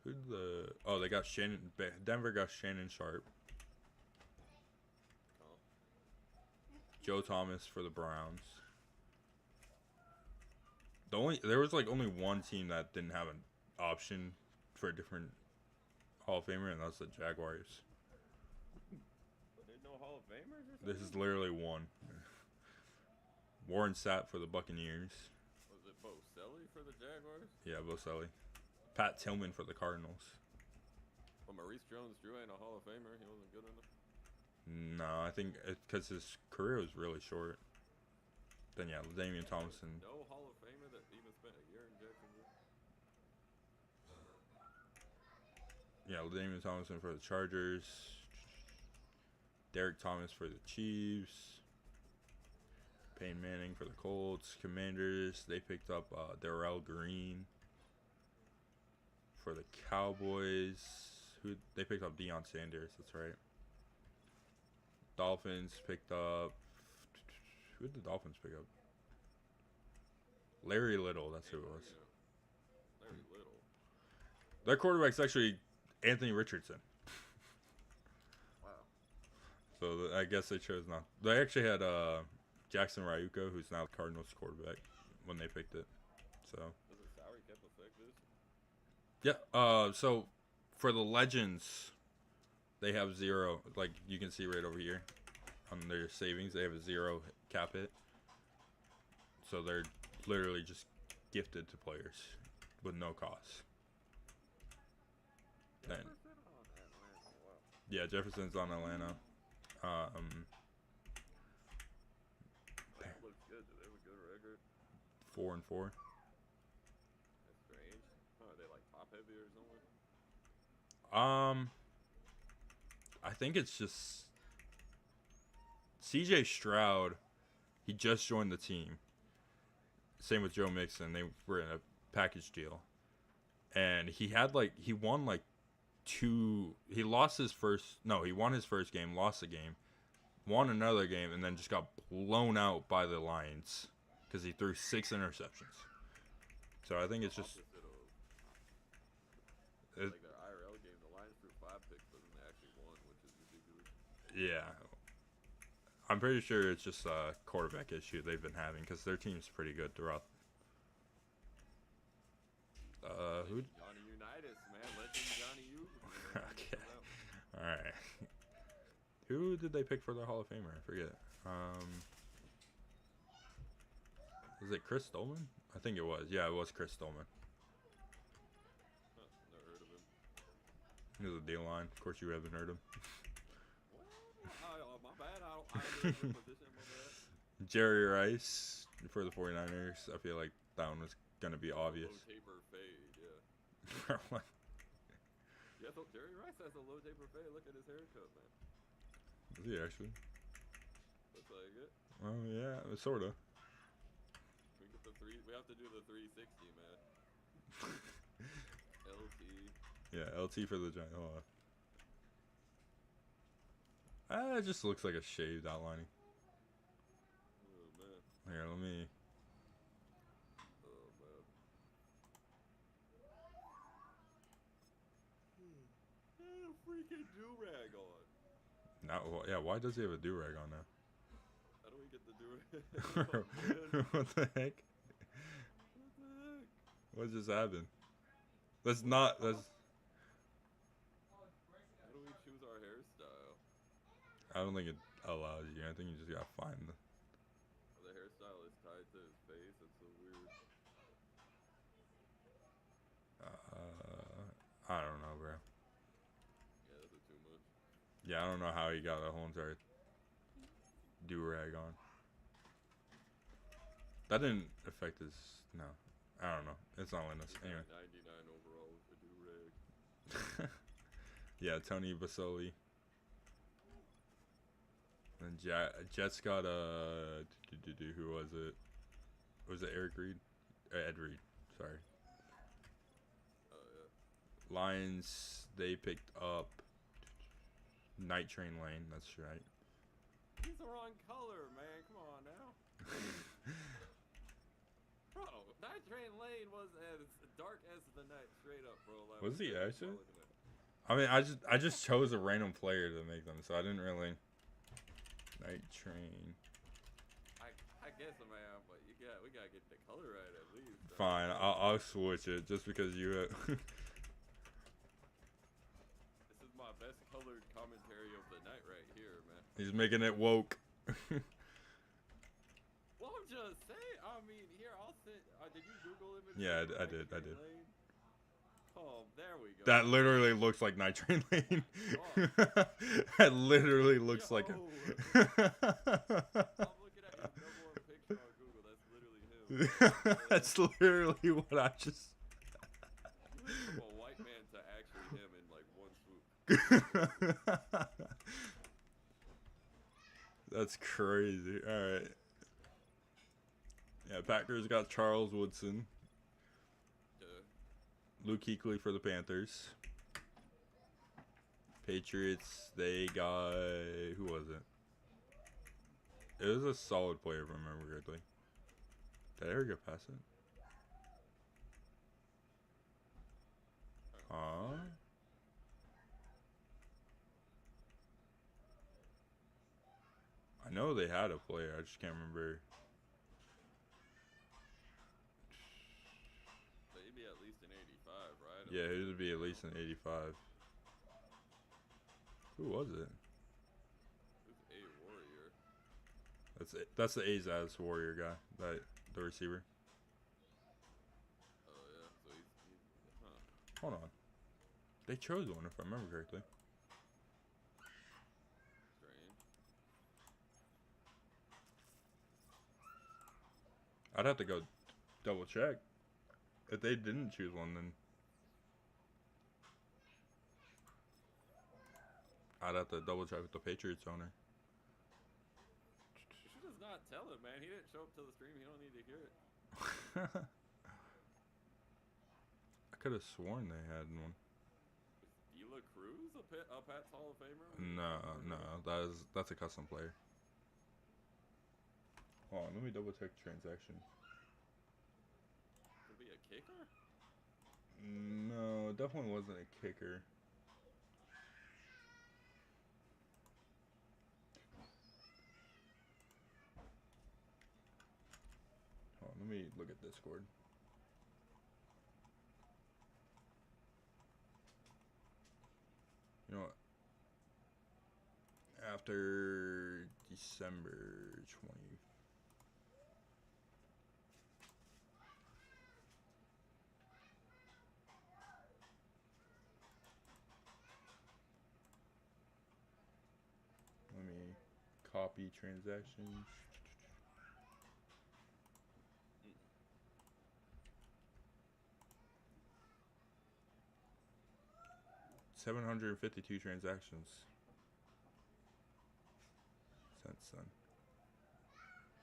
They got Denver got Shannon Sharp. Joe Thomas for the Browns. There was like only one team that didn't have an option for a different Hall of Famer, and that's the Jaguars. There's no Hall of Famers or something? This is literally one. Warren Sapp for the Buccaneers. Was it Bo Selly for the Jaguars? Yeah, Boselli. Pat Tillman for the Cardinals. Well, Maurice Jones-Drew ain't a Hall of Famer. He wasn't good enough. No, I think because his career was really short. Then yeah, Damian Thompson. No Hall of Famer that even spent a year in Jacksonville. Yeah, Damian Thompson for the Chargers. Derek Thomas for the Chiefs. Peyton Manning for the Colts. Commanders, they picked up Darrell Green. For the Cowboys, they picked up Deion Sanders, that's right. Dolphins picked up, who did the Dolphins pick up? Larry Little, that's who it was. Larry Little. Their quarterback's actually Anthony Richardson. Wow. So I guess they chose not. They actually had Jackson Ryuko, who's now the Cardinals quarterback, when they picked it. So. Does the salary cap affect this? Yeah. So for the Legends, they have 0. Like you can see right over here on their savings, they have a 0 cap hit. So they're literally just gifted to players with no cost. Then, yeah, Jefferson's on Atlanta. That looks good. Do they have a good record? 4-4. That's strange. Huh, are they like top heavy or something? I think it's just CJ Stroud. He just joined the team. Same with Joe Mixon. They were in a package deal, and he won like 2. He lost his first. No, he won his first game, lost the game, won another game, and then just got blown out by the Lions because he threw 6 interceptions. So I think it's just. Like their IRL game, the Lions threw 5 picks, but then they actually won, which is ridiculous. Yeah. I'm pretty sure it's just a quarterback issue they've been having because their team's pretty good throughout. Who? Johnny Unitas, man. Legend Johnny U. Okay. All right. Who did they pick for their Hall of Famer? I forget. Was it Chris Stolman? I think it was. Yeah, it was Chris Stolman. Huh, never heard of him. He was a D-line. Of course, you haven't heard him. Oh, my bad. I didn't know the position. My bad. Jerry Rice for the 49ers. I feel like that one was going to be obvious. Low taper fade, yeah. What? Yeah, so Jerry Rice has a low taper fade. Look at his haircut, man. Is he actually? Looks like it. Oh, yeah, sort of. We could We have to do the 360, man. LT. Yeah, LT for the giant. Hold on. It just looks like a shaved outlining. Oh man. Here, let me. Oh man. He had a freaking do-rag on. Now, yeah. Why does he have a do rag on now? How do we get the do-rag? Oh, man. What the heck? What the heck? What just happened? Let's not. Let's. How do we choose our hairstyle? I don't think it allows you. I think you just gotta find the. The hairstyle is tied to his face. It's so weird. I don't know, bro. Yeah, this is too much. Yeah, I don't know how he got a whole entire do rag on. That didn't affect his. No, I don't know. It's not letting us. Anyway. 99 overall with the do-rag. Yeah, Tony Basoli. And Jets got who was it? Was it Eric Reed? Ed Reed. Sorry. Oh yeah. Lions. They picked up Night Train Lane. That's right. He's the wrong color, man. Come on now. Bro, Night Train Lane was as dark as the night, straight up, bro. Like, Was he actually? looking at. I mean, I just chose a random player to make them, so I didn't really. Night Train. I guess, man, but we gotta get the color right at least. Fine, I'll switch it just because you. This is my best colored commentary of the night right here, man. He's making it woke. Well, I'm just saying. I mean, here I'll sit. Did you Google him? Yeah, I did. Lane? Oh, there we go. That literally looks like Night Train Lane. Oh. That literally looks like. I'm looking at his number one picture on Google. That's literally him. That's literally what I just. From a white man to actually him in like one swoop. That's crazy. All right. Yeah, Packers got Charles Woodson. Luke Kuechly for the Panthers. Patriots, they got. Who was it? It was a solid player, if I remember correctly. Did I ever get past it? I know they had a player, I just can't remember. Maybe at least an 85, right? Yeah, it would be at least an 85. Who was it? Who's A Warrior? That's it. That's the Azaz Warrior guy, the receiver. Oh yeah, so he's huh. Hold on. They chose one, if I remember correctly. Strange. I'd have to go double check. If they didn't choose one, then I'd have to double check with the Patriots owner. You should just not tell him, man. He didn't show up to the stream. He don't need to hear it. I could have sworn they had one. Dela Cruz, a Pats Hall of Famer? No, that's a custom player. Hold on, let me double check transaction. Could be a kicker? No, it definitely wasn't a kicker. Hold on, let me look at Discord. You know what? After December 20. Let me copy transactions. Mm. 752 transactions since then.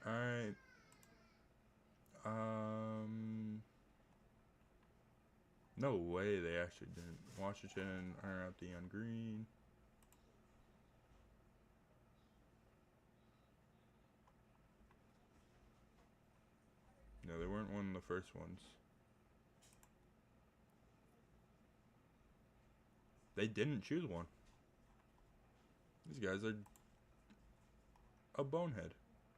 Alright. No way they actually didn't. Washington earn out the on green. No, they weren't one of the first ones. They didn't choose one. These guys are a bonehead.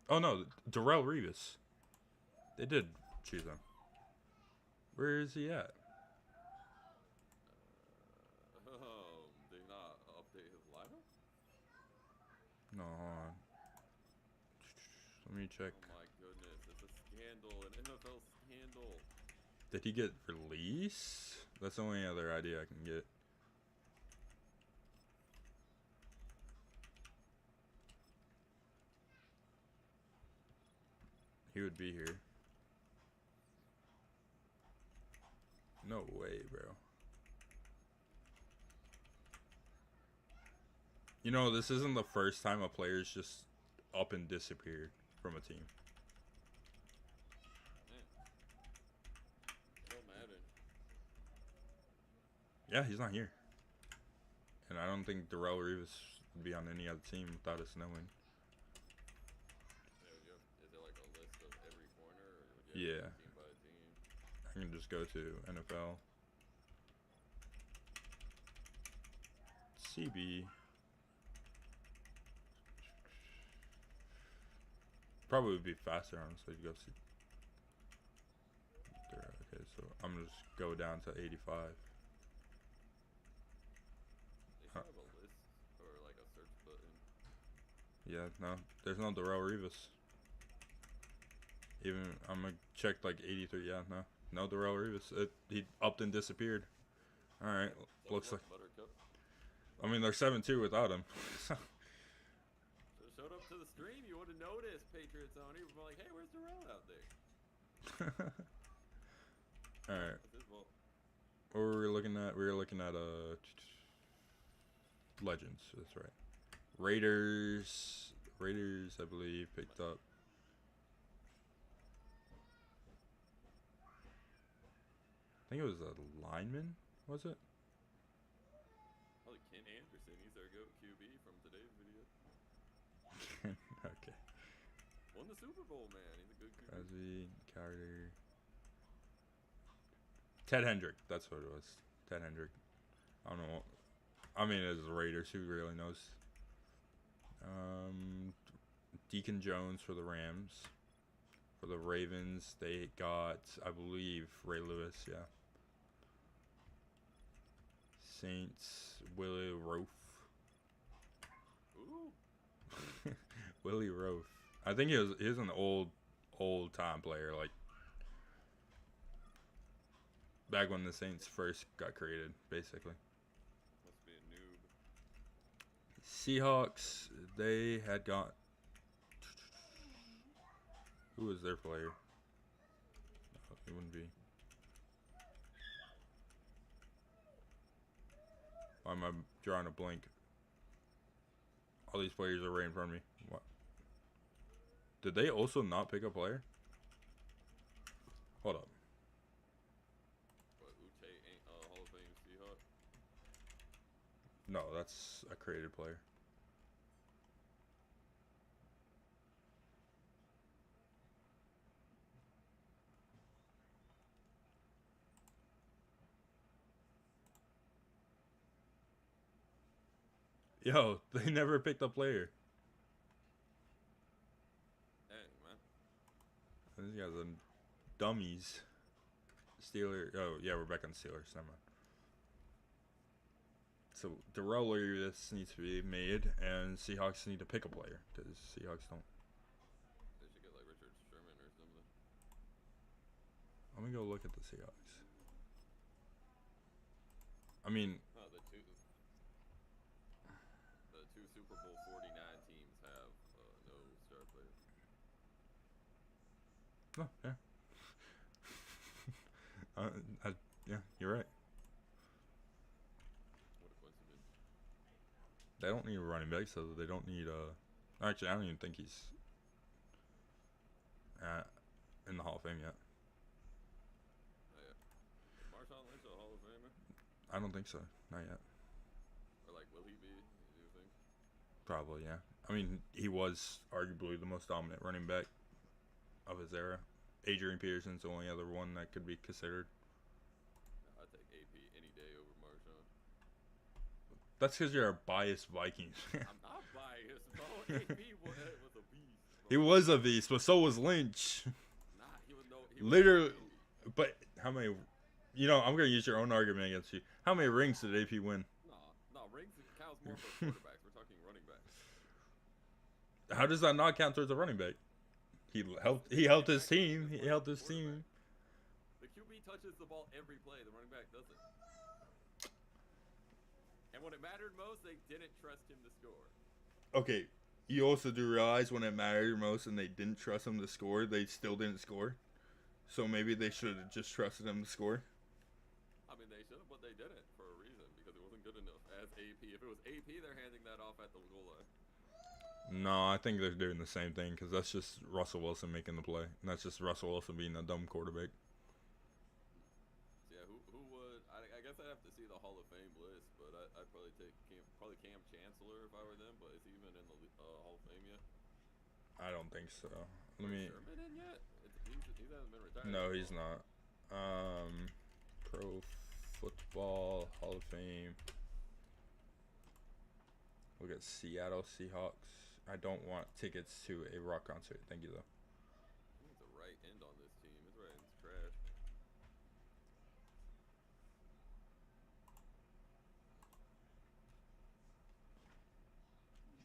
Oh no, Darrell Revis. They did choose him. Where is he at? Did he not update his lineup? No, hold on. Let me check. Oh my goodness, it's a scandal, an MFL scandal. Did he get released? That's the only other idea I can get. He would be here. No way, bro. You know, this isn't the first time a player's just up and disappeared from a team. Joe Madden. Yeah, he's not here. And I don't think Darrell Revis would be on any other team without us knowing. Is there like a list of every corner, or would you have to go team by team? I can just go to NFL. CB. Probably would be faster, honestly, to go see. There, okay, so I'm gonna just go down to 85. They should have a list or like a search button. Yeah, no, there's no Darrell Revis. Even I'm gonna check like 83. Yeah, no Darrell Revis. He upped and disappeared. All right, looks like. Buttercup. I mean, they're 7-2 without him. Showed up to the stream, you would have noticed, Patriots owner. You were like, hey, where's Darrell out there? Alright. That's his fault. What were we looking at? We were looking at Legends, that's right. Raiders, I believe, picked up. I think it was a lineman, was it? Oh, Ken Anderson, he's our GOAT QB from today's video. Okay. Won the Super Bowl, man. He's a good QB. Crosby, Carter. Ted Hendrick, that's what it was. Ted Hendrick. I don't know. I mean, as the Raiders, who really knows? Deacon Jones for the Rams. For the Ravens, they got, I believe, Ray Lewis, yeah. Saints, Willie Roaf. Ooh. Willie Roaf. I think he was an old time player, like back when the Saints first got created, basically. Must be a noob. Seahawks, they had got, who was their player? No, it wouldn't be. Why am I drawing a blank? All these players are right in front of me. What? Did they also not pick a player? Hold up. What, Uche ain't Hall of Fame Seahawk? No, that's a created player. Yo, they never picked a player. Dang, man. These guys are dummies. Steelers. Oh, yeah, we're back on Steelers. Never mind. So, Darrell this needs to be made, and Seahawks need to pick a player, because Seahawks don't. They should get like Richard Sherman or something. Let me go look at the Seahawks. I mean, Oh, the two Super Bowl 49 teams have no star players. no, yeah. Yeah, you're right. What a coincidence. They don't need a running back, so they don't need actually, I don't even think he's in the Hall of Fame yet. Oh, yeah. Is Marshawn Lynch a Hall of Famer? I don't think so. Not yet. Or like, will he be? Do you think? Probably, yeah. I mean, he was arguably the most dominant running back of his era. Adrian Peterson's the only other one that could be considered. I'd take AP any day over Marshawn. That's because you're a biased Vikings fan. I'm not biased, bro. AP was a beast, bro. He was a beast, but so was Lynch. Nah, he was no. Literally, but how many? You know, I'm gonna use your own argument against you. How many rings did AP win? No, rings counts more for quarterbacks. We're talking running backs. How does that not count towards a running back? He helped. He helped his team. He helped his team. The QB touches the ball every play. The running back doesn't. And when it mattered most, they didn't trust him to score. Okay, you also do realize when it mattered most and they didn't trust him to score, they still didn't score. So maybe they should have just trusted him to score. I mean, they should have, but they didn't for a reason because it wasn't good enough as AP. If it was AP, they're handing that off at the goal line. No, I think they're doing the same thing because that's just Russell Wilson making the play. And that's just Russell Wilson being a dumb quarterback. So yeah, who would? I guess I'd have to see the Hall of Fame list, but I'd probably take Cam Chancellor if I were them. But is he even in the Hall of Fame yet? I don't think so. Let me. Sherman in yet? He hasn't been retired. No, he's not. Pro Football Hall of Fame. Look at Seattle Seahawks. I don't want tickets to a rock concert. Thank you, though. I think the right end on this team. His right end's trash.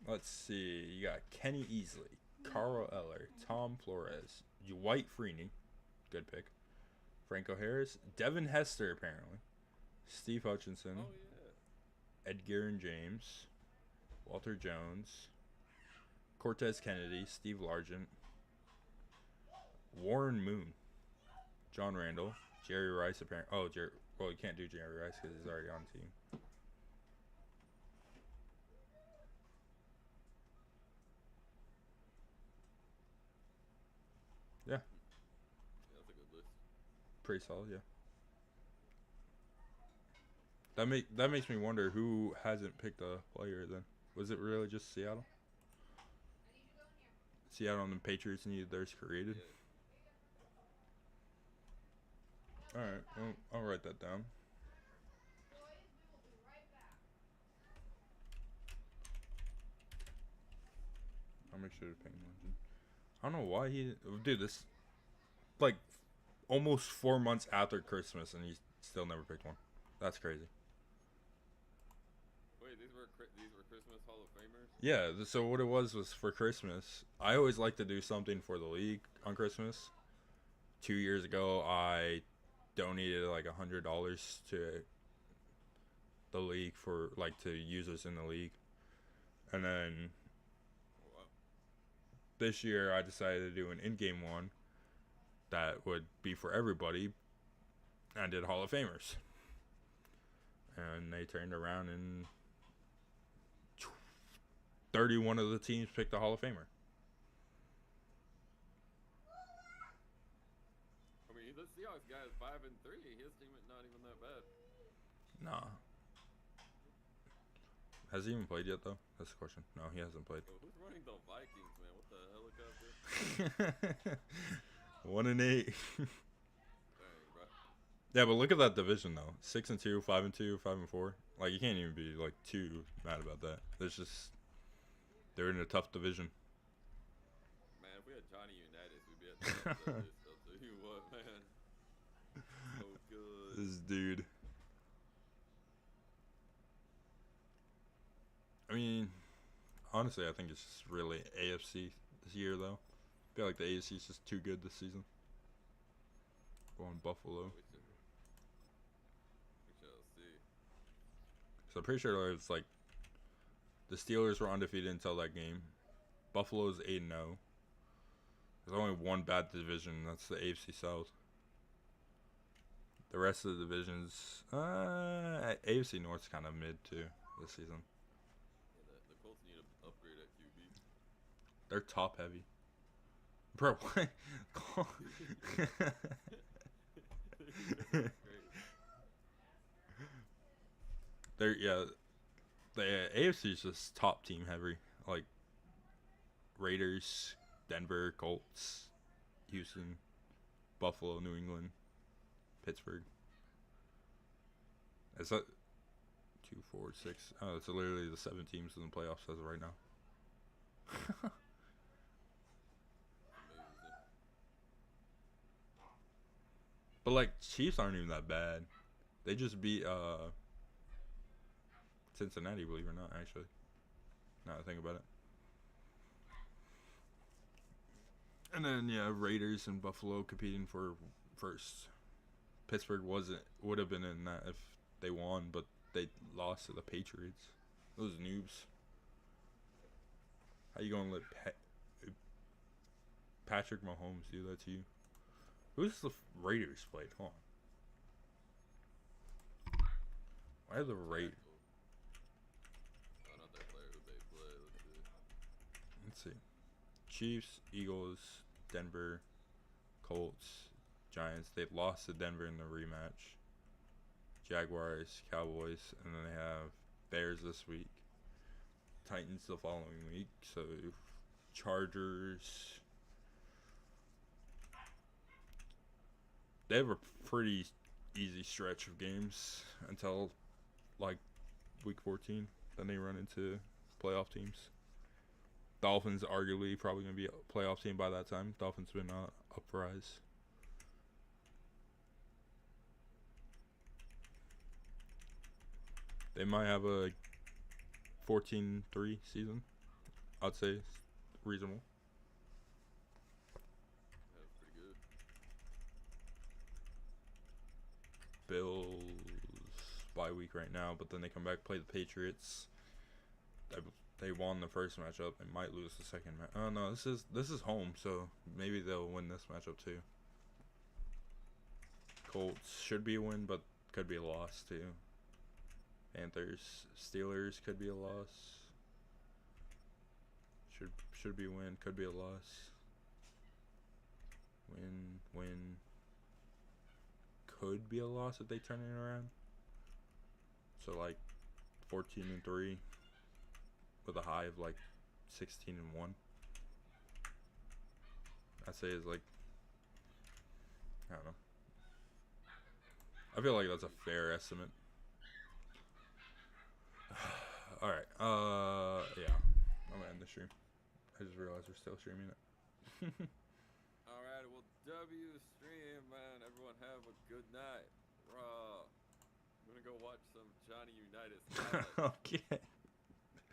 Let's see. You got Kenny Easley, Carl Eller, Tom Flores, Dwight Freeney. Good pick. Franco Harris, Devin Hester, apparently. Steve Hutchinson. Oh, yeah. Edgar and James. Walter Jones. Cortez Kennedy, Steve Largent, Warren Moon, John Randall, Jerry Rice. Apparently, well, you can't do Jerry Rice because he's already on the team. Yeah, That's a good list. pretty solid. Yeah. That makes me wonder who hasn't picked a player then. Was it really just Seattle? Seattle and the Patriots needed theirs created. Yeah. Alright, well, I'll write that down. I'll make sure to pay attention. I don't know why he... Dude, this... Like, almost 4 months after Christmas and he still never picked one. That's crazy. Wait, these were Christmas Hall of Famers? Yeah, so what it was for Christmas. I always like to do something for the league on Christmas. 2 years ago, I donated like $100 to the league for like to users in the league, and then this year I decided to do an in-game one that would be for everybody. I did Hall of Famers, and they turned around and 31 of the teams picked a Hall of Famer. I mean, the Seahawks guy is 5-3. His team is not even that bad. Nah. Has he even played yet, though? That's the question. No, he hasn't played. Bro, who's running the Vikings, man? What the helicopter? 1-8. Dang, bro. Yeah, but look at that division though. 6-2, 5-2, 5-4. Like you can't even be like too mad about that. There's just they're in a tough division. Man, if we had Johnny Unitas, we'd be at the top of this. I'll tell you what, man. So good. This dude. I mean, honestly, I think it's just really AFC this year though. I feel like the AFC is just too good this season. Going Buffalo. We shall see. So I'm pretty sure it's like the Steelers were undefeated until that game. Buffalo's 8-0. There's only one bad division, that's the AFC South. The rest of the divisions, AFC North's kind of mid too this season. Yeah, the Colts need to upgrade at QB. They're top heavy. Bro, what? Great. They're yeah. The AFC is just top team heavy. Like Raiders, Denver, Colts, Houston, Buffalo, New England, Pittsburgh. Is that 2, 4, 6? Oh, it's literally the 7 teams in the playoffs as of right now. Amazing. But like Chiefs aren't even that bad. They just beat Cincinnati, believe it or not, actually. Now that I think about it. And then yeah, Raiders and Buffalo competing for first. Pittsburgh would have been in that if they won, but they lost to the Patriots. Those noobs. How you gonna let Patrick Mahomes do that to you? Who's the Raiders played? Hold on. Why are the Raiders? Oh, not that player who they play. Let's see. Chiefs, Eagles, Denver, Colts, Giants. They've lost to Denver in the rematch. Jaguars, Cowboys, and then they have Bears this week. Titans the following week. So Chargers. They have a pretty easy stretch of games until like week 14. Then they run into playoff teams. Dolphins arguably probably going to be a playoff team by that time. Dolphins been up for rise. They might have a 14-3 season. I'd say it's reasonable. That's pretty good. Bills bye week right now, but then they come back play the Patriots. They won the first matchup. They might lose the second match. Oh no, this is home, so maybe they'll win this matchup too. Colts should be a win, but could be a loss too. Panthers, Steelers could be a loss. Should be a win, could be a loss. Win. Could be a loss if they turn it around. So like 14-3 with a high of like 16-1. I'd say is like, I don't know. I feel like that's a fair estimate. All right. Yeah. I'm gonna end the stream. I just realized we're still streaming it. Alright, well, W stream, man. Everyone have a good night. Raw. I'm gonna go watch some Johnny Unitas highlights. Okay.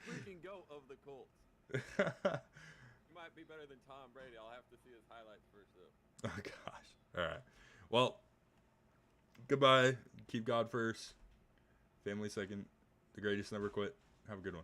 Freaking go of the Colts. He might be better than Tom Brady. I'll have to see his highlights first, though. Oh gosh. All right. Well, goodbye. Keep God first. Family second. The greatest never quit. Have a good one.